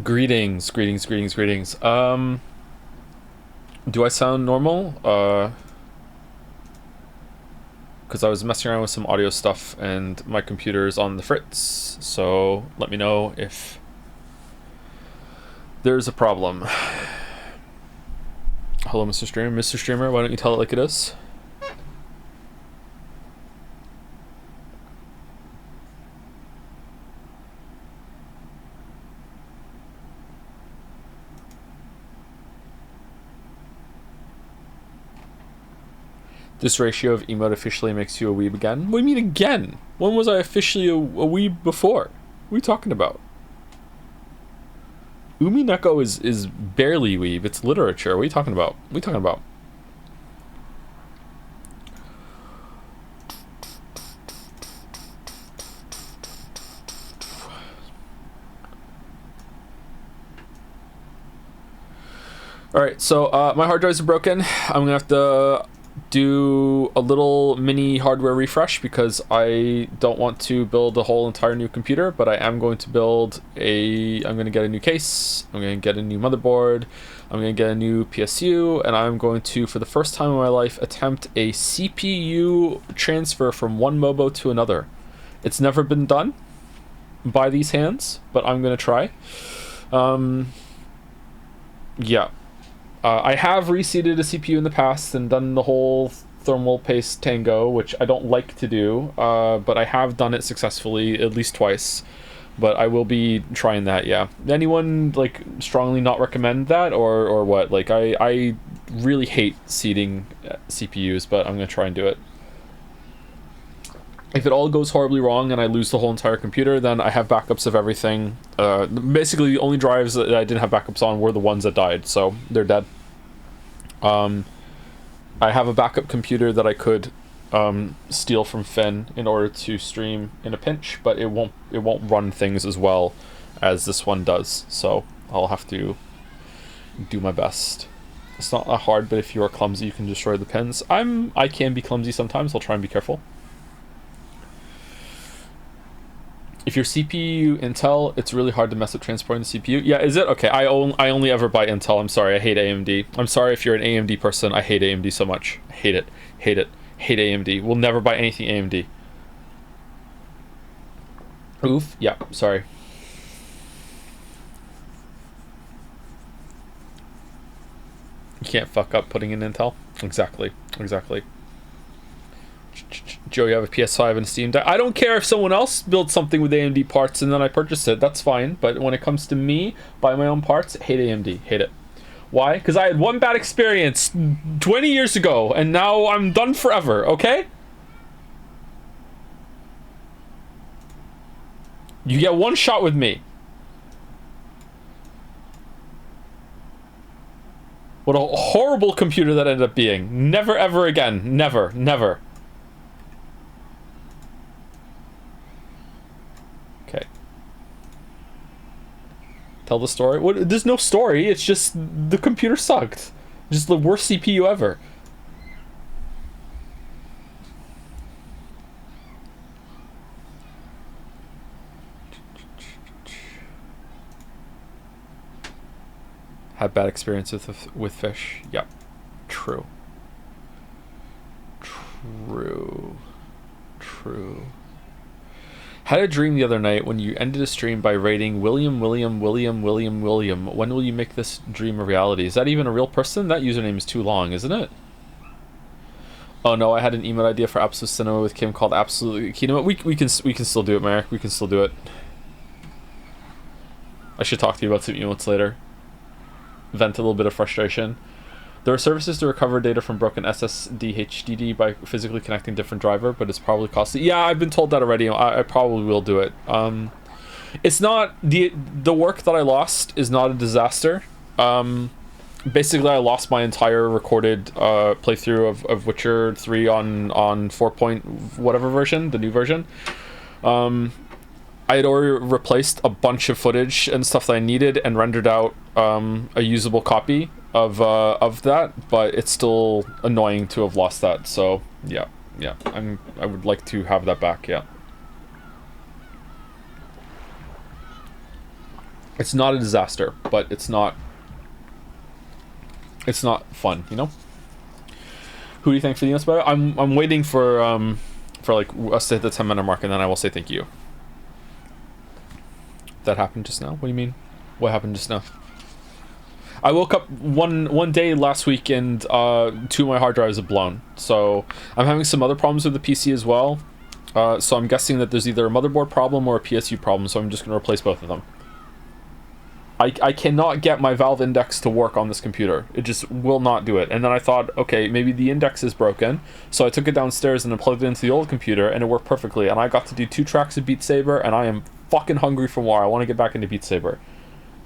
Greetings. Do I sound normal? Because I was messing around with some audio stuff and my computer's on the fritz, so let me know if there's a problem. Hello, Mr. Streamer. Mr. Streamer, why don't you tell it like it is? This ratio of emote officially makes you a weeb again? What do you mean again? When was I officially a weeb before? What are you talking about? Umineko is barely weeb. It's literature. What are you talking about? Alright, so my hard drives are broken. I'm gonna have to do a little mini hardware refresh because I don't want to build a whole entire new computer, but I am going to I'm going to get a new case, I'm going to get a new motherboard, I'm going to get a new PSU, and I'm going to, for the first time in my life, attempt a CPU transfer from one MOBO to another. It's never been done by these hands, but I'm going to try. Yeah. I have reseated a CPU in the past and done the whole thermal paste tango, which I don't like to do, but I have done it successfully at least twice. But I will be trying that, yeah. Anyone, like, strongly not recommend that, or what? Like, I really hate seeding CPUs, but I'm going to try and do it. If it all goes horribly wrong and I lose the whole entire computer, then I have backups of everything. Basically, the only drives that I didn't have backups on were the ones that died, so they're dead. I have a backup computer that I could steal from Finn in order to stream in a pinch, but it won't run things as well as this one does, so I'll have to do my best. It's not that hard, but if you are clumsy, you can destroy the pins. I can be clumsy sometimes. I'll try and be careful. If your CPU Intel, it's really hard to mess up transporting the CPU. Yeah, is it? Okay, I only ever buy Intel. I'm sorry, I hate AMD. I'm sorry if you're an AMD person. I hate AMD so much. Hate it. Hate AMD. We'll never buy anything AMD. Oof. Yeah, sorry. You can't fuck up putting in Intel. Exactly. Joe, you have a PS5 and a Steam Deck. I don't care if someone else builds something with AMD parts and then I purchase it. That's fine. But when it comes to me, buy my own parts, hate AMD. Hate it. Why? Because I had one bad experience 20 years ago, and now I'm done forever, okay? You get one shot with me. What a horrible computer that ended up being. Never, ever again. Never. Okay. Tell the story. What? There's no story. It's just the computer sucked. Just the worst CPU ever. Had bad experience with fish. Yep. True. Had a dream the other night when you ended a stream by rating William. When will you make this dream a reality? Is that even a real person? That username is too long, isn't it? Oh no, I had an emote idea for Absolute Cinema with Kim called Absolutely Cinema. We can still do it, Marek. We can still do it. I should talk to you about some emotes later. Vent a little bit of frustration. There are services to recover data from broken SSD HDD by physically connecting different driver, but it's probably costly. Yeah, I've been told that already. I probably will do it. It's not the work that I lost is not a disaster. basically I lost my entire recorded playthrough of Witcher 3 on 4 point whatever version, the new version. I had already replaced a bunch of footage and stuff that I needed and rendered out a usable copy of that, but it's still annoying to have lost that. So yeah, I would like to have that back. Yeah, it's not a disaster, but it's not fun, you know. Who do you think for the emails better? I'm waiting for like us to hit the 10-minute mark, and then I will say thank you. That happened just now? What do you mean? What happened just now? I woke up one day last week and 2 of my hard drives are blown. So I'm having some other problems with the PC as well. So I'm guessing that there's either a motherboard problem or a PSU problem. So I'm just going to replace both of them. I cannot get my Valve Index to work on this computer. It just will not do it. And then I thought, okay, maybe the index is broken. So I took it downstairs and I plugged it into the old computer and it worked perfectly. And I got to do 2 tracks of Beat Saber and I am fucking hungry for more. I want to get back into Beat Saber.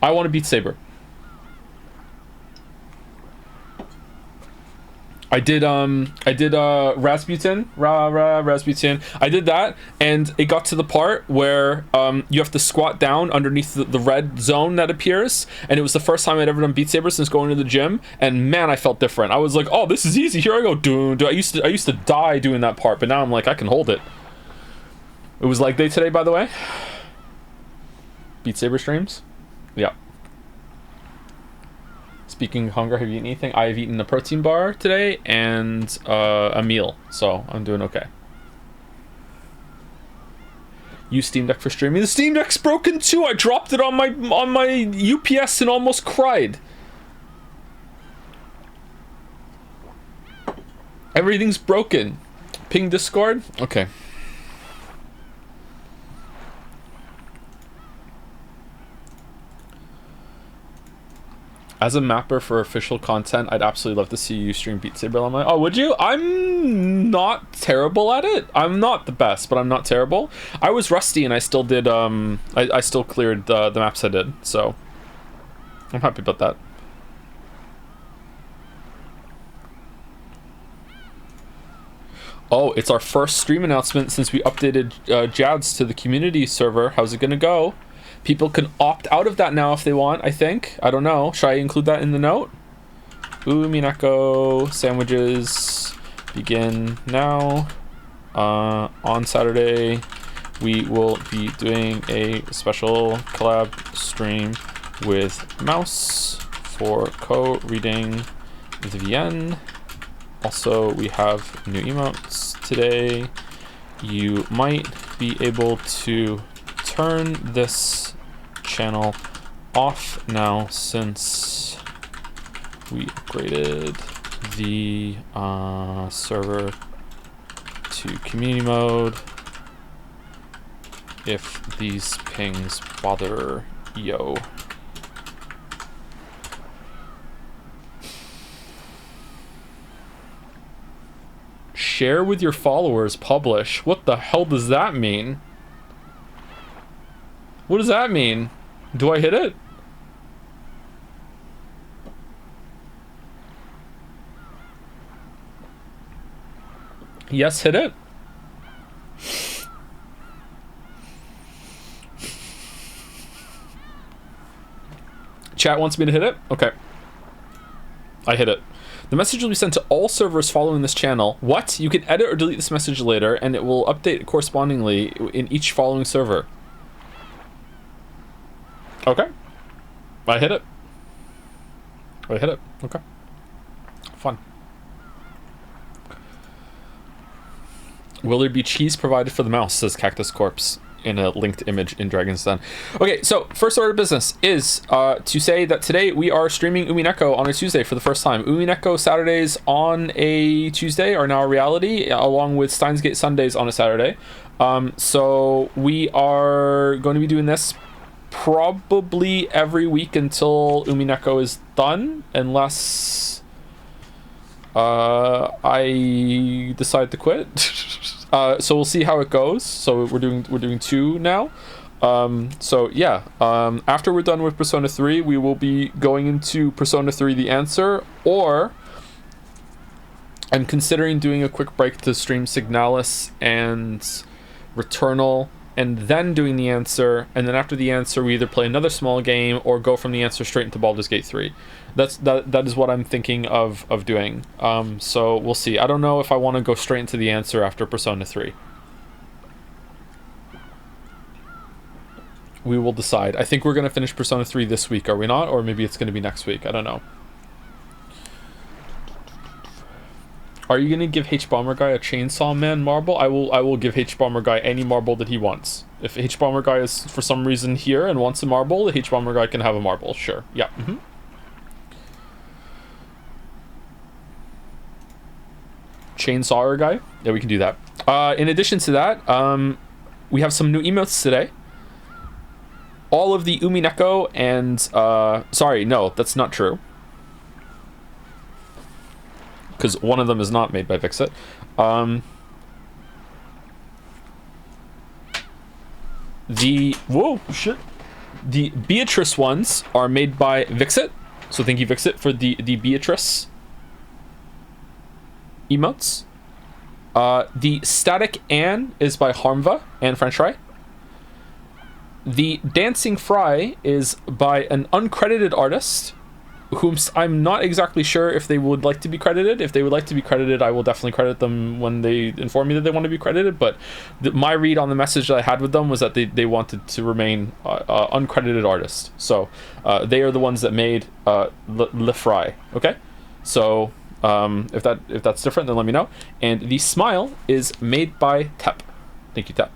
I want to Beat Saber. I did Rasputin. Rasputin. I did that, and it got to the part where you have to squat down underneath the red zone that appears, and it was the first time I'd ever done Beat Saber since going to the gym, and man, I felt different. I was like, oh, this is easy. Here I go. Dude, I used to die doing that part, but now I'm like, I can hold it. It was leg day today, by the way. Beat Saber streams. Yeah. Speaking of hunger, have you eaten anything? I have eaten a protein bar today and a meal, so I'm doing okay. Use Steam Deck for streaming. The Steam Deck's broken too. I dropped it on my UPS and almost cried. Everything's broken. Ping Discord. Okay. As a mapper for official content, I'd absolutely love to see you stream Beat Saber on my... Oh, would you? I'm not terrible at it. I'm not the best, but I'm not terrible. I was rusty and I still did, I still cleared the maps I did, so... I'm happy about that. Oh, it's our first stream announcement since we updated Jads to the community server. How's it gonna go? People can opt out of that now if they want, I think. I don't know. Should I include that in the note? Umineko Sandwiches begin now. On Saturday, we will be doing a special collab stream with Mouse for co-reading the VN. Also, we have new emotes today. You might be able to turn this channel off now since we upgraded the server to community mode. If these pings bother yo. Share with your followers, publish. What the hell does that mean? What does that mean? Do I hit it? Yes, hit it. Chat wants me to hit it? Okay. I hit it. The message will be sent to all servers following this channel. What? You can edit or delete this message later, and it will update correspondingly in each following server. Okay. I hit it. I hit it. Okay. Fun. Will there be cheese provided for the mouse, says Cactus Corpse in a linked image in Dragon's Den. Okay, so first order of business is to say that today we are streaming Umineko on a Tuesday for the first time. Umineko Saturdays on a Tuesday are now a reality, along with Steins Gate Sundays on a Saturday. So we are going to be doing this probably every week until Umineko is done, unless I decide to quit. So we'll see how it goes. So we're doing 2 now. So yeah, after we're done with Persona 3, we will be going into Persona 3 The Answer, or I'm considering doing a quick break to stream Signalis and Returnal, and then doing The Answer, and then after The Answer we either play another small game or go from The Answer straight into Baldur's Gate 3. That is what I'm thinking of doing. So we'll see. I don't know if I want to go straight into The Answer after Persona 3. We will decide. I think we're going to finish Persona 3 this week, are we not? Or maybe it's going to be next week. I don't know. Are you going to give H-Bomber Guy a Chainsaw Man marble? I will give H-Bomber Guy any marble that he wants. If H-Bomber Guy is for some reason here and wants a marble, the H-Bomber Guy can have a marble. Sure. Yeah. Mm-hmm. Chainsawer Guy? Yeah, we can do that. In addition to that, we have some new emotes today. All of the Umineko and sorry, no, that's not true, because one of them is not made by Vixit. The Beatrice ones are made by Vixit, so thank you Vixit for the Beatrice emotes. The Static Anne is by Harmva and French Fry. The Dancing Fry is by an uncredited artist, whom I'm not exactly sure if they would like to be credited. If they would like to be credited, I will definitely credit them when they inform me that they want to be credited, but my read on the message that I had with them was that they wanted to remain uncredited artists. So they are the ones that made Le Fry, okay? So if that's different, then let me know. And the Smile is made by Tep. Thank you, Tep.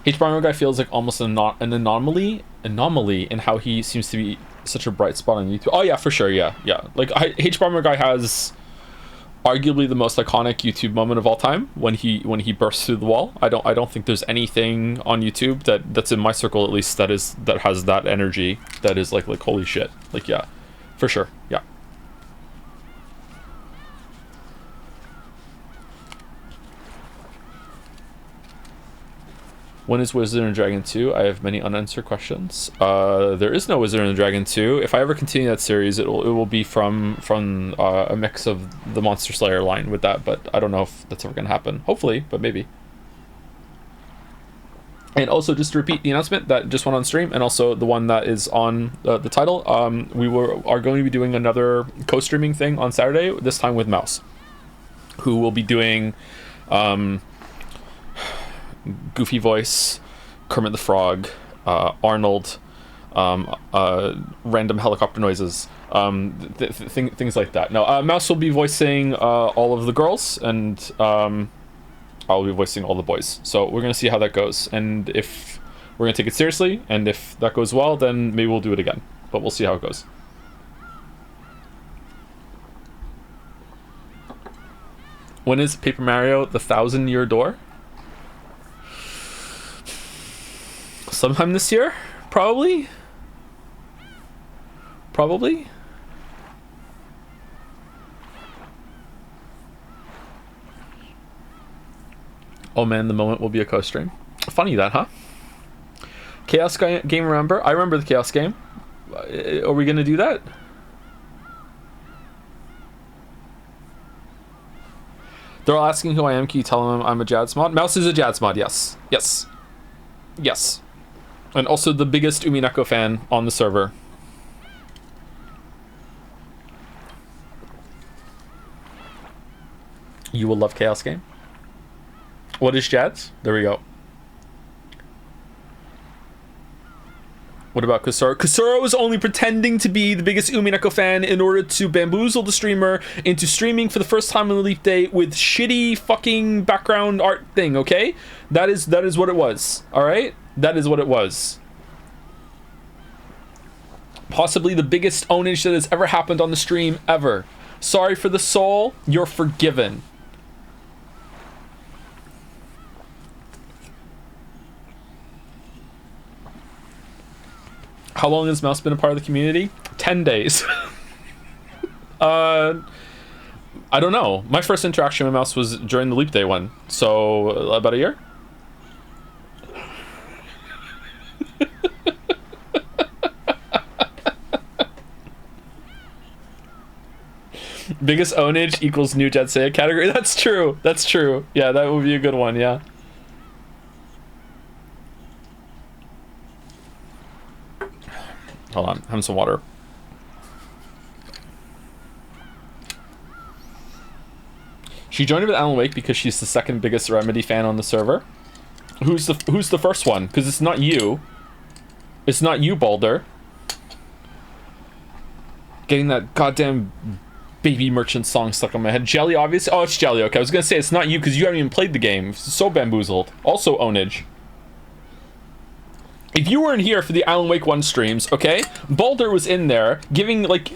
H-Bomber Guy feels like almost an anomaly in how he seems to be such a bright spot on YouTube. Oh yeah, for sure, yeah. Like H-Bomber Guy has arguably the most iconic YouTube moment of all time when he bursts through the wall. I don't think there's anything on YouTube that's in my circle at least that has that energy, that is like holy shit. Like yeah, for sure, yeah. When is Wizard and Dragon 2? I have many unanswered questions. There is no Wizard and Dragon 2. If I ever continue that series, it will be from a mix of the Monster Slayer line with that, but I don't know if that's ever going to happen. Hopefully, but maybe. And also, just to repeat the announcement that just went on stream, and also the one that is on the title, we are going to be doing another co-streaming thing on Saturday, this time with Mouse, who will be doing Goofy Voice, Kermit the Frog, Arnold, random helicopter noises, things like that. No, Mouse will be voicing all of the girls, and I'll be voicing all the boys. So we're gonna see how that goes, and if we're gonna take it seriously, and if that goes well, then maybe we'll do it again. But we'll see how it goes. When is Paper Mario the 1,000-year door? Sometime this year, probably. Oh man, the moment will be a co-stream. Funny that, huh? Chaos game, remember? I remember the Chaos game. Are we gonna do that? They're all asking who I am. Can you tell them I'm a Jads mod? Mouse is a Jads mod, yes. Yes. And also the biggest Umineko fan on the server. You will love Chaos Game. What is Jads? There we go. What about Kusuro? Kusuro is only pretending to be the biggest Umineko fan in order to bamboozle the streamer into streaming for the first time on the Leap Day with shitty fucking background art thing, okay? That is what it was, alright? That is what it was. Possibly the biggest ownage that has ever happened on the stream ever. Sorry for the soul, you're forgiven. How long has Mouse been a part of the community? 10 days. I don't know. My first interaction with Mouse was during the Leap Day one, so about a year. Biggest ownage equals new Jet Seiya category. That's true. That's true. Yeah, that would be a good one. Yeah. Hold on, having some water. She joined with Alan Wake because she's the second biggest Remedy fan on the server. Who's the first one? Because it's not you. It's not you, Balder. Getting that goddamn Baby Merchant song stuck on my head. Jelly, obviously. Oh, it's Jelly. Okay, I was gonna say it's not you because you haven't even played the game. So bamboozled. Also ownage. If you weren't here for the Alan Wake 1 streams, okay, Balder was in there giving like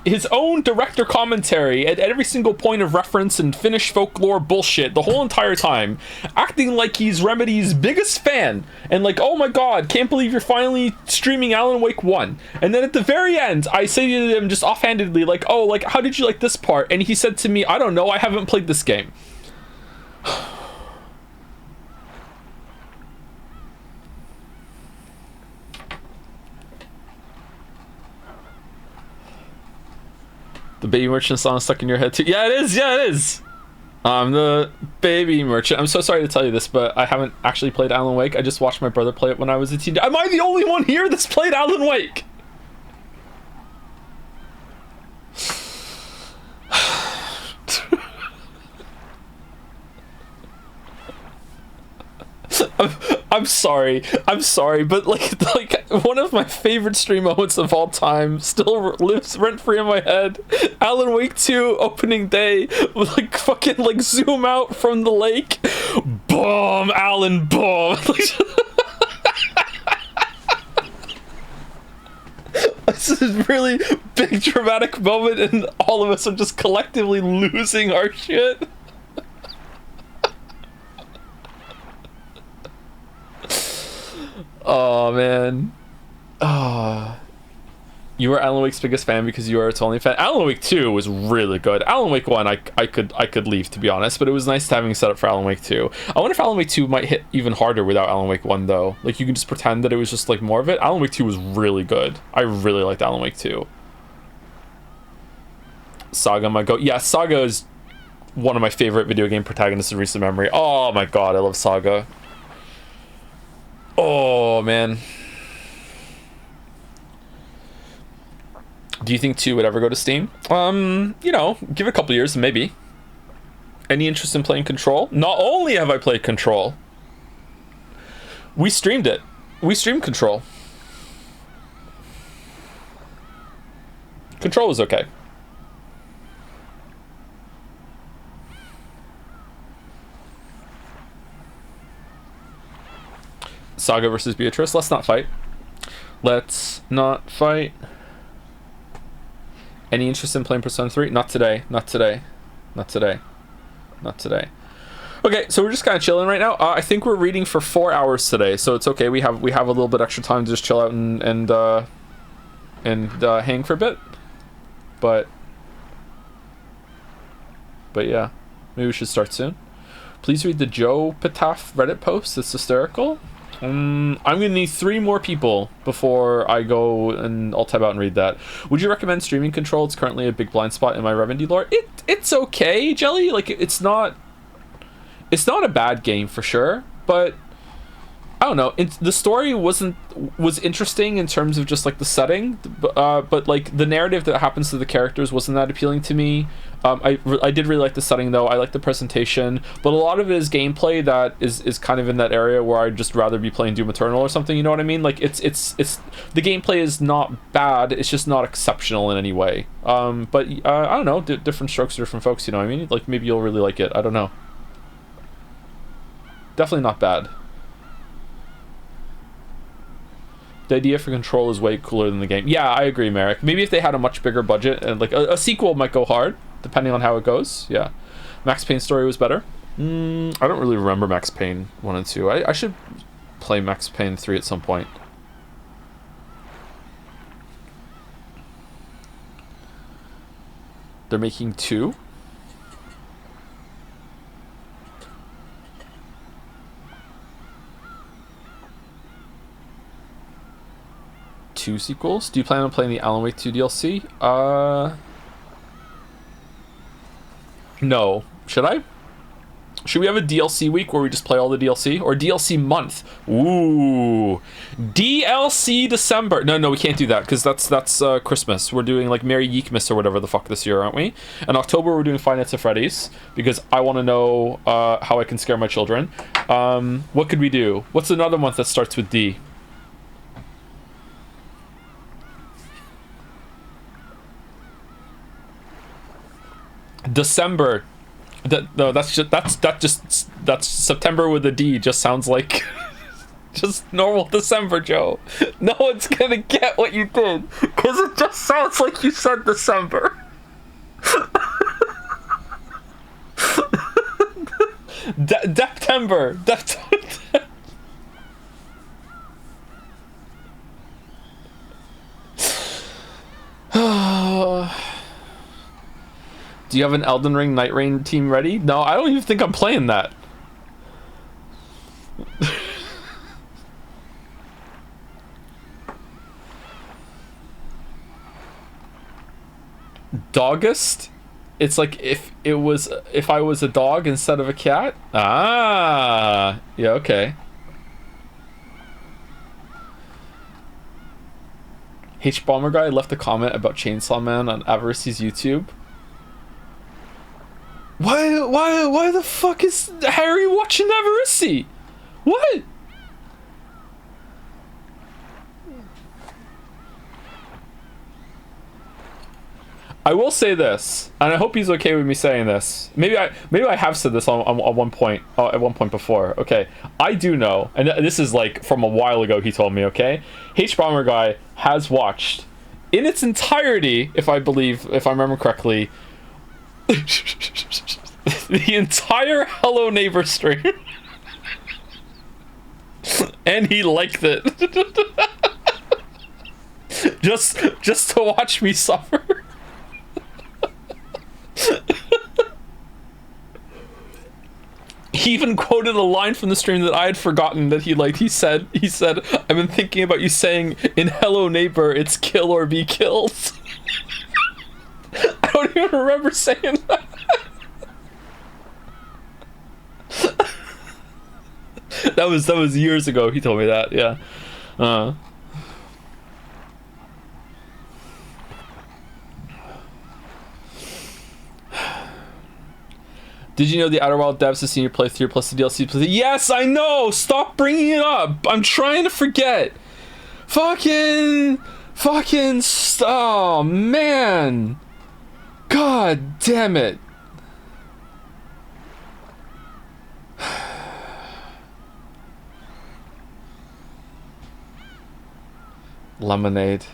his own director commentary at every single point of reference and Finnish folklore bullshit the whole entire time, acting like he's Remedy's biggest fan and like, oh my god, can't believe you're finally streaming Alan Wake 1. And then at the very end, I say to him just offhandedly like, oh, like, how did you like this part? And he said to me, I don't know, I haven't played this game. The Baby Merchant song stuck in your head too. Yeah, it is. Yeah, it is. I'm the Baby Merchant. I'm so sorry to tell you this, but I haven't actually played Alan Wake. I just watched my brother play it when I was a teen. Am I the only one here that's played Alan Wake? I'm sorry, but like one of my favorite stream moments of all time still lives rent free in my head. Alan Wake 2 opening day, like fucking like zoom out from the lake, boom, Alan, boom. This is a really big dramatic moment, and all of us are just collectively losing our shit. Oh man. Oh. You were Alan Wake's biggest fan because you were its only fan. Alan Wake 2 was really good. Alan Wake 1 I could leave, to be honest, but it was nice having set up for Alan Wake 2. I wonder if Alan Wake 2 might hit even harder without Alan Wake 1 though. Like you can just pretend that it was just like more of it. Alan Wake 2 was really good. I really liked Alan Wake 2. Saga might go. Yeah, Saga is one of my favorite video game protagonists in recent memory. Oh my god, I love Saga. Oh man. Do you think 2 would ever go to Steam? You know, give it a couple years, maybe. Any interest in playing Control? Not only have I played Control, we streamed it. We streamed Control. Control was okay. Saga versus Beatrice. Let's not fight. Let's not fight. Any interest in playing Persona 3? Not today. Not today. Not today. Not today. Okay, so we're just kind of chilling right now. I think we're reading for 4 hours today, so it's okay. We have a little bit extra time to just chill out and hang for a bit. But yeah, maybe we should start soon. Please read the Joe Petaf Reddit post. It's hysterical. I'm gonna need 3 more people before I go, and I'll tab out and read that. Would you recommend streaming Control? It's currently a big blind spot in my Remedy lore. It's okay, Jelly. Like it's not a bad game for sure, but I don't know. The story was interesting in terms of just like the setting, but like the narrative that happens to the characters wasn't that appealing to me. I did really like the setting though. I like the presentation, but a lot of it is gameplay that is kind of in that area where I'd just rather be playing Doom Eternal or something. You know what I mean? Like it's the gameplay is not bad. It's just not exceptional in any way. But I don't know. Different strokes for different folks. You know what I mean? Like maybe you'll really like it. I don't know. Definitely not bad. The idea for Control is way cooler than the game. Yeah, I agree, Merrick. Maybe if they had a much bigger budget and like a sequel might go hard, depending on how it goes. Yeah. Max Payne's story was better. I don't really remember Max Payne 1 and 2. I should play Max Payne 3 at some point. They're making 2. Two sequels? Do you plan on playing the Alan Wake 2 DLC? No. Should I? Should we have a DLC week where we just play all the DLC? Or DLC month? Ooh. DLC December. No, we can't do that, because that's Christmas. We're doing, like, Merry Yeekmas or whatever the fuck this year, aren't we? In October, we're doing Five Nights at Freddy's, because I want to know how I can scare my children. What could we do? What's another month that starts with D? December. That's September with a D. Just sounds like just normal December, Joe. No one's gonna get what you did, because it just sounds like you said December. September. Do you have an Elden Ring Night Rain team ready? No, I don't even think I'm playing that. Dogist? It's like if I was a dog instead of a cat? Ah, yeah, okay. H Bomber Guy left a comment about Chainsaw Man on Avarice's YouTube. Why the fuck is Harry watching Avarice? What? I will say this, and I hope he's okay with me saying this. Maybe I have said this on one point at one point before. Okay, I do know, and this is like from a while ago. He told me. Okay, H Bomber Guy has watched in its entirety, if I remember correctly, the entire Hello Neighbor stream, and he liked it. just to watch me suffer. He even quoted a line from the stream that I had forgotten that he liked. He said, I've been thinking about you saying in Hello Neighbor, it's kill or be killed. I don't even remember saying that. That was years ago. He told me that. Yeah. Did you know the Outer Wild devs have seen your playthrough plus the DLC? Yes, I know. Stop bringing it up. I'm trying to forget. Fucking. Oh man. God damn it. Lemonade.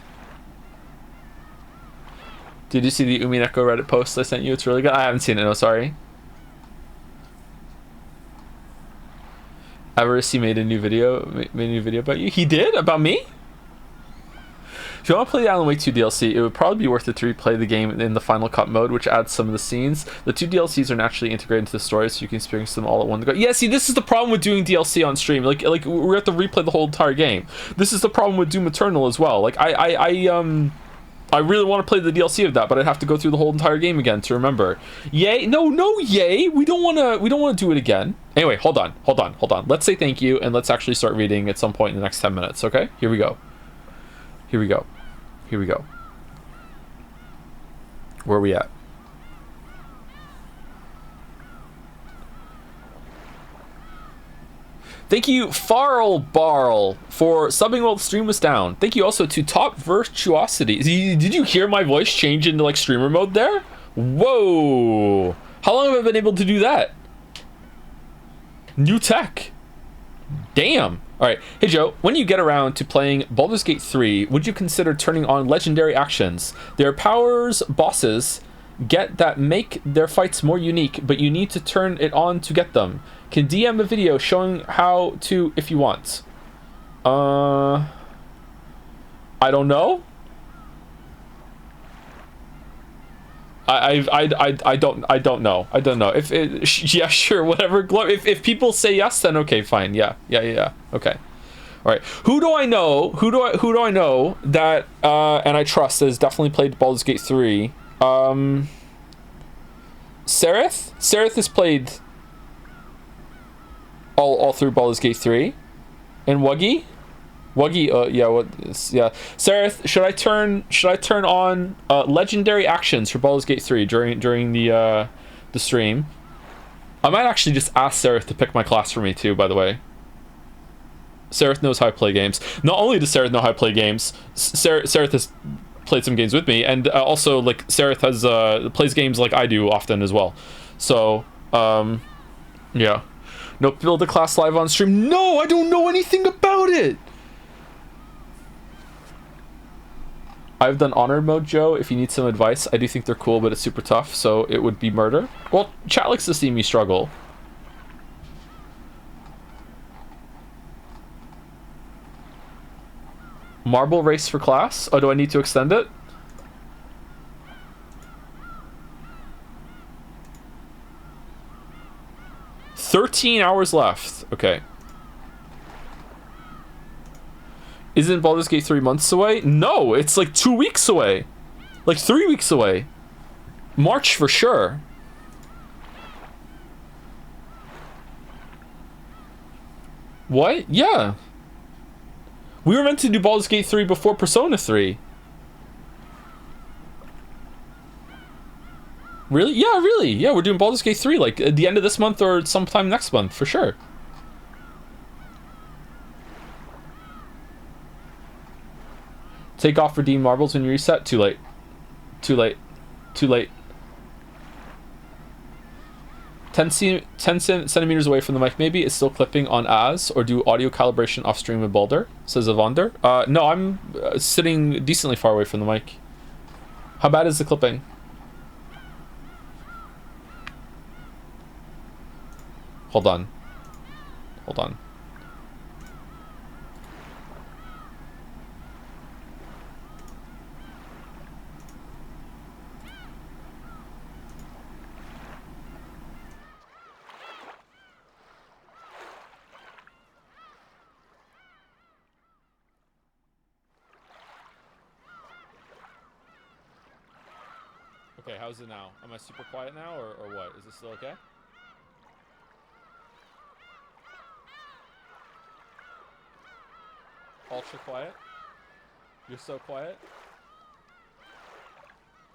Did you see the Umineko Reddit post I sent you? It's really good. I haven't seen it. No, sorry. Avarice made a new video about you. He did? About me? If you want to play the Alan Wake 2 DLC, it would probably be worth it to replay the game in the Final Cut mode, which adds some of the scenes. The 2 DLCs are naturally integrated into the story, so you can experience them all at one go. Yeah, see, this is the problem with doing DLC on stream. Like we have to replay the whole entire game. This is the problem with Doom Eternal as well. Like I really want to play the DLC of that, but I'd have to go through the whole entire game again to remember. Yay? No, yay. We don't want to do it again. Anyway, hold on. Let's say thank you, and let's actually start reading at some point in the next 10 minutes, okay? Here we go. Where are we at? Thank you, Farl Barl, for subbing while the stream was down. Thank you also to Top Virtuosity. Did you hear my voice change into like streamer mode there? Whoa! How long have I been able to do that? New tech. Damn. Alright, hey Joe, when you get around to playing Baldur's Gate 3, would you consider turning on legendary actions? There are powers bosses get that make their fights more unique, but you need to turn it on to get them. Can DM a video showing how to if you want. I don't know. I don't know. I don't know. If it, yeah, sure, whatever. If people say yes, then okay, fine. Yeah. Okay. All right. Who do I know? Who do I know that and I trust has definitely played Baldur's Gate 3? Sereth? Sereth has played all through Baldur's Gate 3. And Wuggy? Wuggy, yeah. Sereth, should I turn on legendary actions for Baldur's Gate 3 during the stream? I might actually just ask Sereth to pick my class for me too, by the way. Sereth knows how I play games. Not only does Sereth know how I play games, Sereth has played some games with me, and also like Sereth has plays games like I do often as well. So yeah. No, build a class live on stream. No, I don't know anything about it. I've done honor mode, Joe. If you need some advice, I do think they're cool, but it's super tough, so it would be murder. Well, chat likes to see me struggle. Marble race for class? Oh, do I need to extend it? $13 hours left. Okay. Isn't Baldur's Gate 3 months away? No, it's like 2 weeks away. Like 3 weeks away. March for sure. What? Yeah. We were meant to do Baldur's Gate 3 before Persona 3. Really? Yeah, really. Yeah, we're doing Baldur's Gate 3 like at the end of this month or sometime next month for sure. Take off redeem marbles when you reset. Too late. Too late. Too late. 10 centimeters away from the mic maybe. Is still clipping on as or do audio calibration off stream with Baldur, says Evander. No, I'm sitting decently far away from the mic. How bad is the clipping? Hold on. Hold on. Okay, how's it now? Am I super quiet now or what? Is this still okay? Ultra quiet? You're so quiet?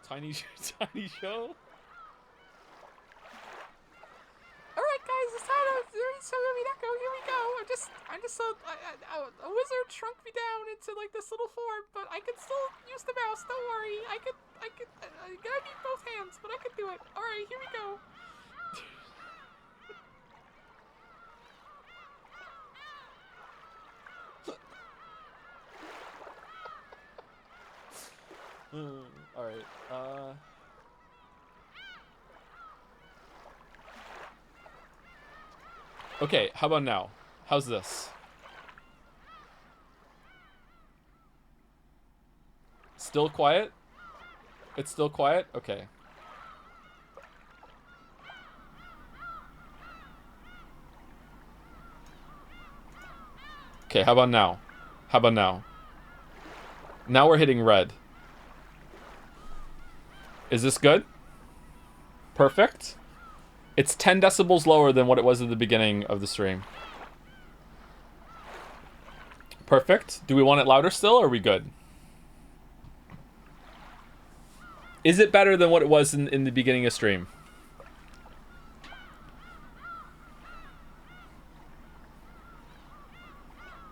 Tiny show? Alright guys, it's time to Serving Umineko, here we go. I'm just a wizard shrunk me down into like this little form, but I can still use the mouse, don't worry. I need both hands, but I can do it. Alright, here we go. Alright, okay, how about now? How's this? Still quiet? It's still quiet? Okay. Okay, how about now? How about now? Now we're hitting red. Is this good? Perfect. It's 10 decibels lower than what it was at the beginning of the stream. Perfect. Do we want it louder still, or are we good? Is it better than what it was in the beginning of stream?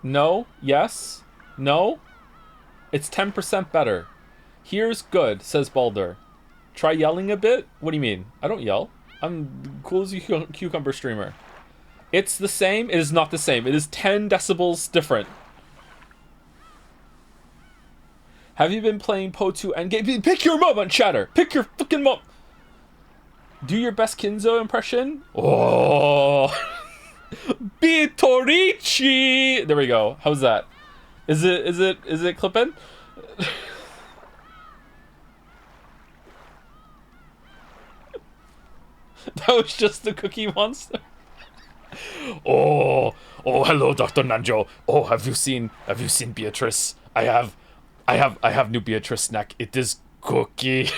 No? Yes? No? It's 10% better. Here's good, says Baldur. Try yelling a bit? What do you mean? I don't yell. I'm cool as a cucumber streamer. It's the same? It is not the same. It is 10 decibels different. Have you been playing Po2 Endgame? Pick your mom on chatter. Pick your fucking mom. Do your best Kinzo impression. Oh. Bitorici. There we go. How's that? Is it clipping? That was just the Cookie Monster. Oh, hello, Dr. Nanjo. Oh, have you seen Beatrice? I have new Beatrice snack. It is Cookie.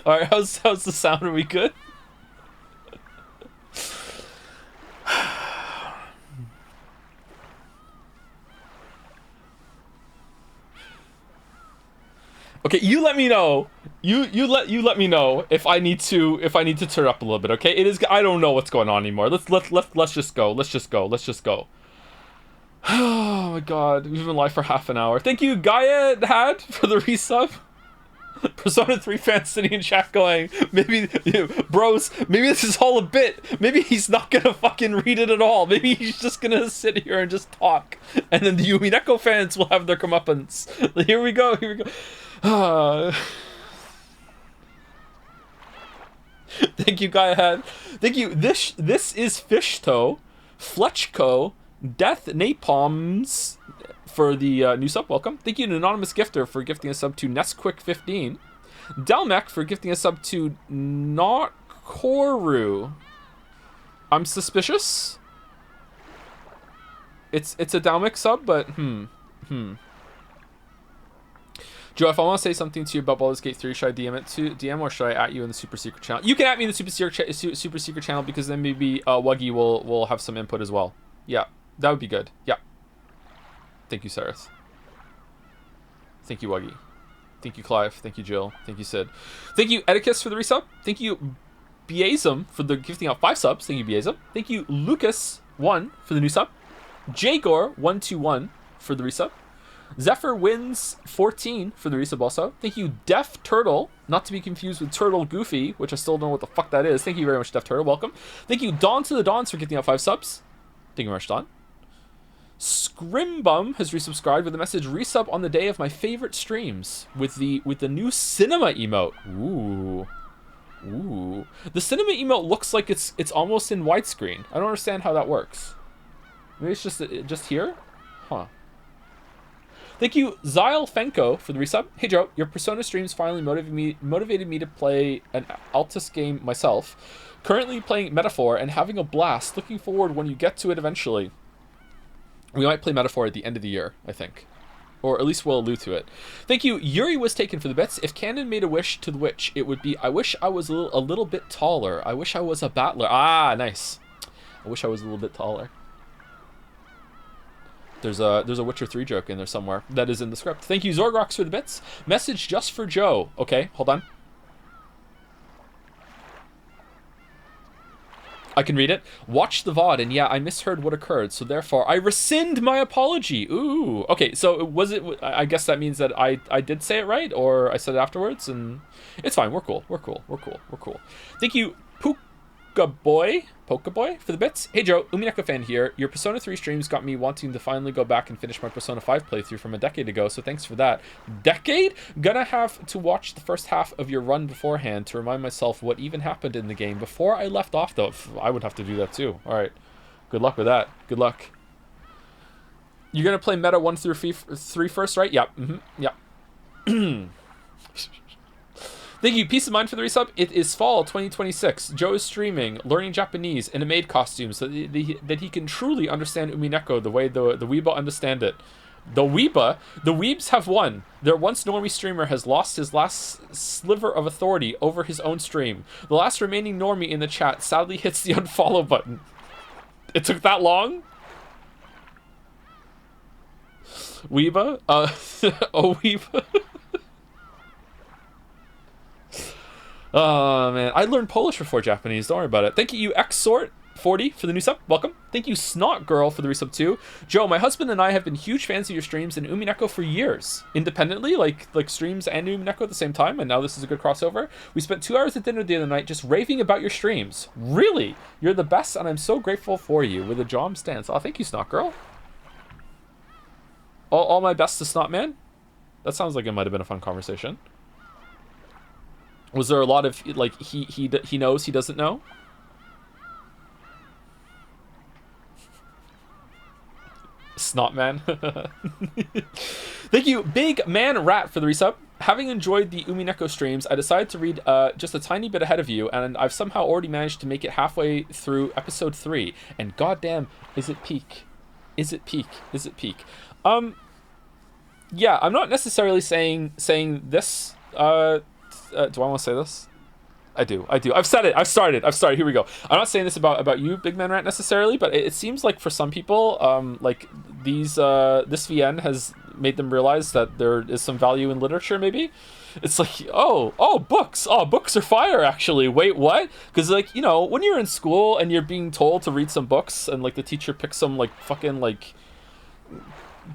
All right, how's the sound? Are we good? Okay, you let me know. You let me know if I need to turn up a little bit. Okay, it is. I don't know what's going on anymore. Let's just go. Let's just go. Oh my god, we've been live for half an hour. Thank you, Gaia Had, for the resub. Persona 3 fans sitting in chat going, maybe, bros, maybe this is all a bit. Maybe he's not gonna fucking read it at all. Maybe he's just gonna sit here and just talk. And then the Umineko fans will have their comeuppance. Here we go. Thank you, Gaia Had. Thank you. This is Fishtoe, Fletchco, Death Napalms for the new sub. Welcome. Thank you to Anonymous Gifter for gifting a sub to Nesquick15. Delmec for gifting a sub to Not Koru. I'm suspicious. It's a Delmec sub, but Joe, if I want to say something to you about Baldur's Gate 3, should I DM it to DM or should I at you in the super secret channel? You can at me in the super secret channel because then maybe Wuggy will have some input as well. Yeah, that would be good. Yeah. Thank you, Sarith. Thank you, Wuggy. Thank you, Clive. Thank you, Jill. Thank you, Sid. Thank you, Edicus, for the resub. Thank you, Beazum, for the gifting out 5 subs. Thank you, Beazum. Thank you, Lucas1 for the new sub. Jagor121 for the resub. Zephyr Wins 14 for the resub also. Thank you, Def Turtle, not to be confused with Turtle Goofy, which I still don't know what the fuck that is. Thank you very much, Def Turtle. Welcome. Thank you, Dawn to the Dawns, for gifting out 5 subs. Thank you very much, Dawn. Scrimbum has resubscribed with a message: resub on the day of my favorite streams with the new cinema emote. Ooh. The cinema emote looks like it's almost in widescreen. I don't understand how that works. Maybe it's just here? Huh. Thank you, Zyle Fenko, for the resub. Hey Joe, your Persona streams finally motivated me to play an Altus game myself. Currently playing Metaphor and having a blast. Looking forward when you get to it eventually. We might play Metaphor at the end of the year, I think. Or at least we'll allude to it. Thank you, Yuri was taken for the bits. If Canon made a wish to the witch, it would be, I wish I was a little bit taller. I wish I was a battler. Ah, nice. I wish I was a little bit taller. There's a Witcher 3 joke in there somewhere that is in the script. Thank you, Zorgrox, for the bits. Message just for Joe. Okay, hold on. I can read it. Watch the VOD, and yeah, I misheard what occurred, so therefore I rescind my apology. Ooh. Okay, so was it... I guess that means that I did say it right, or I said it afterwards, and... It's fine, we're cool. Thank you, Pokeboy, for the bits. Hey Joe, Umineko fan here. Your Persona 3 streams got me wanting to finally go back and finish my Persona 5 playthrough from a decade ago, so thanks for that. Decade? Gonna have to watch the first half of your run beforehand to remind myself what even happened in the game before I left off, though. I would have to do that too. Alright. Good luck with that. Good luck. You're gonna play Meta 1 through 3 first, right? Yep. Yep. Thank you, Peace of Mind, for the resub. It is fall 2026. Joe is streaming, learning Japanese in a maid costume so that he can truly understand Umineko the way the Weeba understand it. The Weebs have won. Their once normie streamer has lost his last sliver of authority over his own stream. The last remaining normie in the chat sadly hits the unfollow button. It took that long? Weeba? Oh, Weeba. Oh, man. I learned Polish before Japanese. Don't worry about it. Thank you, Xsort40, for the new sub. Welcome. Thank you, Snot Girl, for the resub, too. Joe, my husband and I have been huge fans of your streams and Umineko for years. Independently, like streams and Umineko at the same time, and now this is a good crossover. We spent 2 hours at dinner the other night just raving about your streams. Really? You're the best, and I'm so grateful for you. With a Jom stance. Oh, thank you, Snot Girl. All my best to Snot Man. That sounds like it might have been a fun conversation. Was there a lot of, like, he knows he doesn't know? Snot man. Thank you, Big Man Rat, for the resub. Having enjoyed the Umineko streams, I decided to read just a tiny bit ahead of you, and I've somehow already managed to make it halfway through episode 3. And goddamn, is it peak? Is it peak? Is it peak? Yeah, I'm not necessarily saying this. Do I want to say this? I do. I've said it. I've started. Here we go. I'm not saying this about you, Big Man Rat, necessarily, but it seems like for some people, like this VN has made them realize that there is some value in literature. Maybe it's like, books. Books are fire. Actually, wait, what? Because like, you know, when you're in school and you're being told to read some books, and like the teacher picks some like fucking like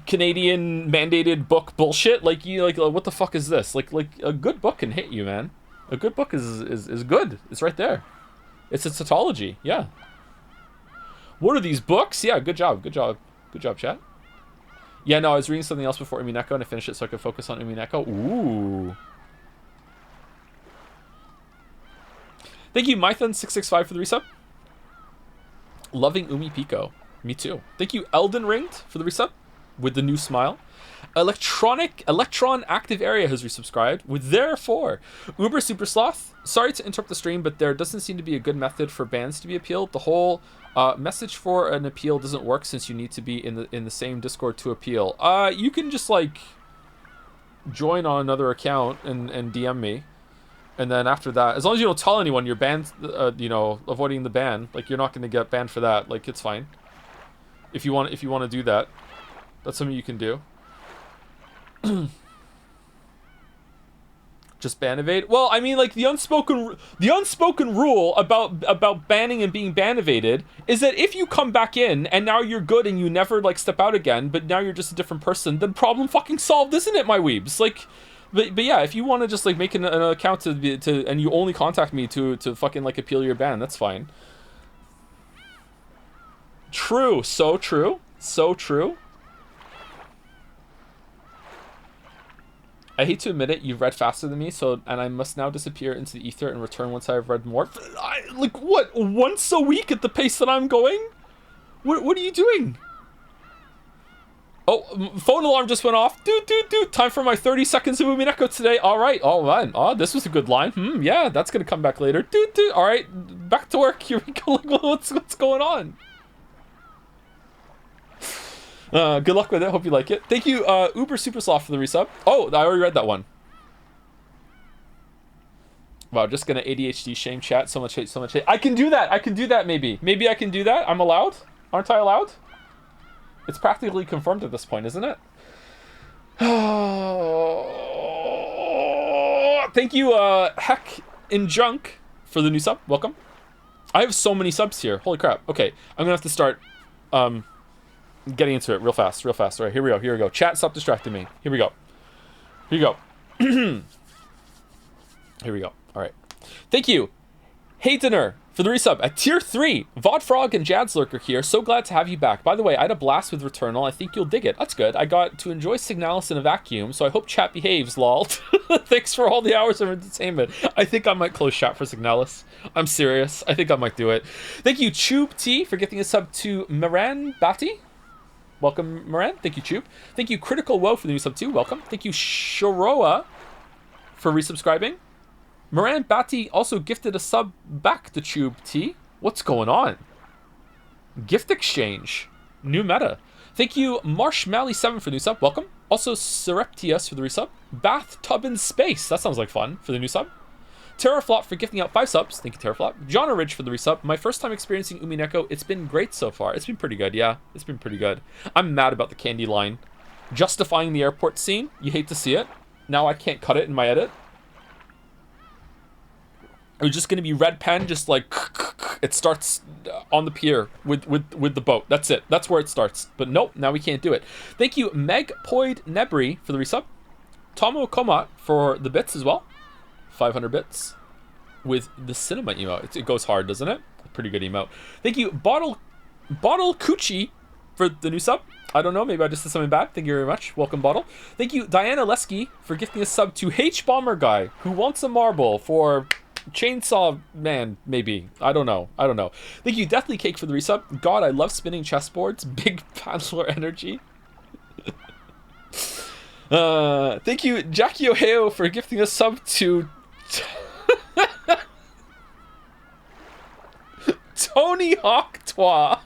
Canadian mandated book bullshit, like you like what the fuck is this? Like a good book can hit you, man. A good book is good. It's right there. It's a tautology. Yeah. What are these books? Yeah, good job, chat. Yeah, no, I was reading something else before Umineko and I finished it so I could focus on Umineko. Ooh. Thank you, Mython665 for the resub. Loving Umi Pico. Me too. Thank you, Elden Ringed, for the resub with the new smile. Electron Active Area has resubscribed with therefore. Uber Super Sloth, sorry to interrupt the stream, but there doesn't seem to be a good method for bans to be appealed. The whole message for an appeal doesn't work since you need to be in the same Discord to appeal. You can just like join on another account and DM me, and then after that, as long as you don't tell anyone you're banned, avoiding the ban, like you're not going to get banned for that. Like it's fine. If you want to do that, that's something you can do. Just ban evade. Well, I mean, like the unspoken rule about banning and being ban evaded is that if you come back in and now you're good and you never like step out again, but now you're just a different person, then problem fucking solved, isn't it, my weebs? Like, but yeah, if you want to just like make an account to and you only contact me to fucking like appeal your ban, that's fine. True, so true. I hate to admit it, you've read faster than me, and I must now disappear into the ether and return once I have read more. Like what? Once a week at the pace that I'm going? What are you doing? Oh, phone alarm just went off. Dude. Time for my 30 seconds of Umineko today. All right. Oh, man. Oh, this was a good line. Yeah, that's gonna come back later. Dude. All right, back to work. Here we go. Like, what's going on? Good luck with it. Hope you like it. Thank you, Uber Super Soft, for the resub. Oh, I already read that one. Wow, just gonna ADHD shame chat. So much hate. I can do that. Maybe I can do that. I'm allowed. Aren't I allowed? It's practically confirmed at this point, isn't it? Thank you, Heck in Junk, for the new sub. Welcome. I have so many subs here. Holy crap. Okay, I'm gonna have to start getting into it real fast. All right, here we go. Chat, stop distracting me. Here we go. Here we go. All right. Thank you, Haydener, for the resub at tier 3. Vodfrog and Jadslurker here. So glad to have you back. By the way, I had a blast with Returnal. I think you'll dig it. That's good. I got to enjoy Signalis in a vacuum, so I hope chat behaves, lol. Thanks for all the hours of entertainment. I think I might close chat for Signalis. I'm serious. I think I might do it. Thank you, Tube T, for gifting a sub to Moran Batty. Welcome, Moran. Thank you, Tube. Thank you, Critical Woe, for the new sub too. Welcome. Thank you, Shoroa, for resubscribing. Moran Batty also gifted a sub back to Tube T. What's going on? Gift exchange. New meta. Thank you, Marshmally7, for the new sub. Welcome. Also, Surreptius for the resub. Bathtub in Space. That sounds like fun, for the new sub. Terraflop for gifting out 5 subs. Thank you, Terraflop. John Ridge for the resub. My first time experiencing Umineko. It's been great so far. It's been pretty good, yeah. It's been pretty good. I'm mad about the candy line. Justifying the airport scene. You hate to see it. Now I can't cut it in my edit. It was just going to be red pen, just like... It starts on the pier with the boat. That's it. That's where it starts. But nope, now we can't do it. Thank you, Megpoid Nebri, for the resub. Tomo Komat for the bits as well. 500 bits with the cinema emote. It goes hard, doesn't it? Pretty good emote. Thank you, Bottle Coochie, for the new sub. I don't know, maybe I just did something bad. Thank you very much. Welcome, Bottle. Thank you, Diana Lesky, for gifting a sub to H Bomber Guy, who wants a marble, for Chainsaw Man, maybe. I don't know. Thank you, Deathly Cake, for the resub. God, I love spinning chessboards. Big paddler energy. Thank you, Jackie Ohio, for gifting a sub to Tony Hawk Twa.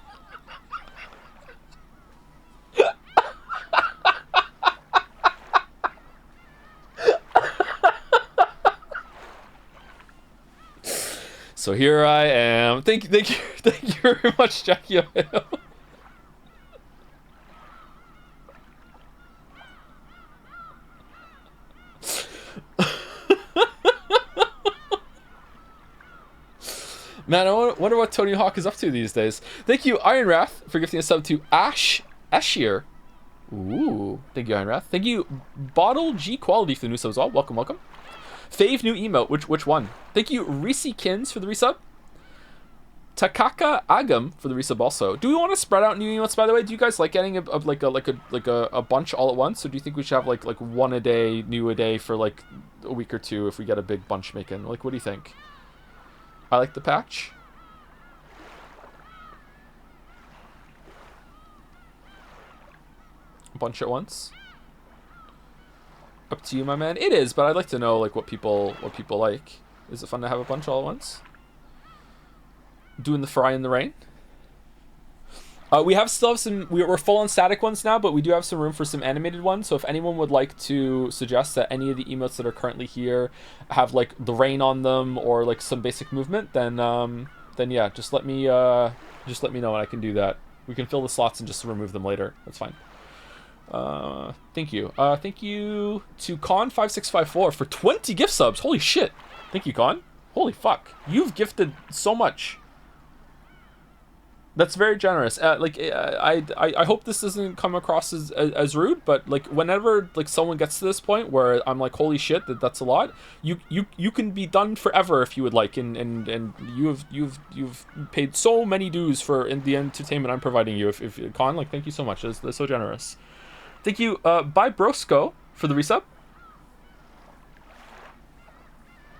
So here I am. Thank you very much, Jackie Ohio. Man, I wonder what Tony Hawk is up to these days. Thank you, Iron Wrath, for gifting a sub to Ashier. Ooh, thank you, Iron Wrath. Thank you, Bottle G Quality, for the new sub as well. Welcome, welcome. Fave new emote. Which one? Thank you, Reese Kins, for the resub. Takaka Agam for the resub also. Do we want to spread out new emotes, by the way? Do you guys like getting a bunch all at once? Or do you think we should have like one a day, new a day for like a week or two if we get a big bunch making? Like, what do you think? I like the patch. A bunch at once. Up to you, my man. It is, but I'd like to know like what people like. Is it fun to have a bunch all at once? Doing the fry in the rain. We still have some. We're full on static ones now, but we do have some room for some animated ones. So if anyone would like to suggest that any of the emotes that are currently here have like the rain on them or like some basic movement, then yeah, just let me know and I can do that. We can fill the slots and just remove them later. That's fine. Thank you. Thank you to Con5654 for 20 gift subs. Holy shit. Thank you, Con. Holy fuck. You've gifted so much. That's very generous. I hope this doesn't come across as rude, but like whenever like someone gets to this point where I'm like, holy shit, that's a lot. You can be done forever if you would like, and you've paid so many dues for the entertainment I'm providing you. If Con, like, thank you so much. That's so generous. Thank you, Bye Brosco, for the resub.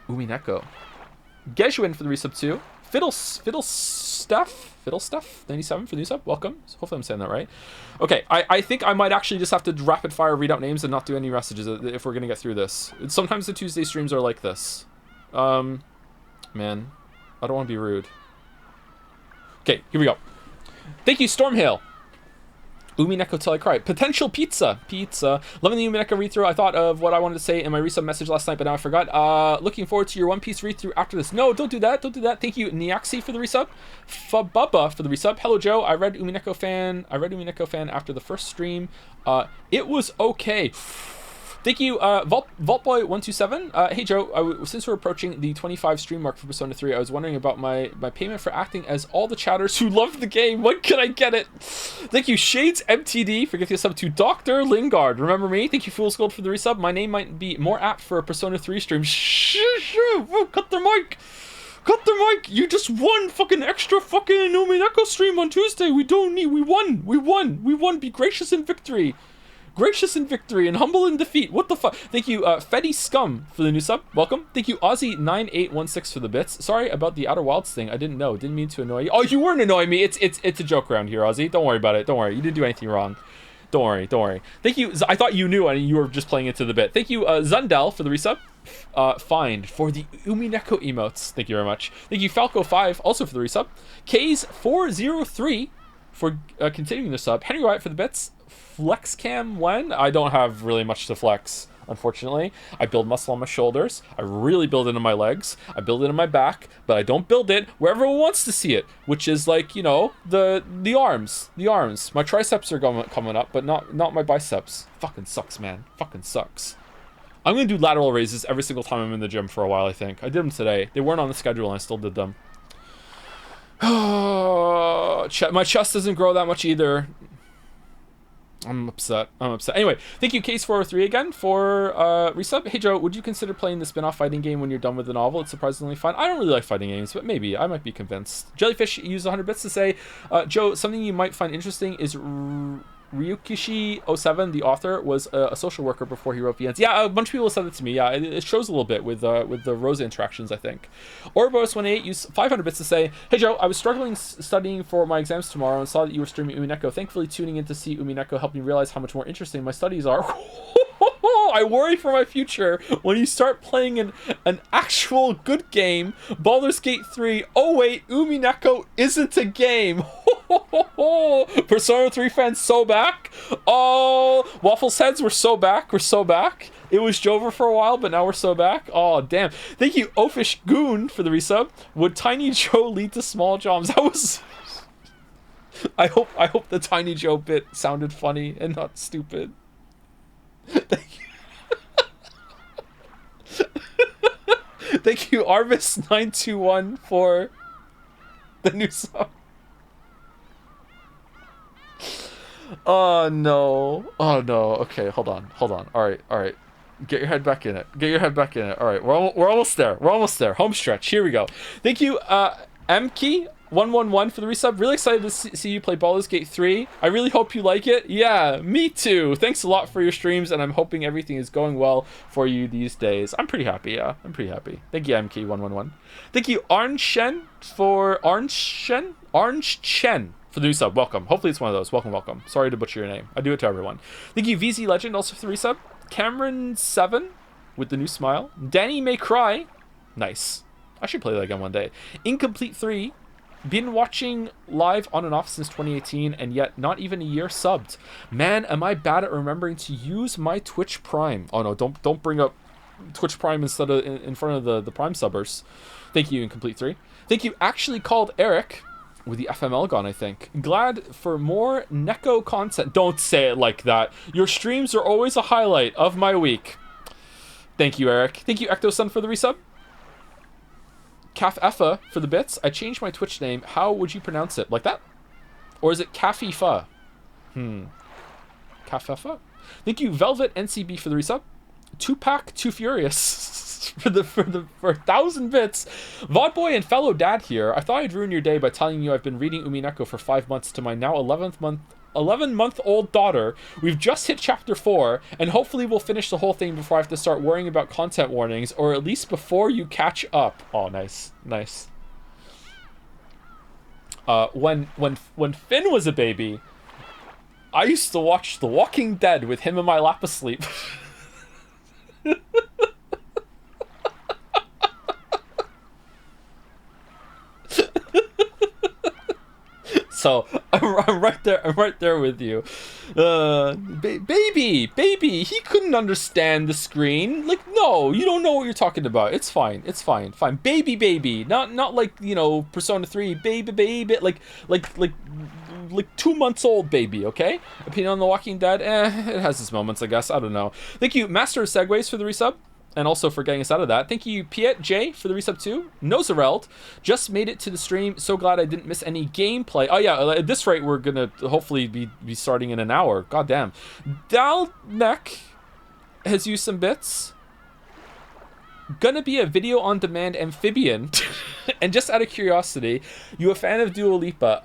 Umineko. Geshuin for the resub too. Fiddlestuff 97 for the resub. Welcome. Hopefully I'm saying that right. Okay, I think I might actually just have to rapid fire read out names and not do any messages if we're gonna get through this. Sometimes the Tuesday streams are like this. Man, I don't want to be rude. Okay, here we go. Thank you, Stormhail. Umineko till I cry. Potential pizza. Loving the Umineko read-through. I thought of what I wanted to say in my resub message last night, but now I forgot. Looking forward to your One Piece read-through after this. No, don't do that. Thank you, Niaxi, for the resub. Fababa for the resub. Hello, Joe. I read Umineko fan after the first stream. It was okay. Thank you, Vaultboy127. Hey, Joe, since we're approaching the 25 stream mark for Persona 3, I was wondering about my payment for acting as all the chatters who love the game. When can I get it? Thank you, Shades MTD, for giving us up to Dr. Lingard. Remember me? Thank you, Fool's Gold, for the resub. My name might be more apt for a Persona 3 stream. Cut their mic. You just won fucking extra fucking Umineko stream on Tuesday. We won. Be gracious in victory. Gracious in victory and humble in defeat. What the fuck? Thank you, Fetty Scum, for the new sub. Welcome. Thank you, Aussie9816, for the bits. Sorry about the Outer Wilds thing. I didn't know. Didn't mean to annoy you. Oh, you weren't annoying me. It's a joke around here, Aussie. Don't worry about it. Don't worry. You didn't do anything wrong. Don't worry. Thank you. I thought you knew and you were just playing into the bit. Thank you, Zundel, for the resub. Find for the Umineko emotes. Thank you very much. Thank you, Falco5, also for the resub. K's403 for continuing the sub. Henry Wyatt for the bits. Flexcam when? I don't have really much to flex, unfortunately. I build muscle on my shoulders. I really build it in my legs. I build it in my back, but I don't build it where everyone wants to see it, which is like, you know, the arms. My triceps are coming up, but not my biceps. Fucking sucks, man. Fucking sucks. I'm gonna do lateral raises every single time I'm in the gym for a while, I think. I did them today. They weren't on the schedule and I still did them. My chest doesn't grow that much either. I'm upset. Anyway, thank you, Case403 again for resub. Hey, Joe, would you consider playing the spin-off fighting game when you're done with the novel? It's surprisingly fun. I don't really like fighting games, but maybe. I might be convinced. Jellyfish used 100 bits to say, Joe, something you might find interesting is Ryukishi07, the author, was a social worker before he wrote VNs. Yeah, a bunch of people said it to me. Yeah, it shows a little bit with the Rosa interactions, I think. Orbos28 used 500 bits to say, "Hey Joe, I was struggling studying for my exams tomorrow and saw that you were streaming Umineko. Thankfully, tuning in to see Umineko helped me realize how much more interesting my studies are." I worry for my future when you start playing an actual good game. Baldur's Gate 3. Oh wait, Umineko isn't a game. Persona 3 fans so back. Oh, Waffles heads, we're so back. We're so back. It was Jover for a while, but now we're so back. Oh, damn. Thank you, Oafish Goon, for the resub. Would Tiny Joe lead to small jobs? That was... I hope the Tiny Joe bit sounded funny and not stupid. Thank you. Thank you, Arvis921, for the new song. Oh no. Oh no. Okay, hold on. Alright. Get your head back in it. Alright, we're almost there. Home stretch. Here we go. Thank you, Mkey111 for the resub. Really excited to see you play Baldur's Gate 3. I really hope you like it. Yeah, me too. Thanks a lot for your streams, and I'm hoping everything is going well for you these days. I'm pretty happy, yeah. Thank you, Mkey111. Thank you, Orange Chen for the new sub. Welcome. Hopefully it's one of those. Welcome. Sorry to butcher your name. I do it to everyone. Thank you, VZ Legend, also for the resub. Cameron7 with the new smile. Danny May Cry. Nice. I should play that again one day. Incomplete 3. Been watching live on and off since 2018, and yet not even a year subbed. Man, am I bad at remembering to use my Twitch Prime. Oh no, don't bring up Twitch Prime instead of in front of the Prime subbers. Thank you, Incomplete 3. Thank you, Actually Called Eric, with the FML gone, I think. Glad for more Neko content. Don't say it like that. Your streams are always a highlight of my week. Thank you, Eric. Thank you, Ectosun, for the resub. Caf Effa for the bits. I changed my Twitch name. How would you pronounce it? Like that? Or is it Cafifa? Caf Effa? Thank you, Velvet NCB, for the resub. Tupac Too Furious for 1,000 bits. Vodboy and fellow dad here. I thought I'd ruin your day by telling you I've been reading Umineko for 5 months to my now 11-month-old daughter. We've just hit chapter 4, and hopefully we'll finish the whole thing before I have to start worrying about content warnings, or at least before you catch up. Oh, nice. When Finn was a baby, I used to watch The Walking Dead with him in my lap asleep. So I'm right there with you. Baby, he couldn't understand the screen. Like, no, you don't know what you're talking about. It's fine. Baby, not like, you know, Persona 3, baby, like 2 months old baby, okay? Opinion on The Walking Dead, it has its moments, I guess. I don't know. Thank you, Master of Segways, for the resub. And also for getting us out of that. Thank you, Piet J, for the resub too. Nozereld just made it to the stream. So glad I didn't miss any gameplay. Oh yeah, at this rate, we're gonna hopefully be starting in an hour. God damn. Dalnek has used some bits. Gonna be a video on demand amphibian. And just out of curiosity, you a fan of Dua Lipa?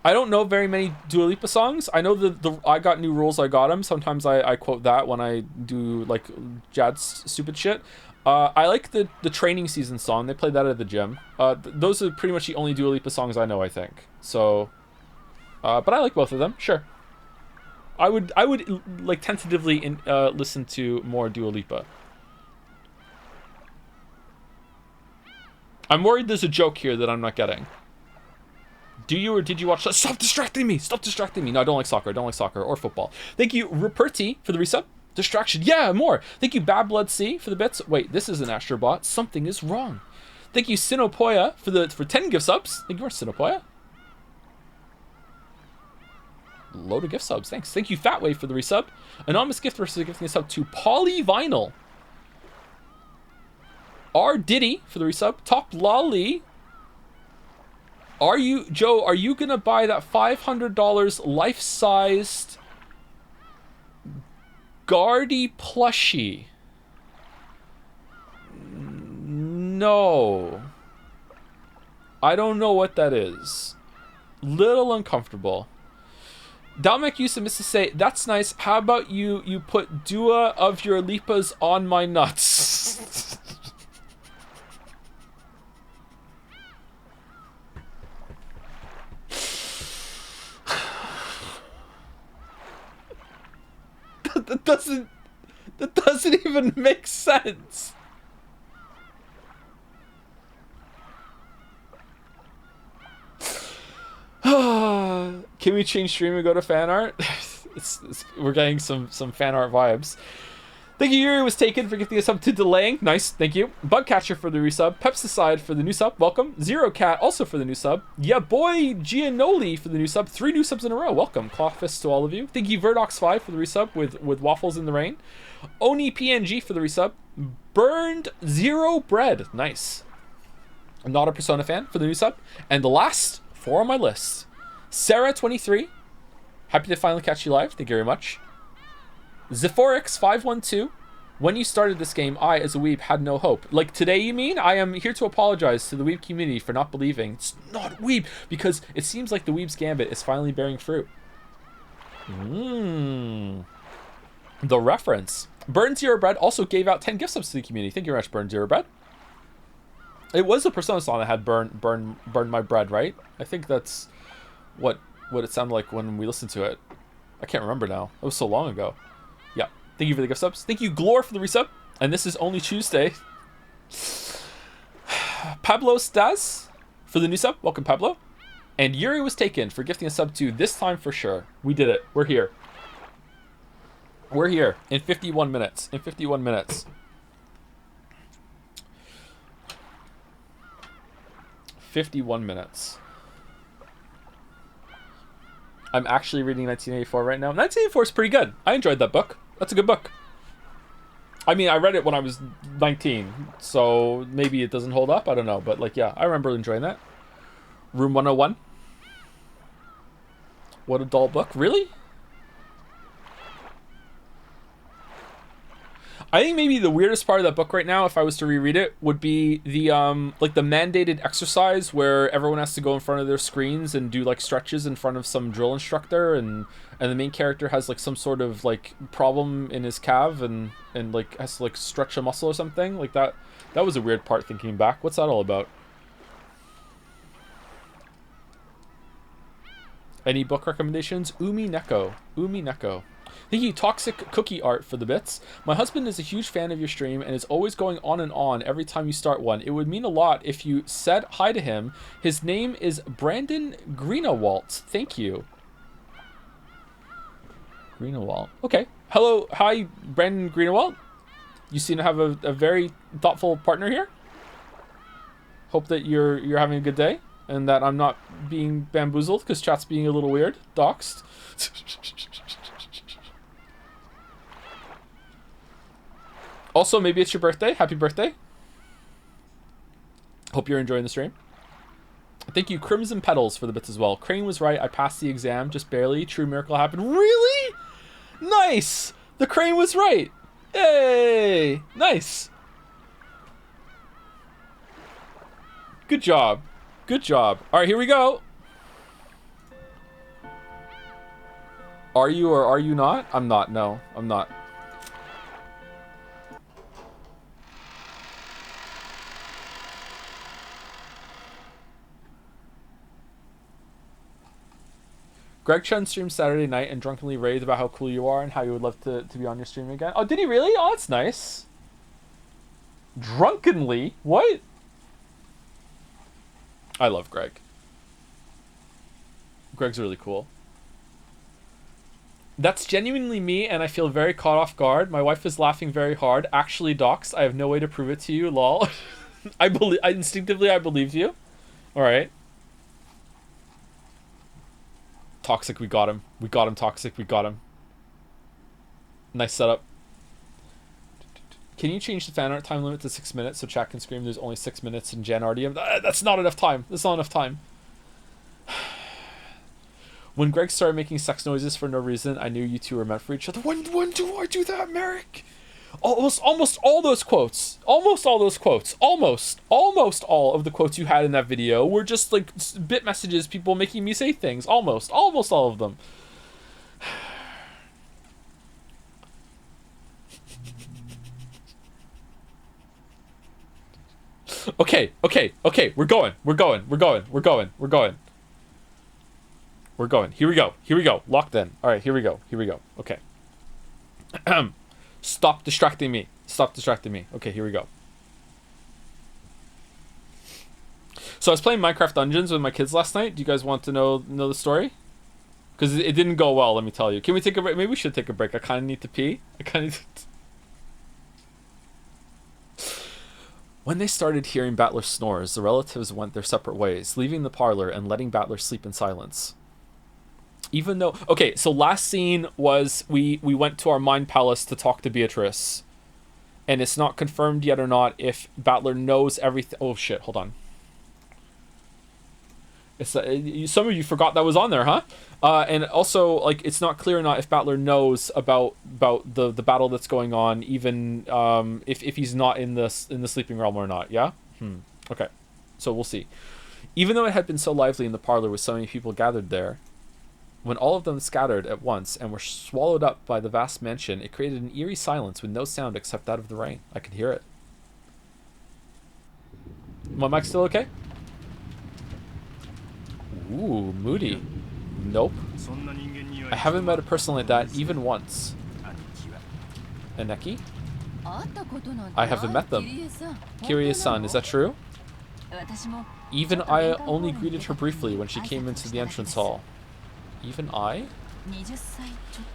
I don't know very many Dua Lipa songs. I know the I Got New Rules, I Got 'Em. Sometimes I quote that when I do, like, Jad's stupid shit. I like the Training Season song. They play that at the gym. Those are pretty much the only Dua Lipa songs I know, I think. So, but I like both of them, sure. I would like, tentatively listen to more Dua Lipa. I'm worried there's a joke here that I'm not getting. Do you or did you watch that? Stop distracting me! No, I don't like soccer. Or football. Thank you, Ruperti, for the resub. Distraction. Yeah, more. Thank you, Bad Blood C, for the bits. Wait, this is an Astrobot. Something is wrong. Thank you, Sinopoya, for 10 gift subs. Thank you more, Sinopoya. Load of gift subs. Thanks. Thank you, Fatway, for the resub. Anonymous gift versus gifting a sub to Polyvinyl. R Diddy for the resub. Top Lolly. Are you, Joe, are you gonna buy that $500 life-sized Guardy plushie? No. I don't know what that is. Little uncomfortable. Dalmek used to say, "That's nice. How about you put Dua of your lipas on my nuts?" that doesn't even make sense. Can we change stream and go to fan art? We're getting some fan art vibes. Thank you, Yuri was taken for gifting us up to delaying. Nice, thank you. Bugcatcher for the resub. Pepsicide for the new sub. Welcome. Zero Cat also for the new sub. Yeah, boy Gianoli for the new sub. 3 new subs in a row. Welcome. Claw fists to all of you. Thank you, Verdox5 for the resub with waffles in the rain. Oni PNG for the resub. Burned Zero Bread. Nice. I'm not a Persona fan for the new sub. And the last 4 on my list. Sarah23. Happy to finally catch you live. Thank you very much. Zephorix512. When you started this game, I, as a weeb, had no hope. Like today, you mean? I am here to apologize to the weeb community for not believing. It's not weeb, because it seems like the weeb's gambit is finally bearing fruit. The reference. Burn Zero Bread also gave out 10 gift subs to the community. Thank you very much, Burn Zero Bread. It was a Persona song that had burn my bread, right? I think that's what it sounded like when we listened to it. I can't remember now. It was so long ago. Yeah. Thank you for the gift subs. Thank you, Glor, for the resub. And this is only Tuesday. Pablo Stas for the new sub. Welcome, Pablo. And Yuri was taken for gifting a sub to this time for sure. We did it. We're here. We're here in 51 minutes. In 51 minutes. 51 minutes. I'm actually reading 1984 right now. 1984 is pretty good. I enjoyed that book. That's a good book. I mean, I read it when I was 19, so maybe it doesn't hold up. I don't know, but like, yeah, I remember enjoying that. Room 101. What a dull book. Really? I think maybe the weirdest part of that book right now, if I was to reread it, would be the like the mandated exercise where everyone has to go in front of their screens and do like stretches in front of some drill instructor, and the main character has like some sort of like problem in his calf and like has to like stretch a muscle or something like that. That was a weird part thinking back. What's that all about? Any book recommendations? Umineko. Thank you, Toxic Cookie Art, for the bits. My husband is a huge fan of your stream and is always going on and on every time you start one. It would mean a lot if you said hi to him. His name is Brandon Greenawalt. Thank you. Greenawalt. Okay. Hello. Hi, Brandon Greenawalt. You seem to have a very thoughtful partner here. Hope that you're having a good day and that I'm not being bamboozled because chat's being a little weird. Doxed. Also, maybe it's your birthday. Happy birthday. Hope you're enjoying the stream. Thank you, Crimson Petals, for the bits as well. Crane was right. I passed the exam, just barely. True miracle happened. Really? Nice. The Crane was right. Yay. Nice. Good job. Good job. All right, here we go. Are you or are you not? I'm not. No, I'm not. Greg Chen streamed Saturday night and drunkenly raved about how cool you are and how you would love to be on your stream again. Oh, did he really? Oh, that's nice. Drunkenly? What? I love Greg. Greg's really cool. That's genuinely me, and I feel very caught off guard. My wife is laughing very hard. Actually, Docs, I have no way to prove it to you, lol. I instinctively believe you. All right. Toxic, we got him. We got him, Toxic, we got him. Nice setup. Can you change the fan art time limit to 6 minutes so chat can scream there's only 6 minutes in Jan RDM? That's not enough time. That's not enough time. When Greg started making sex noises for no reason, I knew you two were meant for each other. When do I do that, Merrick? Almost all those quotes. Almost all those quotes. Almost all of the quotes you had in that video were just like bit messages, people making me say things. Almost all of them. Okay. We're going. Here we go. Locked in. All right, here we go. Okay. Stop distracting me. Okay, here we go. So I was playing Minecraft Dungeons with my kids last night. Do you guys want to know the story? Because it didn't go well, let me tell you. Can we take a break? Maybe we should take a break. I kind of need to pee. When they started hearing Battler's snores, the relatives went their separate ways, leaving the parlor and letting Battler sleep in silence. Even though... Okay, so last scene was we went to our Mind Palace to talk to Beatrice. And it's not confirmed yet or not if Battler knows everything... Oh, shit, hold on. It's some of you forgot that was on there, huh? And also, like, it's not clear or not if Battler knows about the battle that's going on, even if he's not in the sleeping realm or not. Yeah. Okay. So we'll see. Even though it had been so lively in the parlor with so many people gathered there, when all of them scattered at once and were swallowed up by the vast mansion, it created an eerie silence with no sound except that of the rain. I could hear it. My mic still okay? Ooh, moody. Nope. I haven't met a person like that even once. Aneki? I haven't met them. Kirie-san, is that true? Even I only greeted her briefly when she came into the entrance hall. Even I?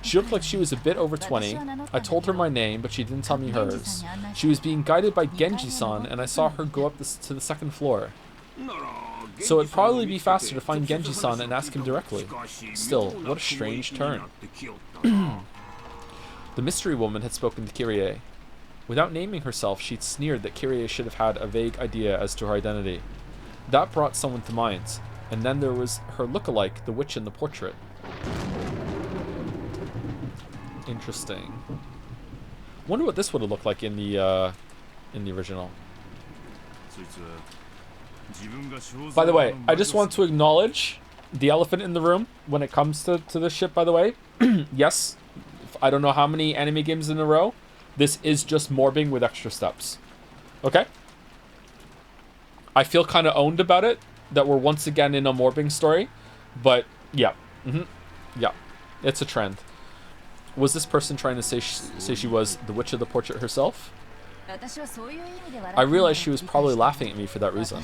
She looked like she was a bit over 20. I told her my name, but she didn't tell me hers. She was being guided by Genji-san, and I saw her go up to the second floor. So it'd probably be faster to find Genji-san and ask him directly. Still, what a strange turn. The mystery woman had spoken to Kyrie. Without naming herself, she'd sneered that Kyrie should have had a vague idea as to her identity. That brought someone to mind, and then there was her look-alike, the witch in the portrait. Interesting. Wonder what this would have looked like in the original. By the way, I just want to acknowledge the elephant in the room when it comes to this shit, by the way. Yes, I don't know how many anime games in a row. This is just morbing with extra steps. Okay? I feel kind of owned about it, that we're once again in a morbing story. But, yeah. Yeah. It's a trend. Was this person trying to say she was the witch of the portrait herself? I realized she was probably laughing at me for that reason.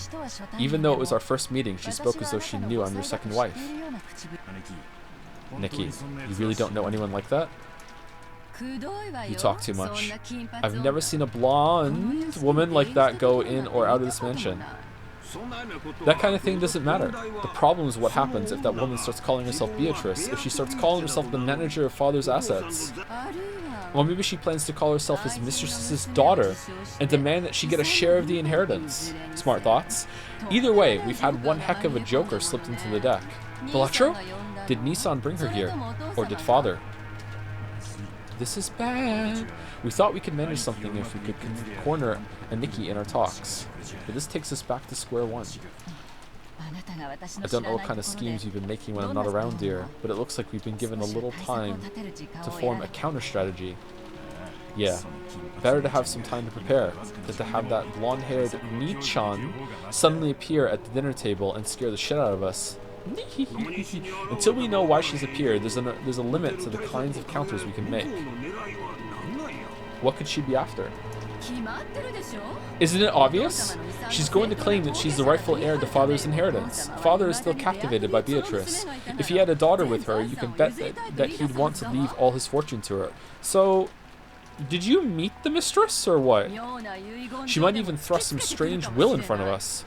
Even though it was our first meeting, she spoke as though she knew I'm your second wife. Nikki, you really don't know anyone like that? You talk too much. I've never seen a blonde woman like that go in or out of this mansion. That kind of thing doesn't matter. The problem is what happens if that woman starts calling herself Beatrice, if she starts calling herself the manager of father's assets. Or maybe she plans to call herself his mistress's daughter and demand that she get a share of the inheritance. Smart thoughts. Either way, we've had one heck of a joker slipped into the deck. Belatro? Did Nissan bring her here? Or did father? This is bad. We thought we could manage something if we could corner Aniki in our talks. But this takes us back to square one. I don't know what kind of schemes you've been making when I'm not around, dear, but it looks like we've been given a little time to form a counter-strategy. Yeah, better to have some time to prepare than to have that blonde-haired Ni-chan suddenly appear at the dinner table and scare the shit out of us. Until we know why she's appeared, there's a limit to the kinds of counters we can make. What could she be after? Isn't it obvious? She's going to claim that she's the rightful heir to father's inheritance. Father is still captivated by Beatrice. If he had a daughter with her, you can bet that he'd want to leave all his fortune to her. So, did you meet the mistress, or what? She might even thrust some strange will in front of us.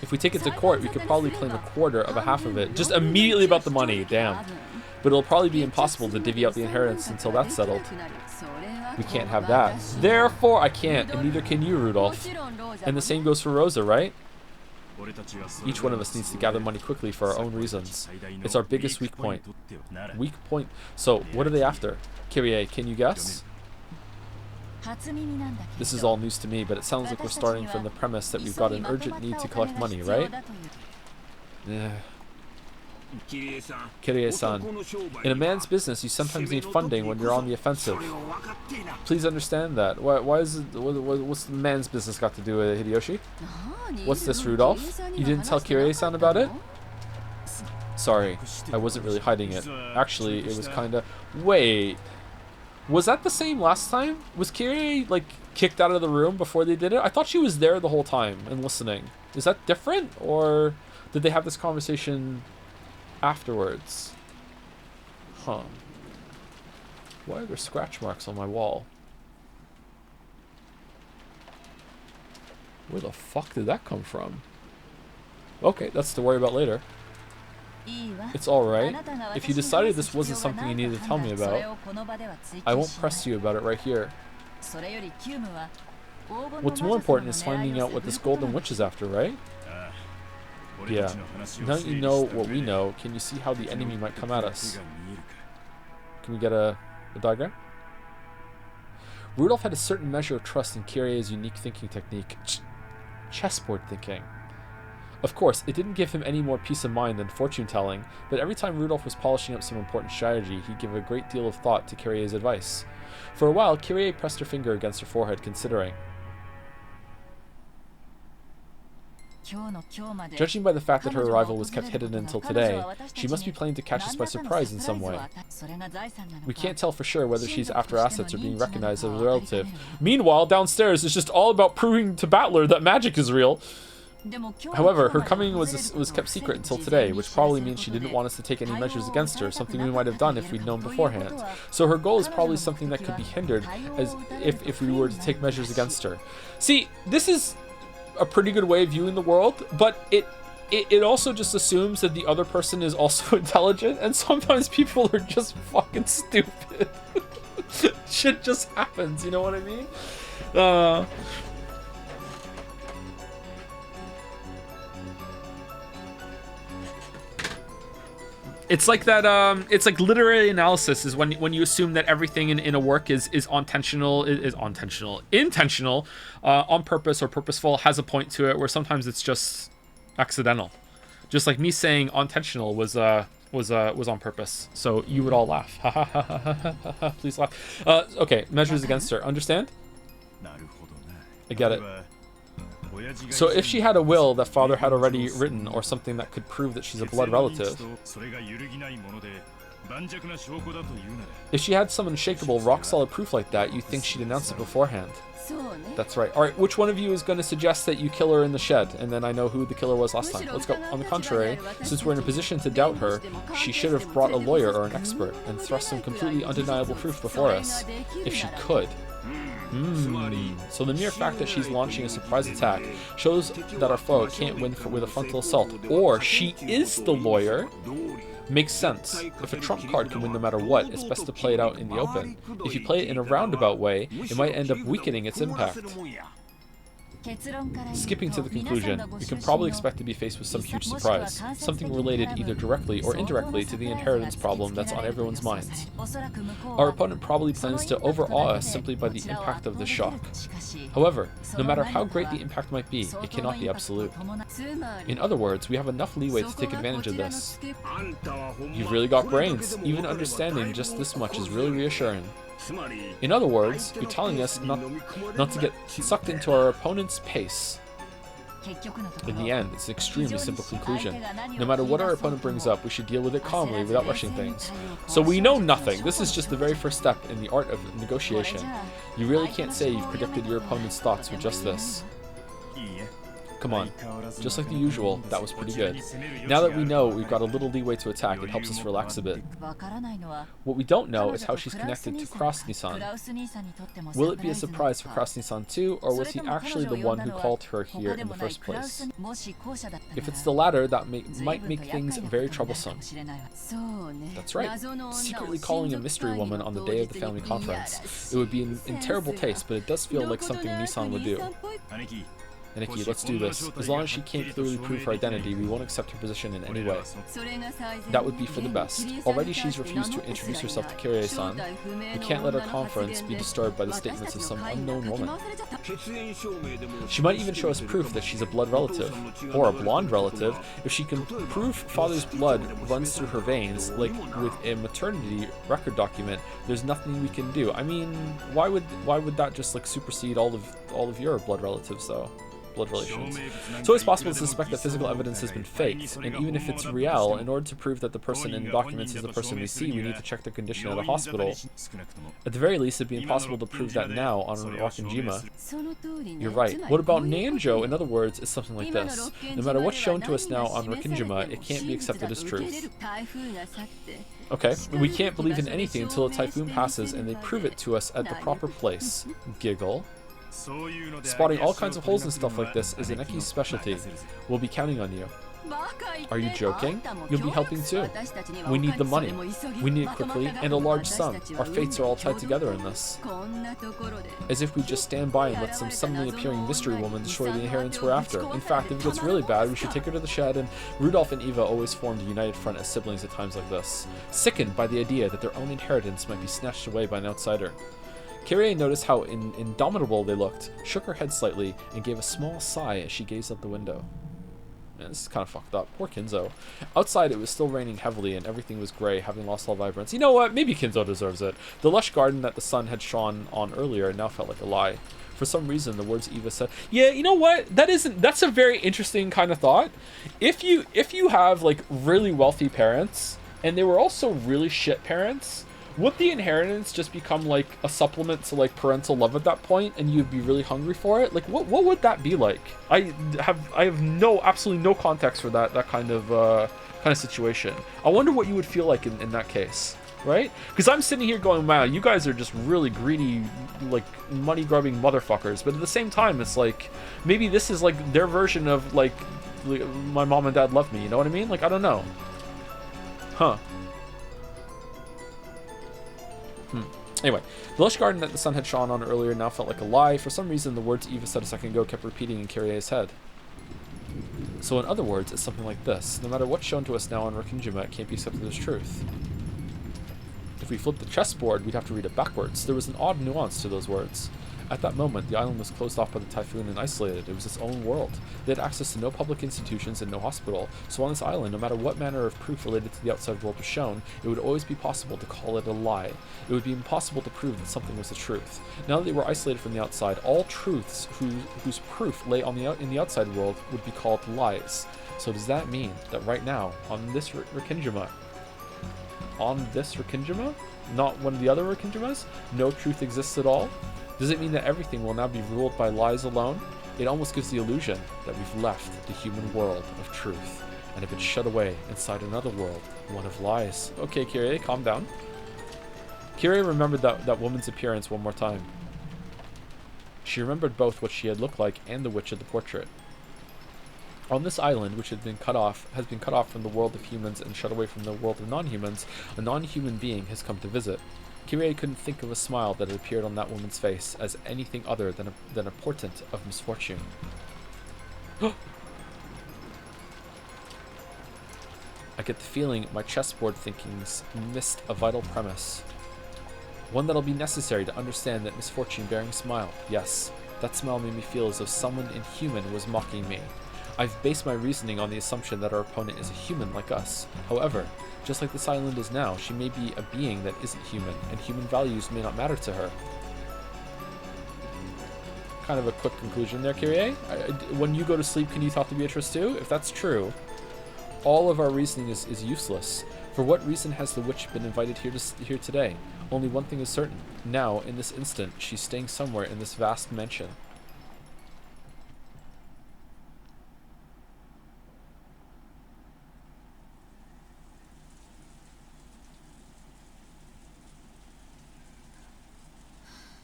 If we take it to court, we could probably claim a quarter of a half of it. Just immediately about the money, damn. But it'll probably be impossible to divvy out the inheritance until that's settled. We can't have that. Therefore, I can't, and neither can you, Rudolph. And the same goes for Rosa, right? Each one of us needs to gather money quickly for our own reasons. It's our biggest weak point. Weak point? So, what are they after? Kyrie, can you guess? This is all news to me, but it sounds like we're starting from the premise that we've got an urgent need to collect money, right? Yeah. Kirie-san, in a man's business, you sometimes need funding when you're on the offensive. Please understand that. Why is it, what's the man's business got to do with it, Hideyoshi? What's this, Rudolph? You didn't tell Kirie-san about it? Sorry, I wasn't really hiding it. Actually, it was kinda... Wait. Was that the same last time? Was Kirie, like, kicked out of the room before they did it? I thought she was there the whole time and listening. Is that different? Or did they have this conversation afterwards? Huh. Why are there scratch marks on my wall? Where the fuck did that come from? Okay, that's to worry about later. It's alright. If you decided this wasn't something you needed to tell me about, I won't press you about it right here. What's more important is finding out what this golden witch is after, right? Yeah. Now that you know what we know, can you see how the enemy might come at us? Can we get a diagram? Rudolph had a certain measure of trust in Kirie's unique thinking technique. Chessboard thinking. Of course, it didn't give him any more peace of mind than fortune-telling, but every time Rudolph was polishing up some important strategy, he'd give a great deal of thought to Kirie's advice. For a while, Kirie pressed her finger against her forehead, considering. Judging by the fact that her arrival was kept hidden until today, she must be planning to catch us by surprise in some way. We can't tell for sure whether she's after assets or being recognized as a relative. Meanwhile, downstairs, it's just all about proving to Battler that magic is real. However, her coming was kept secret until today, which probably means she didn't want us to take any measures against her, something we might have done if we'd known beforehand. So her goal is probably something that could be hindered as if we were to take measures against her. See, this is a pretty good way of viewing the world, but it also just assumes that the other person is also intelligent, and sometimes people are just fucking stupid. Shit just happens, you know what I mean? It's like that, it's like literary analysis is when you assume that everything in a work is intentional, on purpose or purposeful, has a point to it, where sometimes it's just accidental. Just like me saying intentional was on purpose. So you would all laugh. Ha ha ha ha ha ha. Please laugh. Okay, measures against her. Understand? I get it. So if she had a will that father had already written, or something that could prove that she's a blood relative, if she had some unshakable, rock-solid proof like that, you'd think she'd announced it beforehand. That's right. Alright, which one of you is going to suggest that you kill her in the shed, and then I know who the killer was last time? Let's go. On the contrary, since we're in a position to doubt her, she should have brought a lawyer or an expert, and thrust some completely undeniable proof before us. If she could. So the mere fact that she's launching a surprise attack shows that our foe can't win with a frontal assault, or she is the lawyer. Makes sense. If a trump card can win no matter what, it's best to play it out in the open. If you play it in a roundabout way, it might end up weakening its impact. Skipping to the conclusion, we can probably expect to be faced with some huge surprise, something related either directly or indirectly to the inheritance problem that's on everyone's minds. Our opponent probably plans to overawe us simply by the impact of the shock. However, no matter how great the impact might be, it cannot be absolute. In other words, we have enough leeway to take advantage of this. You've really got brains. Even understanding just this much is really reassuring. In other words, you're telling us not to get sucked into our opponent's pace. In the end, it's an extremely simple conclusion. No matter what our opponent brings up, we should deal with it calmly without rushing things. So we know nothing. This is just the very first step in the art of negotiation. You really can't say you've predicted your opponent's thoughts with just this. Come on. Just like the usual, that was pretty good. Now that we know we've got a little leeway to attack, it helps us relax a bit. What we don't know is how she's connected to Krasny-san. Will it be a surprise for Krasny-san too, or was he actually the one who called her here in the first place? If it's the latter, that might make things very troublesome. That's right. Secretly calling a mystery woman on the day of the family conference. It would be in terrible taste, but it does feel like something Nissan would do. Aniki, let's do this. As long as she can't clearly prove her identity, we won't accept her position in any way. That would be for the best. Already she's refused to introduce herself to Kyrie-san. We can't let our conference be disturbed by the statements of some unknown woman. She might even show us proof that she's a blood relative, or a blonde relative. If she can prove father's blood runs through her veins, like with a maternity record document, there's nothing we can do. I mean, why would that just like supersede all of your blood relatives though? Blood relations. It's always possible to suspect that physical evidence has been faked, and even if it's real, in order to prove that the person in the documents is the person we see, we need to check their condition at a hospital. At the very least, it'd be impossible to prove that now on Rakinjima. You're right. What about Nanjo? In other words, it's something like this. No matter what's shown to us now on Rakinjima, it can't be accepted as truth. Okay, we can't believe in anything until a typhoon passes and they prove it to us at the proper place. Giggle. Spotting all kinds of holes and stuff like this is Aneki's specialty. We'll be counting on you. Are you joking? You'll be helping too. We need the money. We need it quickly, and a large sum. Our fates are all tied together in this. As if we just stand by and let some suddenly appearing mystery woman destroy the inheritance we're after. In fact, if it gets really bad, we should take her to the shed, and Rudolph and Eva always formed a united front as siblings at times like this, sickened by the idea that their own inheritance might be snatched away by an outsider. Kyrie noticed how indomitable they looked, shook her head slightly, and gave a small sigh as she gazed out the window. Man, this is kind of fucked up. Poor Kinzo. Outside, it was still raining heavily, and everything was gray, having lost all vibrance. You know what? Maybe Kinzo deserves it. The lush garden that the sun had shone on earlier now felt like a lie. For some reason, the words Eva said... Yeah, you know what? That's a very interesting kind of thought. If you have, like, really wealthy parents, and they were also really shit parents... Would the inheritance just become like a supplement to like parental love at that point, and you'd be really hungry for it? Like, what would that be like? I have absolutely no context for that kind of situation. I wonder what you would feel like in that case, right? Because I'm sitting here going, wow, you guys are just really greedy, like money grubbing motherfuckers. But at the same time, it's like maybe this is like their version of like my mom and dad love me. You know what I mean? Like, I don't know. Huh. Anyway, the lush garden that the sun had shone on earlier now felt like a lie. For some reason, the words Eva said a second ago kept repeating in Kyrie's head. So in other words, it's something like this. No matter what's shown to us now on Rakinjima, it can't be accepted as truth. If we flipped the chessboard, we'd have to read it backwards. There was an odd nuance to those words. At that moment, the island was closed off by the typhoon and isolated. It was its own world. They had access to no public institutions and no hospital. So on this island, no matter what manner of proof related to the outside world was shown, it would always be possible to call it a lie. It would be impossible to prove that something was the truth. Now that they were isolated from the outside, all truths whose proof lay in the outside world would be called lies. So does that mean that right now, on this Rakinjima, not one of the other Rakinjimas, no truth exists at all? Does it mean that everything will now be ruled by lies alone? It almost gives the illusion that we've left the human world of truth and have been shut away inside another world, one of lies. Okay, Kyrie, calm down. Kyrie remembered that woman's appearance one more time. She remembered both what she had looked like and the witch of the portrait. On this island, which has been cut off from the world of humans and shut away from the world of non-humans, a non-human being has come to visit. Kyrie couldn't think of a smile that had appeared on that woman's face as anything other than a portent of misfortune. I get the feeling my chessboard thinkings missed a vital premise. One that'll be necessary to understand that misfortune-bearing smile. Yes, that smile made me feel as though someone inhuman was mocking me. I've based my reasoning on the assumption that our opponent is a human like us. However, just like this island is now, she may be a being that isn't human, and human values may not matter to her. Kind of a quick conclusion there, Kyrie. When you go to sleep, can you talk to Beatrice too? If that's true, all of our reasoning is useless. For what reason has the witch been invited here today? Only one thing is certain. Now, in this instant, she's staying somewhere in this vast mansion.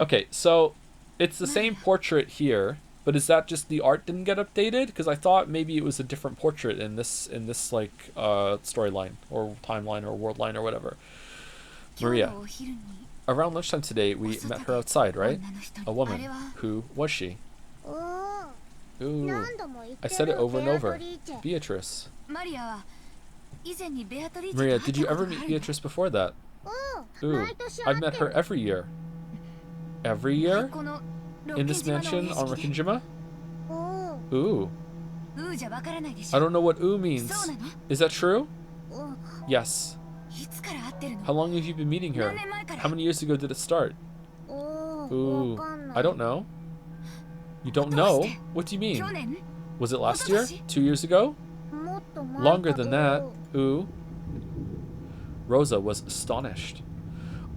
Okay, so it's the same portrait here, but is that just the art didn't get updated? Because I thought maybe it was a different portrait in this like storyline or timeline or world line or whatever. Maria, around lunchtime today we met her outside, right? A woman. Who was she? Ooh. I said it over and over. Beatrice. Maria, did you ever meet Beatrice before that? Ooh. I've met her every year. Every year? In this mansion on Rikinjima? Ooh. I don't know what ooh means. Is that true? Yes. How long have you been meeting her? How many years ago did it start? Ooh. I don't know. You don't know? What do you mean? Was it last year? 2 years ago? Longer than that. Ooh. Rosa was astonished.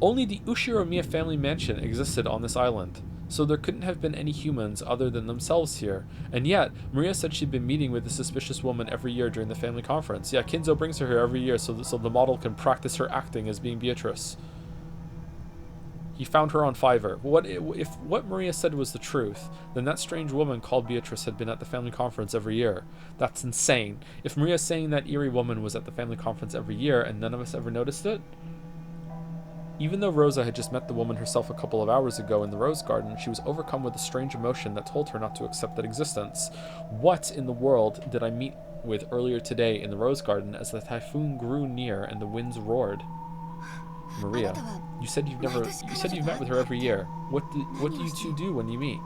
Only the Ushiromiya family mansion existed on this island, so there couldn't have been any humans other than themselves here. And yet, Maria said she'd been meeting with the suspicious woman every year during the family conference. Yeah, Kinzo brings her here every year so the model can practice her acting as being Beatrice. He found her on Fiverr. If what Maria said was the truth, then that strange woman called Beatrice had been at the family conference every year. That's insane. If Maria's saying that eerie woman was at the family conference every year and none of us ever noticed it? Even though Rosa had just met the woman herself a couple of hours ago in the rose garden, she was overcome with a strange emotion that told her not to accept that existence. What in the world did I meet with earlier today in the rose garden as the typhoon grew near and the winds roared? Maria, you said you've met with her every year. What do you two do when you meet?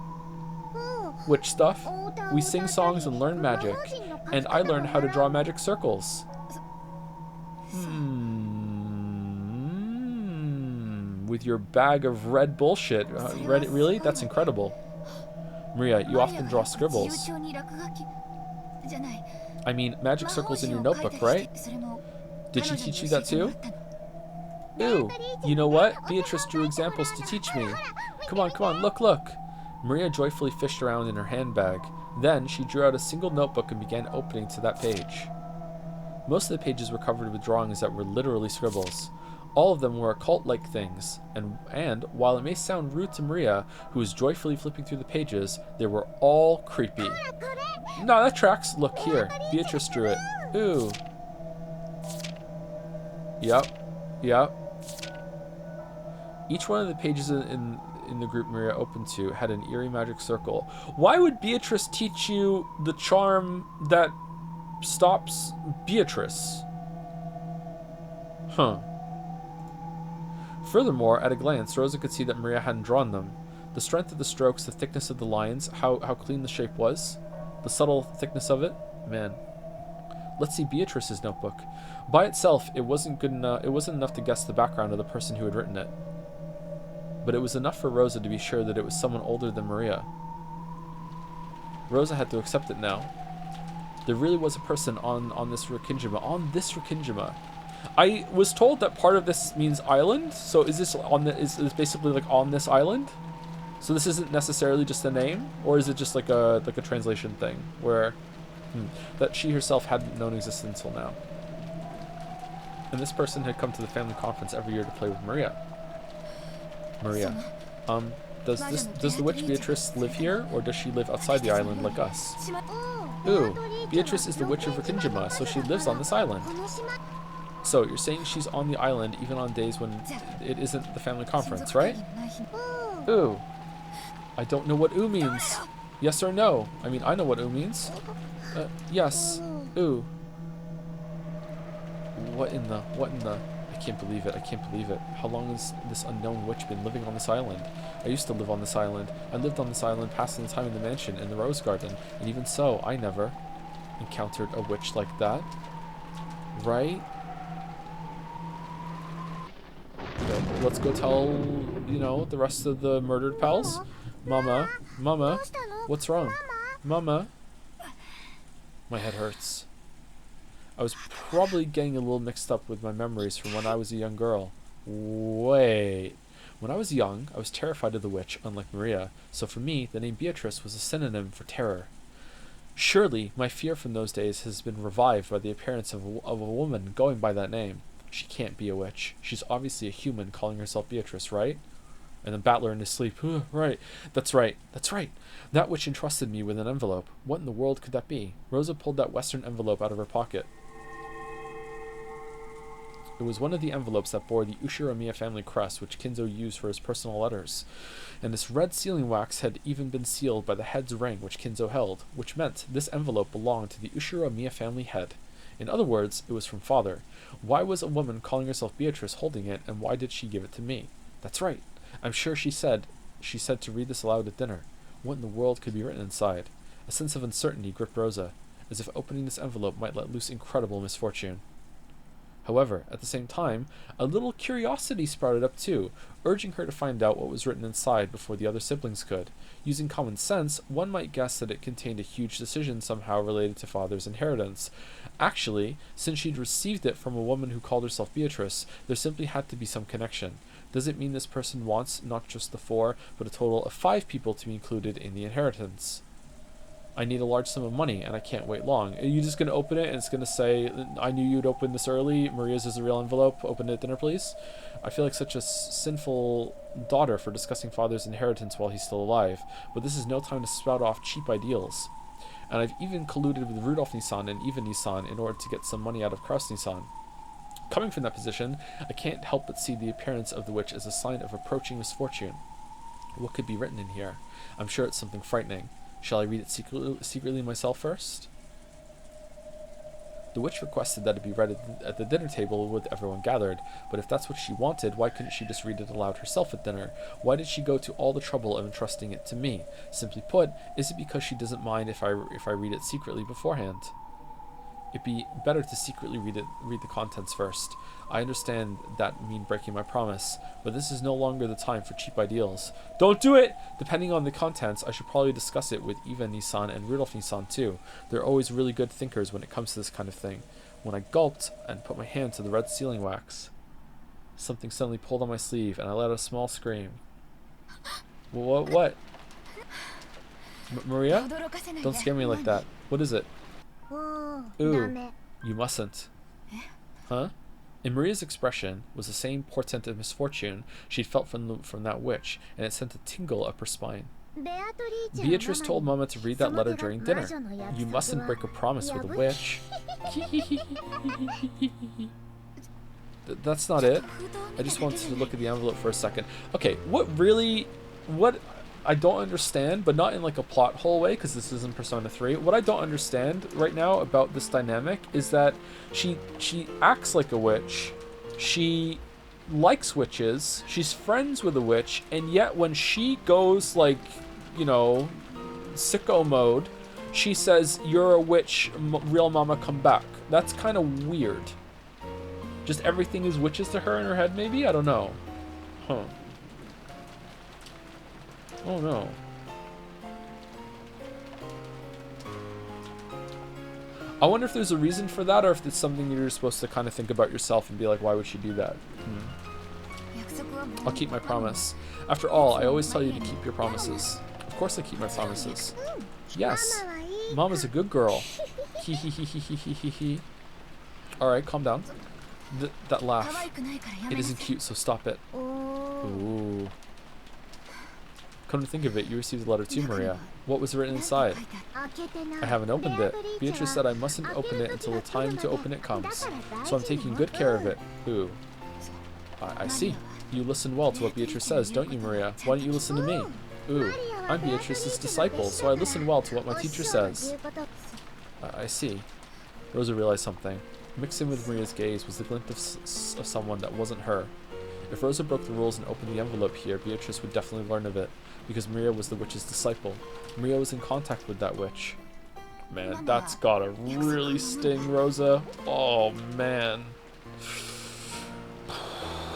Witch stuff. We sing songs and learn magic, and I learned how to draw magic circles. With your bag of red bullshit. Really? That's incredible. Maria, you often draw scribbles. I mean, magic circles in your notebook, right? Did she teach you that too? Ooh, you know what? Beatrice drew examples to teach me. Come on, look. Maria joyfully fished around in her handbag. Then she drew out a single notebook and began opening to that page. Most of the pages were covered with drawings that were literally scribbles. All of them were occult-like things, and while it may sound rude to Maria, who was joyfully flipping through the pages, they were all creepy. No, that tracks. Look here. Beatrice drew it. Ooh. Yep. Each one of the pages in the group Maria opened to had an eerie magic circle. Why would Beatrice teach you the charm that stops Beatrice? Huh. Furthermore, at a glance, Rosa could see that Maria hadn't drawn them. The strength of the strokes, the thickness of the lines, how clean the shape was, the subtle thickness of it. Man. Let's see Beatrice's notebook. By itself, it wasn't good enough. It wasn't enough to guess the background of the person who had written it. But it was enough for Rosa to be sure that it was someone older than Maria. Rosa had to accept it now. There really was a person on this Rikinjima. I was told that part of this means island. So is this is basically like on this island? So this isn't necessarily just a name, or is it just like a translation thing where that she herself hadn't known existed until now? And this person had come to the family conference every year to play with Maria. Does the witch Beatrice live here, or does she live outside the island like us? Ooh, Beatrice is the witch of Rikinjima, so she lives on this island. So you're saying she's on the island even on days when it isn't the family conference, right? Ooh. I don't know what ooh means. Yes or no? I mean, I know what ooh means. Yes. Ooh. What in the... I can't believe it. How long has this unknown witch been living on this island? I used to live on this island. I lived on this island, passing the time in the mansion, in the rose garden. And even so, I never encountered a witch like that. Right? Okay, let's go tell, the rest of the murdered pals. Mama, what's wrong? Mama. My head hurts. I was probably getting a little mixed up with my memories from when I was a young girl. Wait. When I was young, I was terrified of the witch, unlike Maria, so for me, the name Beatrice was a synonym for terror. Surely, my fear from those days has been revived by the appearance of a woman going by that name. She can't be a witch. She's obviously a human calling herself Beatrice, right? And the battler in his sleep. Right. That's right. That witch entrusted me with an envelope. What in the world could that be? Rosa pulled that western envelope out of her pocket. It was one of the envelopes that bore the Ushiramiya family crest, which Kinzo used for his personal letters. And this red sealing wax had even been sealed by the head's ring which Kinzo held, which meant this envelope belonged to the Ushiramiya family head. In other words, it was from father. Why was a woman calling herself Beatrice holding it, and why did she give it to me? That's right. I'm sure she said to read this aloud at dinner. What in the world could be written inside? A sense of uncertainty gripped Rosa, as if opening this envelope might let loose incredible misfortune. However, at the same time, a little curiosity sprouted up too, urging her to find out what was written inside before the other siblings could. Using common sense, one might guess that it contained a huge decision somehow related to father's inheritance. Actually, since she'd received it from a woman who called herself Beatrice, there simply had to be some connection. Does it mean this person wants not just the 4, but a total of 5 people to be included in the inheritance? I need a large sum of money, and I can't wait long. Are you just going to open it, and it's going to say, I knew you'd open this early, Maria's is a real envelope, open it at dinner, please? I feel like such a sinful daughter for discussing father's inheritance while he's still alive, but this is no time to spout off cheap ideals. And I've even colluded with Rudolf Nissan and Eva Nissan in order to get some money out of Kraus Nissan. Coming from that position, I can't help but see the appearance of the witch as a sign of approaching misfortune. What could be written in here? I'm sure it's something frightening. Shall I read it secretly myself first? The witch requested that it be read at the dinner table with everyone gathered, but if that's what she wanted, why couldn't she just read it aloud herself at dinner? Why did she go to all the trouble of entrusting it to me? Simply put, is it because she doesn't mind if I read it secretly beforehand? It'd be better to secretly read the contents first. I understand that mean breaking my promise, but this is no longer the time for cheap ideals. Don't do it! Depending on the contents, I should probably discuss it with Eva Nissan and Rudolf Nissan too. They're always really good thinkers when it comes to this kind of thing. When I gulped and put my hand to the red sealing wax, something suddenly pulled on my sleeve and I let out a small scream. What? Maria? Don't scare me like that. What is it? Ooh, you mustn't. Huh? In Maria's expression was the same portent of misfortune she'd felt from that witch, and it sent a tingle up her spine. Beatrice told Mama to read that letter during dinner. You mustn't break a promise with a witch. That's not it. I just wanted to look at the envelope for a second. Okay, what I don't understand, but not in like a plot hole way, because this isn't Persona 3. What I don't understand right now about this dynamic is that she acts like a witch, she likes witches, she's friends with a witch, and yet when she goes like, you know, sicko mode, she says, "You're a witch, real mama, come back." That's kind of weird. Just everything is witches to her in her head, maybe? I don't know. Huh. Oh no. I wonder if there's a reason for that, or if it's something you're supposed to kind of think about yourself and be like, why would she do that? I'll keep my promise. After all, I always tell you to keep your promises. Of course I keep my promises. Yes. Mama's a good girl. Hee hee hee hee hee hee hee hee. Alright, calm down. That laugh. It isn't cute, so stop it. Ooh. Come to think of it, you received a letter too, Maria. What was written inside? I haven't opened it. Beatrice said I mustn't open it until the time to open it comes. So I'm taking good care of it. Ooh. I see. You listen well to what Beatrice says, don't you, Maria? Why don't you listen to me? Ooh. I'm Beatrice's disciple, so I listen well to what my teacher says. I see. Rosa realized something. Mixed in with Maria's gaze was the glint of someone that wasn't her. If Rosa broke the rules and opened the envelope here, Beatrice would definitely learn of it, because Maria was the witch's disciple. Maria was in contact with that witch. Man, that's gotta really sting, Rosa. Oh, man.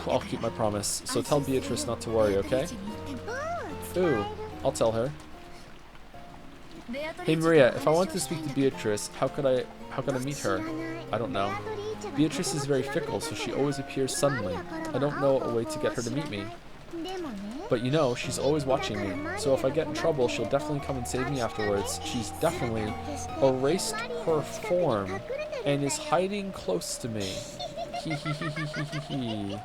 I'll keep my promise, so tell Beatrice not to worry, okay? Ooh, I'll tell her. Hey Maria, if I want to speak to Beatrice, how could I meet her? I don't know. Beatrice is very fickle, so she always appears suddenly. I don't know a way to get her to meet me. But you know, she's always watching me, so if I get in trouble, she'll definitely come and save me afterwards. She's definitely erased her form and is hiding close to me. Hee hee hee hee hee hee hee.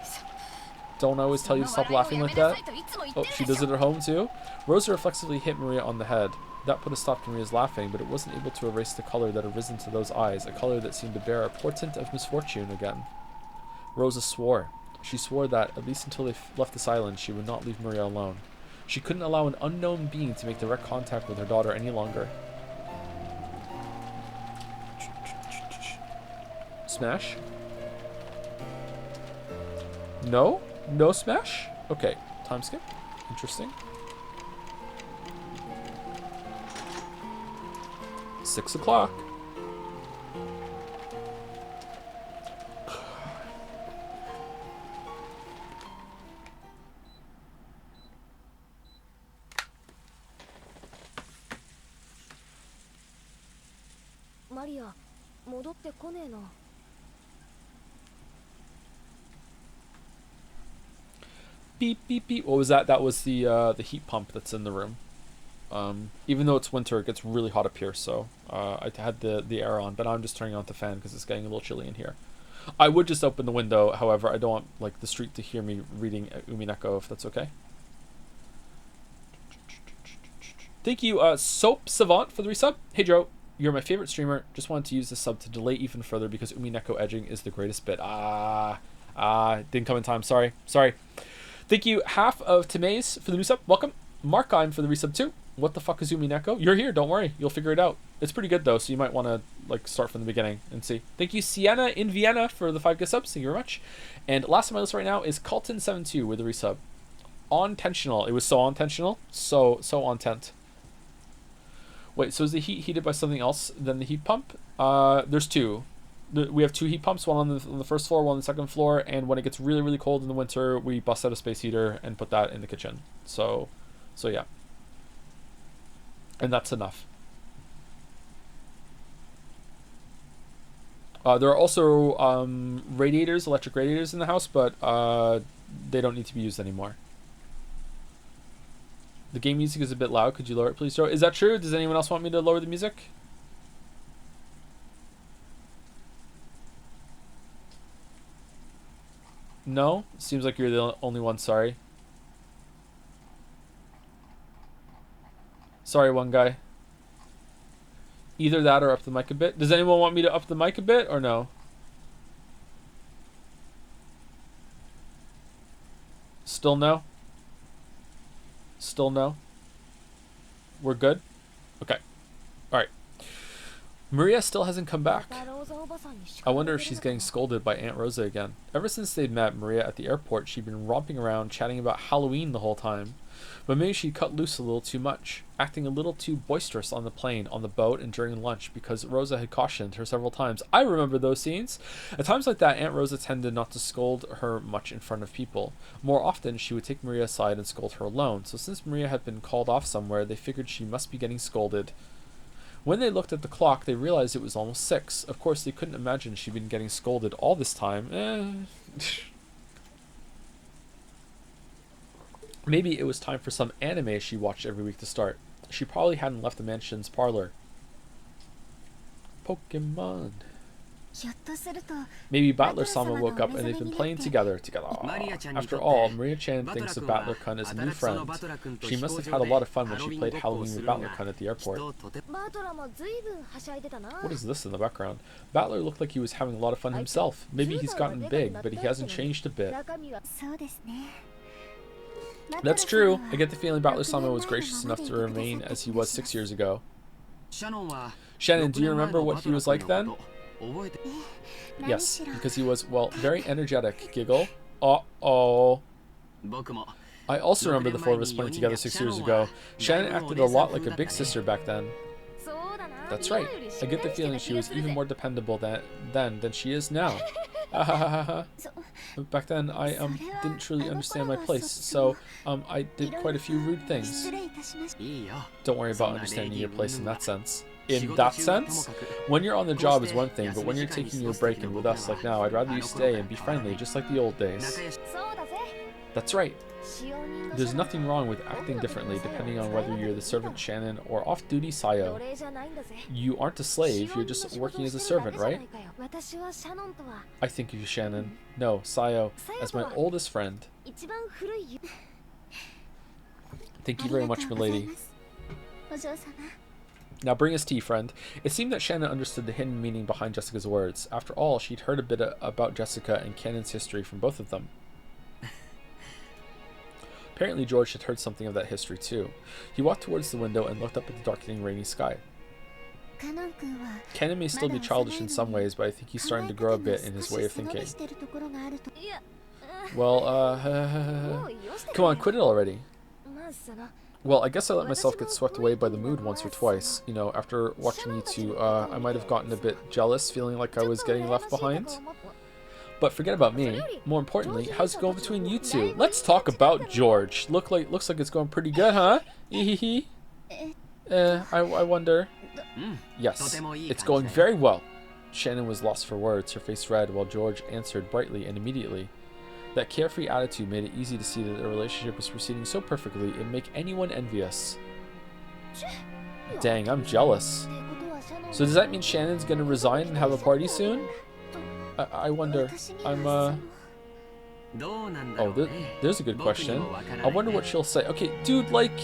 Don't I always tell you to stop laughing like that? Oh, she does it at home too? Rosa reflexively hit Maria on the head. That put a stop to Maria's laughing, but it wasn't able to erase the color that had risen to those eyes, a color that seemed to bear a portent of misfortune again. Rosa swore. She swore that, at least until they left this island, she would not leave Maria alone. She couldn't allow an unknown being to make direct contact with her daughter any longer. Smash? No? No smash? Okay. Time skip. Interesting. 6 o'clock. Maria, 戻ってこねえな。Beep, beep, beep. What was that? That was the heat pump that's in the room. Even though it's winter, it gets really hot up here, so I had the air on, but I'm just turning on the fan because it's getting a little chilly in here. I would just open the window, however, I don't want like the street to hear me reading Umineko, if that's okay. Thank you, Soap Savant, for the resub. Hey Joe, you're my favorite streamer. Just wanted to use this sub to delay even further because Umineko edging is the greatest bit. Didn't come in time. Sorry. Thank you, Half of Tamaze, for the new sub. Welcome. Markheim for the resub too. What the fuck is Umineko? You're here, don't worry. You'll figure it out. It's pretty good though, so you might want to like start from the beginning and see. Thank you, Sienna in Vienna, for the 5 gift subs. Thank you very much. And last on my list right now is Colton72 with the resub. On-tensional. It was so on-tensional. So on-tent. Wait, so is the heat heated by something else than the heat pump? There's two. We have 2 heat pumps, one on the first floor, one on the second floor, and when it gets really, really cold in the winter, we bust out a space heater and put that in the kitchen. So yeah. And that's enough. There are also radiators, electric radiators in the house, but they don't need to be used anymore. The game music is a bit loud. Could you lower it, please, Joe? Is that true? Does anyone else want me to lower the music? No? Seems like you're the only one, sorry. Sorry, one guy. Either that or up the mic a bit. Does anyone want me to up the mic a bit or no? Still no? Still no? We're good? Okay. Alright. Maria still hasn't come back. I wonder if she's getting scolded by Aunt Rosa again. Ever since they'd met Maria at the airport, she'd been romping around chatting about Halloween the whole time. But maybe she'd cut loose a little too much, acting a little too boisterous on the plane, on the boat, and during lunch because Rosa had cautioned her several times. I remember those scenes. At times like that, Aunt Rosa tended not to scold her much in front of people. More often, she would take Maria aside and scold her alone. So since Maria had been called off somewhere, they figured she must be getting scolded. When they looked at the clock, they realized it was almost 6. Of course, they couldn't imagine she'd been getting scolded all this time. Maybe it was time for some anime she watched every week to start. She probably hadn't left the mansion's parlor. Pokemon. Maybe Battler-sama woke up and they've been playing together. After all, Maria-chan thinks of Battler-kun as a new friend. She must have had a lot of fun when she played Halloween with Battler-kun at the airport. What is this in the background? Battler looked like he was having a lot of fun himself. Maybe he's gotten big, but he hasn't changed a bit. That's true. I get the feeling Battler-sama was gracious enough to remain as he was 6 years ago. Shannon, do you remember what he was like then? Yes, because he was, well, very energetic. Giggle. Uh-oh. I also remember the 4 of us playing together 6 years ago. Shannon acted a lot like a big sister back then. That's right. I get the feeling she was even more dependable than she is now. Back then, I didn't truly understand my place, so I did quite a few rude things. Don't worry about understanding your place in that sense. In that sense? When you're on the job is one thing, but when you're taking your break and with us like now, I'd rather you stay and be friendly, just like the old days. That's right. There's nothing wrong with acting differently depending on whether you're the servant Shannon or off-duty Sayo. You aren't a slave, you're just working as a servant, right? I think of you, Shannon. No, Sayo, as my oldest friend. Thank you very much, milady. Now bring us tea, friend. It seemed that Shannon understood the hidden meaning behind Jessica's words. After all, she'd heard a bit about Jessica and Cannon's history from both of them. Apparently George had heard something of that history too. He walked towards the window and looked up at the darkening rainy sky. Cannon may still be childish in some ways, but I think he's starting to grow a bit in his way of thinking. Well, come on, quit it already. Well, I guess I let myself get swept away by the mood once or twice. You know, after watching you two, I might have gotten a bit jealous, feeling like I was getting left behind. But forget about me. More importantly, how's it going between you two? Let's talk about George. Looks like it's going pretty good, huh? I wonder. Yes, it's going very well. Shannon was lost for words, her face red, while George answered brightly and immediately. That carefree attitude made it easy to see that the relationship was proceeding so perfectly it'd make anyone envious. Dang, I'm jealous. So does that mean Shannon's gonna resign and have a party soon? I wonder. Oh, there's a good question. I wonder what she'll say. Okay, dude, like...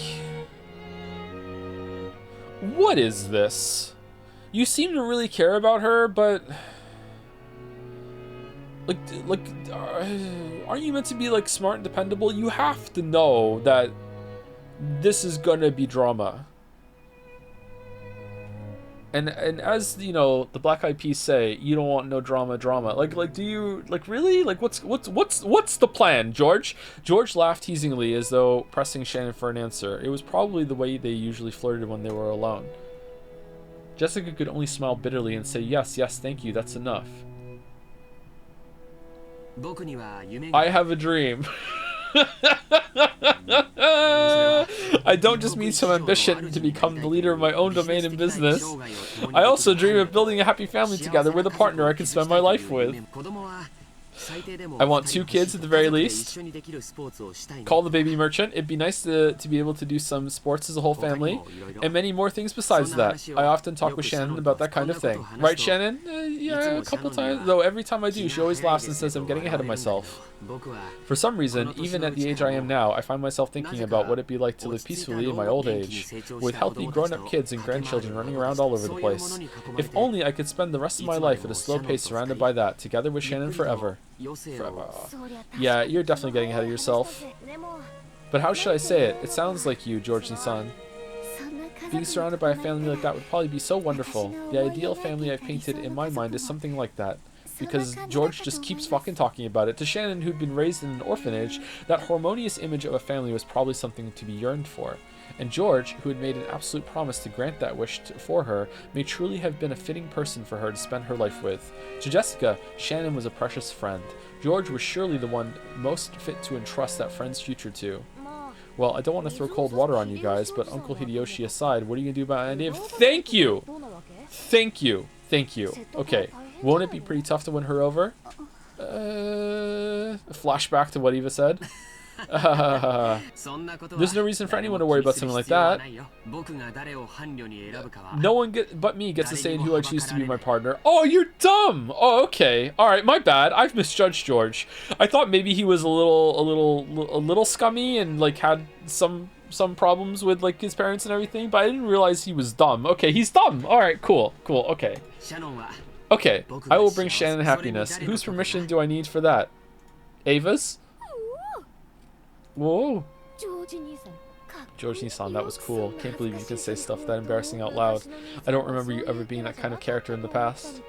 What is this? You seem to really care about her, but... Like, aren't you meant to be, like, smart and dependable? You have to know that this is gonna be drama. And as, you know, the Black Eyed Peas say, you don't want no drama. Like, do you, like, really? Like, what's the plan, George? George laughed teasingly as though pressing Shannon for an answer. It was probably the way they usually flirted when they were alone. Jessica could only smile bitterly and say, yes, thank you, that's enough. I have a dream. I don't just mean some ambition to become the leader of my own domain and business. I also dream of building a happy family together with a partner I can spend my life with. I want 2 kids at the very least. Call the baby merchant. It'd be nice to be able to do some sports as a whole family. And many more things besides that. I often talk with Shannon about that kind of thing. Right, Shannon? Yeah, a couple times. Though every time I do, she always laughs and says I'm getting ahead of myself. For some reason, even at the age I am now, I find myself thinking about what it'd be like to live peacefully in my old age, with healthy grown-up kids and grandchildren running around all over the place. If only I could spend the rest of my life at a slow pace surrounded by that, together with Shannon forever. Yeah, you're definitely getting ahead of yourself. But how should I say it? It sounds like you, Georgie-san. Being surrounded by a family like that would probably be so wonderful. The ideal family I've painted in my mind is something like that. Because George just keeps fucking talking about it. To Shannon, who'd been raised in an orphanage, that harmonious image of a family was probably something to be yearned for. And George, who had made an absolute promise to grant that wish for her, may truly have been a fitting person for her to spend her life with. To Jessica, Shannon was a precious friend. George was surely the one most fit to entrust that friend's future to. Well, I don't want to throw cold water on you guys, but Uncle Hideyoshi aside, what are you going to do about Andy? Thank you! Thank you! Thank you. Okay. Won't it be pretty tough to win her over? Flashback to what Eva said. There's no reason for anyone to worry about something like that. No one but me gets to say who I choose to be my partner. Oh, you're dumb! Oh, okay. Alright, my bad. I've misjudged George. I thought maybe he was a little scummy and like had some problems with like his parents and everything, but I didn't realize he was dumb. Okay, he's dumb. Alright, cool, okay. Okay, I will bring Shannon happiness. Whose permission do I need for that? Ava's? Whoa. Georgie-san, that was cool. Can't believe you can say stuff that embarrassing out loud. I don't remember you ever being that kind of character in the past.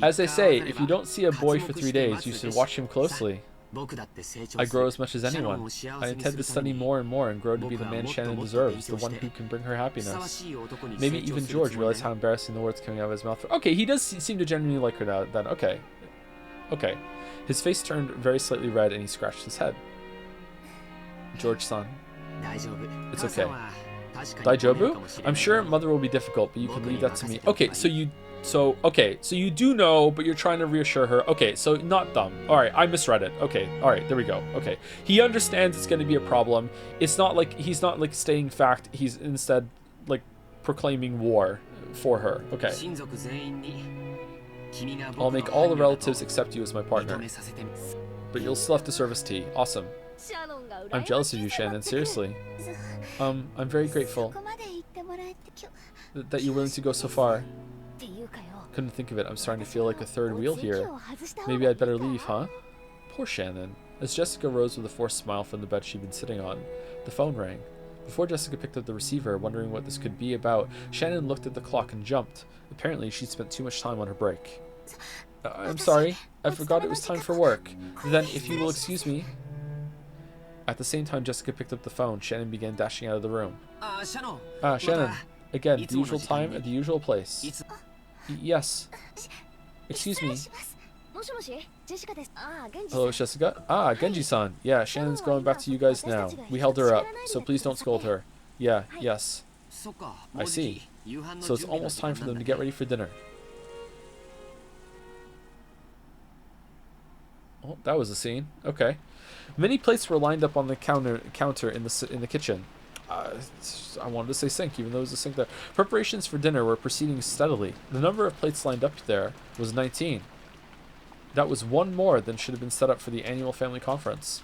As they say, if you don't see a boy for 3 days, you should watch him closely. I grow as much as anyone. I intend to study more and more and grow to be the man Shannon deserves, the one who can bring her happiness. Maybe even George realized how embarrassing the words coming out of his mouth were. Okay, he does seem to genuinely like her now. Then, okay. His face turned very slightly red and he scratched his head. George-san. It's okay. Daijobu? I'm sure Mother will be difficult, but you can leave that to me. Okay, so you do know, but you're trying to reassure her. Okay, so not dumb. Alright, I misread it. Okay, alright, there we go. Okay. He understands it's going to be a problem. It's not like, he's not like stating fact, he's instead like proclaiming war for her. Okay. I'll make all the relatives accept you as my partner. But you'll still have to serve us tea. Awesome. I'm jealous of you, Shannon, seriously. I'm very grateful. that you're willing to go so far. っていうかよ Couldn't think of it. I'm starting to feel like a third wheel here. Maybe I'd better leave, huh? Poor Shannon. As Jessica rose with a forced smile from the bed she'd been sitting on, the phone rang. Before Jessica picked up the receiver, wondering what this could be about, Shannon looked at the clock and jumped. Apparently, she'd spent too much time on her break. I'm sorry. I forgot it was time for work. Then, if you will excuse me... At the same time Jessica picked up the phone, Shannon began dashing out of the room. Shannon. Again, the usual time at the usual place. Yes. Excuse me. もしもしジェシカです。Hello, Jessica. Genji-san. Yeah, Shannon's going back to you guys now. We held her up, so please don't scold her. Yeah, yes. I see. So it's almost time for them to get ready for dinner. Oh, that was a scene. Okay. Many plates were lined up on the counter in the kitchen. I wanted to say sink, even though there was a sink there. Preparations for dinner were proceeding steadily. The number of plates lined up there was 19. That was one more than should have been set up for the annual family conference.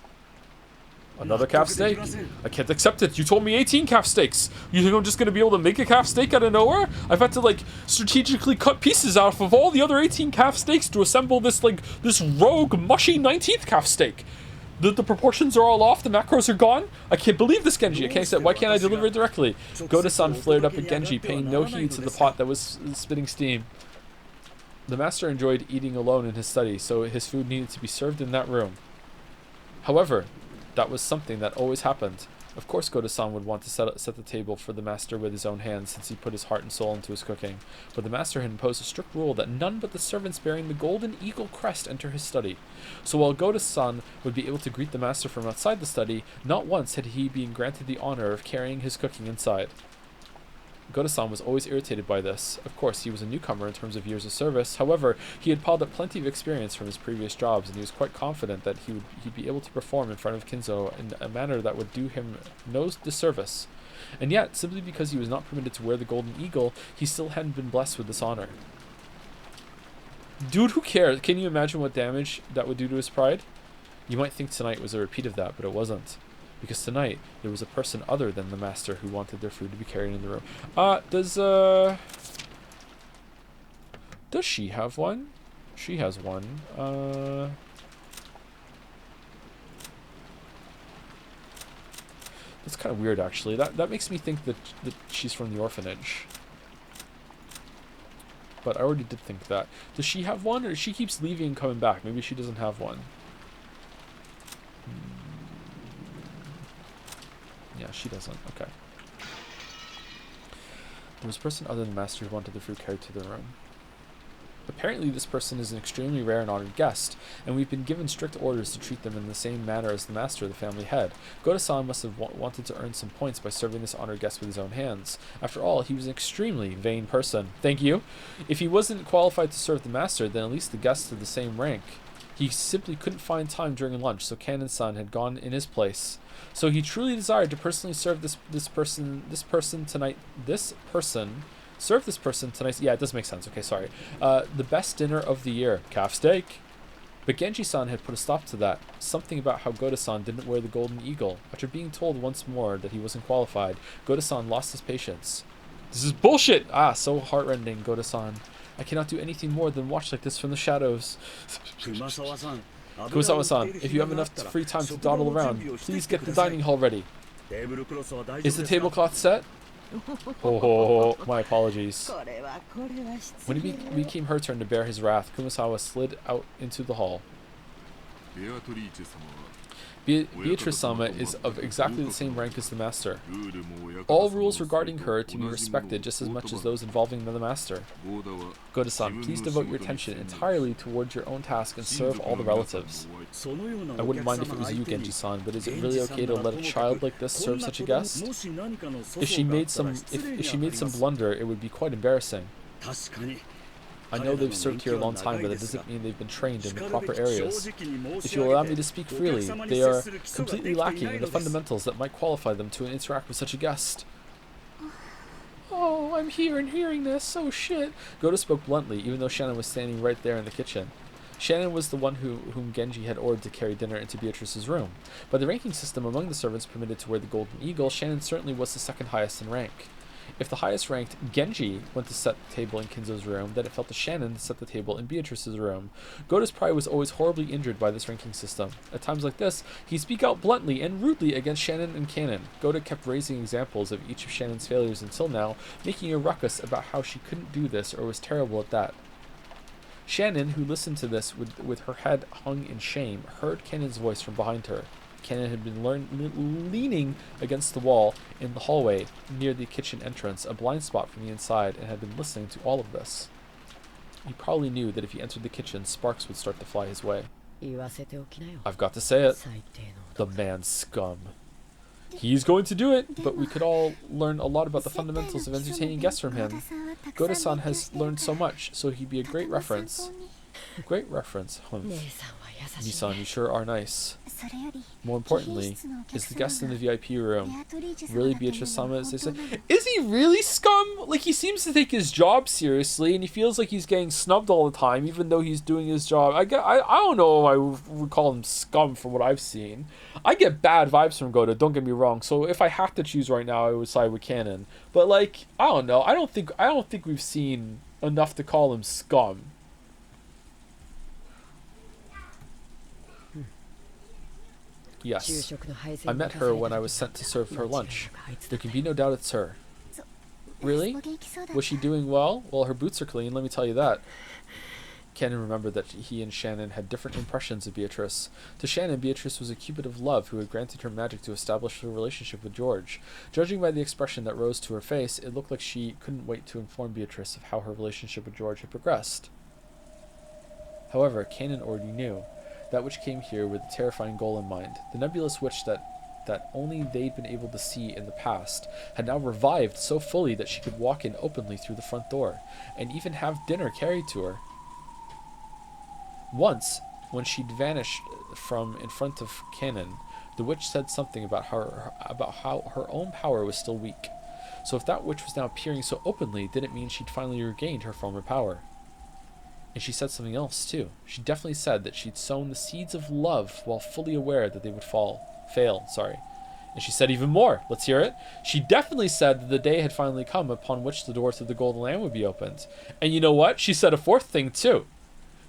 Another calf steak? I can't accept it. You told me 18 calf steaks. You think I'm just going to be able to make a calf steak out of nowhere? I've had to, like, strategically cut pieces out of all the other 18 calf steaks to assemble this, like, this rogue, mushy 19th calf steak. The proportions are all off. The macros are gone. I can't believe this, Genji. I can't accept. Why can't I deliver it directly? Goda-san flared up at Genji, paying no heed to the pot that was spitting steam. The master enjoyed eating alone in his study, so his food needed to be served in that room. However, that was something that always happened. Of course Goda-san would want to set the table for the master with his own hands, since he put his heart and soul into his cooking. But the master had imposed a strict rule that none but the servants bearing the golden eagle crest enter his study. So while Goda-san would be able to greet the master from outside the study, not once had he been granted the honor of carrying his cooking inside. Goda-san was always irritated by this. Of course, he was a newcomer in terms of years of service. However, he had piled up plenty of experience from his previous jobs, and he was quite confident that he'd be able to perform in front of Kinzo in a manner that would do him no disservice. And yet, simply because he was not permitted to wear the golden eagle, he still hadn't been blessed with this honor. Dude, who cares? Can you imagine what damage that would do to his pride? You might think tonight was a repeat of that, but it wasn't. Because tonight, there was a person other than the master who wanted their food to be carried in the room. Does she have one? She has one. That's kind of weird, actually. That makes me think that she's from the orphanage. But I already did think that. Does she have one, or she keeps leaving and coming back? Maybe she doesn't have one. Yeah, she doesn't. Okay. There was a person other than the master who wanted the fruit carried to the room. Apparently this person is an extremely rare and honored guest, and we've been given strict orders to treat them in the same manner as the master of the family head. Goda-san must have wanted to earn some points by serving this honored guest with his own hands. After all, he was an extremely vain person. Thank you. If he wasn't qualified to serve the master, then at least the guests of the same rank. He simply couldn't find time during lunch, so Kanon-san had gone in his place. So he truly desired to personally serve this person tonight. Yeah, it does make sense. Okay, sorry. The best dinner of the year, calf steak. But Genji-san had put a stop to that. Something about how Goda-san didn't wear the golden eagle. After being told once more that he wasn't qualified, Goda-san lost his patience. This is bullshit! So heartrending, Goda-san. I cannot do anything more than watch like this from the shadows. Kumasawa-san, if you have enough free time to dawdle around, please get the dining hall ready. Is the tablecloth set? Oh, my apologies. When it became her turn to bear his wrath, Kumasawa slid out into the hall. Beatrice-sama is of exactly the same rank as the master. All rules regarding her are to be respected just as much as those involving the master. Goda-san, please devote your attention entirely towards your own task and serve all the relatives. I wouldn't mind if it was you, Genji-san, but is it really okay to let a child like this serve such a guest? If she made some blunder, it would be quite embarrassing. I know they've served here a long time, but it doesn't mean they've been trained in the proper areas. If you'll allow me to speak freely, they are completely lacking in the fundamentals that might qualify them to interact with such a guest. Oh, I'm here and hearing this. Oh, shit. Goda spoke bluntly, even though Shannon was standing right there in the kitchen. Shannon was the one whom Genji had ordered to carry dinner into Beatrice's room. By the ranking system among the servants permitted to wear the golden eagle, Shannon certainly was the second highest in rank. If the highest ranked Genji went to set the table in Kinzo's room, then it fell to Shannon to set the table in Beatrice's room. Gota's pride was always horribly injured by this ranking system. At times like this, he'd speak out bluntly and rudely against Shannon and Kanon. Gota kept raising examples of each of Shannon's failures until now, making a ruckus about how she couldn't do this or was terrible at that. Shannon, who listened to this with her head hung in shame, heard Kanon's voice from behind her. Kanon had been leaning against the wall in the hallway near the kitchen entrance, a blind spot from the inside, and had been listening to all of this. He probably knew that if he entered the kitchen, sparks would start to fly his way. I've got to say it. The man's scum. He's going to do it, but we could all learn a lot about the fundamentals of entertaining guests from him. Gota-san has learned so much, so he'd be a great reference. Great reference, Nissan, you sure are nice. More importantly, is the guest in the VIP room really Beatrice-sama, as they say? Is he really scum? Like, he seems to take his job seriously, and he feels like he's getting snubbed all the time, even though he's doing his job. I don't know if I would call him scum from what I've seen. I get bad vibes from Gota, don't get me wrong. So if I had to choose right now, I would side with Kanon. But like, I don't know. I don't think we've seen enough to call him scum. Yes, I met her when I was sent to serve her lunch. There can be no doubt it's her. Really? Was she doing well? Well, her boots are clean, let me tell you that. Kanon remembered that he and Shannon had different impressions of Beatrice. To Shannon, Beatrice was a cupid of love who had granted her magic to establish her relationship with George. Judging by the expression that rose to her face, it looked like she couldn't wait to inform Beatrice of how her relationship with George had progressed. However, Kanon already knew. That which came here with a terrifying goal in mind. The nebulous witch that only they'd been able to see in the past had now revived so fully that she could walk in openly through the front door, and even have dinner carried to her. Once, when she'd vanished from in front of Kanon, the witch said something about how her own power was still weak. So if that witch was now appearing so openly, did it mean she'd finally regained her former power? And she said something else, too. She definitely said that she'd sown the seeds of love while fully aware that they would fail. And she said even more. Let's hear it. She definitely said that the day had finally come upon which the door to the Golden Land would be opened. And you know what? She said a fourth thing, too.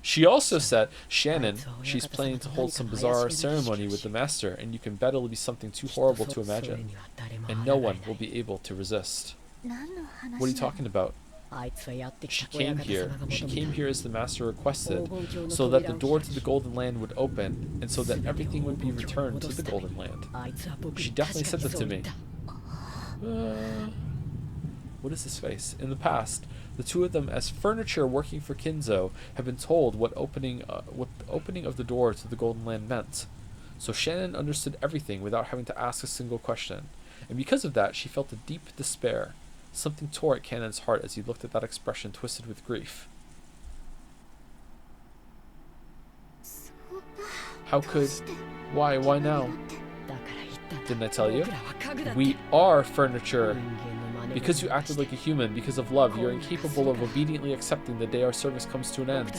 She also said, Shannon, she's planning to hold some bizarre ceremony with the master, and you can bet it'll be something too horrible to imagine. And no one will be able to resist. What are you talking about? She came here as the master requested, so that the door to the Golden Land would open, and so that everything would be returned to the Golden Land. She definitely said that to me. What is this face? In the past, the two of them, as furniture working for Kinzo, have been told what the opening of the door to the Golden Land meant. So Shannon understood everything without having to ask a single question, and because of that, she felt a deep despair. Something tore at Kanon's heart as he looked at that expression twisted with grief. How could... Why now? Didn't I tell you? We are furniture. Because you acted like a human, because of love, you're incapable of obediently accepting the day our service comes to an end.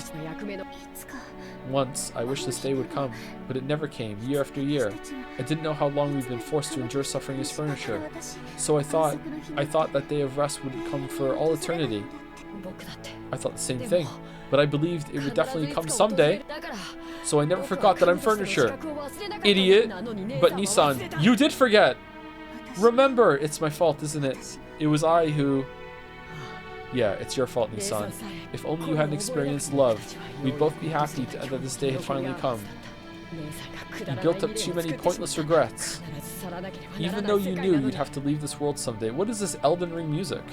Once, I wished this day would come, but it never came, year after year. I didn't know how long we've been forced to endure suffering as furniture. So I thought that day of rest would come for all eternity. I thought the same thing, but I believed it would definitely come someday. So I never forgot that I'm furniture. Idiot! But Nissan, you did forget! Remember, it's my fault, isn't it? It was I who... Yeah, it's your fault, Nissan. If only you hadn't experienced love, we'd both be happy that this day had finally come. You built up too many pointless regrets. Even though you knew you'd have to leave this world someday. What is this Elden Ring music?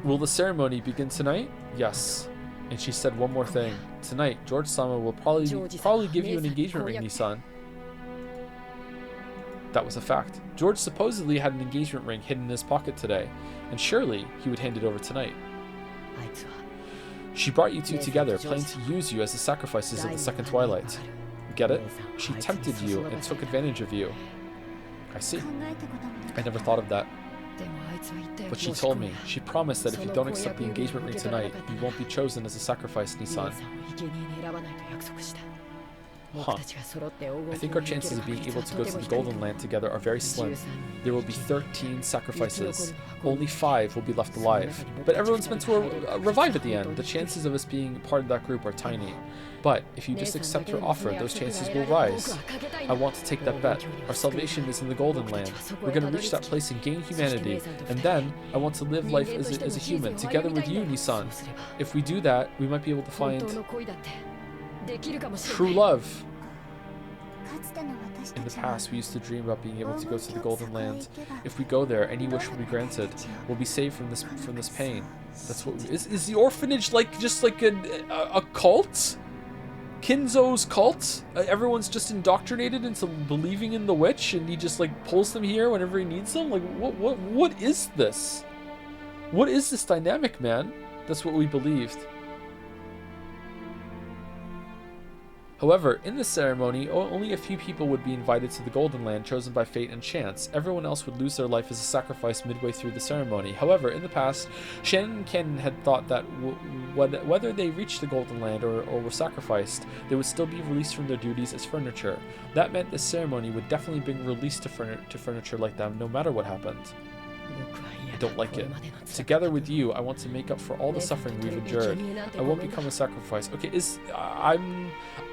Will the ceremony begin tonight? Yes. And she said one more thing. Tonight, George-sama will probably give you an engagement ring, Nissan. That was a fact. George supposedly had an engagement ring hidden in his pocket today, and surely he would hand it over tonight. She brought you two together, planning to use you as the sacrifices of the Second Twilight. Get it? She tempted you and took advantage of you. I see. I never thought of that. But she told me, she promised that if you don't accept the engagement ring tonight, you won't be chosen as a sacrifice, Nissan. Huh. I think our chances of being able to go to the Golden Land together are very slim. There will be 13 sacrifices. Only 5 will be left alive. But everyone's meant to revive at the end. The chances of us being part of that group are tiny. But if you just accept her offer, those chances will rise. I want to take that bet. Our salvation is in the Golden Land. We're going to reach that place and gain humanity. And then, I want to live life as a human, together with you, Nissan. If we do that, we might be able to find true love. In the past, we used to dream about being able to go to the Golden Land. If we go there, any wish will be granted. We'll be saved from this pain. That's what is the orphanage just like a cult? Kinzo's cult? Everyone's just indoctrinated into believing in the witch, and he just like pulls them here whenever he needs them. Like what is this? What is this dynamic, man? That's what we believed. However, in this ceremony, only a few people would be invited to the Golden Land, chosen by fate and chance. Everyone else would lose their life as a sacrifice midway through the ceremony. However, in the past, Shannon and Ken had thought that whether they reached the Golden Land or were sacrificed, they would still be released from their duties as furniture. That meant this ceremony would definitely bring release to furniture like them, no matter what happened. I don't like it. Together with you, I want to make up for all the suffering we've endured. I won't become a sacrifice. Okay,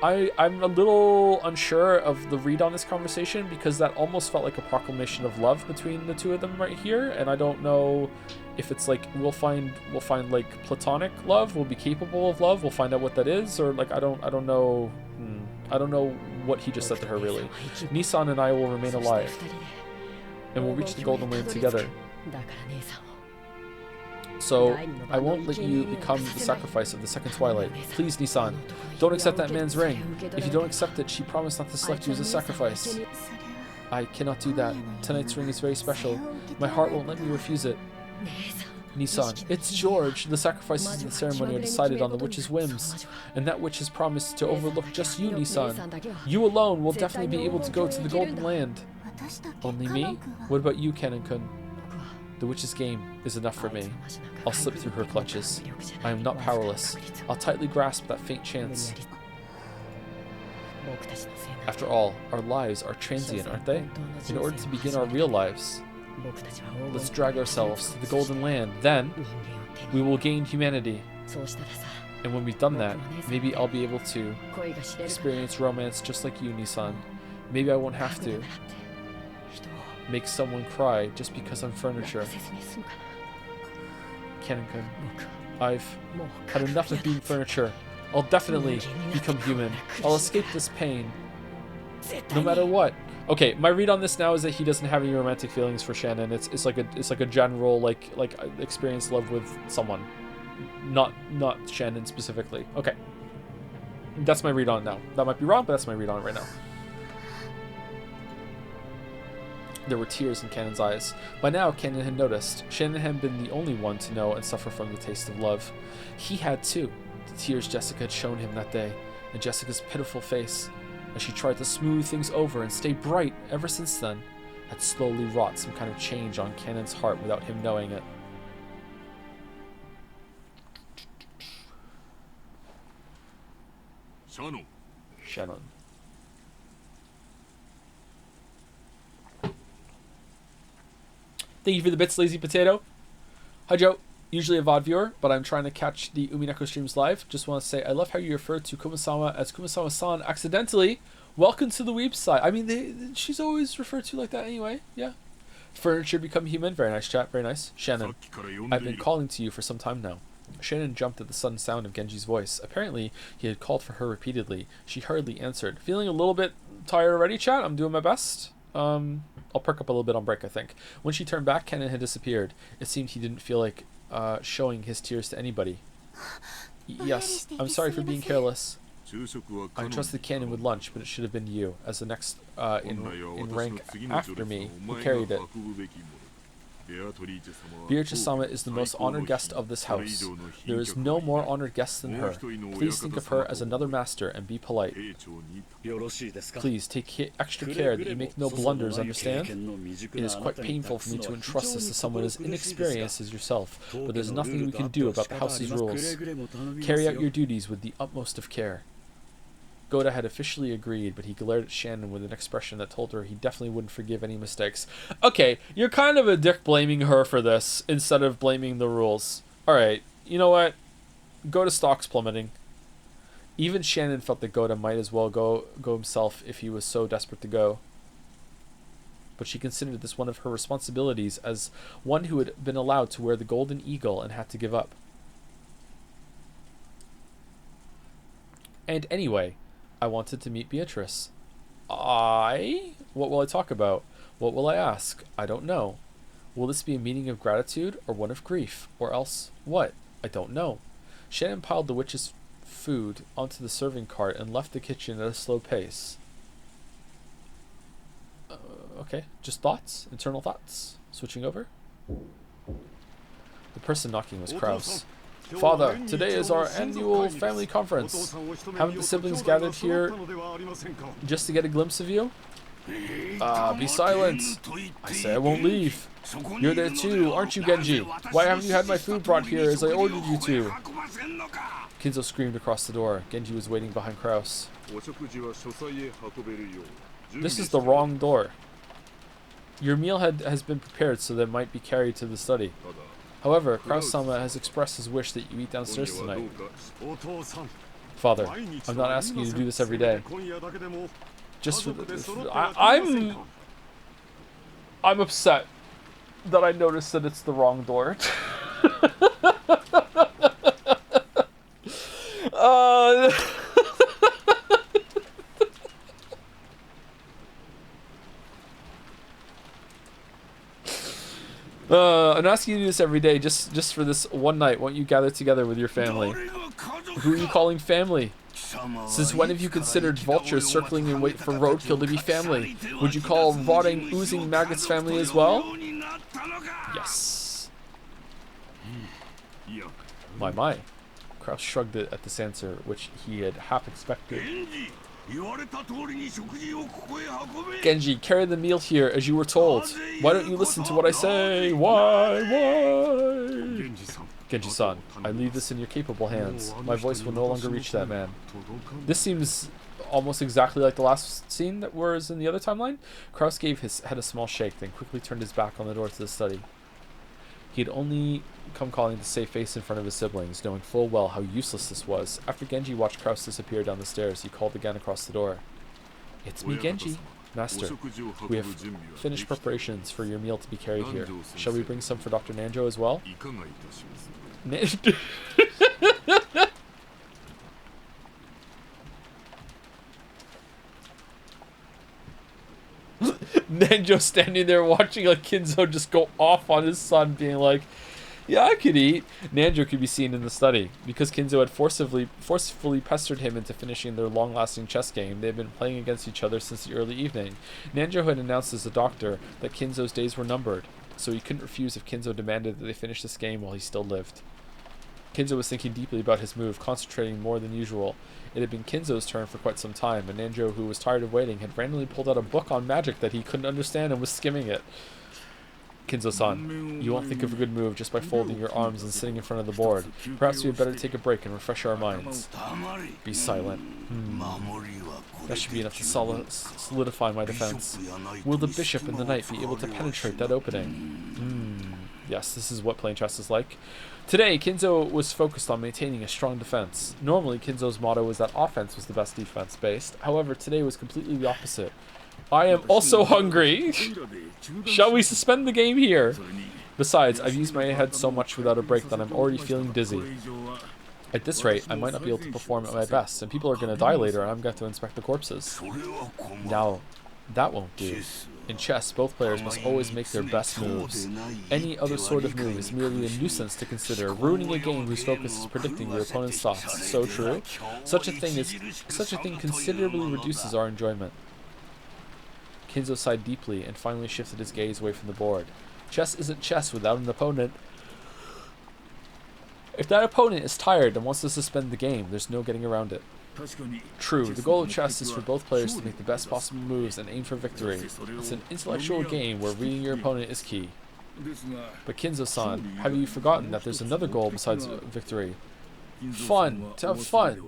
I'm a little unsure of the read on this conversation, because that almost felt like a proclamation of love between the two of them right here, and I don't know if it's like we'll find like platonic love, we'll be capable of love, we'll find out what that is, or like I don't know. I don't know what he just said to her really. Nissan and I will remain alive, and we'll reach the Golden Land together. So, I won't let you become the sacrifice of the second twilight. Please, Nissan, don't accept that man's ring. If you don't accept it, she promised not to select you as a sacrifice. I cannot do that. Tonight's ring is very special. My heart won't let me refuse it. Nissan, it's George. The sacrifices in the ceremony are decided on the witch's whims, and that witch has promised to overlook just you, Nissan. You alone will definitely be able to go to the Golden Land. Only me? What about you, Kennen-kun? The witch's game is enough for me. I'll slip through her clutches. I am not powerless. I'll tightly grasp that faint chance. After all, our lives are transient, aren't they? In order to begin our real lives, let's drag ourselves to the Golden Land. Then, we will gain humanity. And when we've done that, maybe I'll be able to experience romance just like you, Nissan. Maybe I won't have to make someone cry just because I'm furniture. Kennen-kun, I've had enough of being furniture. I'll definitely become human. I'll escape this pain, no matter what. Okay, my read on this now is that he doesn't have any romantic feelings for Shannon. It's like a general like experience love with someone, not Shannon specifically. Okay, that's my read on it now. That might be wrong, but that's my read on it right now. There were tears in Cannon's eyes. By now, Cannon had noticed. Shannon hadn't been the only one to know and suffer from the taste of love. He had too. The tears Jessica had shown him that day, and Jessica's pitiful face, as she tried to smooth things over and stay bright ever since then, had slowly wrought some kind of change on Cannon's heart without him knowing it. Shannon. Thank you for the bits, Lazy Potato. Hi, Joe. Usually a VOD viewer, but I'm trying to catch the Umineko streams live. Just want to say I love how you refer to Kumasama as Kumasama-san accidentally. Welcome to the weeb side. I mean, she's always referred to like that anyway. Yeah. Furniture become human. Very nice chat. Very nice. Shannon, I've been calling to you for some time now. Shannon jumped at the sudden sound of Genji's voice. Apparently, he had called for her repeatedly. She hurriedly answered. Feeling a little bit tired already, chat? I'm doing my best. I'll perk up a little bit on break, I think. When she turned back, Kennen had disappeared. It seemed he didn't feel like showing his tears to anybody. Yes, I'm sorry for being careless. I entrusted Kennen with lunch, but it should have been you, as the next in rank after me, who carried it. Beatrice-sama is the most honored guest of this house. There is no more honored guest than her. Please think of her as another master and be polite. Please take extra care that you make no blunders, understand? It is quite painful for me to entrust this to someone as inexperienced as yourself, but there's nothing we can do about the house's rules. Carry out your duties with the utmost of care. Goda had officially agreed, but he glared at Shannon with an expression that told her he definitely wouldn't forgive any mistakes. Okay, you're kind of a dick blaming her for this instead of blaming the rules. Alright, you know what? Goda stock's plummeting. Even Shannon felt that Goda might as well go himself if he was so desperate to go. But she considered this one of her responsibilities as one who had been allowed to wear the golden eagle and had to give up. And anyway, I wanted to meet Beatrice. What will I talk about? What will I ask? I don't know. Will this be a meeting of gratitude or one of grief? Or else what? I don't know. Shannon piled the witch's food onto the serving cart and left the kitchen at a slow pace. Okay, just thoughts? Internal thoughts? Switching over? The person knocking was Kraus. Father, today is our annual family conference. Haven't the siblings gathered here just to get a glimpse of you? Be silent. I say I won't leave. You're there too, aren't you, Genji? Why haven't you had my food brought here as I ordered you to? Kinzo screamed across the door. Genji was waiting behind Kraus. This is the wrong door. Your meal has been prepared so that it might be carried to the study. However, Kraus-sama has expressed his wish that you eat downstairs tonight. Father, I'm not asking you to do this every day. Just for I'm upset that I noticed that it's the wrong door. I'm asking you to do this every day, just for this one night. Won't you gather together with your family? Who are you calling family? Since when have you considered vultures circling in wait for roadkill to be family? Would you call rotting, oozing maggots family as well? Yes. My. Kraus shrugged at this answer, which he had half expected. Genji, carry the meal here as you were told. Why don't you listen to what I say? Why? Genji-san, I leave this in your capable hands. My voice will no longer reach that man. This seems almost exactly like the last scene that was in the other timeline. Kraus gave his head a small shake, then quickly turned his back on the door to the study. He had only come calling to save face in front of his siblings, knowing full well how useless this was. After Genji watched Kraus disappear down the stairs, he called again across the door. It's me, Genji. Master, we have finished preparations for your meal to be carried here. Shall we bring some for Dr. Nanjo as well? Nanjo standing there watching like Kinzo just go off on his son, being like, yeah, I could eat. Nanjo could be seen in the study. Because Kinzo had forcefully pestered him into finishing their long-lasting chess game, they had been playing against each other since the early evening. Nanjo had announced as a doctor that Kinzo's days were numbered, so he couldn't refuse if Kinzo demanded that they finish this game while he still lived. Kinzo was thinking deeply about his move, concentrating more than usual. It had been Kinzo's turn for quite some time, and Nanjo, who was tired of waiting, had randomly pulled out a book on magic that he couldn't understand and was skimming it. Kinzo-san, you won't think of a good move just by folding your arms and sitting in front of the board. Perhaps we had better take a break and refresh our minds. Be silent. That should be enough to solidify my defense. Will the bishop and the knight be able to penetrate that opening? Yes, this is what playing chess is like. Today, Kinzo was focused on maintaining a strong defense. Normally, Kinzo's motto was that offense was the best defense based. However, today was completely the opposite. I am also hungry. Shall we suspend the game here? Besides, I've used my head so much without a break that I'm already feeling dizzy. At this rate, I might not be able to perform at my best, and people are going to die later, and I'm going to have to inspect the corpses. Now, that won't do. In chess, both players must always make their best moves. Any other sort of move is merely a nuisance to consider, ruining a game whose focus is predicting your opponent's thoughts. So true. Such a thing considerably reduces our enjoyment. Kinzo sighed deeply and finally shifted his gaze away from the board. Chess isn't chess without an opponent. If that opponent is tired and wants to suspend the game, there's no getting around it. True, the goal of chess is for both players to make the best possible moves and aim for victory. It's an intellectual game where reading your opponent is key. But Kinzo-san, have you forgotten that there's another goal besides victory? Fun, to have fun.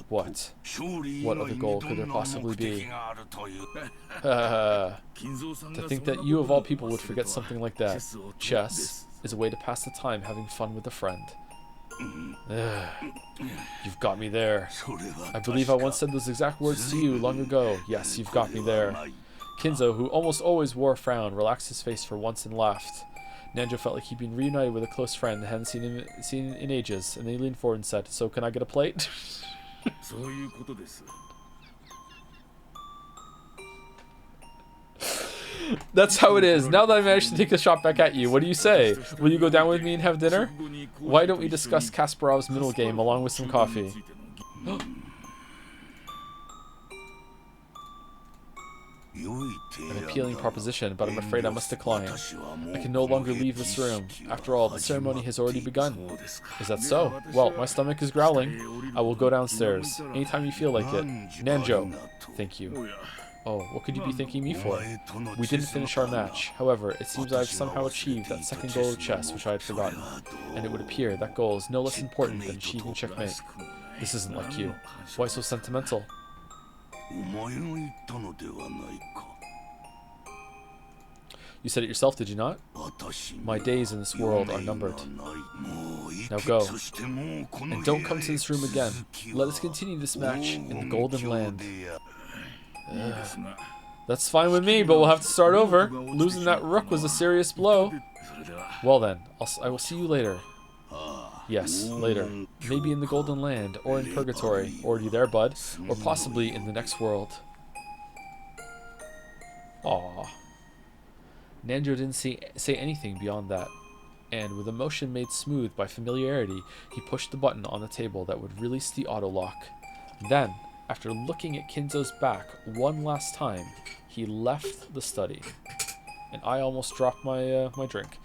What? What other goal could there possibly be? To think that you of all people would forget something like that. Chess is a way to pass the time having fun with a friend. You've got me there. I believe I once said those exact words to you long ago. Yes, you've got me there. Kinzo, who almost always wore a frown, relaxed his face for once and laughed. Nanjo felt like he'd been reunited with a close friend they hadn't seen in ages, and then he leaned forward and said, "So can I get a plate?" That's how it is. Now that I managed to take the shot back at you, what do you say? Will you go down with me and have dinner? Why don't we discuss Kasparov's middle game along with some coffee? An appealing proposition, but I'm afraid I must decline. I can no longer leave this room. After all, the ceremony has already begun. Is that so? Well, my stomach is growling. I will go downstairs. Anytime you feel like it. Nanjo. Thank you. Oh, what could you be thanking me for? We didn't finish our match. However, it seems I've somehow achieved that second goal of chess, which I had forgotten. And it would appear that goal is no less important than achieving checkmate. This isn't like you. Why so sentimental? You said it yourself, did you not? My days in this world are numbered. Now go. And don't come to this room again. Let us continue this match in the Golden Land. That's fine with me, but we'll have to start over. Losing that rook was a serious blow. Well then, I will see you later. Yes, later. Maybe in the Golden Land, or in Purgatory. Already there, bud. Or possibly in the next world. Aww. Nanjo didn't say anything beyond that. And with a motion made smooth by familiarity, he pushed the button on the table that would release the auto lock. Then, after looking at Kinzo's back one last time, he left the study. And I almost dropped my my drink.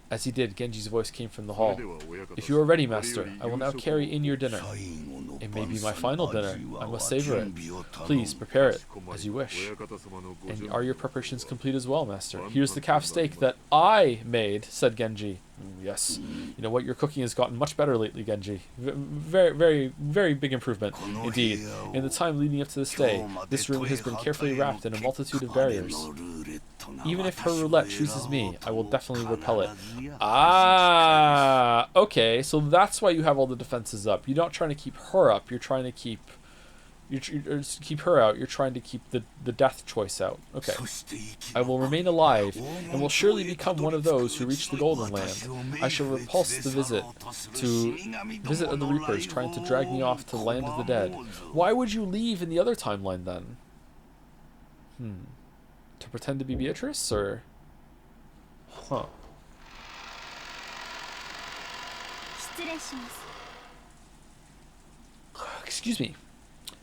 As he did, Genji's voice came from the hall. If you are ready, master, I will now carry in your dinner. It may be my final dinner. I must savor it. Please, prepare it, as you wish. And are your preparations complete as well, master? Here's the calf steak that I made, said Genji. Yes. You know what, your cooking has gotten much better lately, Genji. Very, very, very big improvement, indeed. In the time leading up to this day, this room has been carefully wrapped in a multitude of barriers. Even if her roulette chooses me, I will definitely repel it. Ah, okay, so that's why you have all the defenses up. You're not trying to keep her up, you're trying to keep keep her out, you're trying to keep the death choice out. Okay. I will remain alive, and will surely become one of those who reach the Golden Land. I shall repulse the visit of the Reapers trying to drag me off to the land of the dead. Why would you leave in the other timeline then? To pretend to be Beatrice, or? Huh. Excuse me.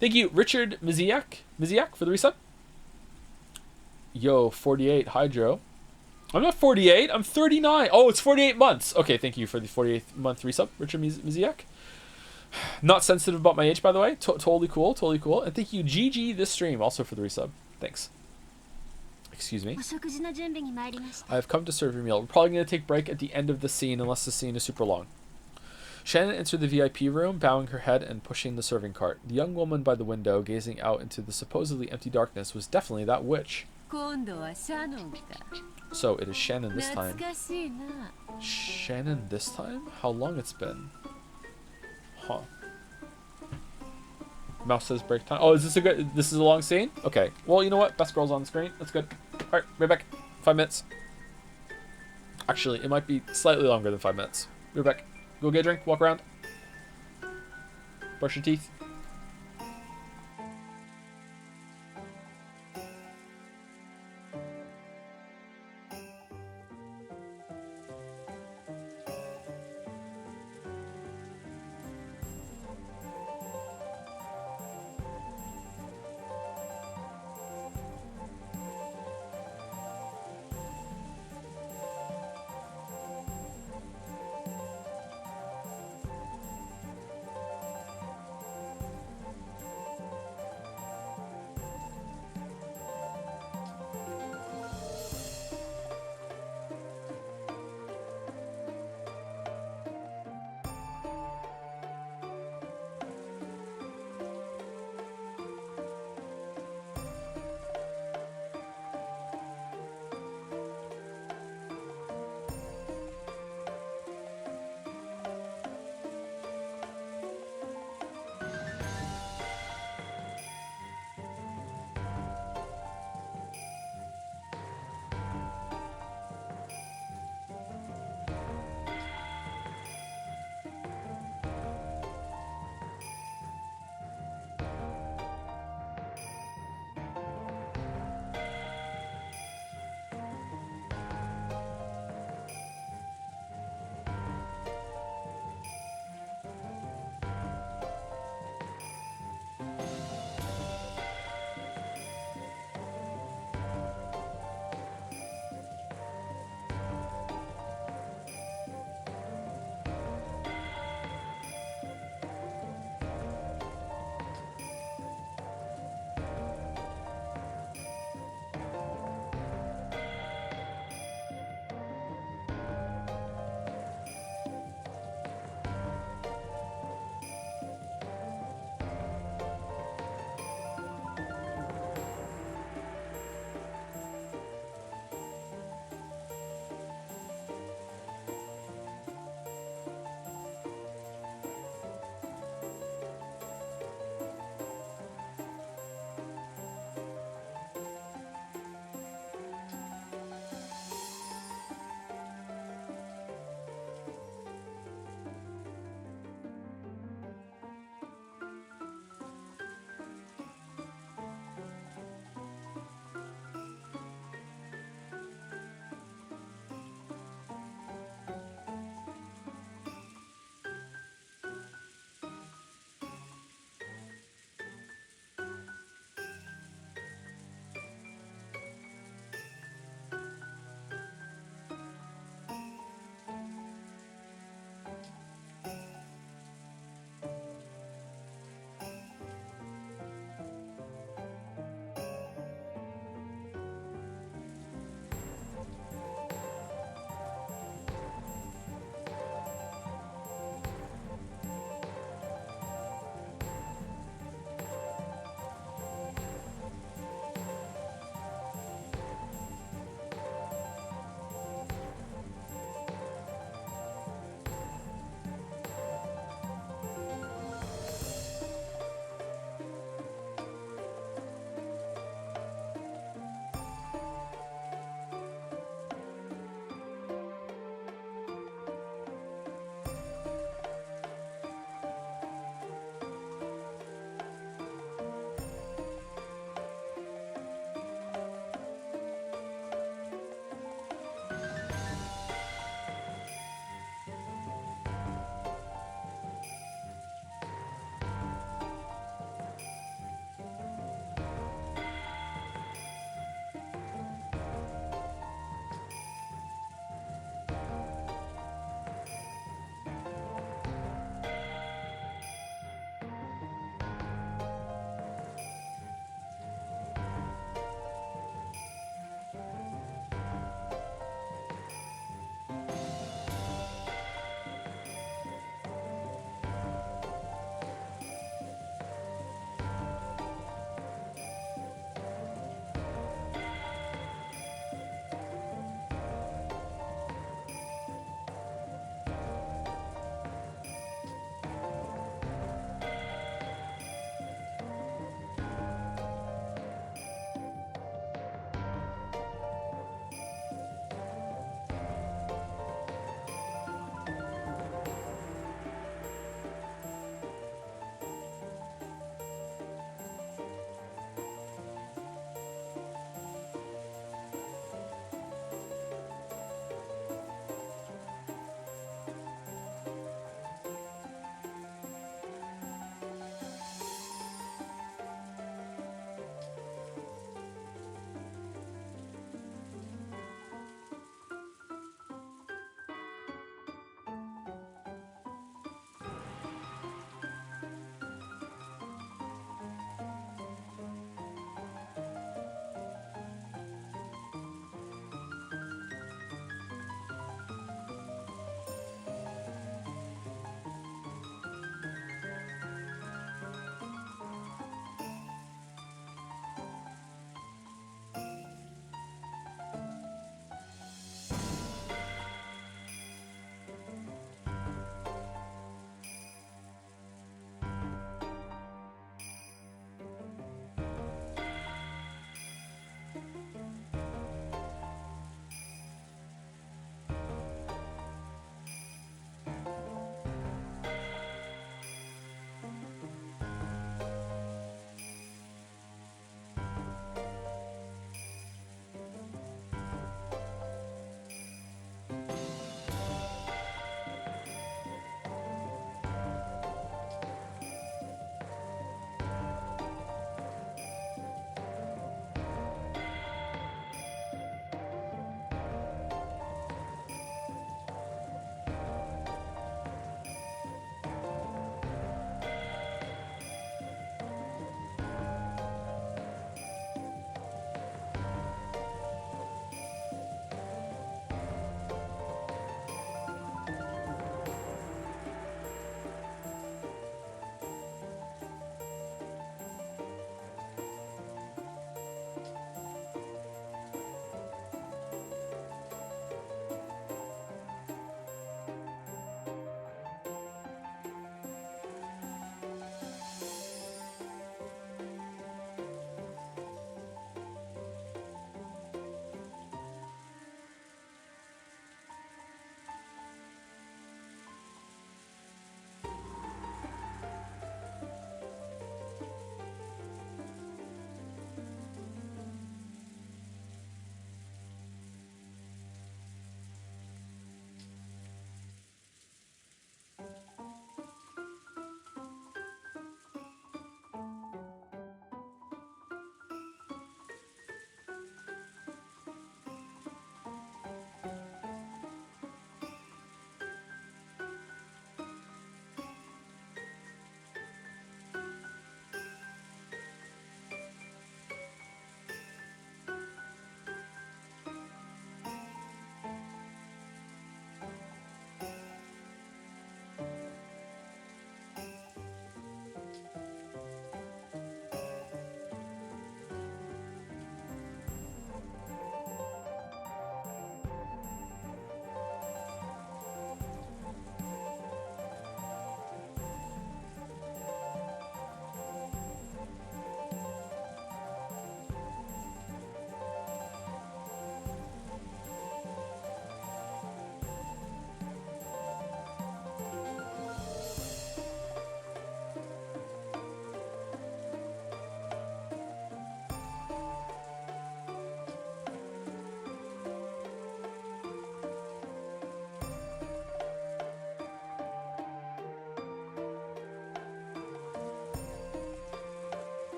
Thank you, Richard Miziak for the resub. Yo, 48. Hi, Joe. I'm not 48. I'm 39. Oh, it's 48 months. Okay, thank you for the 48th month resub, Richard Miziak. Not sensitive about my age, by the way. Totally cool. Totally cool. And thank you, GG this stream, also for the resub. Thanks. Excuse me. I have come to serve your meal. We're probably going to take a break at the end of the scene, unless the scene is super long. Shannon entered the VIP room, bowing her head and pushing the serving cart. The young woman by the window, gazing out into the supposedly empty darkness, was definitely that witch. So it is Shannon this time. Shannon this time? How long it's been? Huh. Mouse says break time. Oh, is this this is a long scene? Okay. Well, you know what? Best girl's on the screen. That's good. Alright, right back. 5 minutes. Actually, it might be slightly longer than 5 minutes. Right back. Go get a drink, walk around. Brush your teeth.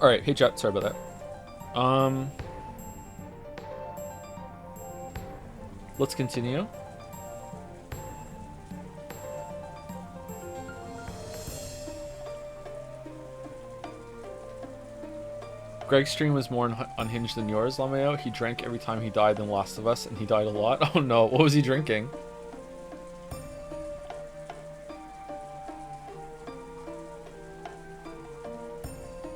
Alright, hey chat, sorry about that. Let's continue. Greg's stream was more unhinged than yours, Lameo. He drank every time he died in Last of Us, and he died a lot. Oh no, what was he drinking?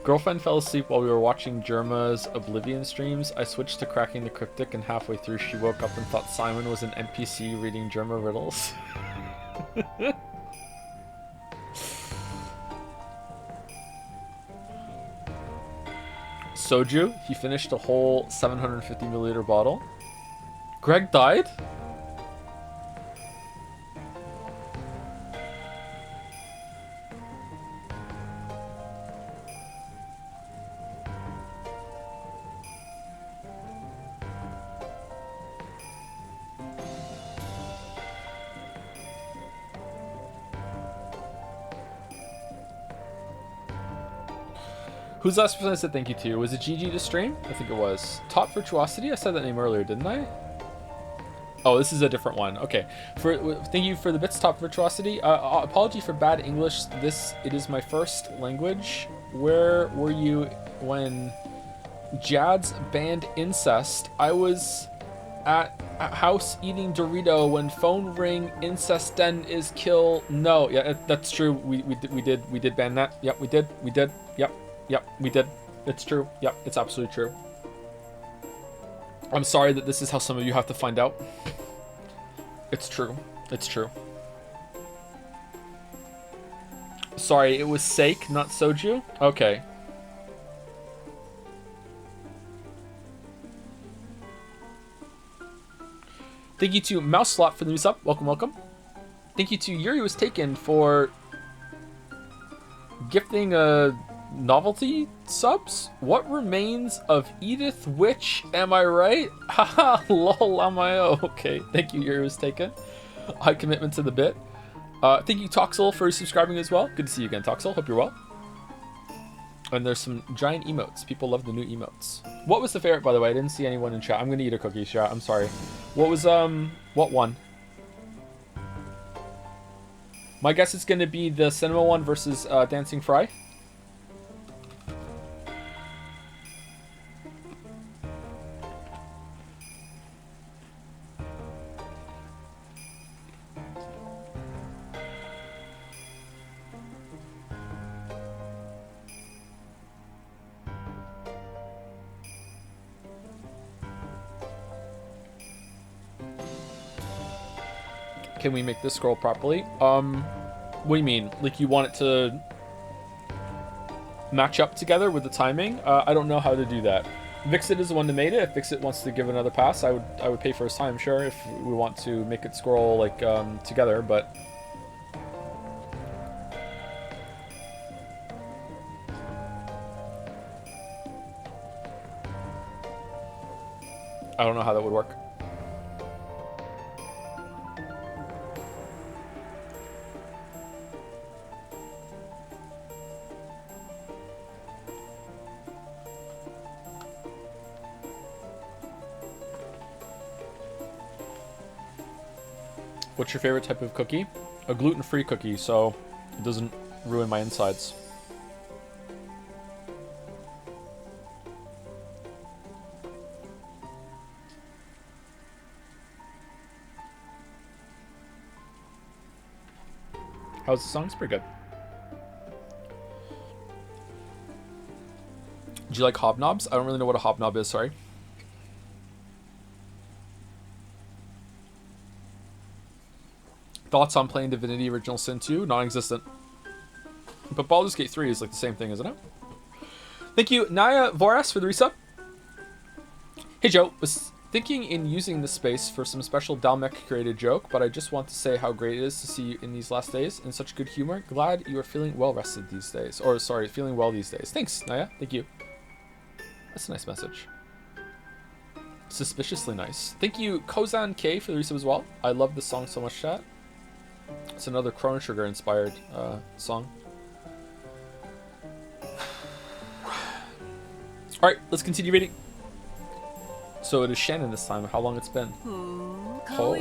Girlfriend fell asleep while we were watching Germa's Oblivion streams. I switched to cracking the cryptic, and halfway through she woke up and thought Simon was an NPC reading Germa riddles. Soju, he finished a whole 750 milliliter bottle. Greg died? Who's the last person I said thank you to? Was it GG to stream? I think it was. Top Virtuosity? I said that name earlier, didn't I? Oh, this is a different one. Okay. Thank you for the bits, Top Virtuosity. Apology for bad English. It is my first language. Where were you when Jad's banned incest? I was at a house eating Dorito when phone ring incest den is kill. No, yeah, that's true. We did ban that. Yep, we did. Yep, we did. It's true. Yep, it's absolutely true. I'm sorry that this is how some of you have to find out. It's true. It's true. Sorry, it was sake, not soju? Okay. Thank you to Mouse Slot for the new sub. Welcome, welcome. Thank you to Yuri Was Taken for gifting a novelty subs. What remains of Edith Witch? Am I right? Haha, lol, am I? Okay, thank you, Yuri Was Taken. High commitment to the bit. Thank you, Toxel, for subscribing as well. Good to see you again, Toxel. Hope you're well. And there's some giant emotes. People love the new emotes. What was the favorite, by the way? I didn't see anyone in chat. I'm gonna eat a cookie, chat. I'm sorry. What was, what one? My guess is gonna be the cinema one versus Dancing Fry. Can we make this scroll properly? What do you mean? Like you want it to match up together with the timing? I don't know how to do that. Vixit is the one that made it. If Vixit wants to give another pass, I would pay for his time, sure, if we want to make it scroll like together, but I don't know how that would work. What's your favorite type of cookie? A gluten-free cookie, so it doesn't ruin my insides. How's the song? It's pretty good. Do you like hobnobs? I don't really know what a hobnob is, sorry. Thoughts on playing Divinity Original Sin 2? Non-existent. But Baldur's Gate 3 is like the same thing, isn't it? Thank you, Naya Voras, for the resub. Hey Joe, was thinking in using this space for some special Dalmec created joke, but I just want to say how great it is to see you in these last days in such good humor. Glad you are feeling well rested these days. Or sorry, feeling well these days. Thanks, Naya. Thank you. That's a nice message. Suspiciously nice. Thank you, Kozan K, for the resub as well. I love this song so much, chat. It's another Chrono Trigger inspired song. Alright, let's continue reading. So it is Shannon this time. How long it's been? Oh.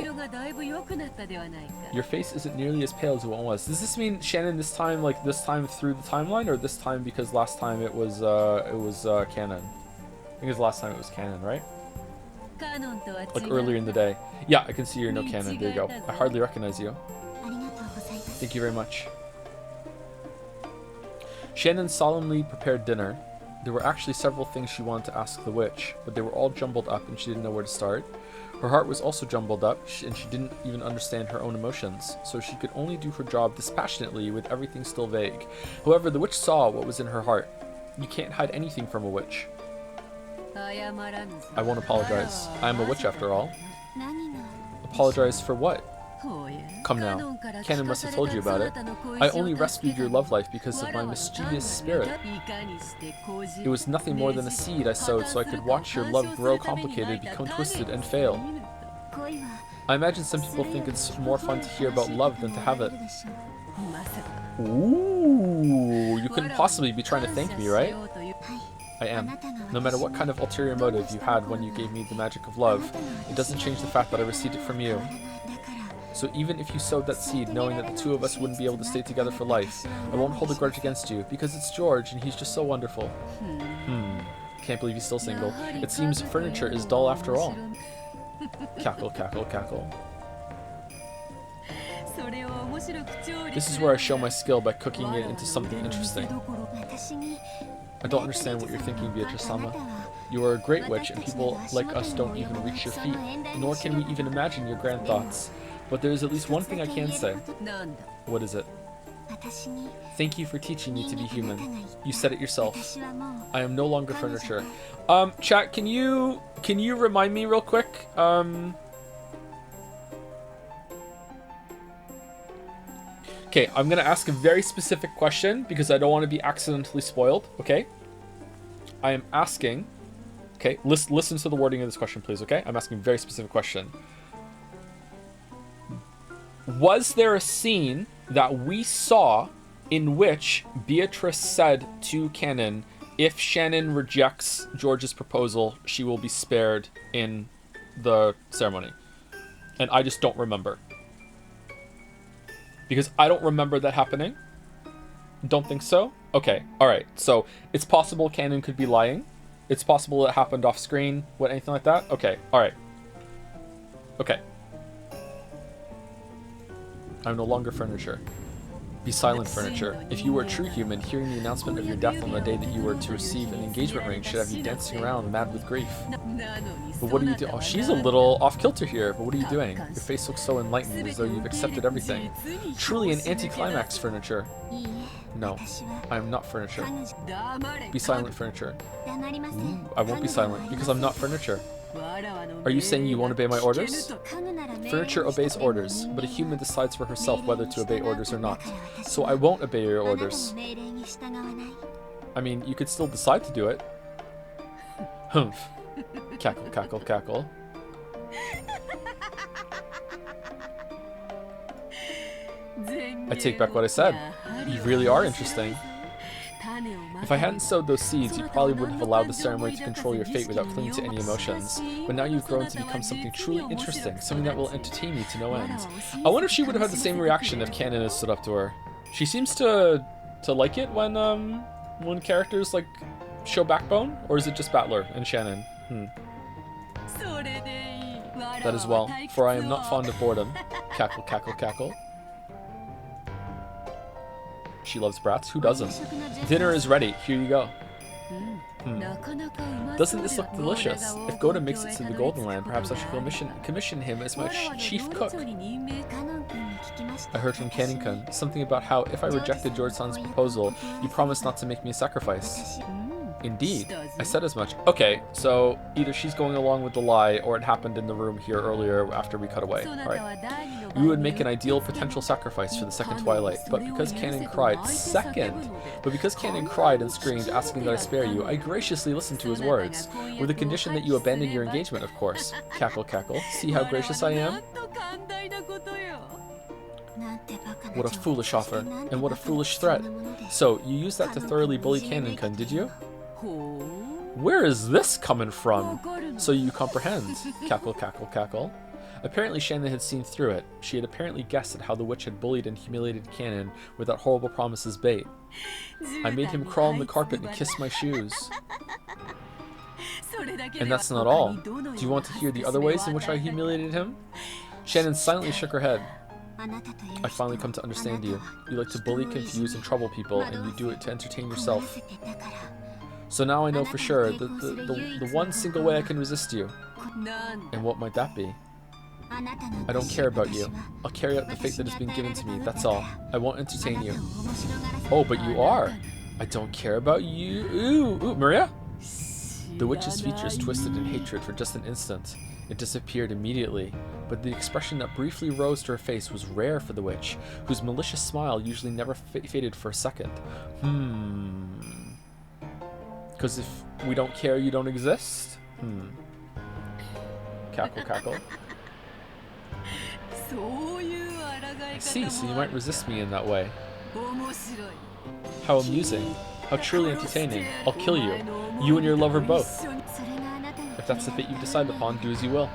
Your face isn't nearly as pale as it was. Does this mean Shannon this time, like this time through the timeline, or this time because last time it was canon? I think it was last time it was canon, right? Like earlier in the day. Yeah, I can see you're no canon. There you go. I hardly recognize you. Thank you very much. Shannon solemnly prepared dinner. There were actually several things she wanted to ask the witch, but they were all jumbled up and she didn't know where to start. Her heart was also jumbled up, and she didn't even understand her own emotions, so she could only do her job dispassionately with everything still vague. However, the witch saw what was in her heart. You can't hide anything from a witch. I won't apologize. I am a witch after all. Apologize for what? Come now. Canon must have told you about it. I only rescued your love life because of my mischievous spirit. It was nothing more than a seed I sowed so I could watch your love grow complicated, become twisted, and fail. I imagine some people think it's more fun to hear about love than to have it. Ooh, you couldn't possibly be trying to thank me, right? I am. No matter what kind of ulterior motive you had when you gave me the magic of love, it doesn't change the fact that I received it from you. So even if you sowed that seed knowing that the two of us wouldn't be able to stay together for life, I won't hold a grudge against you, because it's George and he's just so wonderful. Can't believe he's still single. It seems furniture is dull after all. Cackle, cackle, cackle. This is where I show my skill by cooking it into something interesting. I don't understand what you're thinking, Beatrice-sama. You are a great witch, and people like us don't even reach your feet, nor can we even imagine your grand thoughts. But there is at least one thing I can say. What is it? Thank you for teaching me to be human. You said it yourself. I am no longer furniture. Chat, can you remind me real quick? Okay, I'm gonna ask a very specific question because I don't want to be accidentally spoiled. Okay, I am asking. Okay, listen to the wording of this question, please. Okay, I'm asking a very specific question. Was there a scene that we saw in which Beatrice said to Canon, if Shannon rejects George's proposal, she will be spared in the ceremony? And I just don't remember. Because I don't remember that happening. Don't think so? Okay, alright. So, it's possible Canon could be lying. It's possible it happened off screen. What, anything like that? Okay, alright. Okay. I'm no longer furniture. Be silent, furniture. If you were a true human, hearing the announcement of your death on the day that you were to receive an engagement ring should have you dancing around mad with grief. But what are you doing? Oh, she's a little off-kilter here, but what are you doing? Your face looks so enlightened, as though you've accepted everything. Truly an anti-climax, furniture. No, I am not furniture. Be silent, furniture. Ooh, I won't be silent, because I'm not furniture. Are you saying you won't obey my orders? Furniture obeys orders, but a human decides for herself whether to obey orders or not. So I won't obey your orders. I mean, you could still decide to do it. Humph. Cackle, cackle, cackle. I take back what I said. You really are interesting. If I hadn't sowed those seeds, you probably wouldn't have allowed the ceremony to control your fate without clinging to any emotions. But now you've grown to become something truly interesting, something that will entertain me to no end. I wonder if she would have had the same reaction if Canon had stood up to her. She seems to like it when characters like show backbone, or is it just Battler and Shannon? That as well, for I am not fond of boredom. Cackle, cackle, cackle. She loves brats. Who doesn't? Dinner is ready. Here you go. Doesn't this look delicious? If Goda makes it to the Golden Land, perhaps I should commission him as my chief cook. I heard from Canon-kun something about how if I rejected George-san's proposal, you promised not to make me a sacrifice. Indeed. I said as much. Okay, so either she's going along with the lie, or it happened in the room here earlier after we cut away. Alright. You would make an ideal potential sacrifice for the second twilight, but because Canon cried and screamed, asking that I spare you, I graciously listened to his words, with the condition that you abandon your engagement, of course. Cackle, cackle. See how gracious I am? What a foolish offer, and what a foolish threat. So, you used that to thoroughly bully Canon-kun, did you? Where is this coming from? So you comprehend. Cackle, cackle, cackle. Apparently Shannon had seen through it. She had apparently guessed at how the witch had bullied and humiliated Canon with that horrible promise as bait. I made him crawl on the carpet and kiss my shoes. And that's not all. Do you want to hear the other ways in which I humiliated him? Shannon silently shook her head. I finally come to understand you. You like to bully, confuse, and trouble people, and you do it to entertain yourself. So now I know for sure the one single way I can resist you. And what might that be? I don't care about you. I'll carry out the fate that has been given to me, that's all. I won't entertain you. Oh, but you are. I don't care about you. Ooh, Maria? The witch's features twisted in hatred for just an instant. It disappeared immediately, but the expression that briefly rose to her face was rare for the witch, whose malicious smile usually never faded for a second. Because if we don't care, you don't exist? Cackle, cackle. I see, so you might resist me in that way. How amusing. How truly entertaining. I'll kill you. You and your lover both. If that's the fate you decide upon, do as you will.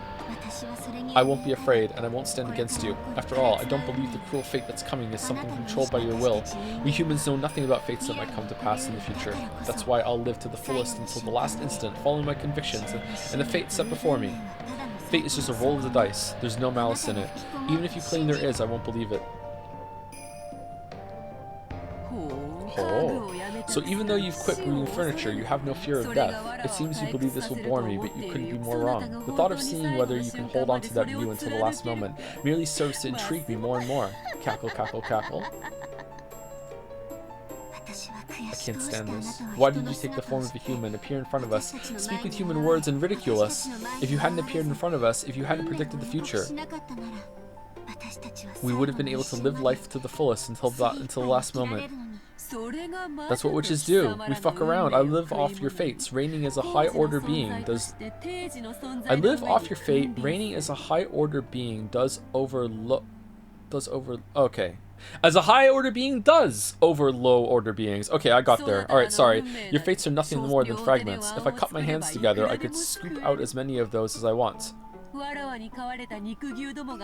I won't be afraid, and I won't stand against you. After all, I don't believe the cruel fate that's coming is something controlled by your will. We humans know nothing about fates that might come to pass in the future. That's why I'll live to the fullest until the last instant, following my convictions and the fate set before me. Fate is just a roll of the dice. There's no malice in it. Even if you claim there is, I won't believe it. Oh. So even though you've quit moving furniture, you have no fear of death. It seems you believe this will bore me, but you couldn't be more wrong. The thought of seeing whether you can hold on to that view until the last moment merely serves to intrigue me more and more. Cackle, cackle, cackle. I can't stand this. Why did you take the form of a human, appear in front of us, speak with human words, and ridicule us? If you hadn't appeared in front of us, if you hadn't predicted the future, we would have been able to live life to the fullest until the last moment. That's what witches do. We fuck around. I live off your fates. Reigning as a high order being does. I live off your fate. Reigning as a high order being does over. Okay. As a high order being does over low order beings. Okay, I got there. Alright, sorry. Your fates are nothing more than fragments. If I cut my hands together, I could scoop out as many of those as I want.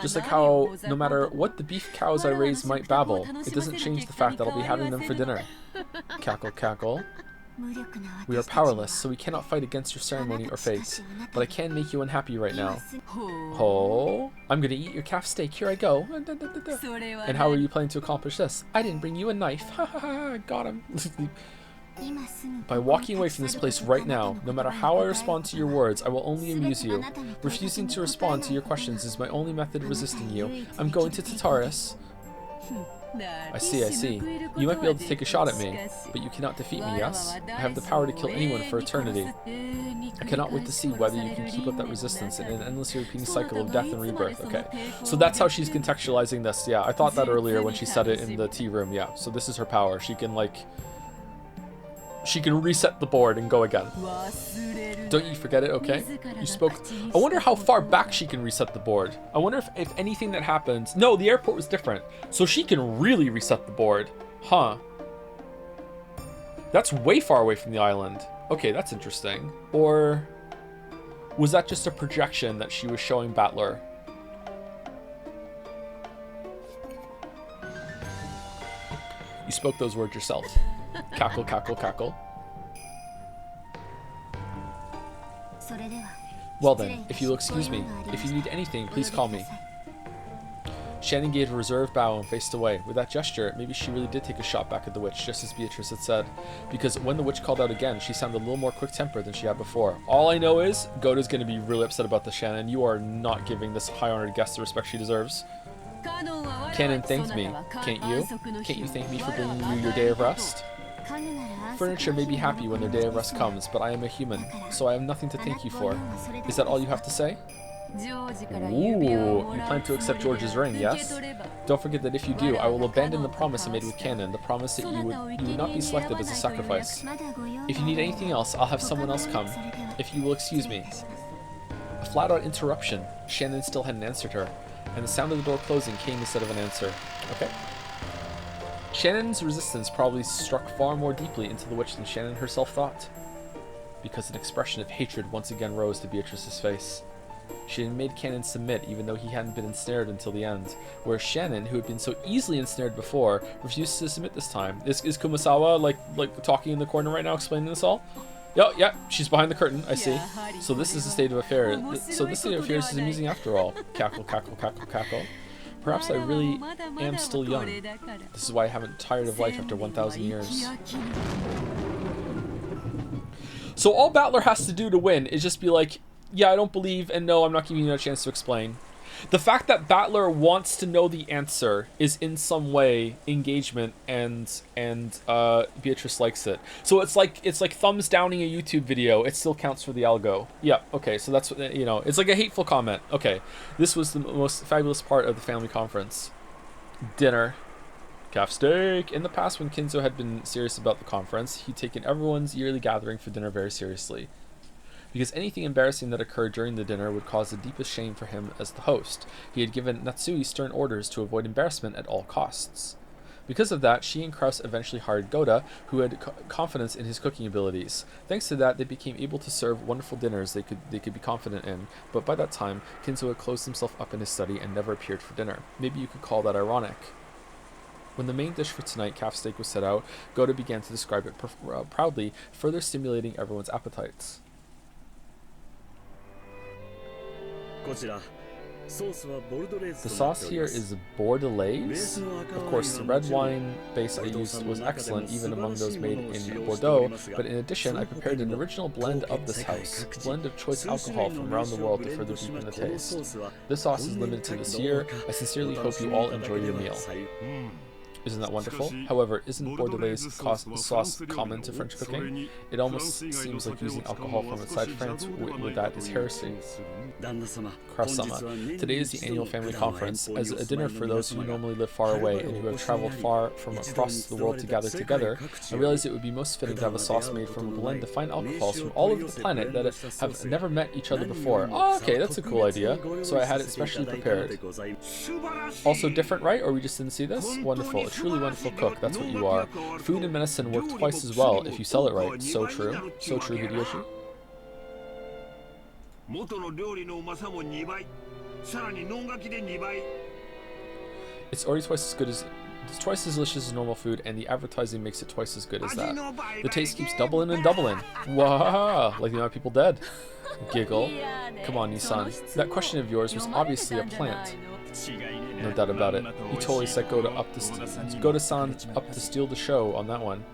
Just like how, no matter what the beef cows I raise might babble, it doesn't change the fact that I'll be having them for dinner. Cackle, cackle. We are powerless, so we cannot fight against your ceremony or fate. But I can make you unhappy right now. Oh, I'm gonna eat your calf steak. Here I go. And how are you planning to accomplish this? I didn't bring you a knife. Ha ha ha, got him. By walking away from this place right now, no matter how I respond to your words, I will only amuse you. Refusing to respond to your questions is my only method of resisting you. I'm going to Tataris. I see. You might be able to take a shot at me, but you cannot defeat me, yes? I have the power to kill anyone for eternity. I cannot wait to see whether you can keep up that resistance in an endlessly repeating cycle of death and rebirth. Okay, so that's how she's contextualizing this. Yeah, I thought that earlier when she said it in the tea room. Yeah, so this is her power. She can, like... She can reset the board and go again. Don't you forget it, okay? You spoke... I wonder how far back she can reset the board. I wonder if anything that happens... No, the airport was different. So she can really reset the board. Huh. That's way far away from the island. Okay, that's interesting. Or... was that just a projection that she was showing Battler? You spoke those words yourself. Cackle, cackle, cackle. Well then, if you'll excuse me, if you need anything, please call me. Shannon gave a reserved bow and faced away. With that gesture, maybe she really did take a shot back at the witch, just as Beatrice had said. Because when the witch called out again, she sounded a little more quick-tempered than she had before. All I know is, Goda's going to be really upset about this, Shannon. You are not giving this high-honored guest the respect she deserves. Canon thanked me, can't you? Can't you thank me for bringing you your day of rest? Furniture may be happy when their day of rest comes, but I am a human, so I have nothing to thank you for. Is that all you have to say? Ooh, you plan to accept George's ring, yes? Don't forget that if you do, I will abandon the promise I made with Canon, the promise that you would not be selected as a sacrifice. If you need anything else, I'll have someone else come, if you will excuse me. A flat-out interruption. Shannon still hadn't answered her, and the sound of the door closing came instead of an answer. Okay. Shannon's resistance probably struck far more deeply into the witch than Shannon herself thought. because an expression of hatred once again rose to Beatrice's face. She had made Cannon submit even though he hadn't been ensnared until the end, whereas Shannon, who had been so easily ensnared before, refused to submit this time. Is Kumasawa like talking in the corner right now, explaining this all? Yeah, she's behind the curtain, I see. So this is the state of affairs. So this state of affairs is amusing after all. Cackle, cackle, cackle, cackle. Perhaps I really am still young. This is why I haven't tired of life after 1,000 years. So all Battler has to do to win is just be like, yeah, I don't believe, and no, I'm not giving you a chance to explain. The fact that Battler wants to know the answer is in some way engagement, and Beatrice likes it. So it's like thumbs downing a YouTube video. It still counts for the algo. Yeah, okay, so that's what, you know, it's like a hateful comment. Okay, this was the most fabulous part of the family conference. Dinner. Calf steak. In the past, when Kinzo had been serious about the conference, he'd taken everyone's yearly gathering for dinner very seriously. Because anything embarrassing that occurred during the dinner would cause the deepest shame for him as the host. He had given Natsui stern orders to avoid embarrassment at all costs. Because of that, she and Kraus eventually hired Goda, who had confidence in his cooking abilities. Thanks to that, they became able to serve wonderful dinners they could be confident in, but by that time, Kinzo had closed himself up in his study and never appeared for dinner. Maybe you could call that ironic. When the main dish for tonight, calf steak, was set out, Goda began to describe it proudly, further stimulating everyone's appetites. The sauce here is Bordelaise. Of course, the red wine base I used was excellent, even among those made in Bordeaux, but in addition, I prepared an original blend of this house, a blend of choice alcohol from around the world to further deepen the taste. This sauce is limited to this year. I sincerely hope you all enjoy your meal. Isn't that wonderful? However, isn't Bordelaise sauce common to French cooking? It almost seems like using alcohol from outside France with that is heresy. Kraus-sama, today is the annual family conference. As a dinner for those who normally live far away and who have traveled far from across the world to gather together, I realized it would be most fitting to have a sauce made from a blend of fine alcohols from all over the planet that have never met each other before. Oh, okay, that's a cool idea. So I had it specially prepared. Also different, right? Or we just didn't see this? Wonderful. A truly wonderful cook. That's what you are. Food and medicine work twice as well if you sell it right. So true. So true, Hideyoshi. It's already it's twice as delicious as normal food, and the advertising makes it twice as good as that. The taste keeps doubling and doubling. Wow, like the amount of people dead. Giggle. Come on, Nissan. That question of yours was obviously a plant. No doubt about it. You totally set Goda-san up to steal the show on that one.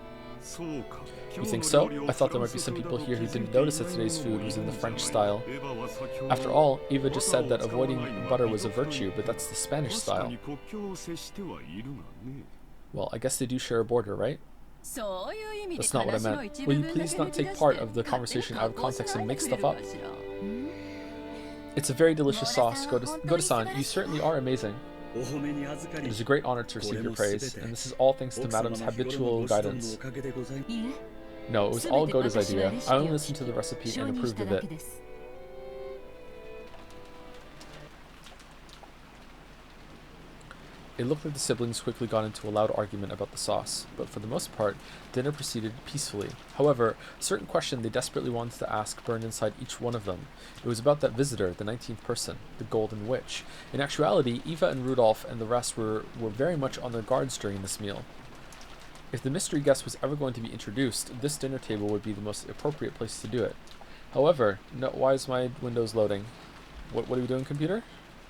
You think so? I thought there might be some people here who didn't notice that today's food was in the French style. After all, Eva just said that avoiding butter was a virtue, but that's the Spanish style. Well, I guess they do share a border, right? That's not what I meant. Will you please not take part of the conversation out of context and make stuff up? It's a very delicious sauce, Goda-san. You certainly are amazing. It is a great honor to receive your praise, and this is all thanks to Madame's habitual guidance. No, it was all Goda's idea. I only listened to the recipe and approved of it. It looked like the siblings quickly got into a loud argument about the sauce, but for the most part, dinner proceeded peacefully. However, a certain question they desperately wanted to ask burned inside each one of them. It was about that visitor, the 19th person, the Golden Witch. In actuality, Eva and Rudolph and the rest were very much on their guards during this meal. If the mystery guest was ever going to be introduced, this dinner table would be the most appropriate place to do it. However, no, why is my Windows loading? What are we doing, computer?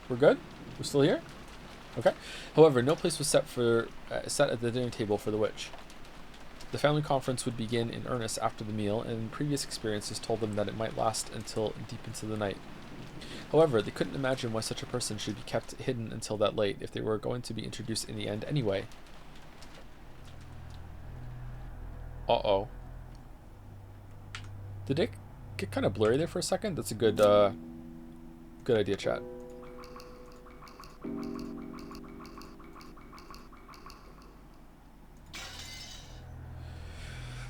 We're good? We're still here? Okay. However, no place was set at the dinner table for the witch. The family conference would begin in earnest after the meal, and previous experiences told them that it might last until deep into the night. However, they couldn't imagine why such a person should be kept hidden until that late if they were going to be introduced in the end anyway. Uh-oh. Did it get kind of blurry there for a second? That's a good idea, chat.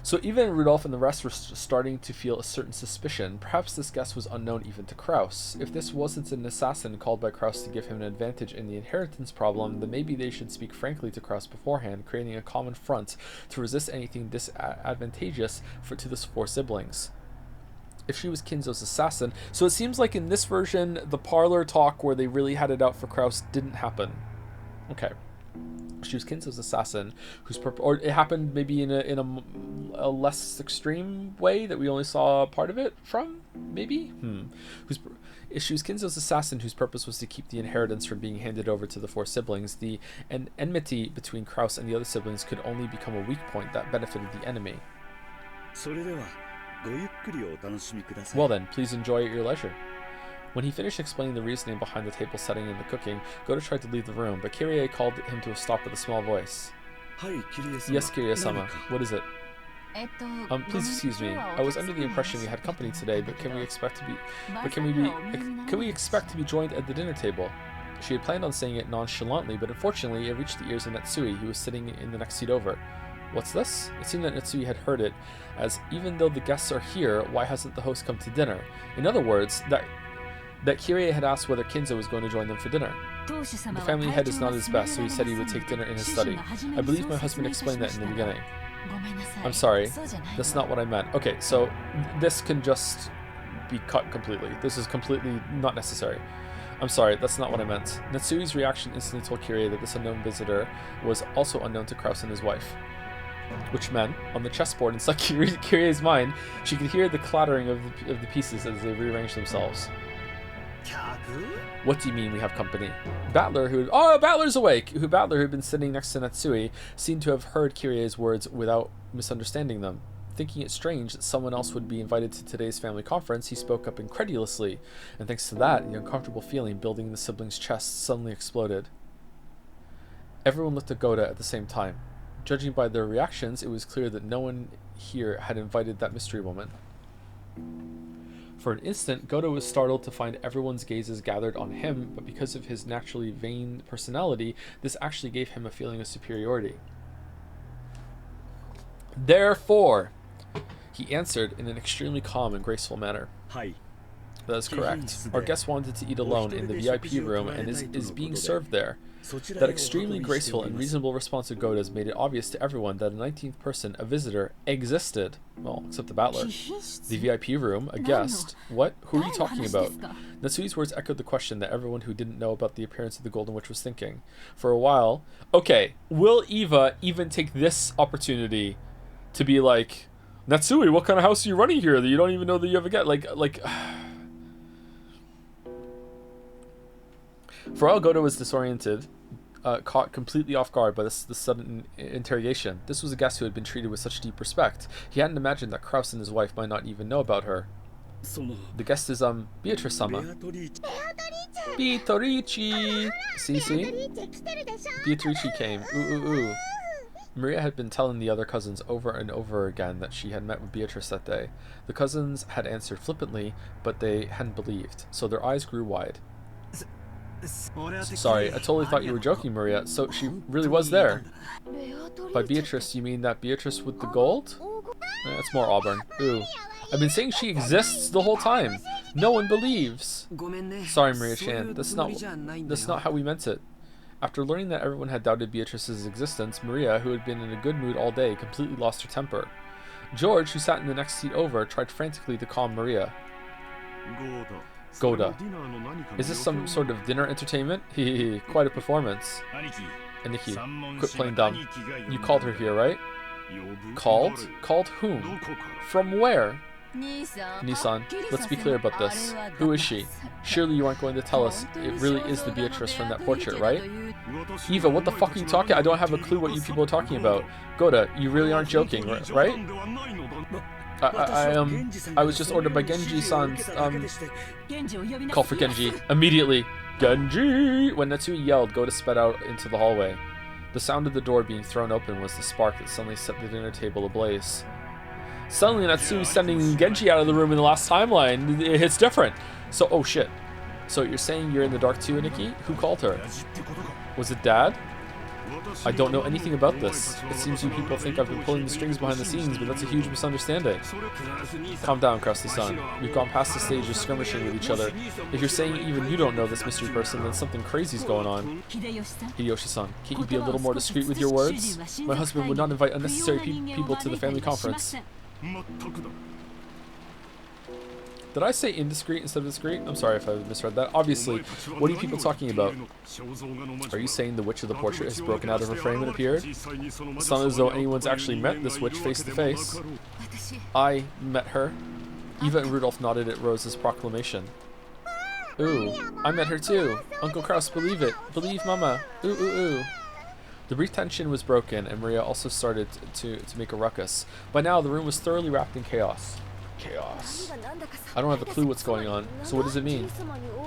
So even Rudolph and the rest were starting to feel a certain suspicion. Perhaps this guest was unknown even to Kraus. If this wasn't an assassin called by Kraus to give him an advantage in the inheritance problem, then maybe they should speak frankly to Kraus beforehand, creating a common front to resist anything disadvantageous to the four siblings. if she was Kinzo's assassin. So it seems like in this version, the parlor talk where they really had it out for Kraus didn't happen. Okay. She was Kinzo's assassin, or it happened maybe in a less extreme way that we only saw part of it from, maybe? She was Kinzo's assassin whose purpose was to keep the inheritance from being handed over to the 4 siblings. The enmity between Kraus and the other siblings could only become a weak point that benefited the enemy. Well then, please enjoy at your leisure. When he finished explaining the reasoning behind the table setting and the cooking, Goto tried to leave the room, but Kyrie called him to a stop with a small voice. Yes, Kyrie-sama. What is it? Please excuse me. I was under the impression we had company today, but can we expect to be joined at the dinner table? She had planned on saying it nonchalantly, but unfortunately it reached the ears of Natsui, who was sitting in the next seat over. What's this? It seemed that Natsui had heard it, as even though the guests are here, why hasn't the host come to dinner? In other words, that Kyrie had asked whether Kinzo was going to join them for dinner. The family head is not his best, so he said he would take dinner in his study. I believe my husband explained that in the beginning. I'm sorry, that's not what I meant. Okay, so this can just be cut completely. This is completely not necessary. I'm sorry, that's not what I meant. Natsui's reaction instantly told Kyrie that this unknown visitor was also unknown to Kraus and his wife. Which meant, on the chessboard inside Kyrie's mind, she could hear the clattering of the pieces as they rearranged themselves. What do you mean we have company? Battler's awake! Battler, who had been sitting next to Natsui, seemed to have heard Kyrie's words without misunderstanding them. Thinking it strange that someone else would be invited to today's family conference, he spoke up incredulously, and thanks to that, the uncomfortable feeling building in the siblings' chests suddenly exploded. Everyone looked at Goda at the same time. Judging by their reactions, it was clear that no one here had invited that mystery woman. For an instant, Goto was startled to find everyone's gazes gathered on him, but because of his naturally vain personality, this actually gave him a feeling of superiority. Therefore, he answered in an extremely calm and graceful manner. That is correct. Our guest wanted to eat alone in the VIP room and is being served there. That extremely graceful and reasonable response of Goda's made it obvious to everyone that a 19th person, a visitor, existed. Well, except the Battler. The VIP room, a guest. What? Who are you talking about? Natsui's words echoed the question that everyone who didn't know about the appearance of the Golden Witch was thinking. For a while, okay, will Eva even take this opportunity to be like, Natsui, what kind of house are you running here that you don't even know that you have a guest? Like... For all Goto was disoriented, caught completely off guard by this sudden interrogation. This was a guest who had been treated with such deep respect. He hadn't imagined that Kraus and his wife might not even know about her. The guest is, Beatrice-sama. Beatrice! See? Beatrice came. Ooh. Maria had been telling the other cousins over and over again that she had met with Beatrice that day. The cousins had answered flippantly, but they hadn't believed, so their eyes grew wide. Sorry, I totally thought you were joking, Maria. So she really was there. By Beatrice, you mean that Beatrice with the gold? That's more Auburn. Ooh. I've been saying she exists the whole time. No one believes. Sorry, Maria-chan. That's not how we meant it. After learning that everyone had doubted Beatrice's existence, Maria, who had been in a good mood all day, completely lost her temper. George, who sat in the next seat over, tried frantically to calm Maria. Goda. Is this some sort of dinner entertainment? Hehe, quite a performance. Aniki, quit playing dumb. You called her here, right? Called? Called whom? From where? Nissan, let's be clear about this. Who is she? Surely you aren't going to tell us it really is the Beatrice from that portrait, right? Eva, what the fuck are you talking? I don't have a clue what you people are talking about. Goda, you really aren't joking, right? I was just ordered by Genji-san's, call for Genji. Immediately. Genji! When Natsui yelled, Goda sped out into the hallway. The sound of the door being thrown open was the spark that suddenly set the dinner table ablaze. Suddenly Natsui sending Genji out of the room in the last timeline. It hits different. So, oh shit. So you're saying you're in the dark too, Nikki? Who called her? Was it Dad? I don't know anything about this. It seems you people think I've been pulling the strings behind the scenes, but that's a huge misunderstanding. Calm down, Krusty-san. We've gone past the stage of skirmishing with each other. If you're saying even you don't know this mystery person, then something crazy's going on. Hideyoshi-san, can't you be a little more discreet with your words? My husband would not invite unnecessary people to the family conference. Did I say indiscreet instead of discreet? I'm sorry if I misread that. Obviously, what are you people talking about? Are you saying the witch of the portrait has broken out of her frame and appeared? It's not as though anyone's actually met this witch face to face. I met her. Eva and Rudolph nodded at Rose's proclamation. Ooh, I met her too. Uncle Kraus, believe it. Believe Mama. Ooh, ooh, ooh. The brief tension was broken, and Maria also started to make a ruckus. By now, the room was thoroughly wrapped in chaos. Chaos. I don't have a clue what's going on. So what does it mean?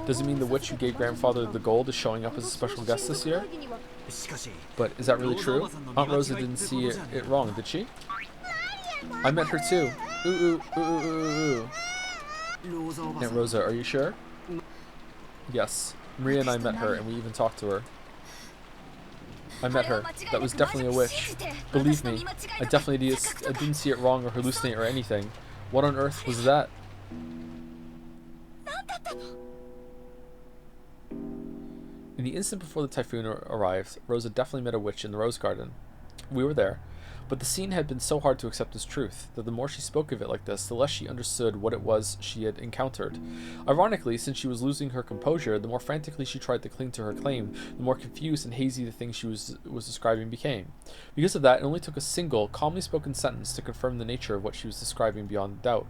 Does it mean the witch who gave grandfather the gold is showing up as a special guest this year? But is that really true? Aunt Rosa didn't see it wrong, did she? I met her too. Ooh, ooh, ooh, ooh, ooh, ooh. Aunt Rosa, are you sure? Yes. Maria and I met her, and we even talked to her. I met her. That was definitely a witch. Believe me, I didn't see it wrong or hallucinate or anything. What on earth was that? In the instant before the typhoon arrived, Rosa definitely met a witch in the rose garden. We were there. But the scene had been so hard to accept as truth, that the more she spoke of it like this, the less she understood what it was she had encountered. Ironically, since she was losing her composure, the more frantically she tried to cling to her claim, the more confused and hazy the things she was describing became. Because of that, it only took a single, calmly spoken sentence to confirm the nature of what she was describing beyond doubt.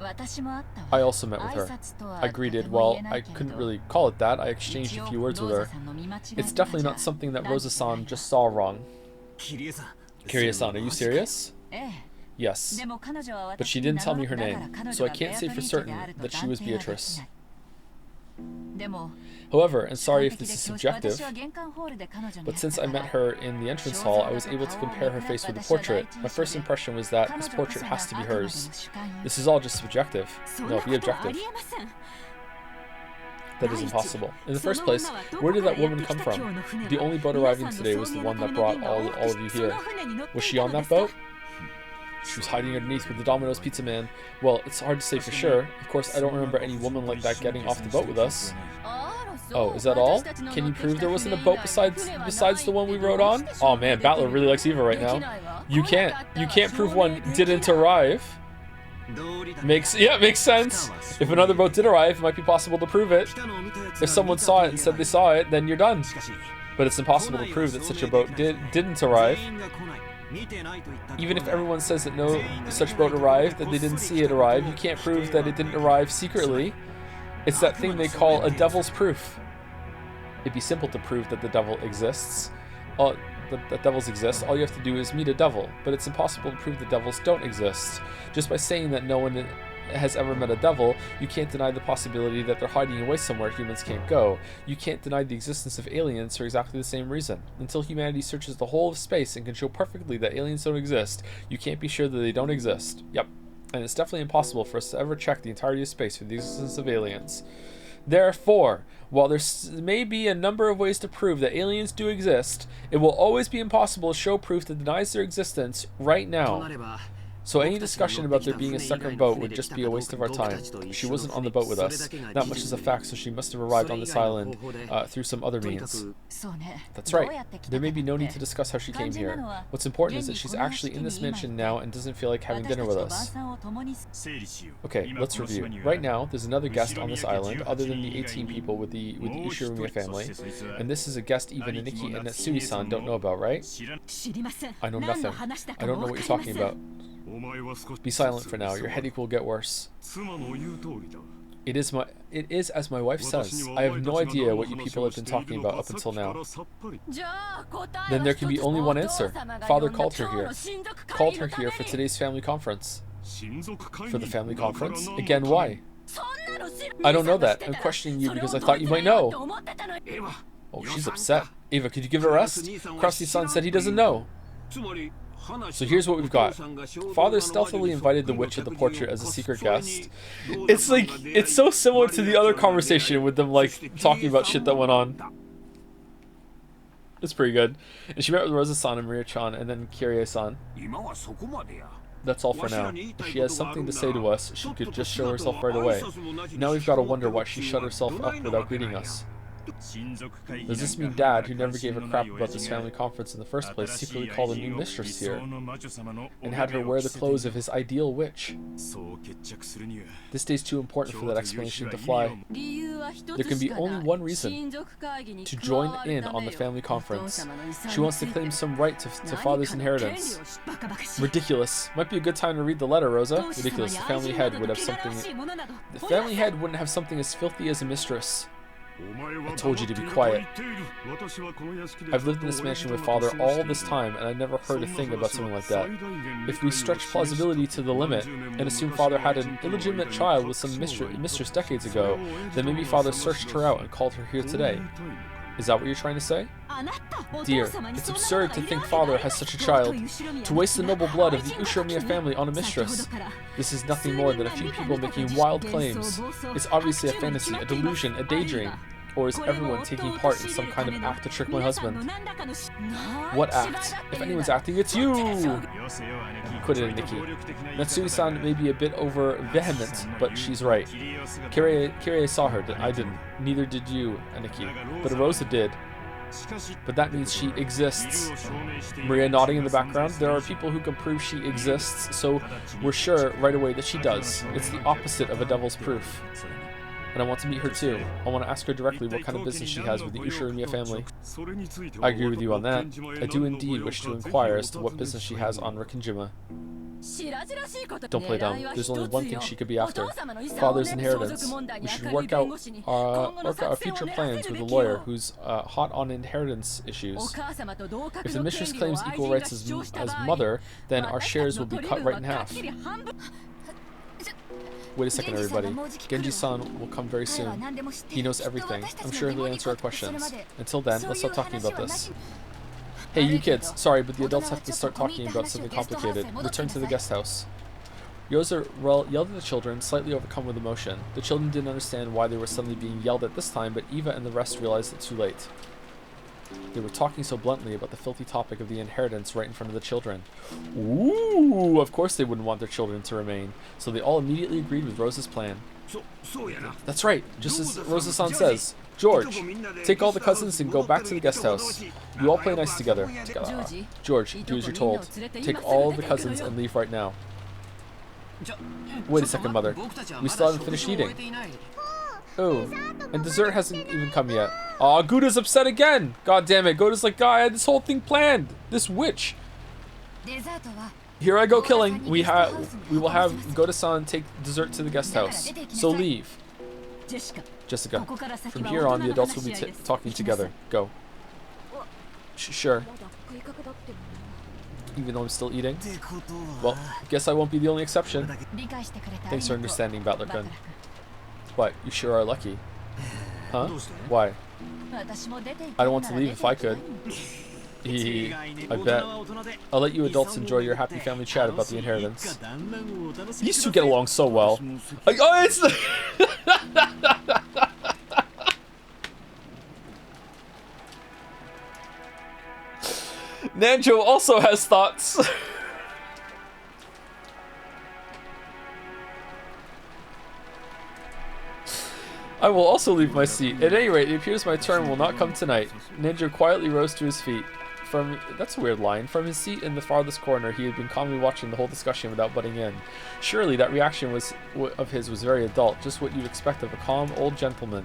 I also met with her. I greeted. Well, I couldn't really call it that. I exchanged a few words with her. It's definitely not something that Rosa-san just saw wrong. Kiria-san, are you serious? Yes. But she didn't tell me her name, so I can't say for certain that she was Beatrice. However, and sorry if this is subjective, but since I met her in the entrance hall, I was able to compare her face with the portrait. My first impression was that this portrait has to be hers. This is all just subjective. No, be objective. That is impossible. In the first place, where did that woman come from? The only boat arriving today was the one that brought all of you here. Was she on that boat? She was hiding underneath with the Domino's pizza man. Well, it's hard to say for sure. Of course, I don't remember any woman like that getting off the boat with us. Oh, is that all? Can you prove there wasn't a boat besides the one we rode on? Oh man, Battler really likes Eva right now. You can't prove one didn't arrive. Makes sense. If another boat did arrive, it might be possible to prove it. If someone saw it and said they saw it, then you're done. But it's impossible to prove that such a boat didn't arrive. Even if everyone says that no such boat arrived, that they didn't see it arrive, you can't prove that it didn't arrive secretly. It's that thing they call a devil's proof. It'd be simple to prove that the devil exists. That devils exist, all you have to do is meet a devil, but it's impossible to prove the devils don't exist. Just by saying that no one has ever met a devil, you can't deny the possibility that they're hiding away somewhere humans can't go. You can't deny the existence of aliens for exactly the same reason. Until humanity searches the whole of space and can show perfectly that aliens don't exist, you can't be sure that they don't exist. Yep. And it's definitely impossible for us to ever check the entirety of space for the existence of aliens. Therefore, while there may be a number of ways to prove that aliens do exist, it will always be impossible to show proof that denies their existence right now. So any discussion about there being a second boat would just be a waste of our time. She wasn't on the boat with us. Not much is a fact, so she must have arrived on this island through some other means. That's right. There may be no need to discuss how she came here. What's important is that she's actually in this mansion now and doesn't feel like having dinner with us. Okay, let's review. Right now, there's another guest on this island, other than the 18 people with the Ishirumi family. And this is a guest even Niki and Natsui-san don't know about, right? I know nothing. I don't know what you're talking about. Be silent for now. Your headache will get worse. It is as my wife says. I have no idea what you people have been talking about up until now. Then there can be only one answer. Father called her here. Called her here for today's family conference. For the family conference? Again, why? I don't know that. I'm questioning you because I thought you might know. Oh, she's upset. Eva, could you give it a rest? Krusty-san said he doesn't know. So here's what we've got. Father stealthily invited the witch of the portrait as a secret guest. It's like, it's so similar to the other conversation with them like talking about shit that went on. It's pretty good. And she met with Rosa-san and Maria-chan and then Kirie-san. That's all for now. If she has something to say to us, she could just show herself right away. Now we've got to wonder why she shut herself up without greeting us. Does this mean Dad, who never gave a crap about this family conference in the first place, secretly called a new mistress here and had her wear the clothes of his ideal witch? This day's too important for that explanation to fly. There can be only one reason: to join in on the family conference. She wants to claim some right to Father's inheritance. Ridiculous. Might be a good time to read the letter, Rosa. Ridiculous. The family head would have something. The family head wouldn't have something as filthy as a mistress. I told you to be quiet. I've lived in this mansion with Father all this time, and I never heard a thing about something like that. If we stretch plausibility to the limit, and assume Father had an illegitimate child with some mistress decades ago, then maybe Father searched her out and called her here today. Is that what you're trying to say? Dear, it's absurd to think Father has such a child. To waste the noble blood of the Ushiramiya family on a mistress. This is nothing more than a few people making wild claims. It's obviously a fantasy, a delusion, a daydream. Or is everyone taking part in some kind of act to trick my husband? What act? If anyone's acting, it's you! Quit it, Nikki. Natsui-san may be a bit over vehement, but she's right. Kirie saw her, I didn't. Neither did you, Nikki. But Rosa did. But that means she exists. Maria nodding in the background. There are people who can prove she exists, so we're sure right away that she does. It's the opposite of a devil's proof. And I want to meet her too. I want to ask her directly what kind of business she has with the Ushiramiya family. I agree with you on that. I do indeed wish to inquire as to what business she has on Rikinjima. Don't play dumb. There's only one thing she could be after. Father's inheritance. We should work out our future plans with a lawyer who's hot on inheritance issues. If the mistress claims equal rights as mother, then our shares will be cut right in half. Wait a second, everybody. Genji-san will come very soon. He knows everything. I'm sure he'll answer our questions. Until then, let's start talking about this. Hey, you kids. Sorry, but the adults have to start talking about something complicated. Return to the guest house. Yoza yelled at the children, slightly overcome with emotion. The children didn't understand why they were suddenly being yelled at this time, but Eva and the rest realized it too late. They were talking so bluntly about the filthy topic of the inheritance right in front of the children. Ooh, of course they wouldn't want their children to remain, so they all immediately agreed with Rosa's plan. That's right, just as Rosa-san says. George, take all the cousins and go back to the guest house. You all play nice together. George, do as you're told. Take all the cousins and leave right now. Wait a second, Mother. We still haven't finished eating. Oh, and dessert hasn't even come yet. Aw, Guda's upset again! God damn it, Guda's like, God, I had this whole thing planned! This witch! Here I go killing. We will have Goda-san take dessert to the guest house. So leave. Jessica, from here on, the adults will be talking together. Go. Sure. Even though I'm still eating? Well, guess I won't be the only exception. Thanks for understanding, Battler-kun. What? You sure are lucky. Huh? Why? I don't want to leave if I could. I bet. I'll let you adults enjoy your happy family chat about the inheritance. These two get along so well. Like, oh, it's the Nanjo also has thoughts. I will also leave my seat. At any rate, it appears my turn will not come tonight. Ninja quietly rose to his feet. That's a weird line. From his seat in the farthest corner, he had been calmly watching the whole discussion without butting in. Surely that reaction of his was very adult, just what you'd expect of a calm old gentleman.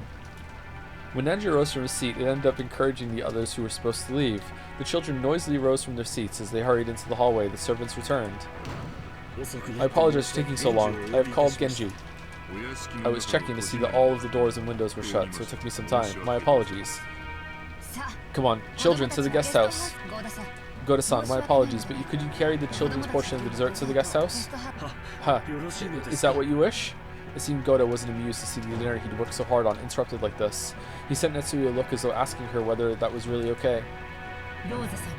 When Ninja rose from his seat, it ended up encouraging the others who were supposed to leave. The children noisily rose from their seats as they hurried into the hallway. The servants returned. I apologize for taking so long. I have called Genji. I was checking to see that all of the doors and windows were shut, so it took me some time. My apologies. Come on, children, to the guest house. Goda-san, my apologies, but could you carry the children's portion of the dessert to the guest house? Huh. Is that what you wish? It seemed Goda wasn't amused to see the dinner he'd worked so hard on interrupted like this. He sent Netsui a look as though asking her whether that was really okay.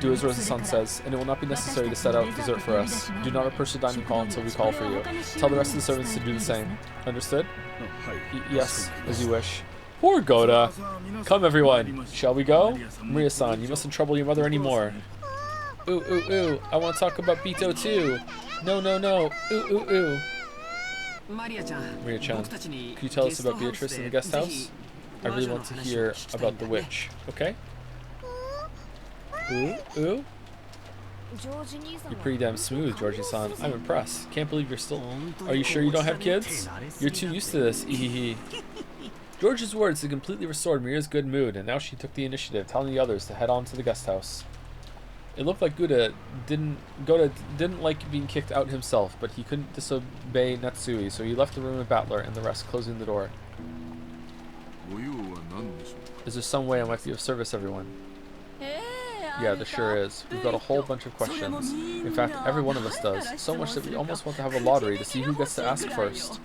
Do as Rosa-san says, and it will not be necessary to set out dessert for us. Do not approach the dining hall until we call for you. Tell the rest of the servants to do the same. Understood? Yes, as you wish. Poor Goda. Come, everyone. Shall we go? Maria-san, you mustn't trouble your mother anymore. Ooh, ooh, ooh. I want to talk about Bito too. No, no, no. Ooh, ooh, ooh. Maria-chan, could you tell us about Beatrice in the guest house? I really want to hear about the witch. Okay? Ooh, ooh. You're pretty damn smooth, Georgie-san. I'm impressed. Can't believe you're still... Are you sure you don't have kids? You're too used to this. Ehehe. George's words had completely restored Mira's good mood, and now she took the initiative, telling the others to head on to the guest house. It looked like Gota didn't like being kicked out himself, but he couldn't disobey Natsui, so he left the room with Battler and the rest, closing the door. Is there some way I might be of service, everyone? Yeah, there sure is. We've got a whole bunch of questions. In fact, every one of us does. So much that we almost want to have a lottery to see who gets to ask first.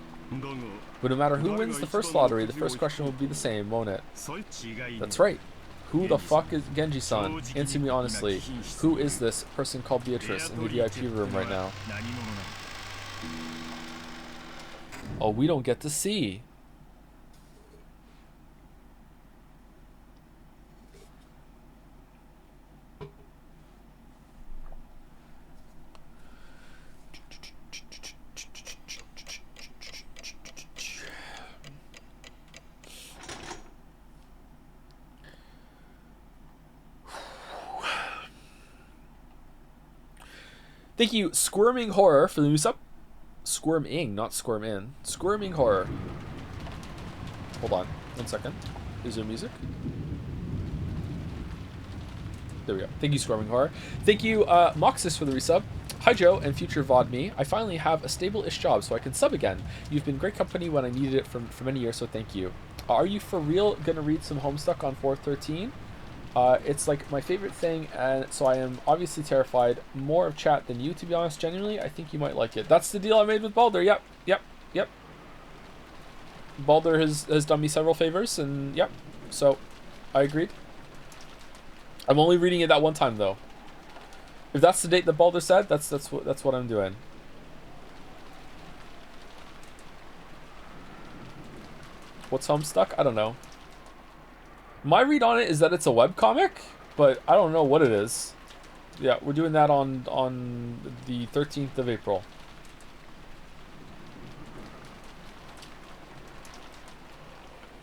But no matter who wins the first lottery, the first question will be the same, won't it? That's right. Who the fuck is Genji-san? Answer me honestly. Who is this person called Beatrice in the VIP room right now? Oh, we don't get to see. Thank you, Squirming Horror, for the new sub. Squirming, not squirm in. Squirming Horror. Hold on, 1 second. Is there music? There we go. Thank you, Squirming Horror. Thank you, Moxis, for the resub. Hi, Joe and future VOD me. I finally have a stable-ish job, so I can sub again. You've been great company when I needed it for many years, so thank you. Are you for real gonna read some Homestuck on 413? It's like my favorite thing, and so I am obviously terrified. More of chat than you, to be honest. Genuinely, I think you might like it. That's the deal I made with Balder. Yep. Balder has done me several favors, and yep. So, I agreed. I'm only reading it that one time, though. If that's the date that Balder said, that's what I'm doing. What's Homestuck? I don't know. My read on it is that it's a webcomic, but I don't know what it is. Yeah, we're doing that on the 13th of April.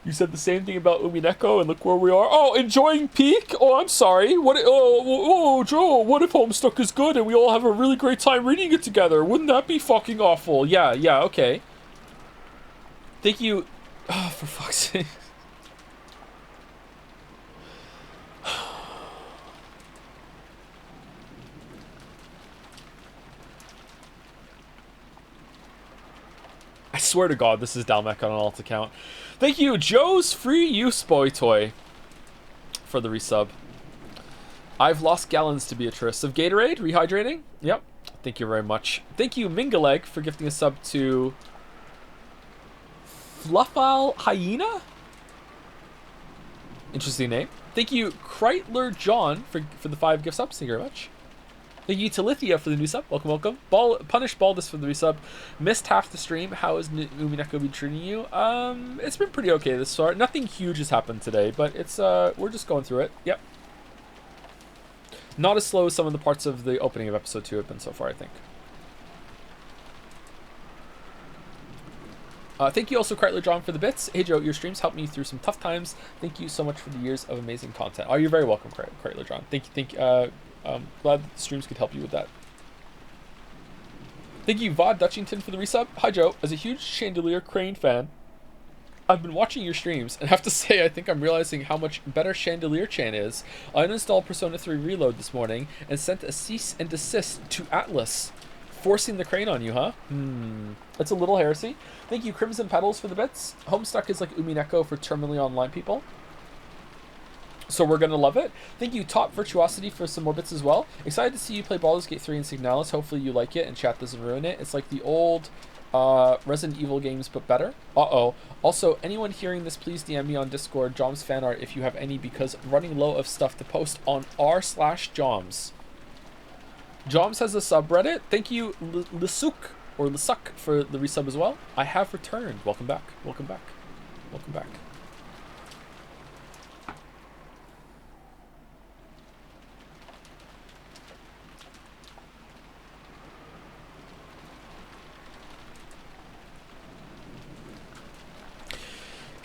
You said the same thing about Umineko, and look where we are. Oh, enjoying Peak? Oh, I'm sorry. What? Oh, Joe, what if Homestuck is good and we all have a really great time reading it together? Wouldn't that be fucking awful? Yeah, okay. Thank you. Oh, for fuck's sake. I swear to God, this is Dalmec on an alt account. Thank you, Joe's Free Use Boy Toy, for the resub. I've lost gallons to Beatrice of Gatorade, rehydrating. Yep. Thank you very much. Thank you, Mingaleg, for gifting a sub to Fluffal Hyena. Interesting name. Thank you, Kreitler John, for the 5 gift subs. Thank you very much. Thank you to Lithia for the new sub. Welcome. Punish Baldus for the resub. Missed half the stream. How has Umineko been treating you? It's been pretty okay this far. Nothing huge has happened today, but it's we're just going through it. Yep. Not as slow as some of the parts of the opening of episode 2 have been so far, I think. Thank you also, Kreitler John, for the bits. Hey Joe, your streams helped me through some tough times. Thank you so much for the years of amazing content. Oh, you're very welcome, Kreitler John. Thank you. Glad the streams could help you with that. Thank you, Vod Dutchington, for the resub. Hi, Joe. As a huge Chandelier Crane fan, I've been watching your streams, and have to say, I think I'm realizing how much better Chandelier Chan is. I uninstalled Persona 3 Reload this morning and sent a cease and desist to Atlas. Forcing the crane on you, huh? That's a little heresy. Thank you, Crimson Petals, for the bits. Homestuck is like Umineko for terminally online people, so we're gonna love it. Thank you, Top Virtuosity, for some more bits as well. Excited to see you play Baldur's Gate 3 and Signalis. Hopefully you like it and chat doesn't ruin it. It's like the old Resident Evil games, but better. Also, anyone hearing this, please DM me on Discord, Joms fan art, if you have any, because I'm running low of stuff to post on r/Joms. Joms has a subreddit. Thank you, Lisuk, or Lisuk, for the resub as well. I have returned. Welcome back.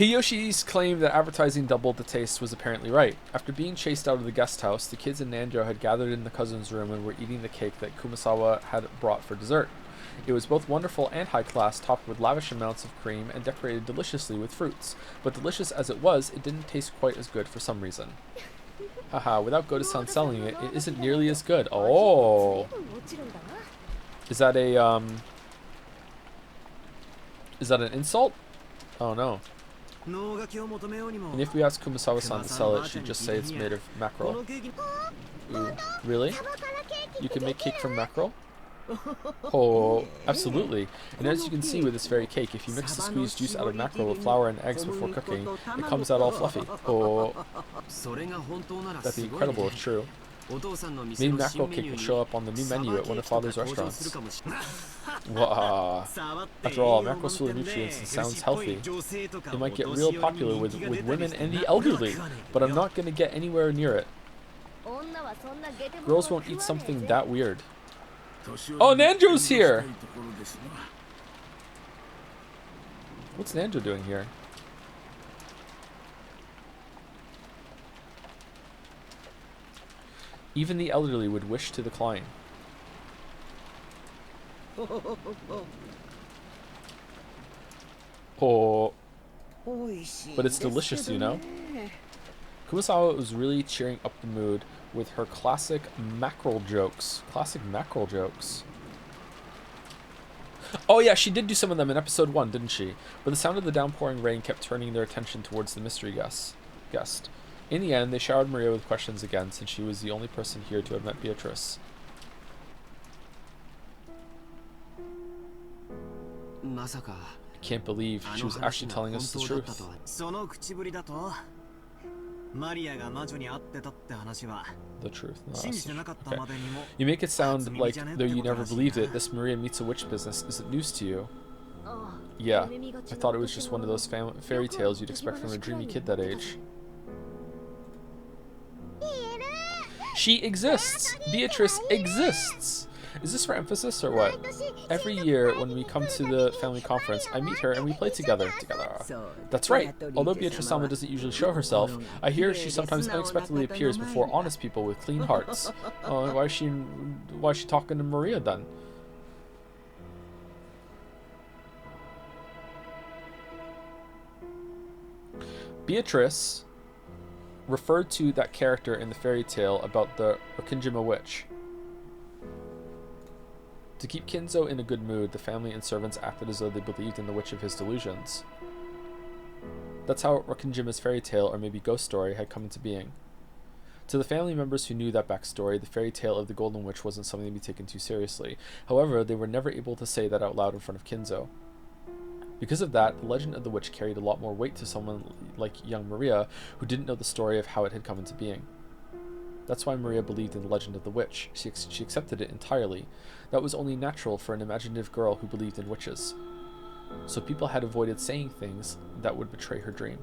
Hiyoshi's claim that advertising doubled the taste was apparently right. After being chased out of the guest house, the kids and Nanjo had gathered in the cousin's room and were eating the cake that Kumasawa had brought for dessert. It was both wonderful and high class, topped with lavish amounts of cream and decorated deliciously with fruits. But delicious as it was, it didn't taste quite as good for some reason. Haha, without Goto-san selling it, it isn't nearly as good. Oh! Is that a, is that an insult? Oh no. And if we ask Kumasawa-san to sell it, she'd just say it's made of mackerel. Ooh, really? You can make cake from mackerel? Oh, absolutely. And as you can see with this very cake, if you mix the squeezed juice out of mackerel with flour and eggs before cooking, it comes out all fluffy. Oh, that'd be incredible if true. Maybe mackerel cake will show up on the new menu at one of Father's restaurants. Wow. After all, mackerel's full of nutrients and sounds healthy. It might get real popular with women and the elderly, but I'm not going to get anywhere near it. Girls won't eat something that weird. Oh, Nanjo's here! What's Nanjo doing here? Even the elderly would wish to decline. Oh. But it's delicious, you know? Kumasawa was really cheering up the mood with her classic mackerel jokes. Classic mackerel jokes. Oh yeah, she did do some of them in episode 1, didn't she? But the sound of the downpouring rain kept turning their attention towards the mystery guest. In the end, they showered Maria with questions again, since she was the only person here to have met Beatrice. I can't believe she was actually telling us the truth. The truth. No, okay. You make it sound like though you never believed it, this Maria meets a witch business isn't news to you. Yeah, I thought it was just one of those fairy tales you'd expect from a dreamy kid that age. She exists! Beatrice exists! Is this for emphasis or what? Every year when we come to the family conference, I meet her and we play together. That's right. Although Beatrice-sama doesn't usually show herself, I hear she sometimes unexpectedly appears before honest people with clean hearts. Why is she talking to Maria then? Beatrice referred to that character in the fairy tale about the Okinjima witch. To keep Kinzo in a good mood, the family and servants acted as though they believed in the witch of his delusions. That's how Okinjima's fairy tale, or maybe ghost story, had come into being. To the family members who knew that backstory, the fairy tale of the Golden Witch wasn't something to be taken too seriously. However, they were never able to say that out loud in front of Kinzo. Because of that, the legend of the witch carried a lot more weight to someone like young Maria, who didn't know the story of how it had come into being. That's why Maria believed in the legend of the witch. She accepted it entirely. That was only natural for an imaginative girl who believed in witches. So people had avoided saying things that would betray her dream.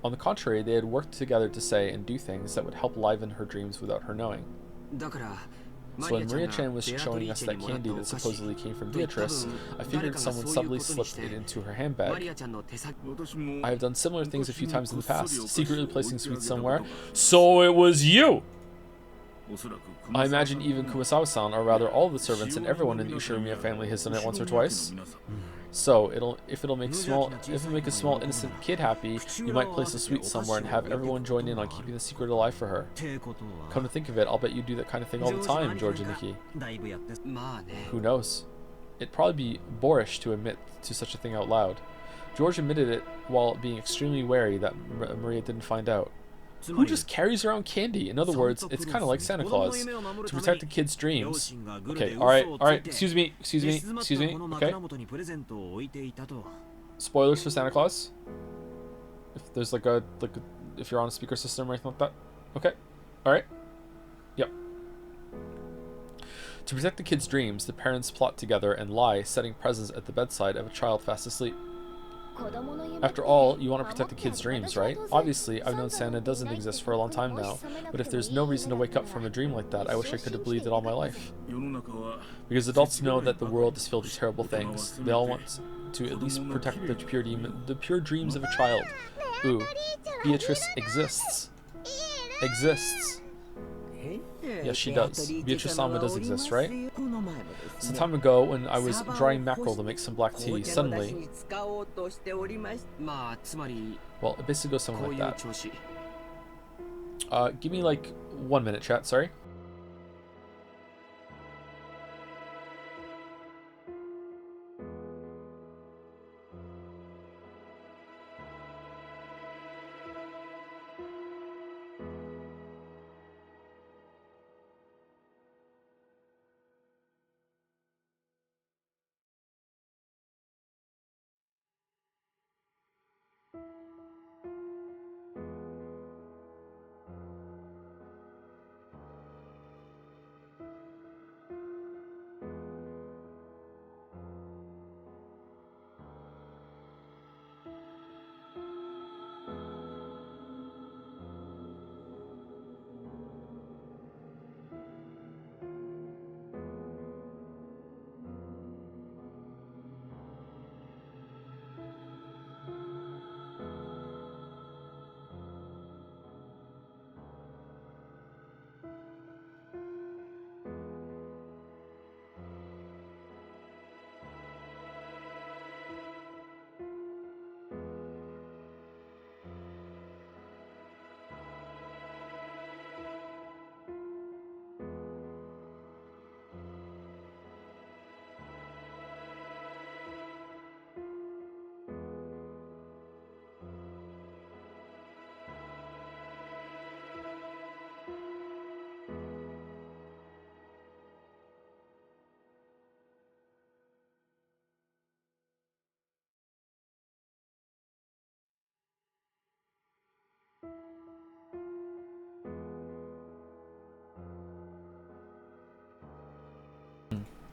On the contrary, they had worked together to say and do things that would help liven her dreams without her knowing. So when Maria-chan was showing us that candy that supposedly came from Beatrice, I figured someone subtly slipped it into her handbag. I have done similar things a few times in the past, secretly placing sweets somewhere. So it was you! I imagine even Kumasawa-san, or rather all the servants and everyone in the Ushiromiya family has done it once or twice. So if it'll make a small innocent kid happy, you might place a sweet somewhere and have everyone join in on keeping the secret alive for her. Come to think of it, I'll bet you do that kind of thing all the time, George and Nikki. Who knows? It'd probably be boorish to admit to such a thing out loud. George admitted it while being extremely wary that Maria didn't find out. Who just carries around candy? In other words, it's kind of like Santa Claus. To protect the kids' dreams. Okay, alright, excuse me, okay? Spoilers for Santa Claus? If there's if you're on a speaker system or anything like that? Okay, alright. Yep. To protect the kids' dreams, the parents plot together and lie, setting presents at the bedside of a child fast asleep. After all, you want to protect the kids' dreams, right? Obviously, I've known Santa doesn't exist for a long time now, but if there's no reason to wake up from a dream like that, I wish I could have believed it all my life. Because adults know that the world is filled with terrible things. They all want to at least protect the pure dreams of a child. Ooh, Beatrice exists. Exists. Yes, she does. Beatrice-sama does exist, right? Some time ago, when I was drying mackerel to make some black tea, suddenly... Well, it basically goes something like that. Give me like 1 minute, chat, sorry.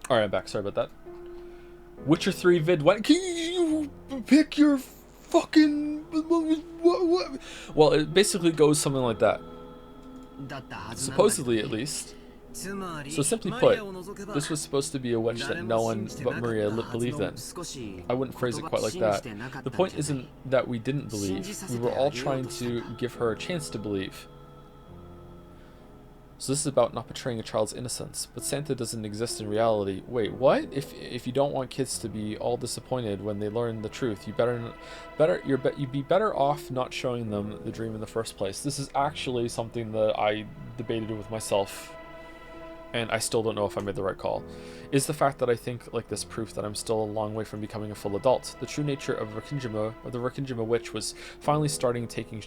Alright, I'm back. Sorry about that. Witcher 3 vid. What? Can you pick your fucking... What? Well, it basically goes something like that. Supposedly, at least. So simply put, this was supposed to be a witch that no one but Maria believed in. I wouldn't phrase it quite like that. The point isn't that we didn't believe. We were all trying to give her a chance to believe. So this is about not betraying a child's innocence, but Santa doesn't exist in reality. Wait, what? If you don't want kids to be all disappointed when they learn the truth, you'd be better off not showing them the dream in the first place. This is actually something that I debated with myself, and I still don't know if I made the right call. Is the fact that I think like this proof that I'm still a long way from becoming a full adult. The true nature of the Rikkinjima witch was finally starting taking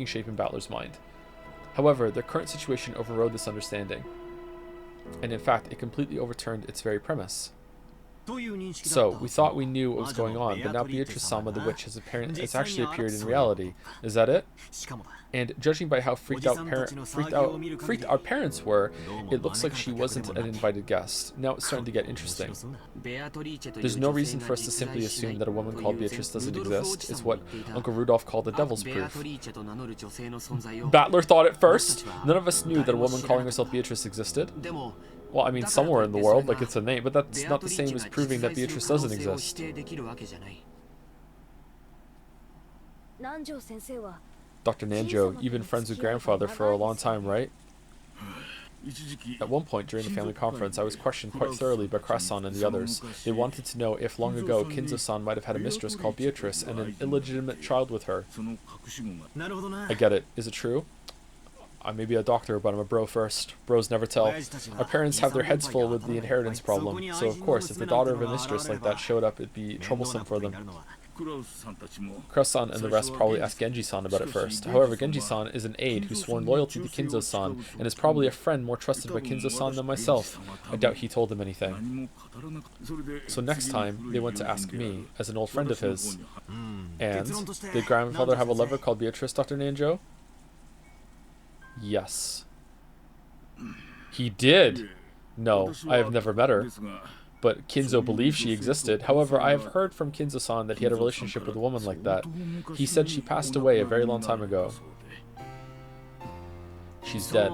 shape in Battler's mind. However, the current situation overrode this understanding, and in fact, it completely overturned its very premise. So, we thought we knew what was going on, but now Beatrice-sama the witch has actually appeared in reality. Is that it? And judging by how freaked our parents were, it looks like she wasn't an invited guest. Now it's starting to get interesting. There's no reason for us to simply assume that a woman called Beatrice doesn't exist. It's what Uncle Rudolph called the devil's proof. Battler thought at first. None of us knew that a woman calling herself Beatrice existed. Well, I mean, somewhere in the world, like it's a name, but that's not the same as proving that Beatrice doesn't exist. Dr. Nanjo, you've been friends with grandfather for a long time, right? At one point during the family conference, I was questioned quite thoroughly by Krasan and the others. They wanted to know if long ago Kinzo-san might have had a mistress called Beatrice and an illegitimate child with her. I get it. Is it true? I may be a doctor, but I'm a bro first. Bros never tell. Our parents have their heads full with the inheritance problem, so of course, if the daughter of a mistress like that showed up, it'd be troublesome for them. Krasan and the rest probably asked Genji-san about it first. However, Genji-san is an aide who's sworn loyalty to Kinzo-san, and is probably a friend more trusted by Kinzo-san than myself. I doubt he told them anything. So next time, they went to ask me, as an old friend of his. And, did grandfather have a lover called Beatrice, Dr. Nanjo? Yes. He did! No, I have never met her. But Kinzo believes she existed. However, I have heard from Kinzo-san that he had a relationship with a woman like that. He said she passed away a very long time ago. She's dead.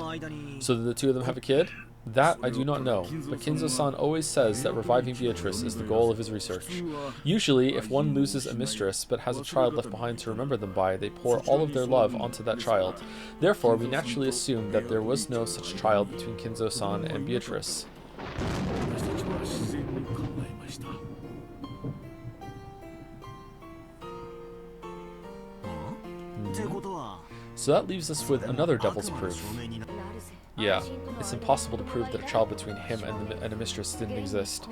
So did the two of them have a kid? That I do not know, but Kinzo-san always says that reviving Beatrice is the goal of his research. Usually, if one loses a mistress but has a child left behind to remember them by, they pour all of their love onto that child. Therefore, we naturally assume that there was no such child between Kinzo-san and Beatrice. So that leaves us with another devil's proof. Yeah, it's impossible to prove that a child between him and a mistress didn't exist.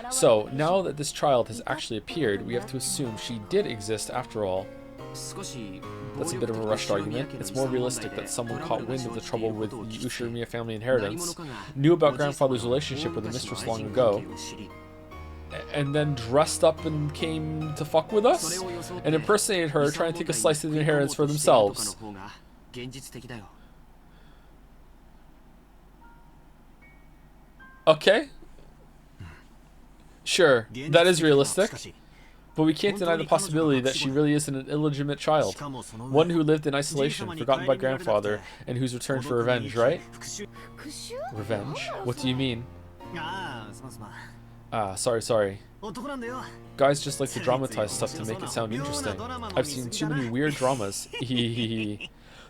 So, now that this child has actually appeared, we have to assume she did exist after all. That's a bit of a rushed argument. It's more realistic that someone caught wind of the trouble with the Ushirimiya family inheritance, knew about grandfather's relationship with the mistress long ago, and then dressed up and came to fuck with us? And impersonated her, trying to take a slice of the inheritance for themselves. Okay. Sure, that is realistic. But we can't deny the possibility that she really is an illegitimate child. One who lived in isolation, forgotten by grandfather, and who's returned for revenge, right? Revenge? What do you mean? Sorry. Guys just like to dramatize stuff to make it sound interesting. I've seen too many weird dramas.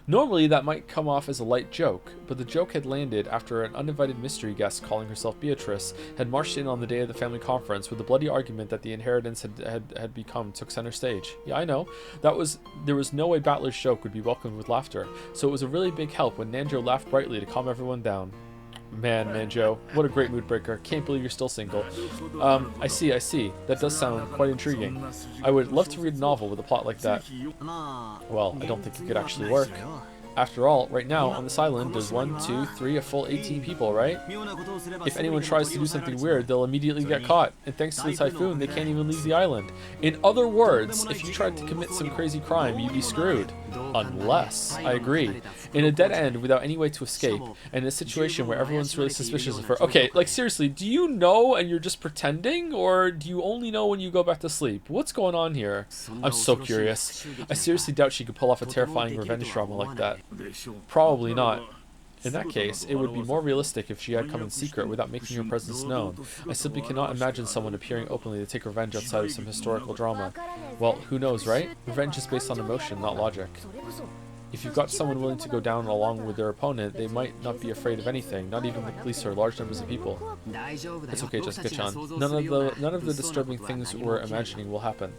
Normally that might come off as a light joke, but the joke had landed after an uninvited mystery guest calling herself Beatrice had marched in on the day of the family conference with the bloody argument that the inheritance had become took center stage. Yeah, I know. There was no way Battler's joke would be welcomed with laughter, so it was a really big help when Nanjo laughed brightly to calm everyone down. Man, Nanjo, what a great mood breaker. Can't believe you're still single. I see. That does sound quite intriguing. I would love to read a novel with a plot like that. Well, I don't think it could actually work. After all, right now, on this island, there's 1, 2, 3, a full 18 people, right? If anyone tries to do something weird, they'll immediately get caught, and thanks to the typhoon, they can't even leave the island. In other words, if you tried to commit some crazy crime, you'd be screwed. Unless, I agree, in a dead end without any way to escape, and in a situation where everyone's really suspicious of her. Okay, like seriously, do you know and you're just pretending, or do you only know when you go back to sleep? What's going on here? I'm so curious. I seriously doubt she could pull off a terrifying revenge drama like that. Probably not. In that case, it would be more realistic if she had come in secret without making her presence known. I simply cannot imagine someone appearing openly to take revenge outside of some historical drama. Well, who knows, right? Revenge is based on emotion, not logic. If you've got someone willing to go down along with their opponent, they might not be afraid of anything, not even the police or large numbers of people. It's okay, Jessica-chan. None of the disturbing things we're imagining will happen.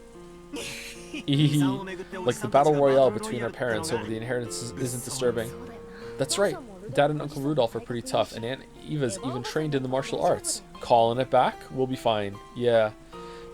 Like the battle royale between our parents over the inheritance isn't disturbing. That's right. Dad and Uncle Rudolph are pretty tough, and Aunt Eva's even trained in the martial arts. Calling it back? We'll be fine. Yeah.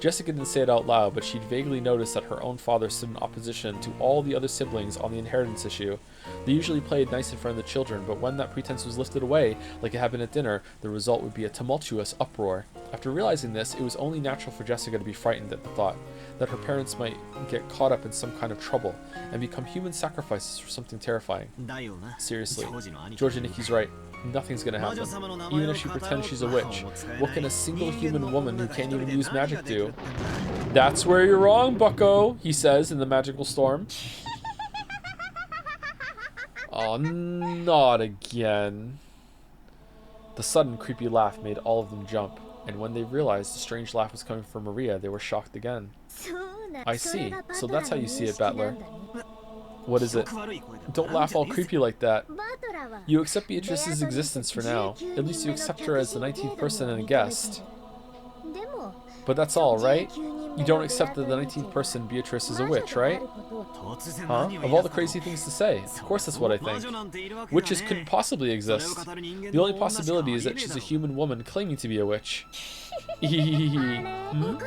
Jessica didn't say it out loud, but she'd vaguely noticed that her own father stood in opposition to all the other siblings on the inheritance issue. They usually played nice in front of the children, but when that pretense was lifted away, like it had been at dinner, the result would be a tumultuous uproar. After realizing this, it was only natural for Jessica to be frightened at the thought that her parents might get caught up in some kind of trouble and become human sacrifices for something terrifying. Seriously, Georgia Nikki's right. Nothing's gonna happen. Even if she pretends she's a witch, what can a single human woman who can't even use magic do? That's where you're wrong, bucko, he says in the magical storm. Oh, not again. The sudden creepy laugh made all of them jump, and when they realized the strange laugh was coming from Maria, they were shocked again. I see. So that's how you see it, Battler. What is it? Don't laugh all creepy like that. You accept Beatrice's existence for now. At least you accept her as the 19th person and a guest. But that's all, right? You don't accept that the 19th person, Beatrice, is a witch, right? Huh? Of all the crazy things to say, of course that's what I think. Witches couldn't possibly exist. The only possibility is that she's a human woman claiming to be a witch. Hmm?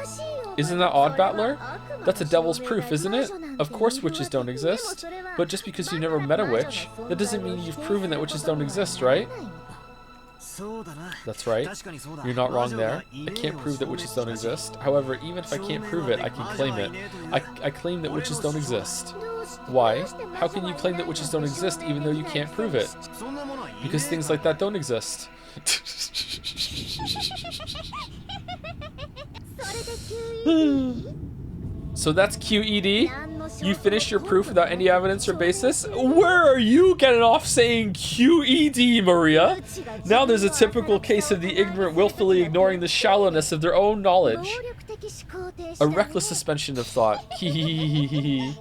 Isn't that odd, Battler? That's a devil's proof, isn't it? Of course witches don't exist. But just because you've never met a witch, that doesn't mean you've proven that witches don't exist, right? That's right. You're not wrong there. I can't prove that witches don't exist. However, even if I can't prove it, I can claim it. I claim that witches don't exist. Why? How can you claim that witches don't exist even though you can't prove it? Because things like that don't exist. So that's QED? You finished your proof without any evidence or basis? Where are you getting off saying QED, Maria? Now there's a typical case of the ignorant willfully ignoring the shallowness of their own knowledge. A reckless suspension of thought. Hehehehe.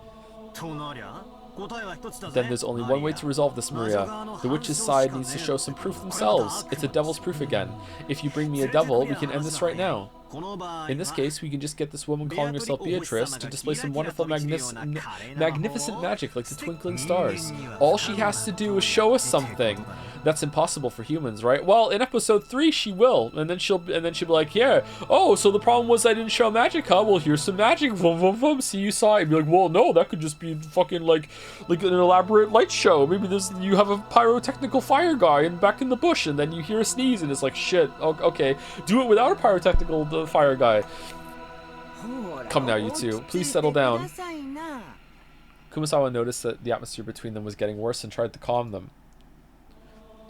Then there's only one way to resolve this, Maria. The witch's side needs to show some proof themselves. It's a devil's proof again. If you bring me a devil, we can end this right now. In this case, we can just get this woman calling herself Beatrice to display some wonderful magnificent magic like the twinkling stars. All she has to do is show us something. That's impossible for humans, right? Well, in episode 3 she will, and then she'll be like, yeah, oh, so the problem was I didn't show magic, huh? Well, here's some magic. Vroom, vroom, vroom. See, you saw it. And be like, well, no, that could just be fucking like an elaborate light show. Maybe you have a pyrotechnical fire guy and back in the bush, and then you hear a sneeze, and it's like, shit. Okay, do it without a pyrotechnical fire guy. Come now, you two. Please settle down. Kumasawa noticed that the atmosphere between them was getting worse and tried to calm them.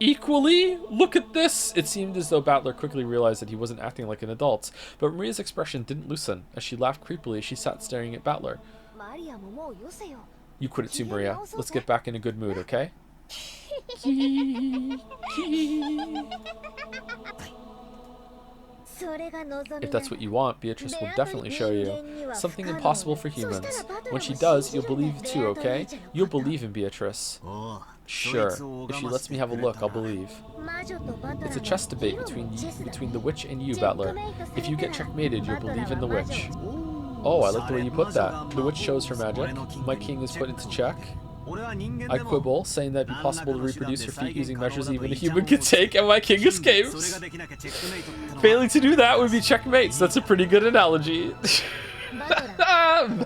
Equally? Look at this! It seemed as though Battler quickly realized that he wasn't acting like an adult, but Maria's expression didn't loosen. As she laughed creepily, she sat staring at Battler. You quit it too, Maria. Let's get back in a good mood, okay? If that's what you want, Beatrice will definitely show you. Something impossible for humans. When she does, you'll believe too, okay? You'll believe in Beatrice. Sure. If she lets me have a look, I'll believe. It's a chess debate between the witch and you, Battler. If you get checkmated, you'll believe in the witch. Oh, I like the way you put that. The witch shows her magic. My king is put into check. I quibble, saying that it'd be possible to reproduce her feat using measures even a human could take, and my king escapes. Failing to do that would be checkmates. That's a pretty good analogy.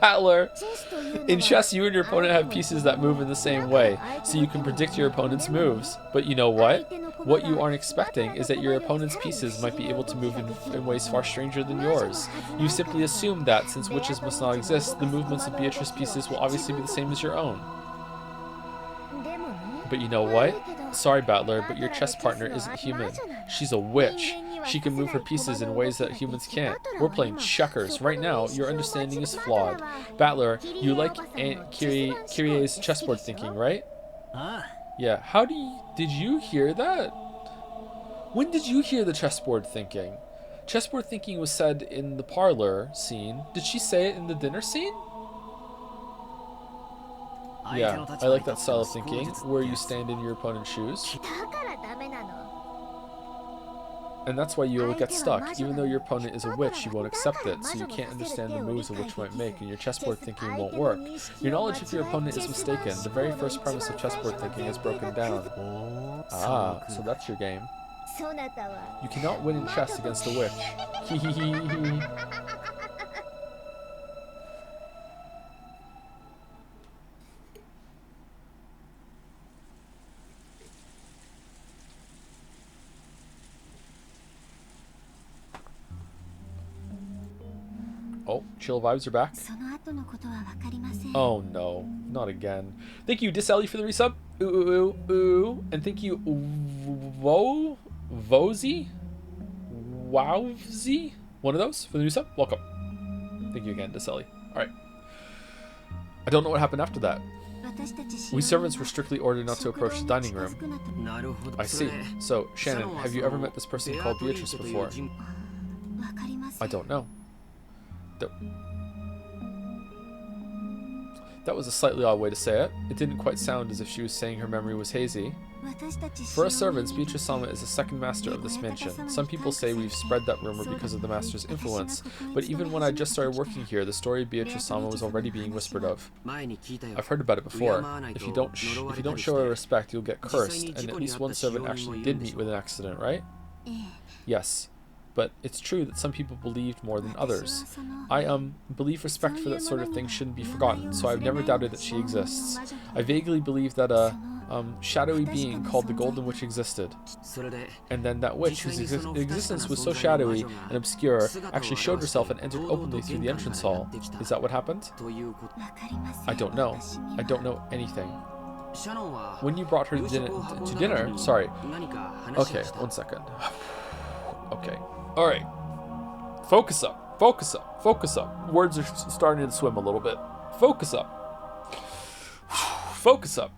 Battler. In chess, you and your opponent have pieces that move in the same way, so you can predict your opponent's moves. But you know what? What you aren't expecting is that your opponent's pieces might be able to move in ways far stranger than yours. You simply assumed that, since witches must not exist, the movements of Beatrice's pieces will obviously be the same as your own. But you know what? Sorry, Battler, but your chess partner isn't human. She's a witch. She can move her pieces in ways that humans can't. We're playing checkers. Right now, your understanding is flawed. Battler, you like Aunt Kyrie's chessboard thinking, right? Yeah. Did you hear that? When did you hear the chessboard thinking? Chessboard thinking was said in the parlor scene. Did she say it in the dinner scene? Yeah, I like that style of thinking, where you stand in your opponent's shoes. And that's why you'll get stuck. Even though your opponent is a witch, you won't accept it, so you can't understand the moves a witch might make, and your chessboard thinking won't work. Your knowledge of your opponent is mistaken. The very first premise of chessboard thinking is broken down. Ah, so that's your game. You cannot win in chess against a witch. Hehehehe. Oh, chill vibes are back. Oh no, not again. Thank you, Diselli, for the resub. Ooh, ooh, ooh, ooh. And thank you, Vozy? Wowzy? One of those for the new sub. Welcome. Thank you again, Diselli. Alright. I don't know what happened after that. We servants were strictly ordered not to approach the dining room. I see. So, Shannon, have you ever met this person called Beatrice before? I don't know. That was a slightly odd way to say it. It didn't quite sound as if she was saying her memory was hazy. For us servants, Beatrice-sama is the second master of this mansion. Some people say we've spread that rumor because of the master's influence, but even when I just started working here, the story of Beatrice-sama was already being whispered of. I've heard about it before. If you don't show her respect, you'll get cursed, and at least one servant actually did meet with an accident, right? Yes. But it's true that some people believed more than others. I believe respect for that sort of thing shouldn't be forgotten, so I've never doubted that she exists. I vaguely believe that a shadowy being called the Golden Witch existed. And then that witch, whose existence was so shadowy and obscure, actually showed herself and entered openly through the entrance hall. Is that what happened? I don't know. I don't know anything. When you brought her to dinner, sorry. Okay, 1 second. Okay. Alright. Focus up. Focus up. Focus up. Words are starting to swim a little bit. Focus up. Focus up.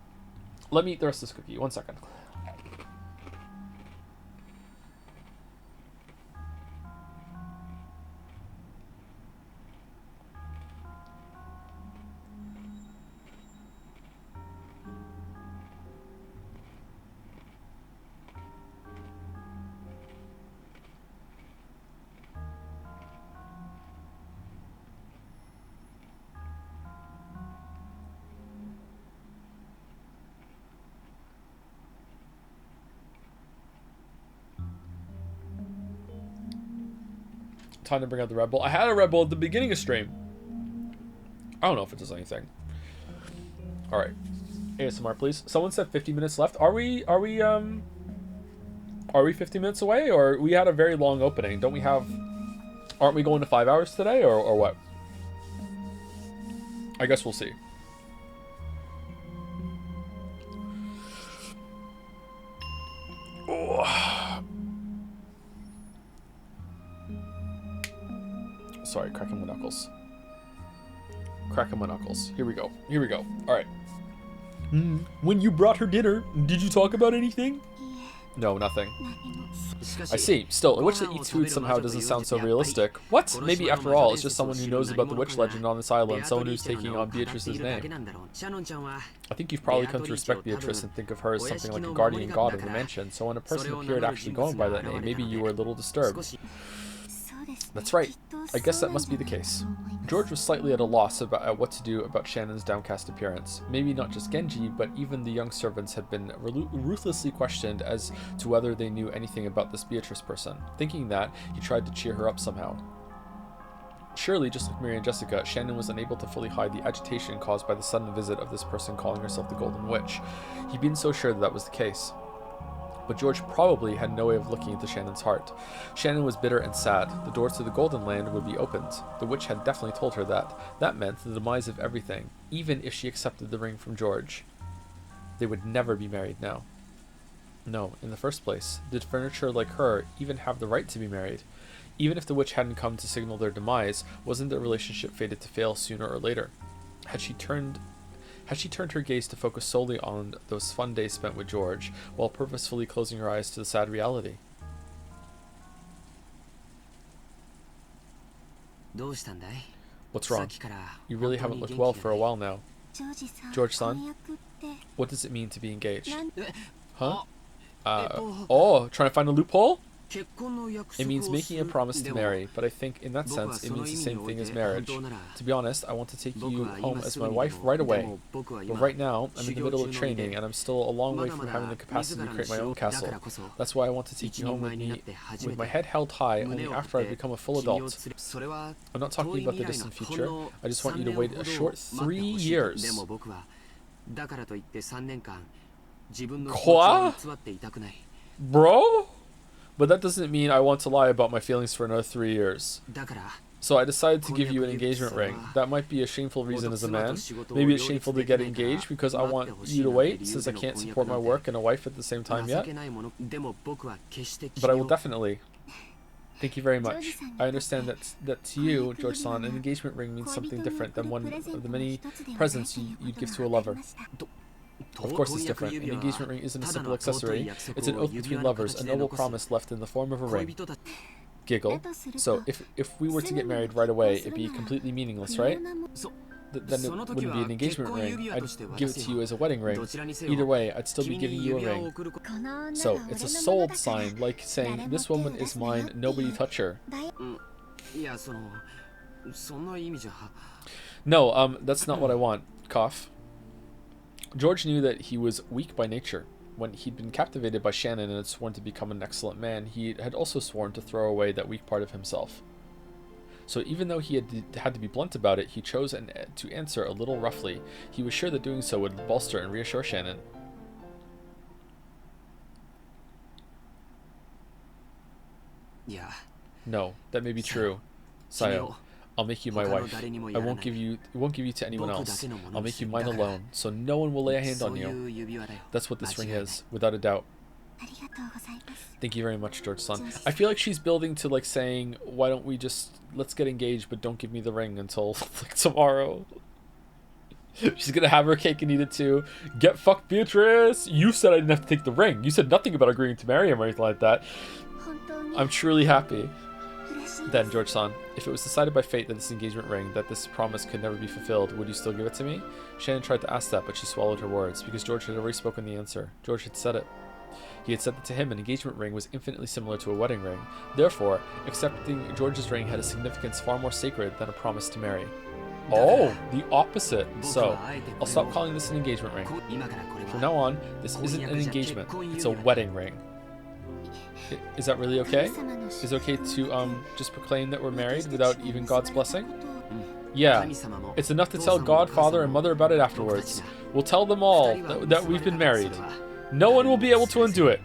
Let me eat the rest of this cookie. 1 second. Time to bring out the Red Bull. I had a Red Bull at the beginning of stream. I don't know if it does anything. All right, ASMR, please. Someone said 50 minutes left. Are we 50 minutes away, or we had a very long opening? Don't we have? Aren't we going to 5 hours today, or what? I guess we'll see. Oh. Sorry, cracking my knuckles. Cracking my knuckles. Here we go. Here we go. All right. When you brought her dinner, did you talk about anything? No, nothing. I see. Still, a witch that eats food somehow doesn't sound so realistic. What? Maybe after all, it's just someone who knows about the witch legend on this island, someone who's taking on Beatrice's name. I think you've probably come to respect Beatrice and think of her as something like a guardian god of the mansion, so when a person appeared actually going by that name, maybe you were a little disturbed. That's right. I guess that must be the case. George was slightly at a loss about what to do about Shannon's downcast appearance. Maybe not just Genji, but even the young servants had been ruthlessly questioned as to whether they knew anything about this Beatrice person. Thinking that, he tried to cheer her up somehow. Surely, just like Mary and Jessica, Shannon was unable to fully hide the agitation caused by the sudden visit of this person calling herself the Golden Witch. He'd been so sure that that was the case. But George probably had no way of looking into Shannon's heart. Shannon was bitter and sad. The doors to the Golden Land would be opened. The witch had definitely told her that. That meant the demise of everything, even if she accepted the ring from George. They would never be married now. No, in the first place, did furniture like her even have the right to be married? Even if the witch hadn't come to signal their demise, wasn't their relationship fated to fail sooner or later? Had she turned her gaze to focus solely on those fun days spent with George, while purposefully closing her eyes to the sad reality? What's wrong? You really haven't looked well for a while now. George-san, what does it mean to be engaged? Huh? Trying to find a loophole? It means making a promise to marry, but I think in that sense it means the same thing as marriage. To be honest, I want to take you home as my wife right away. But right now, I'm in the middle of training and I'm still a long way from having the capacity to create my own castle. That's why I want to take you home with me, with my head held high, only after I become a full adult. I'm not talking about the distant future. I just want you to wait a short 3 years. Quoi? Bro? But that doesn't mean I want to lie about my feelings for another 3 years. So I decided to give you an engagement ring. That might be a shameful reason as a man. Maybe it's shameful to get engaged because I want you to wait, since I can't support my work and a wife at the same time yet. But I will definitely. Thank you very much. I understand that to you, George-san, an engagement ring means something different than one of the many presents you'd give to a lover. Of course it's different. An engagement ring isn't a simple accessory. It's an oath between lovers, a noble promise left in the form of a ring. Giggle. So, if we were to get married right away, it'd be completely meaningless, right? Then it wouldn't be an engagement ring. I'd give it to you as a wedding ring. Either way, I'd still be giving you a ring. So, it's a sold sign, like saying, this woman is mine, nobody touch her. No, that's not what I want. Cough. George knew that he was weak by nature. When he'd been captivated by Shannon and had sworn to become an excellent man, he had also sworn to throw away that weak part of himself. So even though he had to be blunt about it, he chose to answer a little roughly. He was sure that doing so would bolster and reassure Shannon. No, that may be true. Sayo. I'll make you my wife. I won't give you to anyone else. I'll make you mine alone, so no one will lay a hand on you. That's what this ring is, without a doubt. Thank you very much, George-san. I feel like she's building to like saying, why don't we just let's get engaged, but don't give me the ring until like tomorrow. She's gonna have her cake and eat it too. Get fucked, Beatrice! You said I didn't have to take the ring. You said nothing about agreeing to marry him or anything like that. I'm truly happy. Then, George-san, if it was decided by fate that this engagement ring, that this promise could never be fulfilled, would you still give it to me? Shannon tried to ask that, but she swallowed her words, because George had already spoken the answer. George had said it. He had said that to him an engagement ring was infinitely similar to a wedding ring. Therefore, accepting George's ring had a significance far more sacred than a promise to marry. Oh, the opposite. So, I'll stop calling this an engagement ring. From now on, this isn't an engagement, it's a wedding ring. Is that really okay? Is it okay to just proclaim that we're married without even God's blessing? Yeah, it's enough to tell God, Father, and Mother about it afterwards. We'll tell them all that we've been married. No one will be able to undo it.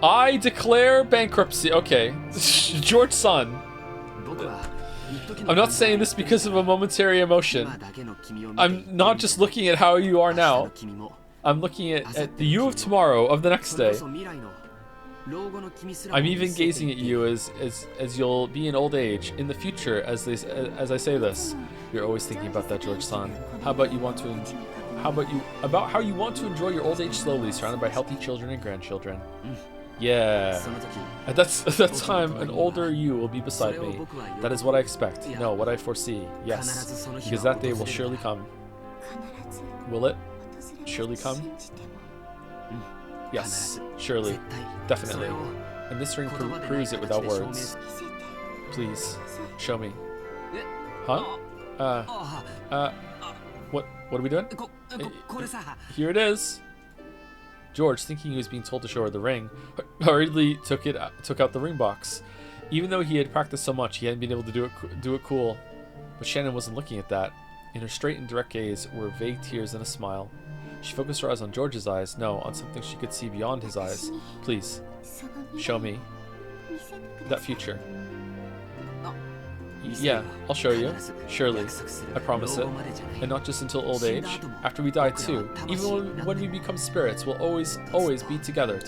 I declare bankruptcy. Okay, George-san. I'm not saying this because of a momentary emotion. I'm not just looking at how you are now. I'm looking at the you of tomorrow, of the next day. I'm even gazing at you as you'll be in old age, in the future, as I say this. You're always thinking about that, George-san. How about you want to enjoy your old age slowly, surrounded by healthy children and grandchildren. Yeah. At that time, an older you will be beside me. That is what I expect. No, what I foresee. Yes. Because that day will surely come. Will it surely come? Yes. Surely. Definitely. And this ring proves it without words. Please. Show me. Huh? What are we doing? Here it is. George, thinking he was being told to show her the ring, hurriedly took out the ring box. Even though he had practiced so much, he hadn't been able to do it cool. But Shannon wasn't looking at that. In her straight and direct gaze were vague tears and a smile. She focused her eyes on George's eyes, no, on something she could see beyond his eyes. Please, show me that future. Yeah, I'll show you. Surely. I promise it. And not just until old age. After we die too. Even when we become spirits, we'll always be together.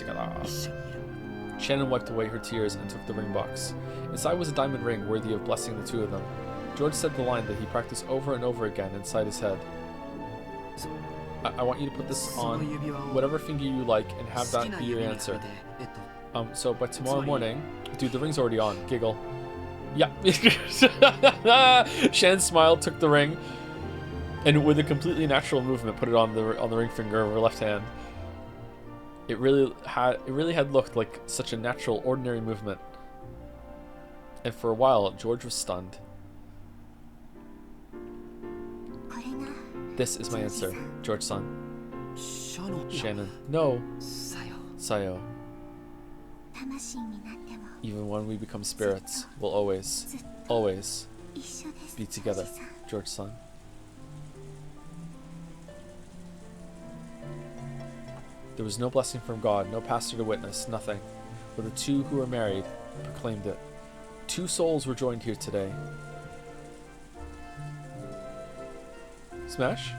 Shannon wiped away her tears and took the ring box. Inside was a diamond ring worthy of blessing the two of them. George said the line that he practiced over and over again inside his head. I want you to put this on whatever finger you like and have that be your answer. So by tomorrow morning... Dude, the ring's already on. Giggle. Yeah. Shan smiled, took the ring, and with a completely natural movement, put it on the ring finger of her left hand. It really had looked like such a natural, ordinary movement. And for a while, George was stunned. This is my answer, George-san. Shannon. No. Sayo. Even when we become spirits, we'll always be together, George-san. There was no blessing from God, no pastor to witness, nothing. But the two who were married proclaimed it. Two souls were joined here today. Smash?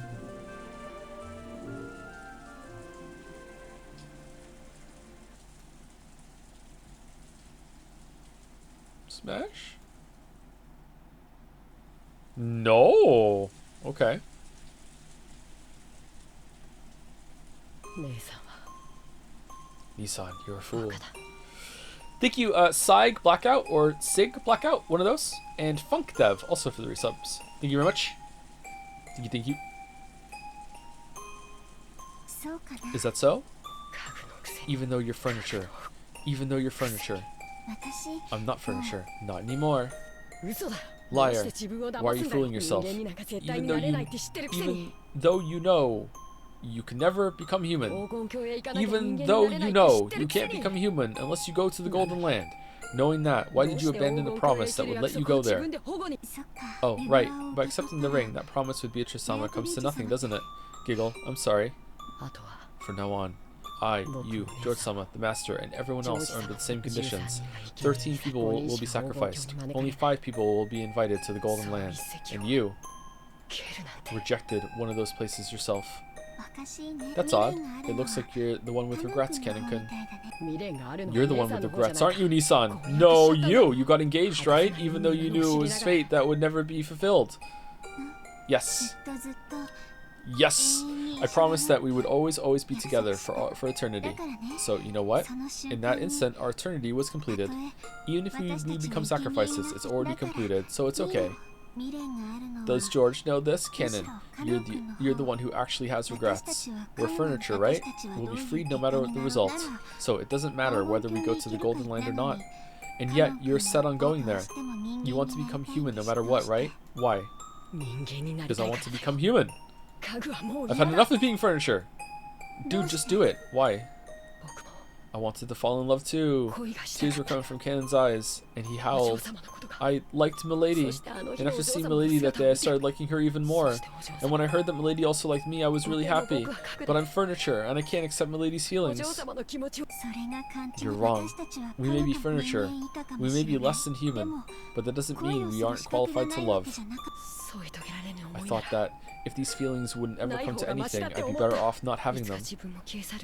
Smash? No. Okay. Nissan, you're a fool. Thank you, Saig Blackout or Sig Blackout, one of those, and Funk Dev also for the resubs. Thank you very much. Thank you. Is that so? Even though you're furniture. I'm not furniture. Not anymore. Liar. Why are you fooling yourself? Even though you know you can never become human. Even though you know you can't become human unless you go to the Golden Land. Knowing that, why did you abandon the promise that would let you go there? Oh, right. By accepting the ring, that promise with Beatrice-sama comes to nothing, doesn't it? Giggle. I'm sorry. From now on, I, you, George-sama, the master, and everyone else are under the same conditions. 13 people will be sacrificed. Only 5 people will be invited to the Golden Land. And you rejected one of those places yourself. That's odd. It looks like you're the one with regrets, Kennen-kun. You're the one with regrets, aren't you, Nissan? No, you! You got engaged, right? Even though you knew it was fate that would never be fulfilled. Yes. Yes. I promised that we would always be together for eternity. So, you know what? In that instant, our eternity was completed. Even if we become sacrifices, it's already completed, so it's okay. Does George know this? Canon, you're the one who actually has regrets. We're furniture, right? We'll be freed no matter what the result. So it doesn't matter whether we go to the Golden Land or not. And yet, you're set on going there. You want to become human no matter what, right? Why? Because I want to become human. I've had enough of being furniture. Dude, just do it. Why? I wanted to fall in love too. Tears were coming from Canon's eyes, and he howled. I liked Milady, and after seeing Milady that day, I started liking her even more. And when I heard that Milady also liked me, I was really happy. But I'm furniture, and I can't accept Milady's feelings. You're wrong. We may be furniture. We may be less than human, but that doesn't mean we aren't qualified to love. I thought that if these feelings wouldn't ever come to anything, I'd be better off not having them.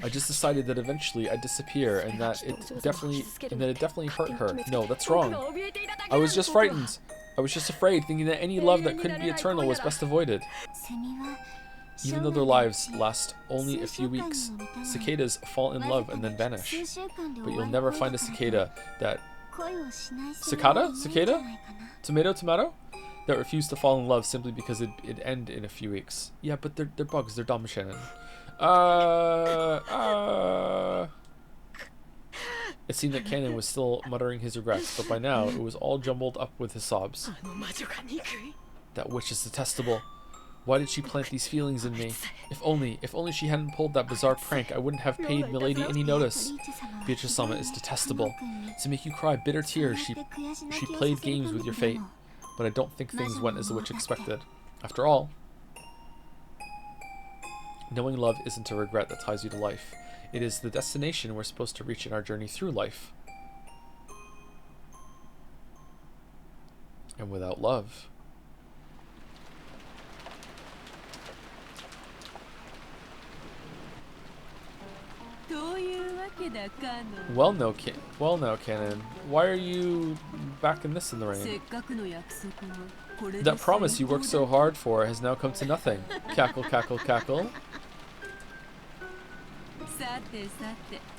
I just decided that eventually I'd disappear, and that it definitely hurt her. No, that's wrong. I was just frightened. I was just afraid, thinking that any love that couldn't be eternal was best avoided. Even though their lives last only a few weeks, cicadas fall in love and then vanish. But you'll never find a cicada that... Cicada? Cicada? Tomato? Tomato? That refused to fall in love simply because it'd end in a few weeks. Yeah, but they're bugs. They're dumb, Shannon. It seemed that Canon was still muttering his regrets, but by now it was all jumbled up with his sobs. That witch is detestable. Why did she plant these feelings in me? If only she hadn't pulled that bizarre prank, I wouldn't have paid Milady any notice. Beatrice-sama is detestable. To make you cry bitter tears, she played games with your fate. But I don't think things went as the witch expected. After all, knowing love isn't a regret that ties you to life. It is the destination we're supposed to reach in our journey through life. And without love... Well, now, Canon, why are you backing this in the rain? That promise you worked so hard for has now come to nothing. Cackle, cackle, cackle.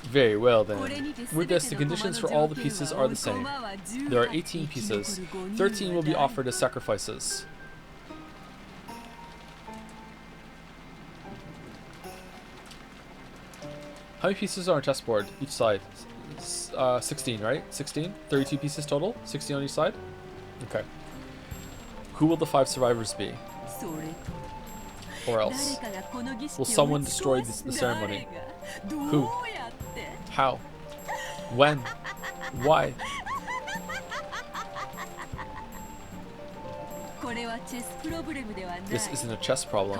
Very well then. With this, the conditions for all the pieces are the same. There are 18 pieces. 13 will be offered as sacrifices. How many pieces are on a chessboard each side? 16, right? 16? 32 pieces total? 16 on each side? Okay. Who will the 5 survivors be? Or else? Will someone destroy the ceremony? Who? How? When? Why? This isn't a chess problem.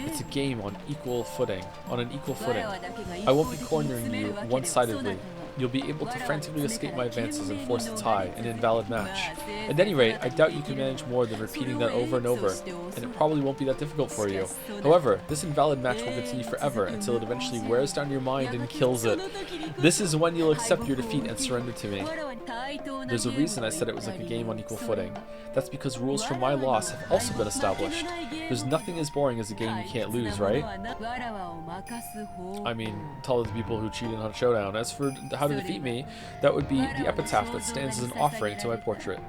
It's a game on equal footing. On an equal footing. I won't be cornering you one-sidedly. You'll be able to frantically escape my advances and force a tie, an invalid match. At any rate, I doubt you can manage more than repeating that over and over, and it probably won't be that difficult for you. However, this invalid match will continue forever until it eventually wears down your mind and kills it. This is when you'll accept your defeat and surrender to me. There's a reason I said it was like a game on equal footing. That's because rules for my loss have also been established. There's nothing as boring as a game you can't lose, right? I mean, tell the people who cheated on Showdown. As for how to defeat me, that would be the epitaph that stands as an offering to my portrait.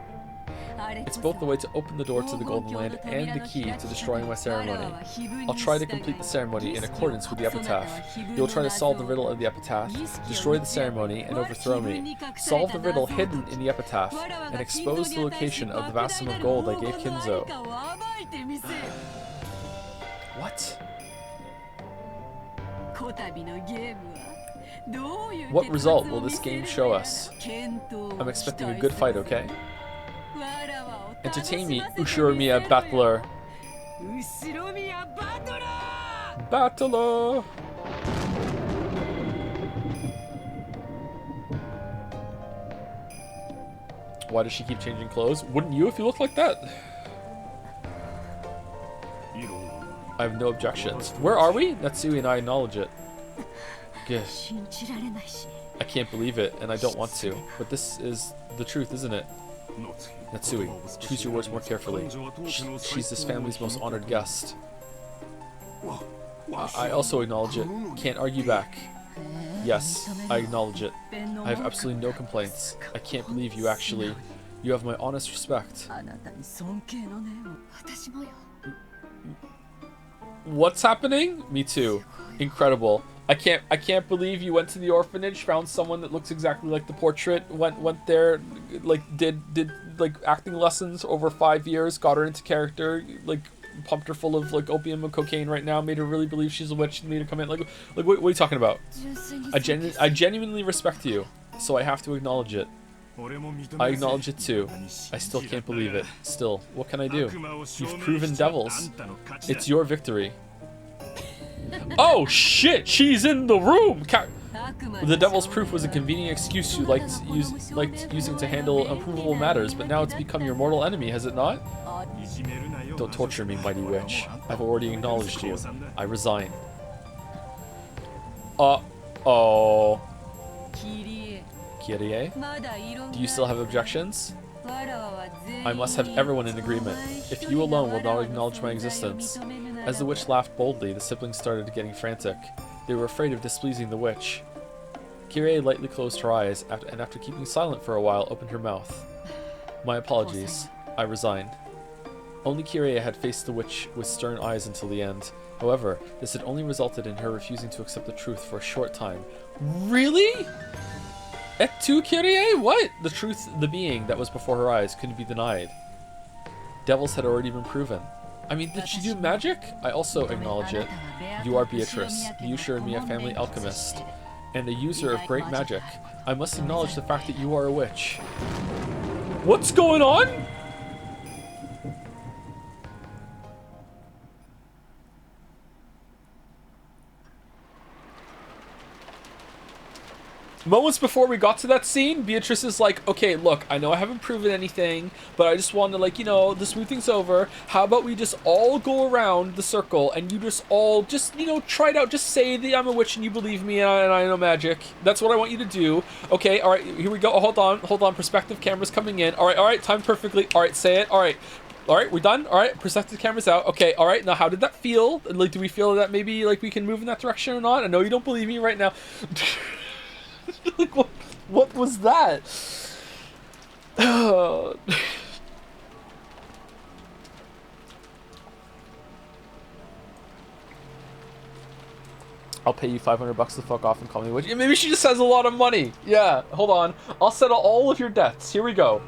It's both the way to open the door to the Golden Land and the key to destroying my ceremony. I'll try to complete the ceremony in accordance with the epitaph. You'll try to solve the riddle of the epitaph, destroy the ceremony, and overthrow me. Solve the riddle hidden in the epitaph, and expose the location of the vast sum of gold I gave Kinzo. What? What result will this game show us? I'm expecting a good fight, okay? Entertain me, Ushiromiya Battler. Battler! Why does she keep changing clothes? Wouldn't you if you looked like that? I have no objections. Where are we? Natsui and I acknowledge it. Good. I can't believe it, and I don't want to. But this is the truth, isn't it? Natsui, choose your words more carefully. She's this family's most honored guest. I also acknowledge it. Can't argue back. Yes, I acknowledge it. I have absolutely no complaints. I can't believe you actually... You have my honest respect. What's happening? Me too. Incredible. I can't believe you went to the orphanage, found someone that looks exactly like the portrait, went there, like did like acting lessons over 5 years, got her into character, like pumped her full of like opium and cocaine right now, made her really believe she's a witch, made her come in like what are you talking about? I genuinely respect you, so I have to acknowledge it. I acknowledge it too. I still can't believe it. Still, what can I do? You've proven devils. It's your victory. Oh shit! She's in the room. The devil's proof was a convenient excuse you liked using to handle unprovable matters, but now it's become your mortal enemy, has it not? Don't torture me, mighty witch. I've already acknowledged you. I resign. Uh-oh. Kyrie? Do you still have objections? I must have everyone in agreement. If you alone will not acknowledge my existence. As the witch laughed boldly, the siblings started getting frantic. They were afraid of displeasing the witch. Kyrie lightly closed her eyes, and after keeping silent for a while, opened her mouth. My apologies. I resign. Only Kyrie had faced the witch with stern eyes until the end. However, this had only resulted in her refusing to accept the truth for a short time. Really? Et tu, Kyrie? What? The truth, the being that was before her eyes, couldn't be denied. Devils had already been proven. I mean, did she do magic? I also acknowledge it. You are Beatrice, you sure me a family alchemist, and a user of great magic. I must acknowledge the fact that you are a witch. What's going on? Moments before we got to that scene, Beatrice is like, okay, look, I know I haven't proven anything, but I just want to, like, you know, the smooth thing's over. How about we just all go around the circle and you just all, you know, try it out. Just say that I'm a witch and you believe me and I know magic. That's what I want you to do. Okay, all right, here we go. Oh, hold on. Perspective camera's coming in. All right, timed perfectly. All right, say it. All right, we're done. All right, perspective camera's out. Okay, all right, now how did that feel? Like, do we feel that maybe, like, we can move in that direction or not? I know you don't believe me right now. Like, what was that? I'll pay you $500 to fuck off and call me a witch. Yeah, maybe she just has a lot of money. Yeah, hold on. I'll settle all of your debts. Here we go.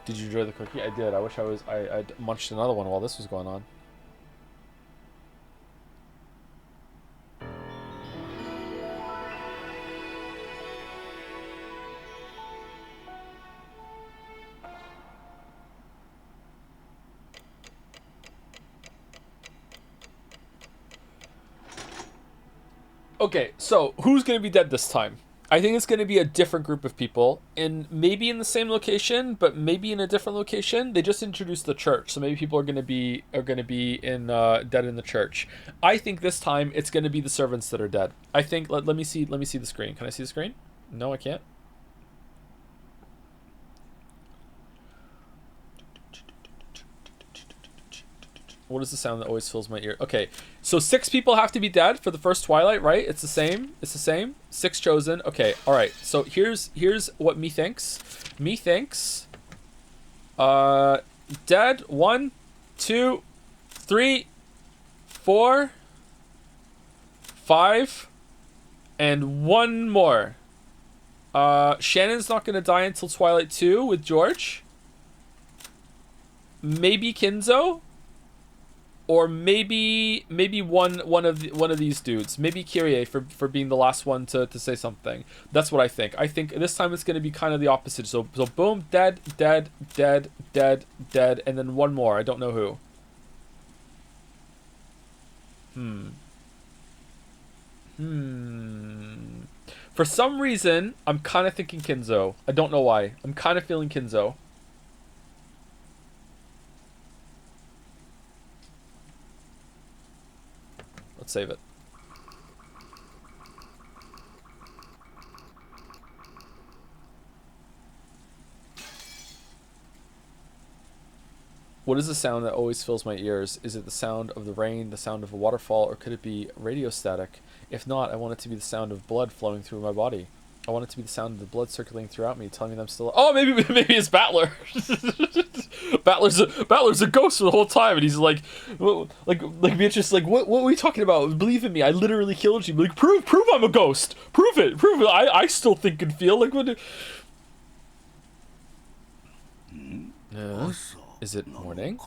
Did you enjoy the cookie? I did. I wish I munched another one while this was going on. Okay, so who's going to be dead this time? I think it's going to be a different group of people, and maybe in the same location, but maybe in a different location. They just introduced the church, so maybe people are going to be in dead in the church. I think this time it's going to be the servants that are dead. I think let me see the screen. Can I see the screen? No, I can't. What is the sound that always fills my ear? Okay, so 6 people have to be dead for the first Twilight, right? It's the same. It's the same. 6 chosen. Okay, all right. So here's what me thinks. Me thinks. Dead. 1, 2, 3, 4, 5, and 1 more. Shannon's not gonna die until Twilight 2 with George. Maybe Kinzo. Or maybe one of these dudes. Maybe Kyrie for being the last one to say something. That's what I think. I think this time it's gonna be kind of the opposite. So boom, dead, dead, dead, dead, dead, and then 1 more. I don't know who. For some reason, I'm kind of thinking Kinzo. I don't know why. I'm kind of feeling Kinzo. Let's save it. What is the sound that always fills my ears? Is it the sound of the rain, the sound of a waterfall, or could it be radio static? If not, I want it to be the sound of blood flowing through my body. I want it to be the sound of the blood circulating throughout me, telling me that I'm still... Oh, maybe it's Battler. Battler's a ghost for the whole time, and he's like Beatrice, like, what are we talking about? Believe in me, I literally killed you. Like, prove I'm a ghost. Prove it. I still think and feel like what. Is it morning?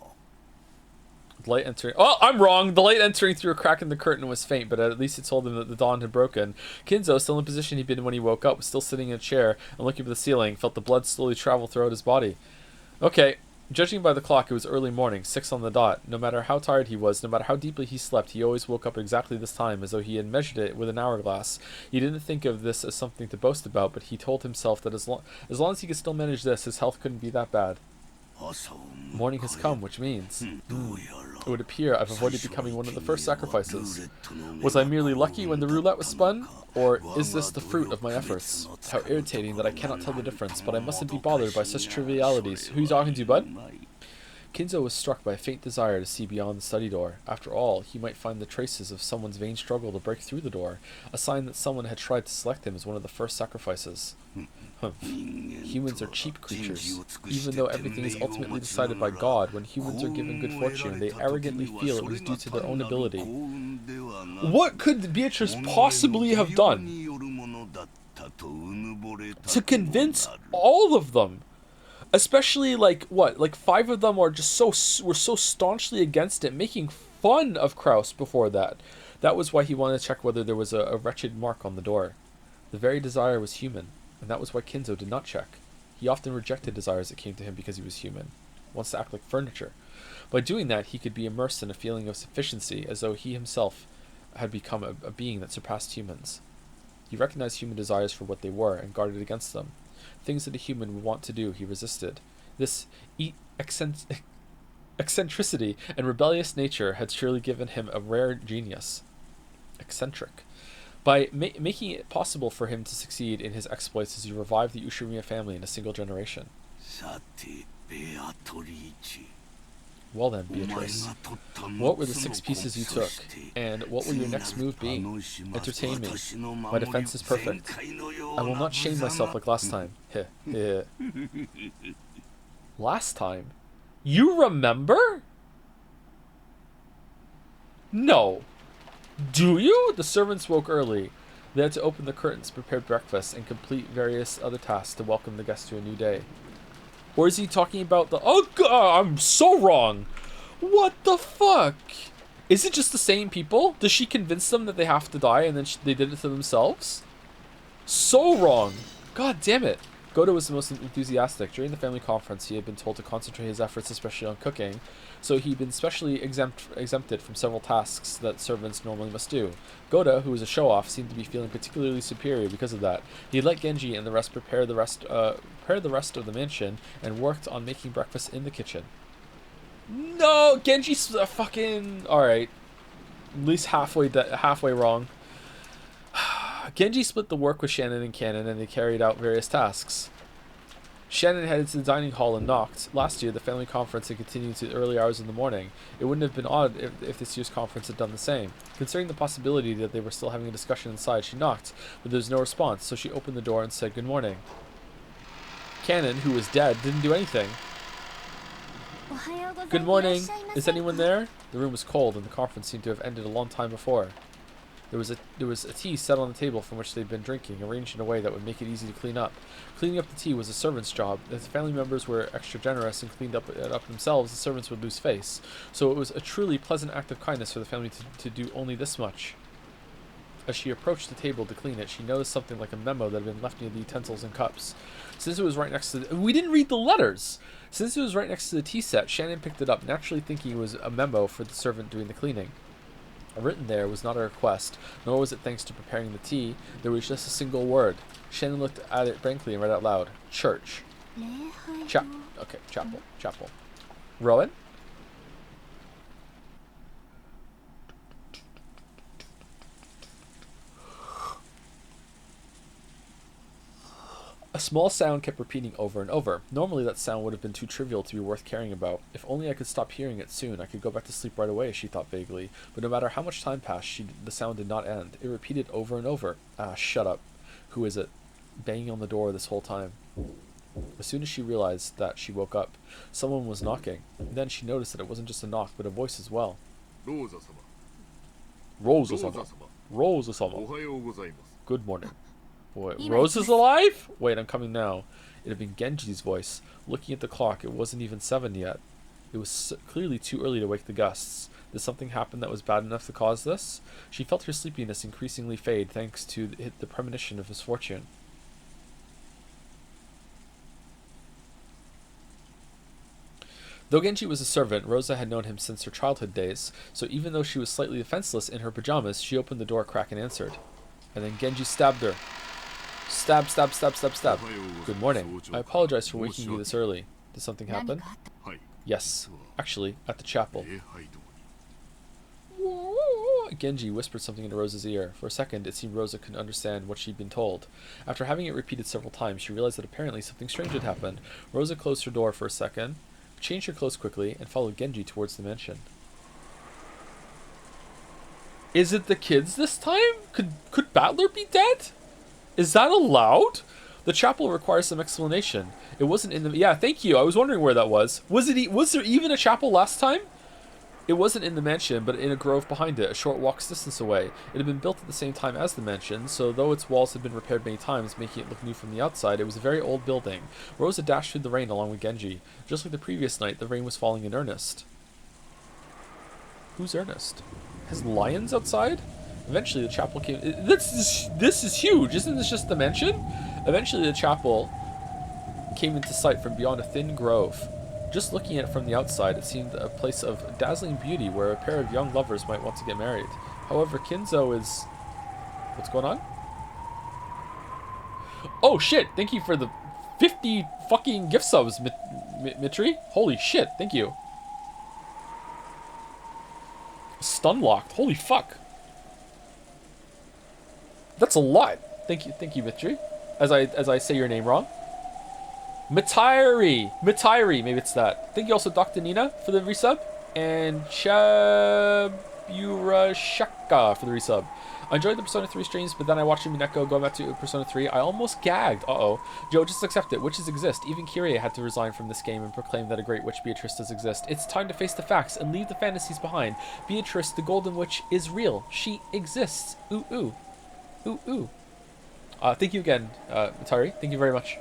Light entering. Oh, I'm wrong. The light entering through a crack in the curtain was faint, but at least it told him that the dawn had broken. Kinzo, still in the position he'd been when he woke up, was still sitting in a chair and looking up at the ceiling, felt the blood slowly travel throughout his body. Okay, judging by the clock, it was early morning, 6 on the dot. No matter how tired he was, no matter how deeply he slept, he always woke up exactly this time, as though he had measured it with an hourglass. He didn't think of this as something to boast about, but he told himself that as long as he could still manage this, his health couldn't be that bad. Morning has come, which means... It would appear I've avoided becoming one of the first sacrifices. Was I merely lucky when the roulette was spun? Or is this the fruit of my efforts? How irritating that I cannot tell the difference, but I mustn't be bothered by such trivialities. Who are you talking to, bud? Kinzo was struck by a faint desire to see beyond the study door. After all, he might find the traces of someone's vain struggle to break through the door, a sign that someone had tried to select him as one of the first sacrifices. Humans are cheap creatures. Even though everything is ultimately decided by God, when humans are given good fortune, they arrogantly feel it was due to their own ability. What could Beatrice possibly have done to convince all of them? Especially, like, 5 of them were so staunchly against it, making fun of Kraus before that. That was why he wanted to check whether there was a wretched mark on the door. The very desire was human, and that was why Kinzo did not check. He often rejected desires that came to him because he was human. Wants to act like furniture. By doing that, he could be immersed in a feeling of sufficiency, as though he himself had become a being that surpassed humans. He recognized human desires for what they were, and guarded against them. Things that a human would want to do, he resisted. This eccentricity and rebellious nature had surely given him a rare genius. Eccentric. By making it possible for him to succeed in his exploits as he revived the Ushirimiya family in a single generation. Well then, Beatrice, what were the 6 pieces you took, and what will your next move be? Entertain me. My defense is perfect. I will not shame myself like last time. Last time? You remember? No. Do you? The servants woke early. They had to open the curtains, prepare breakfast, and complete various other tasks to welcome the guests to a new day. Or is he talking about the... Oh, God, I'm so wrong. What the fuck? Is it just the same people? Does she convince them that they have to die and then they did it to themselves? So wrong. God damn it. Goto was the most enthusiastic. During the family conference, he had been told to concentrate his efforts especially on cooking, so he'd been specially exempted from several tasks that servants normally must do. Goto, who was a show-off, seemed to be feeling particularly superior because of that. He let Genji and the rest prepare the rest of the mansion and worked on making breakfast in the kitchen. No, Genji's fucking... Alright. At least halfway wrong. Genji split the work with Shannon and Cannon, and they carried out various tasks. Shannon headed to the dining hall and knocked. Last year, the family conference had continued to the early hours in the morning. It wouldn't have been odd if this year's conference had done the same. Considering the possibility that they were still having a discussion inside, she knocked, but there was no response, so she opened the door and said good morning. Cannon, who was dead, didn't do anything. Good morning. Is anyone there? The room was cold, and the conference seemed to have ended a long time before. There was a tea set on the table from which they'd been drinking, arranged in a way that would make it easy to clean up. Cleaning up the tea was a servant's job. If the family members were extra generous and cleaned it up themselves, the servants would lose face. So it was a truly pleasant act of kindness for the family to do only this much. As she approached the table to clean it, she noticed something like a memo that had been left near the utensils and cups. Since it was right next to we didn't read the letters! Since it was right next to the tea set, Shannon picked it up, naturally thinking it was a memo for the servant doing the cleaning. Written there was not a request, nor was it thanks to preparing the tea. There was just a single word. Shannon looked at it blankly and read out loud. Church. Chapel. Rowan? A small sound kept repeating over and over. Normally that sound would have been too trivial to be worth caring about. If only I could stop hearing it soon, I could go back to sleep right away, she thought vaguely. But no matter how much time passed, the sound did not end. It repeated over and over. Ah, shut up. Who is it? Banging on the door this whole time. As soon as she realized that, she woke up. Someone was knocking. Then she noticed that it wasn't just a knock, but a voice as well. Rosa-sama. Good morning. Wait, Rose is alive? Wait, I'm coming now. It had been Genji's voice. Looking at the clock, it wasn't even 7 yet. It was clearly too early to wake the guests. Did something happen that was bad enough to cause this? She felt her sleepiness increasingly fade thanks to the premonition of misfortune. Though Genji was a servant, Rosa had known him since her childhood days, so even though she was slightly defenseless in her pajamas, she opened the door a crack and answered. And then Genji stabbed her. Stab. Good morning. I apologize for waking you this early. Did something happen? Yes. Actually, at the chapel. Genji whispered something into Rosa's ear. For a second, it seemed Rosa couldn't understand what she'd been told. After having it repeated several times, she realized that apparently something strange had happened. Rosa closed her door for a second, changed her clothes quickly, and followed Genji towards the mansion. Is it the kids this time? Could Battler be dead? Is that allowed? The chapel requires some explanation. It wasn't in the... Yeah, thank you. I was wondering where that was. Was there even a chapel last time? It wasn't in the mansion, but in a grove behind it, a short walk's distance away. It had been built at the same time as the mansion, so though its walls had been repaired many times, making it look new from the outside, it was a very old building. Rosa dashed through the rain along with Genji. Just like the previous night, the rain was falling in earnest. Who's Ernest? Has lions outside? Eventually the chapel came... This is huge! Isn't this just the mansion? Eventually the chapel came into sight from beyond a thin grove. Just looking at it from the outside, it seemed a place of dazzling beauty where a pair of young lovers might want to get married. However, Kinzo is... What's going on? Oh shit! Thank you for the 50 fucking gift subs, Mitri. Holy shit, thank you. Stun locked. Holy fuck. That's a lot. Thank you, Mitri. As I say your name wrong. Matiri, maybe it's that. Thank you also, Dr. Nina, for the resub, and Chaburashaka for the resub. I enjoyed the Persona 3 streams, but then I watched Umineko go back to Persona 3. I almost gagged. Joe, just accept it. Witches exist. Even Kyrie had to resign from this game and proclaim that a great witch Beatrice does exist. It's time to face the facts and leave the fantasies behind. Beatrice, the Golden Witch, is real. She exists. Ooh, ooh. Ooh, ooh. Thank you again, Matari. Thank you very much.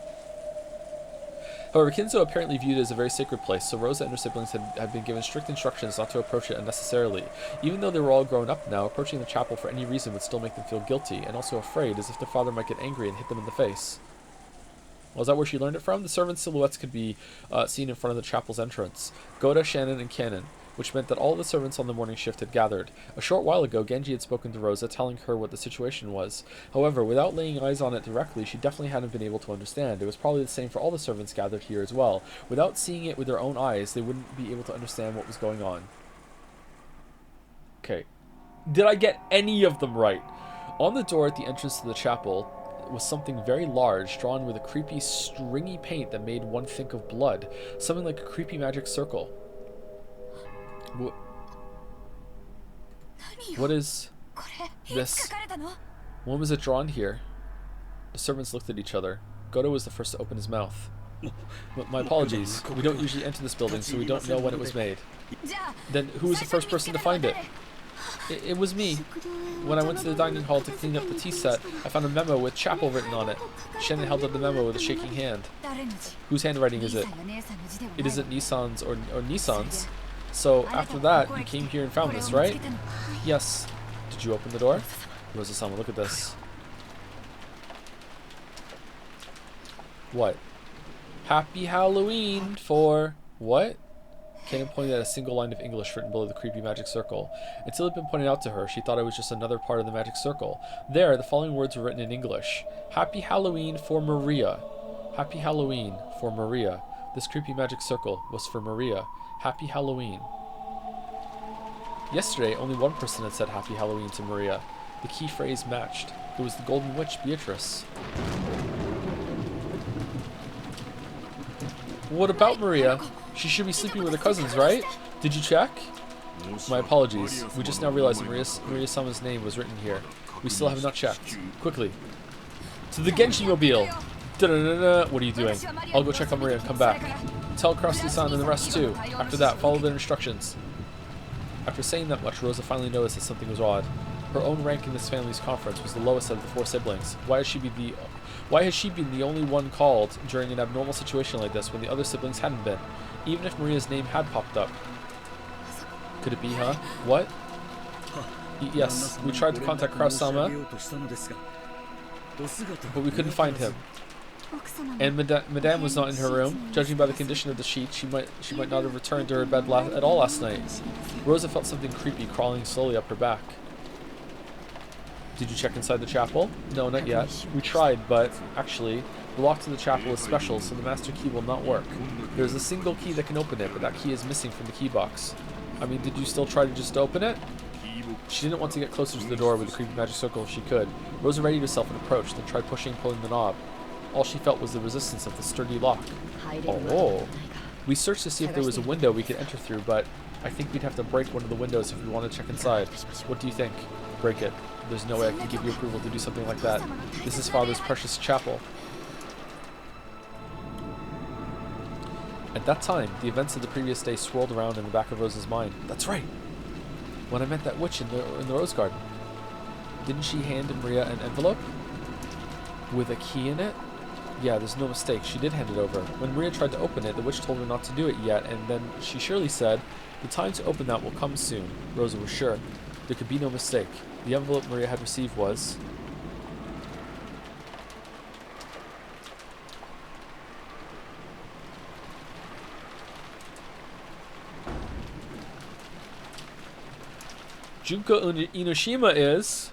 However, Kinzo apparently viewed it as a very sacred place, so Rosa and her siblings had been given strict instructions not to approach it unnecessarily. Even though they were all grown up now, approaching the chapel for any reason would still make them feel guilty, and also afraid, as if their father might get angry and hit them in the face. Well, is that where she learned it from? The servants' silhouettes could be seen in front of the chapel's entrance. Goda, Shannon, and Cannon, which meant that all the servants on the morning shift had gathered. A short while ago, Genji had spoken to Rosa, telling her what the situation was. However, without laying eyes on it directly, she definitely hadn't been able to understand. It was probably the same for all the servants gathered here as well. Without seeing it with their own eyes, they wouldn't be able to understand what was going on. Okay. Did I get any of them right? On the door at the entrance to the chapel, was something very large, drawn with a creepy, stringy paint that made one think of blood. Something like a creepy magic circle. What is this? When was it drawn here? The servants looked at each other. Goto was the first to open his mouth. My apologies. We don't usually enter this building, so we don't know when it was made. Then who was the first person to find it? It was me. When I went to the dining hall to clean up the tea set, I found a memo with chapel written on it. Shannon held up the memo with a shaking hand. Whose handwriting is it? It isn't Nissan's or Nissan's. So after that, you came here and found this, right? Yes. Did you open the door? Rosa-sama, look at this. What? Happy Halloween for what? Kanan pointed at a single line of English written below the creepy magic circle. Until it had been pointed out to her, she thought it was just another part of the magic circle. There, the following words were written in English. Happy Halloween for Maria. Happy Halloween for Maria. This creepy magic circle was for Maria. Happy Halloween. Yesterday, only one person had said Happy Halloween to Maria. The key phrase matched. It was the Golden Witch, Beatrice. What about Maria? She should be sleeping with her cousins, right? Did you check? My apologies. We just now realized that Maria-sama's name was written here. We still have not checked. Quickly. To the Genshi-mobile! Da-da-da-da. What are you doing? I'll go check on Maria and come back. Tell Krusty-san and the rest too. After that, follow their instructions. After saying that much, Rosa finally noticed that something was odd. Her own rank in this family's conference was the lowest of the four siblings. Why has she been the only one called during an abnormal situation like this when the other siblings hadn't been? Even if Maria's name had popped up. Could it be, huh? What? Yes, we tried to contact Kraus-sama, but we couldn't find him. And Madame was not in her room. Judging by the condition of the sheet, she might not have returned to her bed at all last night. Rosa felt something creepy crawling slowly up her back. Did you check inside the chapel? No, not yet. We tried, but actually, the lock to the chapel is special, so the master key will not work. There's a single key that can open it, but that key is missing from the key box. I mean, did you still try to just open it? She didn't want to get closer to the door with the creepy magic circle if she could. Rosa readied herself and approached, then tried pushing and pulling the knob. All she felt was the resistance of the sturdy lock. Oh. We searched to see if there was a window we could enter through, but I think we'd have to break one of the windows if we want to check inside. What do you think? Break it. There's no way I can give you approval to do something like that. This is Father's precious chapel. At that time, the events of the previous day swirled around in the back of Rosa's mind. That's right! When I met that witch in the rose garden. Didn't she hand Maria an envelope? With a key in it? Yeah, there's no mistake. She did hand it over. When Maria tried to open it, the witch told her not to do it yet, and then she surely said, the time to open that will come soon. Rosa was sure. There could be no mistake. The envelope Maria had received was... Junko Inoshima is...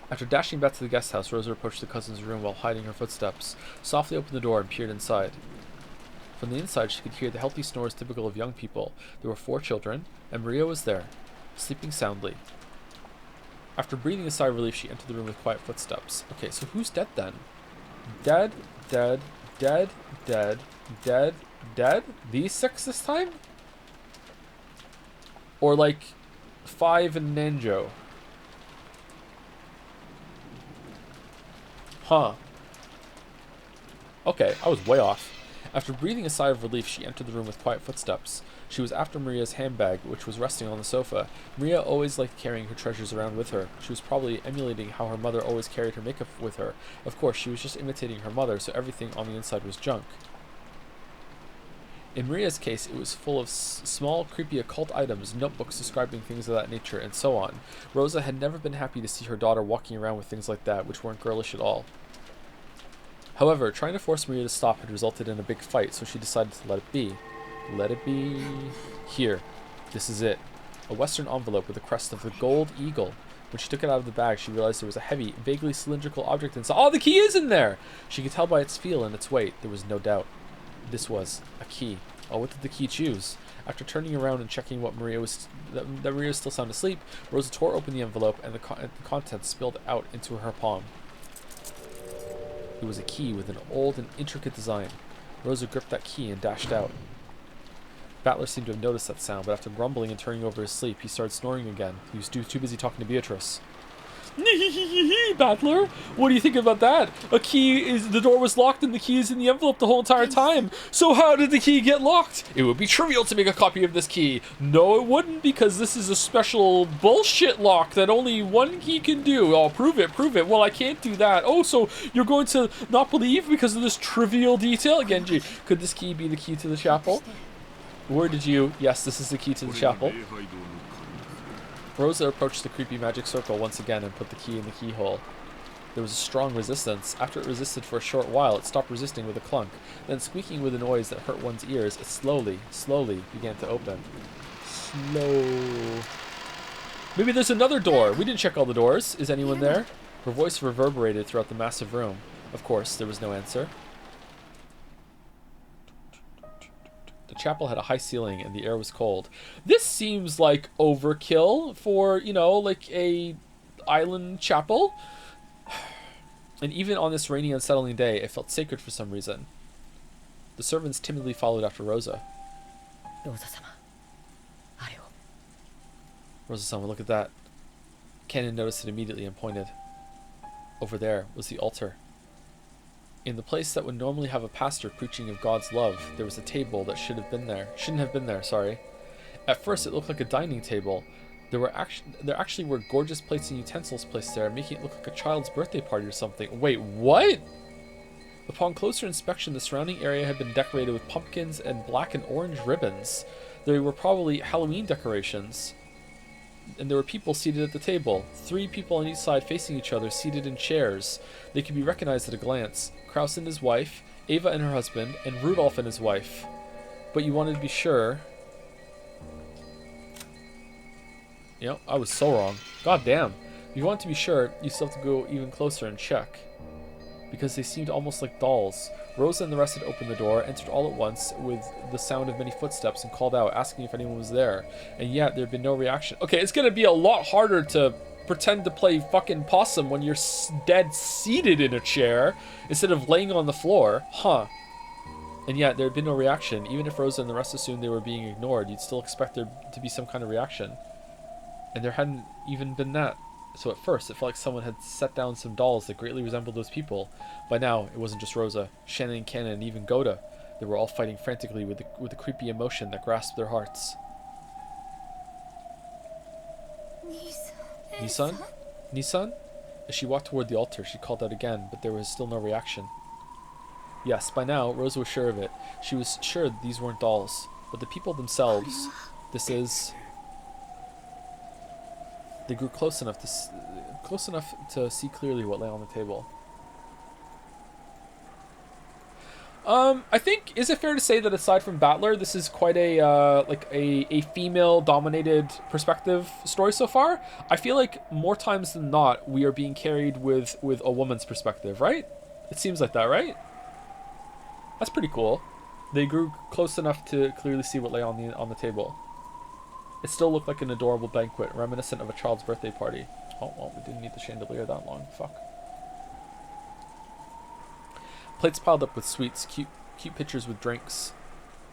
After dashing back to the guest house, Rosa approached the cousin's room while hiding her footsteps, softly opened the door and peered inside. From the inside, she could hear the healthy snores typical of young people. There were 4 children, and Maria was there, sleeping soundly. After breathing a sigh of relief, she entered the room with quiet footsteps. Okay, so who's dead then? Dead, dead, dead, dead, dead, dead? These 6 this time? Or like 5 in Nanjo? Huh. Okay, I was way off. After breathing a sigh of relief, she entered the room with quiet footsteps. She was after Maria's handbag, which was resting on the sofa. Maria always liked carrying her treasures around with her. She was probably emulating how her mother always carried her makeup with her. Of course, she was just imitating her mother, so everything on the inside was junk. In Maria's case, it was full of small, creepy occult items, notebooks describing things of that nature, and so on. Rosa had never been happy to see her daughter walking around with things like that, which weren't girlish at all. However, trying to force Maria to stop had resulted in a big fight, so she decided to let it be. Let it be... Here. This is it. A western envelope with the crest of the gold eagle. When she took it out of the bag, she realized there was a heavy, vaguely cylindrical object inside. Oh, the key is in there! She could tell by its feel and its weight. There was no doubt. This was a key. Oh, what did the key choose? After turning around and checking that Maria was still sound asleep, Rosa tore open the envelope and the contents spilled out into her palm. It was a key with an old and intricate design. Rosa gripped that key and dashed out. Battler seemed to have noticed that sound, but after grumbling and turning over his sleep, he started snoring again. He was too busy talking to Beatrice. Battler, what do you think about that? The door was locked and the key is in the envelope the whole entire time. So how did the key get locked? It would be trivial to make a copy of this key. No, it wouldn't, because this is a special bullshit lock that only one key can do. Oh, prove it. Well, I can't do that. Oh, so you're going to not believe because of this trivial detail? Genji, could this key be the key to the chapel? Where did you... Yes, this is the key to the chapel. Rosa approached the creepy magic circle once again and put the key in the keyhole. There was a strong resistance. After it resisted for a short while, it stopped resisting with a clunk. Then, squeaking with a noise that hurt one's ears, it slowly began to open. Slow. Maybe there's another door. We didn't check all the doors. Is anyone there? Her voice reverberated throughout the massive room. Of course, there was no answer. The chapel had a high ceiling and the air was cold. This seems like overkill for, like a island chapel. And even on this rainy, unsettling day, it felt sacred for some reason. The servants timidly followed after Rosa. Rosa-sama, look at that. Canon noticed it immediately and pointed. Over there was the altar. In the place that would normally have a pastor preaching of God's love, there was a table that shouldn't have been there, sorry. At first, it looked like a dining table. There actually were gorgeous plates and utensils placed there, making it look like a child's birthday party or something. Wait, what? Upon closer inspection, the surrounding area had been decorated with pumpkins and black and orange ribbons. They were probably Halloween decorations. And there were people seated at the table. 3 people on each side facing each other, seated in chairs. They could be recognized at a glance. Kraus and his wife, Ava and her husband, and Rudolph and his wife. But you wanted to be sure. I was so wrong. God damn. If you want to be sure, you still have to go even closer and check. Because they seemed almost like dolls. Rosa and the rest had opened the door, entered all at once with the sound of many footsteps, and called out, asking if anyone was there. And yet, there had been no reaction. Okay, it's gonna be a lot harder to pretend to play fucking possum when you're dead seated in a chair, instead of laying on the floor. Huh. And yet, there had been no reaction. Even if Rosa and the rest assumed they were being ignored, you'd still expect there to be some kind of reaction. And there hadn't even been that. So at first, it felt like someone had set down some dolls that greatly resembled those people. By now, it wasn't just Rosa. Shannon and Cannon and even Goda. They were all fighting frantically with the creepy emotion that grasped their hearts. Nissan? Nissan? As she walked toward the altar, she called out again, but there was still no reaction. Yes, by now, Rosa was sure of it. She was sure that these weren't dolls. But the people themselves... They grew close enough to see clearly what lay on the table. I think, is it fair to say that aside from Battler, this is quite a female-dominated perspective story so far? I feel like more times than not, we are being carried with a woman's perspective, right? It seems like that, right? That's pretty cool. They grew close enough to clearly see what lay on the table. It still looked like an adorable banquet, reminiscent of a child's birthday party. Oh, well, we didn't need the chandelier that long. Fuck. Plates piled up with sweets, cute pitchers with drinks,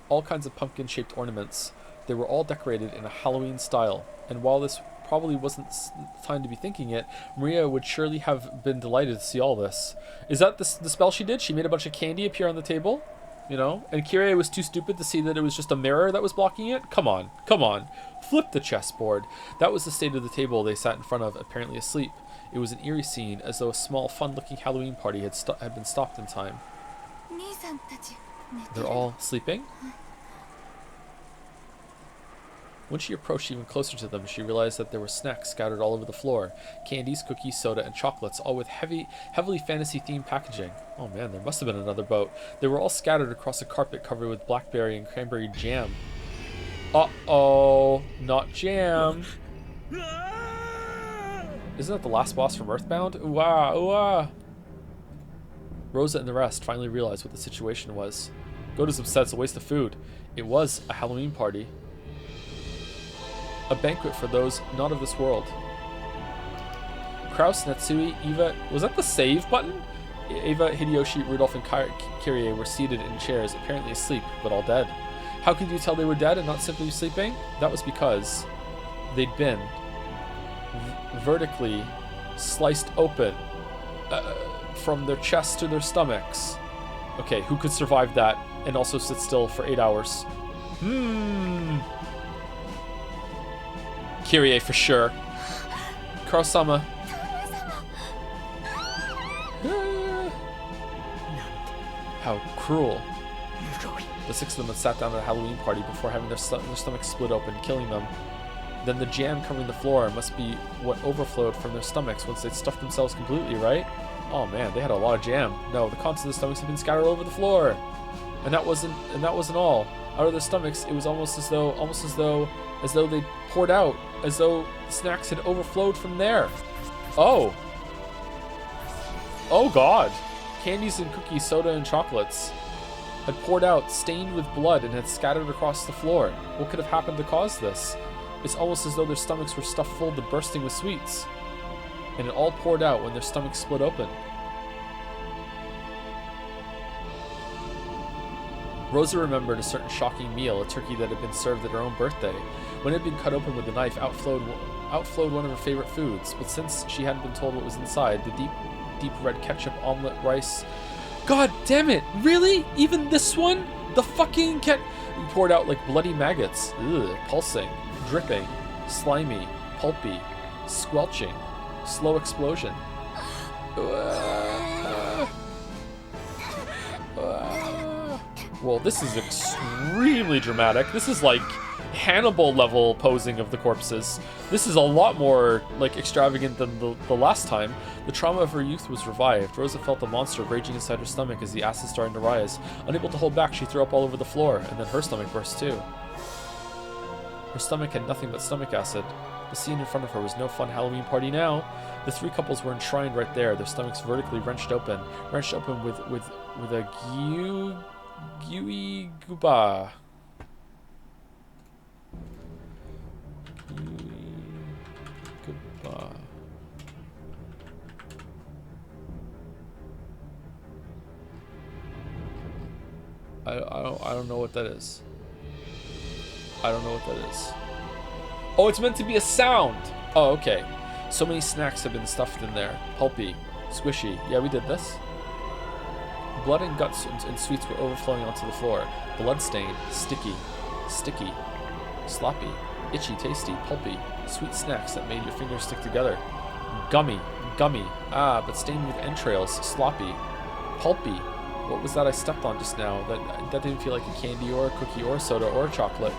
all kinds of pumpkin-shaped ornaments. They were all decorated in a Halloween style, and while this probably wasn't the time to be thinking it, Maria would surely have been delighted to see all this. Is that the spell she did? She made a bunch of candy appear on the table? And Kyrie was too stupid to see that it was just a mirror that was blocking it? Come on. Flip the chessboard. That was the state of the table they sat in front of, apparently asleep. It was an eerie scene, as though a small, fun-looking Halloween party had been stopped in time. They're all sleeping? When she approached even closer to them, she realized that there were snacks scattered all over the floor. Candies, cookies, soda, and chocolates, all with heavily fantasy-themed packaging. Oh man, there must have been another boat. They were all scattered across a carpet covered with blackberry and cranberry jam. Uh-oh, not jam. Isn't that the last boss from Earthbound? Ooh-ah. Rosa and the rest finally realized what the situation was. Goda's upset, it's a waste of food. It was a Halloween party. A banquet for those not of this world. Kraus, Natsui, Eva... Was that the save button? Eva, Hideyoshi, Rudolph, and Kyrie were seated in chairs, apparently asleep, but all dead. How could you tell they were dead and not simply sleeping? That was because they'd been vertically sliced open from their chests to their stomachs. Okay, who could survive that and also sit still for 8 hours? Kyrie for sure. Kurosama. How cruel. The 6 of them had sat down at a Halloween party before having their stomachs split open, killing them. Then the jam covering the floor must be what overflowed from their stomachs once they'd stuffed themselves completely, right? Oh man, they had a lot of jam. No, the contents of the stomachs had been scattered all over the floor. And that wasn't all. Out of their stomachs, it was almost as though they poured out, as though the snacks had overflowed from there. Oh. Oh god. Candies and cookies, soda and chocolates had poured out, stained with blood, and had scattered across the floor. What could have happened to cause this? It's almost as though their stomachs were stuffed full to bursting with sweets. And it all poured out when their stomachs split open. Rosa remembered a certain shocking meal, a turkey that had been served at her own birthday. When it had been cut open with a knife, outflowed one of her favorite foods. But since she hadn't been told what was inside, the deep red ketchup, omelet, rice... God damn it! Really? Even this one? The fucking poured out like bloody maggots. Ugh, pulsing, dripping, slimy, pulpy, squelching, slow explosion. Well, this is extremely dramatic. This is like Hannibal level posing of the corpses. This is a lot more like extravagant than the last time. The trauma of her youth was revived. Rosa felt the monster raging inside her stomach as the acid started to rise. Unable to hold back, she threw up all over the floor, and then her stomach burst too. Her stomach had nothing but stomach acid. The scene in front of her was no fun Halloween party now. The 3 couples were enshrined right there, their stomachs vertically wrenched open with a gooey gooba. I don't know what that is. I don't know what that is. Oh, it's meant to be a sound. Oh, okay. So many snacks have been stuffed in there. Pulpy, squishy. Yeah, we did this. Blood and guts and sweets were overflowing onto the floor. Blood-stained, sticky, sloppy, itchy, tasty, pulpy, sweet snacks that made your fingers stick together. Gummy, but stained with entrails, sloppy, pulpy. What was that I stepped on just now? That didn't feel like a candy or a cookie or a soda or a chocolate.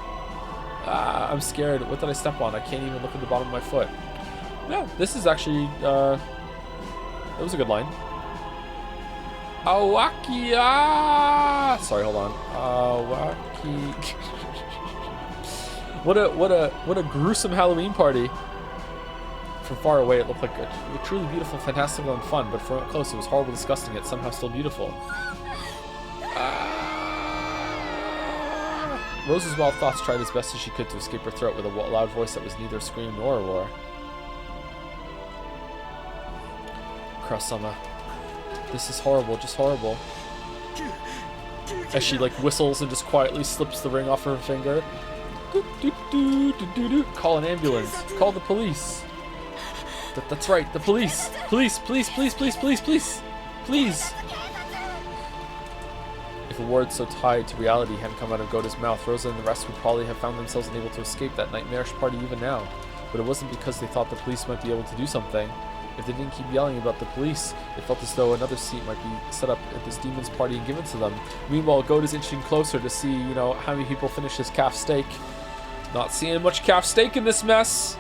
I'm scared. What did I step on? I can't even look at the bottom of my foot. No, this is actually, that was a good line. Awakia! Sorry, hold on. Awaki. What a gruesome Halloween party. From far away, it looked like a truly beautiful, fantastical, and fun, but from up close, it was horrible, disgusting, yet somehow still beautiful. Rose's wild thoughts tried as best as she could to escape her throat with a loud voice that was neither a scream nor a roar. Kurosama. This is horrible, just horrible. As she like whistles and just quietly slips the ring off her finger. Call an ambulance. Call the police. That's right, the police. Police. If a word so tied to reality hadn't come out of Goda's mouth, Rosa and the rest would probably have found themselves unable to escape that nightmarish party even now. But it wasn't because they thought the police might be able to do something. If they didn't keep yelling about the police, it felt as though another seat might be set up at this demon's party and given to them. Meanwhile, Goda's inching closer to see, how many people finish his calf steak. Not seeing much calf steak in this mess.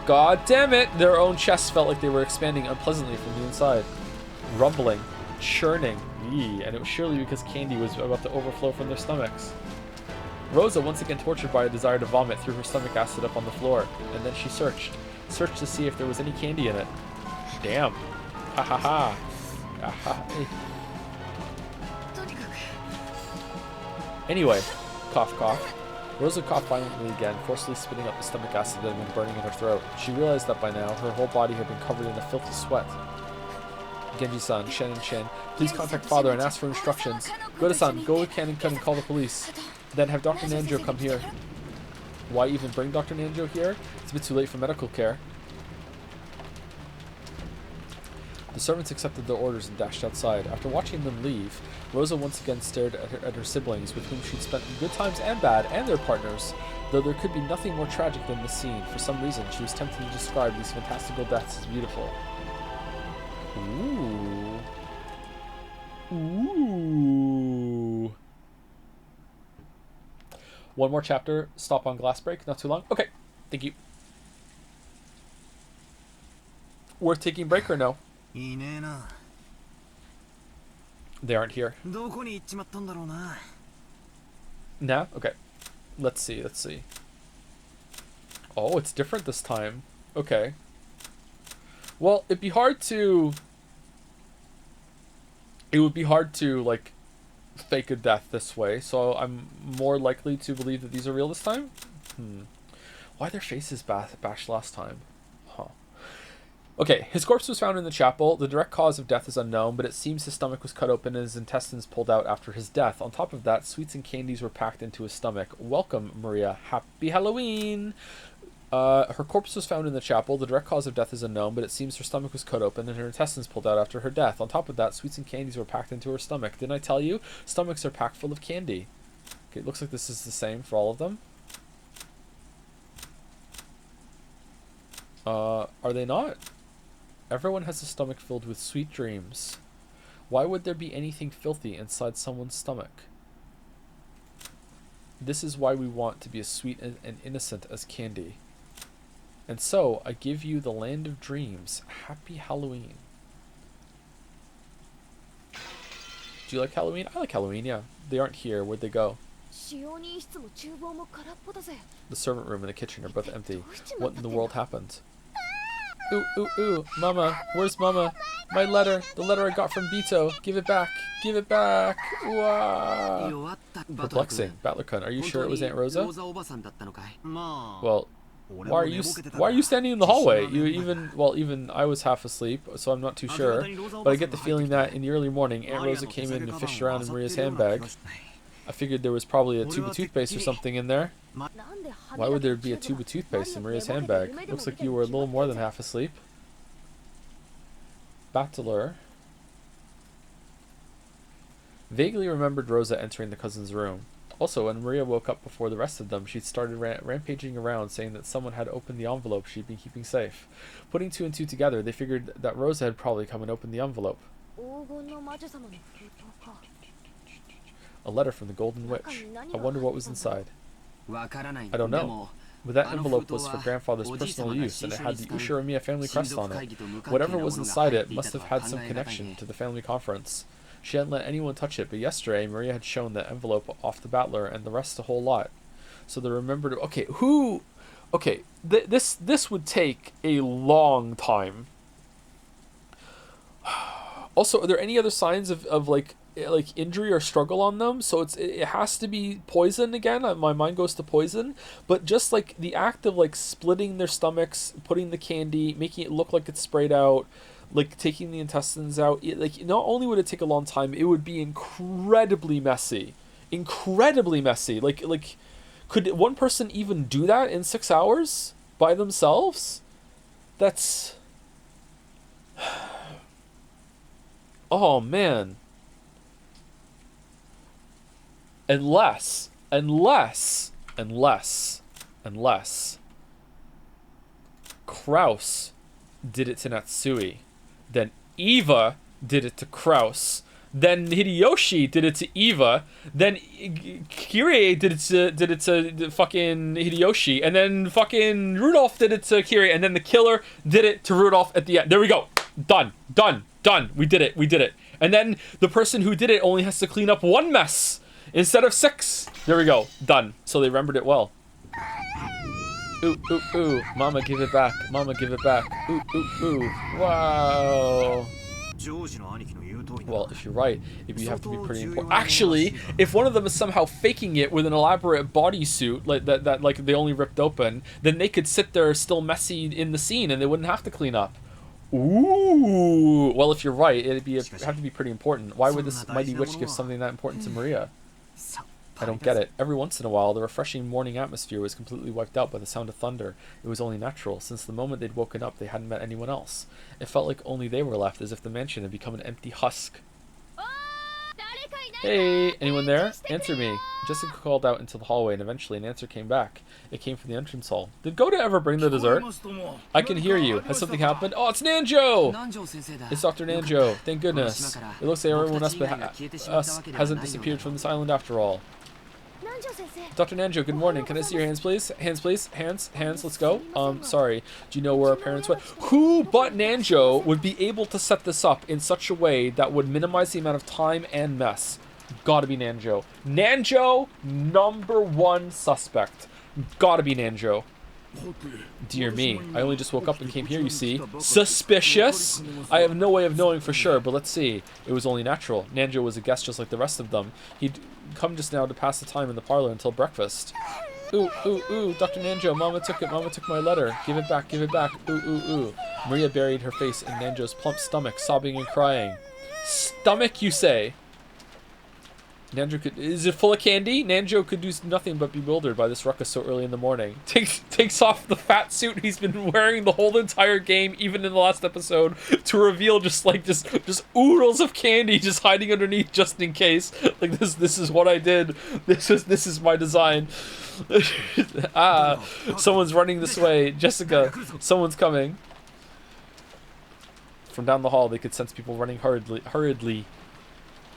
God damn it! Their own chests felt like they were expanding unpleasantly from the inside. Rumbling. Churning. And it was surely because candy was about to overflow from their stomachs. Rosa, once again tortured by a desire to vomit, threw her stomach acid up on the floor, and then she searched to see if there was any candy in it. Damn. Ha ha ha. Anyway, cough cough. Rosa coughed violently again, forcefully spitting up the stomach acid that had been burning in her throat. She realized that by now, her whole body had been covered in a filthy sweat. Genji-san, Shen and Shen, please contact father and ask for instructions. Goda-san, go with Ken-kun and call the police. Then have Dr. Nanjo come here. Why even bring Dr. Nanjo here? It's a bit too late for medical care. The servants accepted their orders and dashed outside. After watching them leave, Rosa once again stared at her siblings, with whom she'd spent good times and bad, and their partners. Though there could be nothing more tragic than this scene, for some reason she was tempted to describe these fantastical deaths as beautiful. Ooh. Ooh. One more chapter. Stop on glass break. Not too long. Okay. Thank you. Worth taking a break or no? They aren't here. Nah? Okay. Let's see. Oh, it's different this time. Okay. Well, it would be hard to, like, fake a death this way, so I'm more likely to believe that these are real this time? Why their faces bashed last time? Huh. Okay, his corpse was found in the chapel. The direct cause of death is unknown, but it seems his stomach was cut open and his intestines pulled out after his death. On top of that, sweets and candies were packed into his stomach. Welcome, Maria. Happy Halloween! Her corpse was found in the chapel. The direct cause of death is unknown, but it seems her stomach was cut open and her intestines pulled out after her death. On top of that, sweets and candies were packed into her stomach. Didn't I tell you? Stomachs are packed full of candy. Okay, it looks like this is the same for all of them. Are they not? Everyone has a stomach filled with sweet dreams. Why would there be anything filthy inside someone's stomach? This is why we want to be as sweet and innocent as candy. And so, I give you the land of dreams. Happy Halloween. Do you like Halloween? I like Halloween, yeah. They aren't here. Where'd they go? The servant room and the kitchen are both empty. What in the world happened? Ooh, ooh, ooh. Mama. Where's Mama? My letter. The letter I got from Bito. Give it back. Give it back. Wow. Perplexing. Battler-kun, are you sure it was Aunt Rosa? Well, why are you standing in the hallway? Even I was half asleep, so I'm not too sure. But I get the feeling that in the early morning, Aunt Rosa came in and fished around in Maria's handbag. I figured there was probably a tube of toothpaste or something in there. Why would there be a tube of toothpaste in Maria's handbag? Looks like you were a little more than half asleep. Battler vaguely remembered Rosa entering the cousin's room. Also, when Maria woke up before the rest of them, she started rampaging around, saying that someone had opened the envelope she'd been keeping safe. Putting two and two together, they figured that Rosa had probably come and opened the envelope. A letter from the Golden Witch. I wonder what was inside. I don't know. But that envelope was for grandfather's personal use, and it had the Ushiramiya family crest on it. Whatever was inside it must have had some connection to the family conference. She hadn't let anyone touch it, but yesterday Maria had shown the envelope off the Battler and the rest a whole lot. So they remembered. Okay, who? Okay, this would take a long time. Also, are there any other signs of like injury or struggle on them? So it has to be poison again. My mind goes to poison. But just like the act of like splitting their stomachs, putting the candy, making it look like it's sprayed out, like taking the intestines out, like not only would it take a long time, it would be incredibly messy. Like could one person even do that in 6 hours by themselves? That's oh man. Unless Kraus did it to Natsui, then Eva did it to Kraus, then Hideyoshi did it to Eva, then Kirie did it to fucking Hideyoshi, and then fucking Rudolph did it to Kirie, and then the killer did it to Rudolph at the end. There we go. Done. We did it. And then the person who did it only has to clean up one mess instead of 6. There we go. Done. So they remembered it well. Ooh, ooh, ooh. Mama, give it back. Ooh, ooh, ooh. Wow. Well, if you're right, if you have to be pretty important. Actually, if one of them is somehow faking it with an elaborate bodysuit like that like they only ripped open, then they could sit there still messy in the scene and they wouldn't have to clean up. Ooh. Well, if you're right, it'd have to be pretty important. Why would this mighty witch give something that important to Maria? I don't get it. Every once in a while, the refreshing morning atmosphere was completely wiped out by the sound of thunder. It was only natural. Since the moment they'd woken up, they hadn't met anyone else. It felt like only they were left, as if the mansion had become an empty husk. Hey, anyone there? Answer me. Jessica called out into the hallway, and eventually an answer came back. It came from the entrance hall. Did Goda ever bring the dessert? I can hear you. Has something happened? Oh, it's Nanjo! It's Dr. Nanjo. Thank goodness. It looks like everyone else hasn't disappeared from this island after all. Dr. Nanjo, good morning. Can I see your hands, please? Hands, please. Hands, let's go. Sorry. Do you know where our parents went? Who but Nanjo would be able to set this up in such a way that would minimize the amount of time and mess? Gotta be Nanjo. Nanjo, #1 suspect. Gotta be Nanjo. Dear me, I only just woke up and came here, you see. Suspicious? I have no way of knowing for sure, but let's see. It was only natural. Nanjo was a guest just like the rest of them. He'd come just now to pass the time in the parlor until breakfast. Ooh, Dr. Nanjo, Mama took my letter. Give it back. Ooh. Maria buried her face in Nanjo's plump stomach, sobbing and crying. Stomach, you say? Is it full of candy? Nanjo could do nothing but be bewildered by this ruckus so early in the morning. Takes off the fat suit he's been wearing the whole entire game, even in the last episode, to reveal just oodles of candy just hiding underneath just in case. Like this is what I did. This is my design. Someone's running this way. Jessica, someone's coming. From down the hall, they could sense people running hurriedly.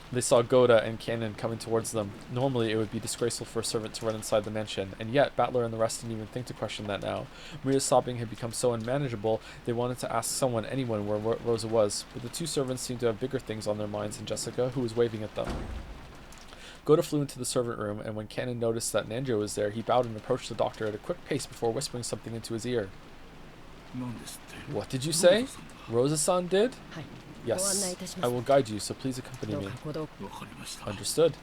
They saw Goda and Cannon coming towards them. Normally, it would be disgraceful for a servant to run inside the mansion, and yet Battler and the rest didn't even think to question that now. Maria's sobbing had become so unmanageable, they wanted to ask anyone where Rosa was, but the two servants seemed to have bigger things on their minds than Jessica, who was waving at them. Goda flew into the servant room, and when Cannon noticed that Nanjo was there, he bowed and approached the doctor at a quick pace before whispering something into his ear. What did you say? Rosa-san did? Yes, I will guide you, so please accompany me. Understood.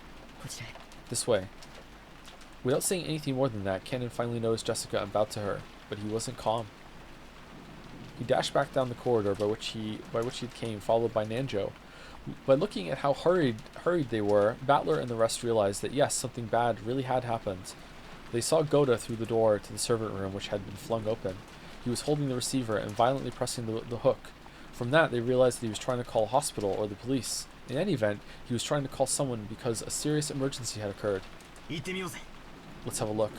This way. Without saying anything more than that, Cannon finally noticed Jessica and bowed to her, but he wasn't calm. He dashed back down the corridor by which he came, followed by Nanjo. By looking at how hurried they were, Battler and the rest realized that yes, something bad really had happened. They saw Goda through the door to the servant room, which had been flung open. He was holding the receiver and violently pressing the hook. From that, they realized that he was trying to call a hospital or the police. In any event, he was trying to call someone because a serious emergency had occurred. Let's have a look.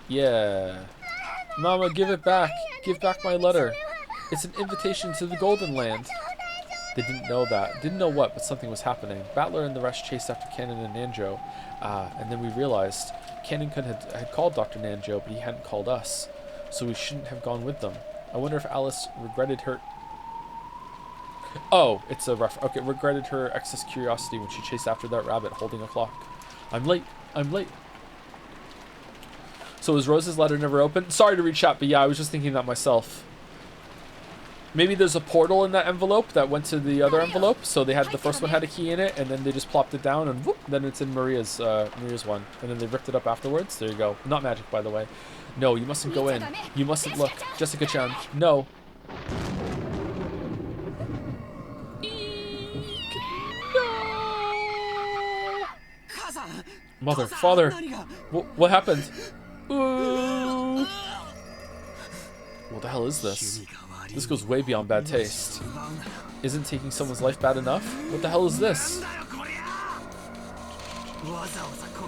Yeah. Mama, give it back. Give back my letter. It's an invitation to the Golden Land. They didn't know that. Didn't know what, but something was happening. Battler and the rest chased after Cannon and Nanjo. And then we realized Cannon had called Dr. Nanjo, but he hadn't called us. So we shouldn't have gone with them. I wonder if Alice regretted her... Oh, it's a okay, regretted her excess curiosity when she chased after that rabbit holding a clock. I'm late. So was Rose's letter never opened? Sorry to read chat, but yeah, I was just thinking that myself. Maybe there's a portal in that envelope that went to the other envelope, so they had the first one had a key in it, and then they just plopped it down, and whoop, then it's in Maria's one, and then they ripped it up afterwards. There you go. Not magic, by the way. No, you mustn't go in. You mustn't look. Jessica-chan, no. Mother, father, what happened? Ooh. What the hell is this? This goes way beyond bad taste. Isn't taking someone's life bad enough? What the hell is this?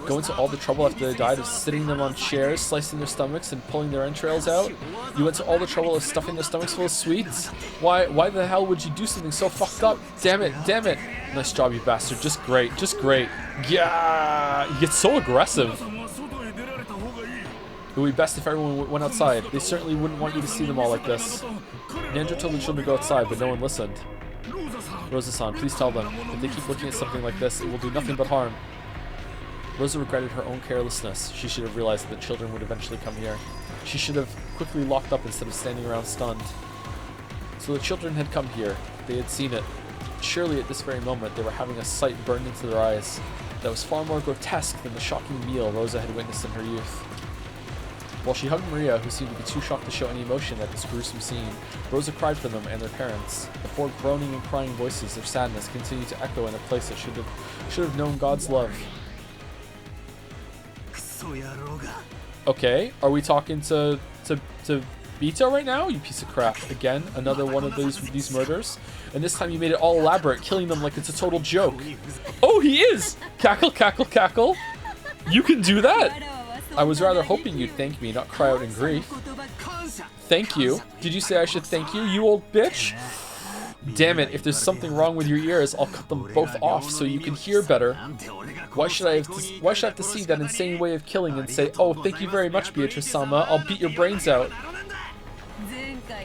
Go into all the trouble after they died of sitting them on chairs, slicing their stomachs, and pulling their entrails out? You went to all the trouble of stuffing their stomachs full of sweets? Why the hell would you do something so fucked up? Damn it. Nice job, you bastard. Just great. Yeah! You get so aggressive. It would be best if everyone went outside. They certainly wouldn't want you to see them all like this. Nanjo told the children to go outside, but no one listened. Rosa-san, please tell them. If they keep looking at something like this, it will do nothing but harm. Rosa regretted her own carelessness. She should have realized that the children would eventually come here. She should have quickly locked up instead of standing around stunned. So the children had come here. They had seen it. surely at this very moment they were having a sight burned into their eyes that was far more grotesque than the shocking meal Rosa had witnessed in her youth. While she hugged Maria, who seemed to be too shocked to show any emotion at this gruesome scene, Rosa cried for them and their parents. The four groaning and crying voices of sadness continued to echo in a place that should have known God's love. Okay, are we talking to Bito right now? You piece of crap. Again, another one of these murders. And this time you made it all elaborate, killing them like it's a total joke. Oh, he is! Cackle, cackle, cackle. You can do that? I was rather hoping you'd thank me, not cry out in grief. Thank you? Did you say I should thank you, you old bitch? Damn it, if there's something wrong with your ears, I'll cut them both off so you can hear better. Why should I have to see that insane way of killing and say, oh, thank you very much, Beatrice-sama, I'll beat your brains out.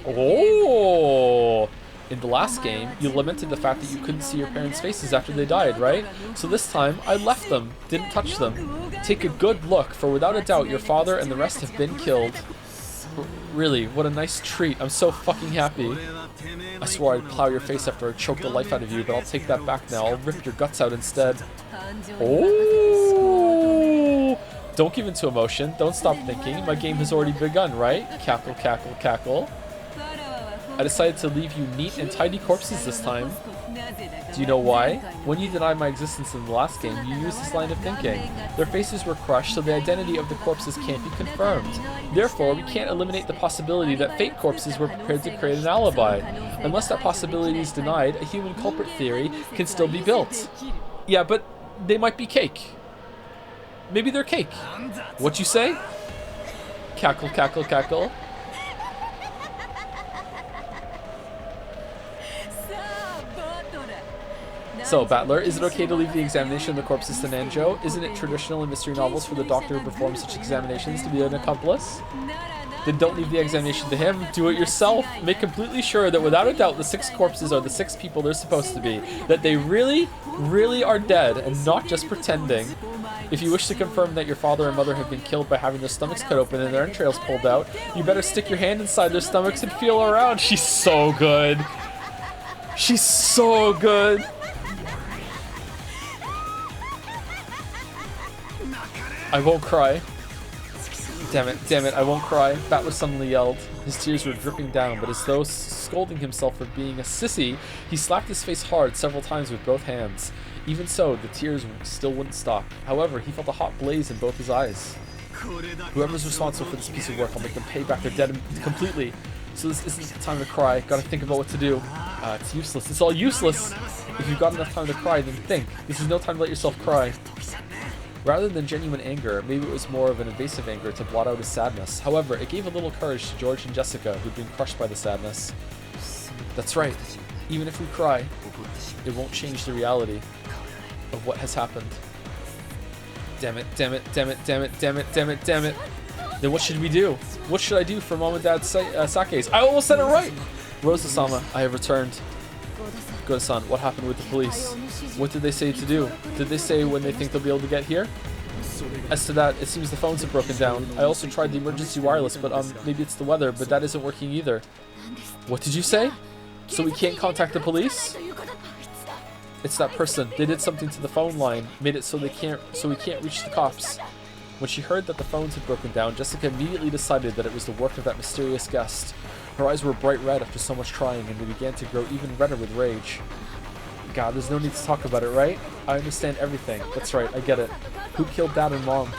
Oh! In the last game, you lamented the fact that you couldn't see your parents' faces after they died, right? So this time, I left them, didn't touch them. Take a good look, for without a doubt, your father and the rest have been killed. Really, what a nice treat. I'm so fucking happy. I swore I'd plow your face after I choked the life out of you, but I'll take that back now. I'll rip your guts out instead. Oh! Don't give in to emotion. Don't stop thinking. My game has already begun, right? Cackle, cackle, cackle. I decided to leave you neat and tidy corpses this time. Do you know why? When you denied my existence in the last game, you used this line of thinking. Their faces were crushed, so the identity of the corpses can't be confirmed. Therefore, we can't eliminate the possibility that fake corpses were prepared to create an alibi. Unless that possibility is denied, a human culprit theory can still be built. Yeah, but they might be cake. Maybe they're cake. What you say? Cackle, cackle, cackle. So, Battler, is it okay to leave the examination of the corpses to Nanjo? Isn't it traditional in mystery novels for the doctor who performs such examinations to be an accomplice? Then don't leave the examination to him. Do it yourself. Make completely sure that without a doubt the 6 corpses are the 6 people they're supposed to be. That they really, really are dead and not just pretending. If you wish to confirm that your father and mother have been killed by having their stomachs cut open and their entrails pulled out, you better stick your hand inside their stomachs and feel around. She's so good. She's so good. I won't cry. Damn it, I won't cry. Battler suddenly yelled. His tears were dripping down, but as though scolding himself for being a sissy, he slapped his face hard several times with both hands. Even so, the tears still wouldn't stop. However, he felt a hot blaze in both his eyes. Whoever's responsible for this piece of work, I'll make them pay back their debt completely. So this isn't the time to cry. Gotta think about what to do. It's useless. It's all useless. If you've got enough time to cry, then think. This is no time to let yourself cry. Rather than genuine anger, maybe it was more of an invasive anger to blot out his sadness. However, it gave a little courage to George and Jessica, who'd been crushed by the sadness. That's right. Even if we cry, it won't change the reality of what has happened. Damn it, damn it, damn it, damn it, damn it, damn it, damn it. Then what should we do? What should I do for Mom and Dad's sakes? I almost said it right! Rosa-sama, I have returned. Goda-san, what happened with the police? What did they say to do? Did they say when they think they'll be able to get here? As to that, it seems the phones have broken down. I also tried the emergency wireless, but maybe it's the weather, but that isn't working either. What did you say? So we can't contact the police? It's that person. They did something to the phone line, made it so we can't reach the cops. When she heard that the phones had broken down, Jessica immediately decided that it was the work of that mysterious guest. Her eyes were bright red after so much trying, and they began to grow even redder with rage. God, there's no need to talk about it, right? I understand everything. That's right, I get it. Who killed Dad and Mom?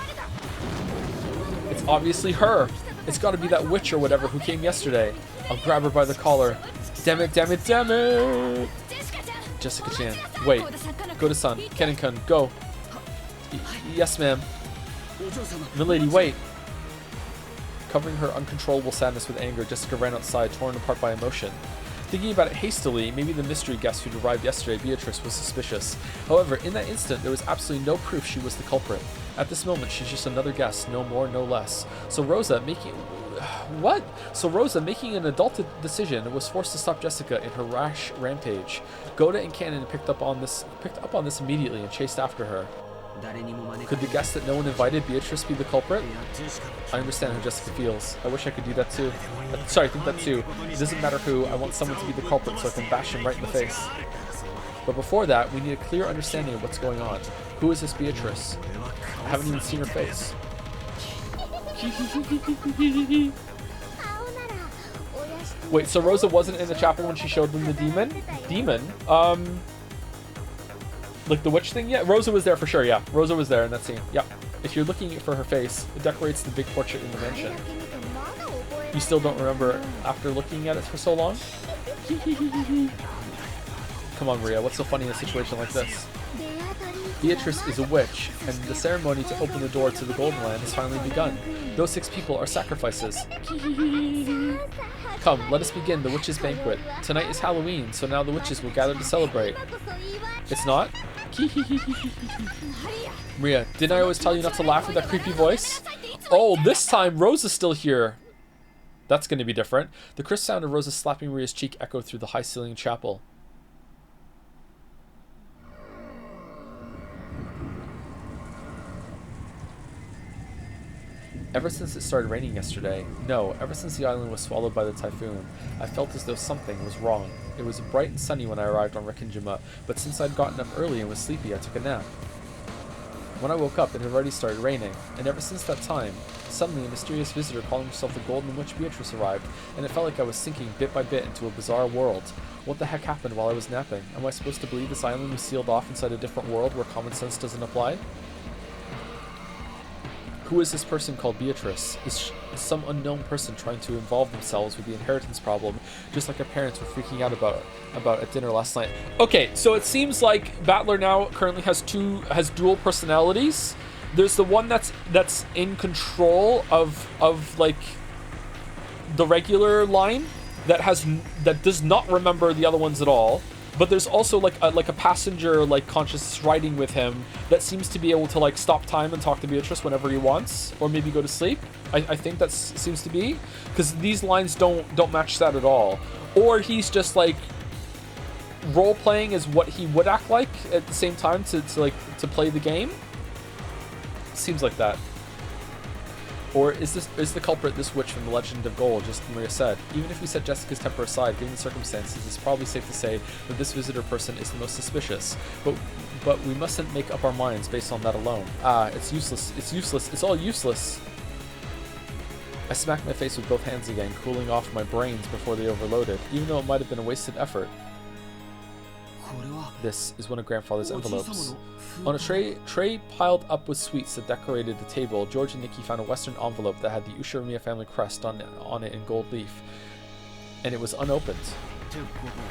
It's obviously her! It's gotta be that witch or whatever who came yesterday. I'll grab her by the collar. Damn it, damn it, damn it! Jessica-chan, wait. Goda-san, Kennen-kun, go. Yes, ma'am. Milady, wait. Covering her uncontrollable sadness with anger, Jessica ran outside, torn apart by emotion. Thinking about it hastily, maybe the mystery guest who'd arrived yesterday, Beatrice, was suspicious. However, in that instant, there was absolutely no proof she was the culprit. At this moment, she's just another guest, no more, no less. So Rosa, making an adult decision, was forced to stop Jessica in her rash rampage. Goda and Cannon picked up on this immediately and chased after her. Could the guest that no one invited, Beatrice, be the culprit? I understand how Jessica feels. I wish I could do that too. Sorry, think that too. It doesn't matter who, I want someone to be the culprit so I can bash him right in the face. But before that, we need a clear understanding of what's going on. Who is this Beatrice? I haven't even seen her face. Wait, so Rosa wasn't in the chapter when she showed them the demon? Demon? Like the witch thing? Yeah, Rosa was there for sure, yeah. Rosa was there in that scene. Yeah. If you're looking for her face, it decorates the big portrait in the mansion. You still don't remember after looking at it for so long? Come on, Maria, what's so funny in a situation like this? Beatrice is a witch, and the ceremony to open the door to the Golden Land has finally begun. Those 6 people are sacrifices. Come, let us begin the witches' banquet. Tonight is Halloween, so now the witches will gather to celebrate. It's not? Maria, didn't I always tell you not to laugh with that creepy voice? Oh, this time Rose is still here. That's going to be different. The crisp sound of Rosa slapping Maria's cheek echoed through the high-ceilinged chapel. Ever since it started raining yesterday, no, ever since the island was swallowed by the typhoon, I felt as though something was wrong. It was bright and sunny when I arrived on Rikinjima, but since I'd gotten up early and was sleepy, I took a nap. When I woke up, it had already started raining, and ever since that time, suddenly a mysterious visitor calling himself the Golden Witch Beatrice arrived, and it felt like I was sinking bit by bit into a bizarre world. What the heck happened while I was napping? Am I supposed to believe this island was sealed off inside a different world where common sense doesn't apply? Who is this person called Beatrice? Is some unknown person trying to involve themselves with the inheritance problem, just like our parents were freaking out about at dinner last night? Okay, so it seems like Battler now currently has dual personalities. There's the one that's in control of like the regular line that does not remember the other ones at all. But there's also like a passenger like conscious riding with him that seems to be able to like stop time and talk to Beatrice whenever he wants, or maybe go to sleep. I think that seems to be, because these lines don't match that at all. Or he's just like role playing as what he would act like at the same time to play the game. Seems like that. Or is the culprit this witch from the Legend of Gold, just as Maria said? Even if we set Jessica's temper aside, given the circumstances, it's probably safe to say that this visitor person is the most suspicious. But we mustn't make up our minds based on that alone. It's useless. It's useless. It's all useless. I smacked my face with both hands again, cooling off my brains before they overloaded, even though it might have been a wasted effort. This is one of Grandfather's envelopes. On a tray piled up with sweets that decorated the table, George and Nikki found a Western envelope that had the Ushirimiya family crest on it in gold leaf. And it was unopened.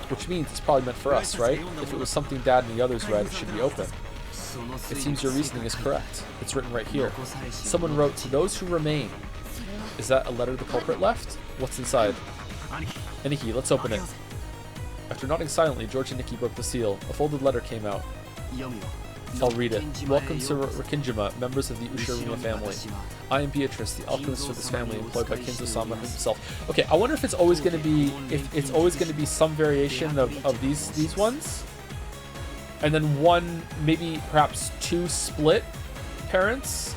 Which means it's probably meant for us, right? If it was something Dad and the others read, it should be open. It seems your reasoning is correct. It's written right here. Someone wrote, "To those who remain." Is that a letter the culprit left? What's inside? Nikki, let's open it. After nodding silently, George and Nikki broke the seal. A folded letter came out. I'll read it. Welcome to Rikinjima, members of the Ushirimiya family. I am Beatrice, the alchemist for this family, employed by Kinzo-sama himself. Okay, I wonder if it's always going to be some variation of these ones, and then one, maybe perhaps 2 split parents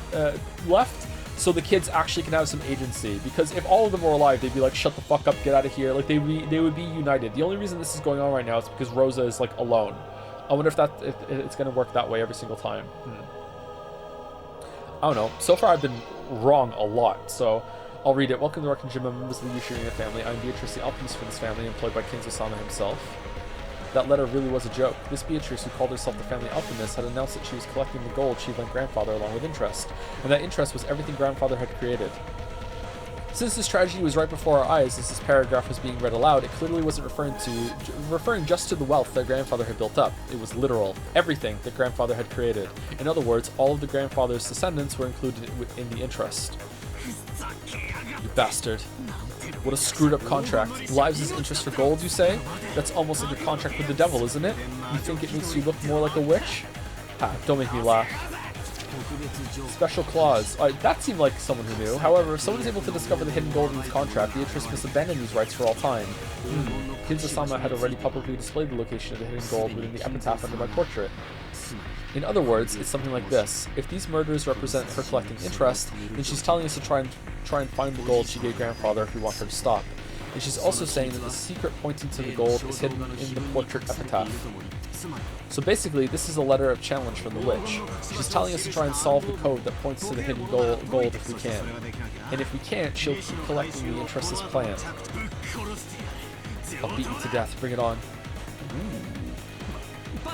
left, so the kids actually can have some agency. Because if all of them were alive, they'd be like, "Shut the fuck up, get out of here." Like they would be united. The only reason this is going on right now is because Rosa is like alone. I wonder if it's going to work that way every single time. I don't know. So far I've been wrong a lot, so I'll read it. Welcome to Rikinjima, members of the Ushirimiya family. I'm Beatrice, the alchemist for this family, employed by Kinzo-sama himself. That letter really was a joke. This Beatrice, who called herself the family alchemist, had announced that she was collecting the gold she lent Grandfather along with interest, and that interest was everything Grandfather had created. Since this tragedy was right before our eyes as this paragraph was being read aloud, it clearly wasn't referring just to the wealth that Grandfather had built up. It was literal. Everything that Grandfather had created. In other words, all of the Grandfather's descendants were included in the interest. You bastard. What a screwed up contract. Lives as interest for gold, you say? That's almost like a contract with the devil, isn't it? You think it makes you look more like a witch? Don't make me laugh. Special clause. That seemed like someone who knew. However, if someone is able to discover the hidden gold in this contract, Beatrice must abandon these rights for all time. Kinzo-sama had already publicly displayed the location of the hidden gold within the epitaph under my portrait. In other words, it's something like this. If these murders represent her collecting interest, then she's telling us to try and find the gold she gave Grandfather if we want her to stop. And she's also saying that the secret pointing to the gold is hidden in the portrait epitaph. So basically, this is a letter of challenge from the witch. She's telling us to try and solve the code that points to the hidden gold if we can. And if we can't, she'll keep collecting the interest as planned. I'll beat you to death. Bring it on.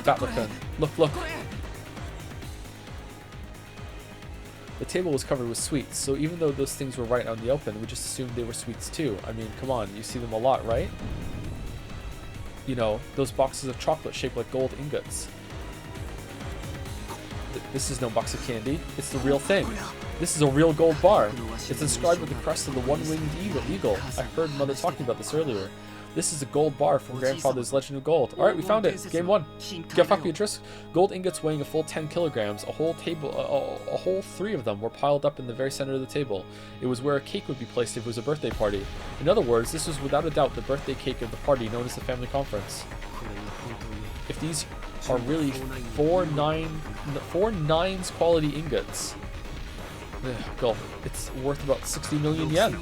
Battler. Look, look. The table was covered with sweets, so even though those things were right out in the open, we just assumed they were sweets too. I mean, come on, you see them a lot, right? You know, those boxes of chocolate shaped like gold ingots. This is no box of candy, it's the real thing. This is a real gold bar. It's inscribed with the crest of the one-winged eagle. I heard Mother talking about this earlier. This is a gold bar from Grandfather's Legend of Gold. Alright, we found it. Game 1. Get fucked, Beatrice. Gold ingots weighing a full 10 kilograms. A whole 3 of them were piled up in the very center of the table. It was where a cake would be placed if it was a birthday party. In other words, this was without a doubt the birthday cake of the party known as the family conference. If these are really 4 nines quality ingots, God, it's worth about 60 million yen.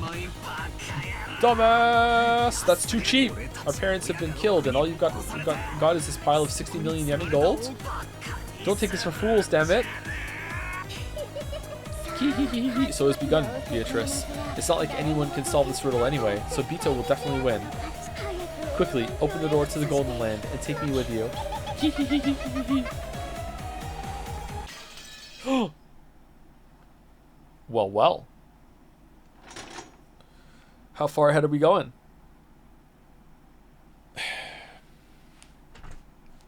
Dumbass! That's too cheap. Our parents have been killed, and all you've got is this pile of 60 million yen in gold. Don't take this for fools, damn it. So it's begun, Beatrice. It's not like anyone can solve this riddle anyway, so Bito will definitely win. Quickly, open the door to the Golden Land and take me with you. Well, well. How far ahead are we going?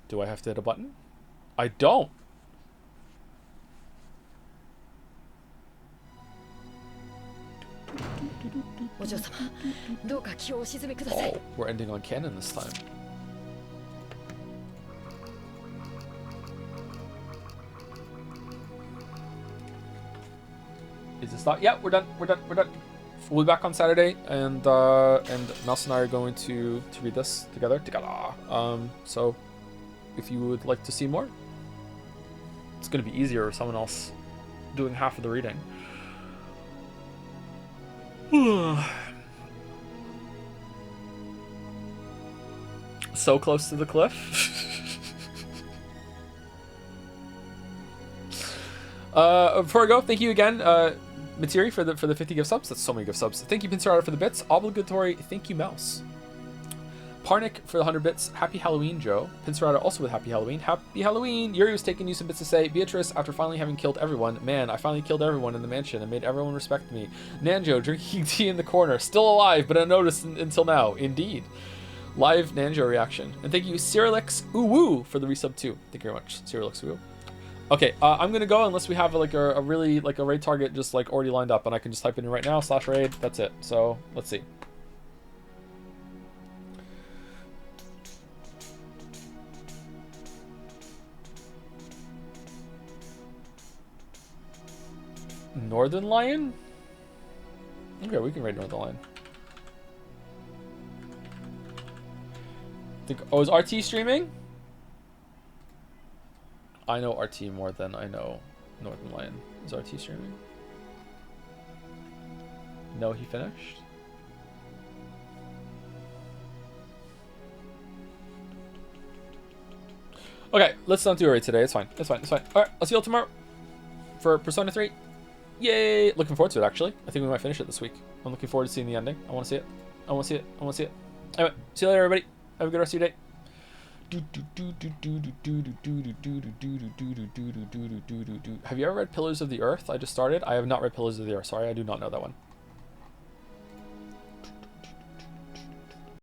Do I have to hit a button? I don't. Oh, we're ending on canon this time. Is this not? Yeah, we're done. We're done. We're done. We'll be back on Saturday, and Mouse and I are going to read this together. So if you would like to see more, it's going to be easier with someone else doing half of the reading. So close to the cliff. Before I go, thank you again, Materi, for the 50 gift subs. That's so many gift subs. Thank you, Pinsarada, for the bits. Obligatory thank you, Mouse. Parnik for the 100 bits. Happy Halloween, Joe. Pinsarada also with Happy Halloween. Happy Halloween! Yuri was taking you some bits to say. Beatrice, after finally having killed everyone, man, I finally killed everyone in the mansion and made everyone respect me. Nanjo, drinking tea in the corner. Still alive, but unnoticed until now. Indeed. Live Nanjo reaction. And thank you, Cyrilix Uwu, for the resub too. Thank you very much, Cyrilix Uwu. Okay, I'm gonna go unless we have like a really like a raid target just like already lined up, and I can just type it in right now /raid. That's it. So let's see. Northern Lion? Okay, we can raid Northern Lion. Oh, is RT streaming? I know RT more than I know Northern Lion. Is RT streaming? No, he finished? Okay, let's not do a raid today. It's fine. It's fine. It's fine. Alright, I'll see you all tomorrow for Persona 3. Yay! Looking forward to it, actually. I think we might finish it this week. I'm looking forward to seeing the ending. I want to see it. I want to see it. I want to see it. Anyway, see you later, everybody. Have a good rest of your day. Have you ever read Pillars of the Earth? I just started. I have not read Pillars of the Earth. Sorry, I do not know that one.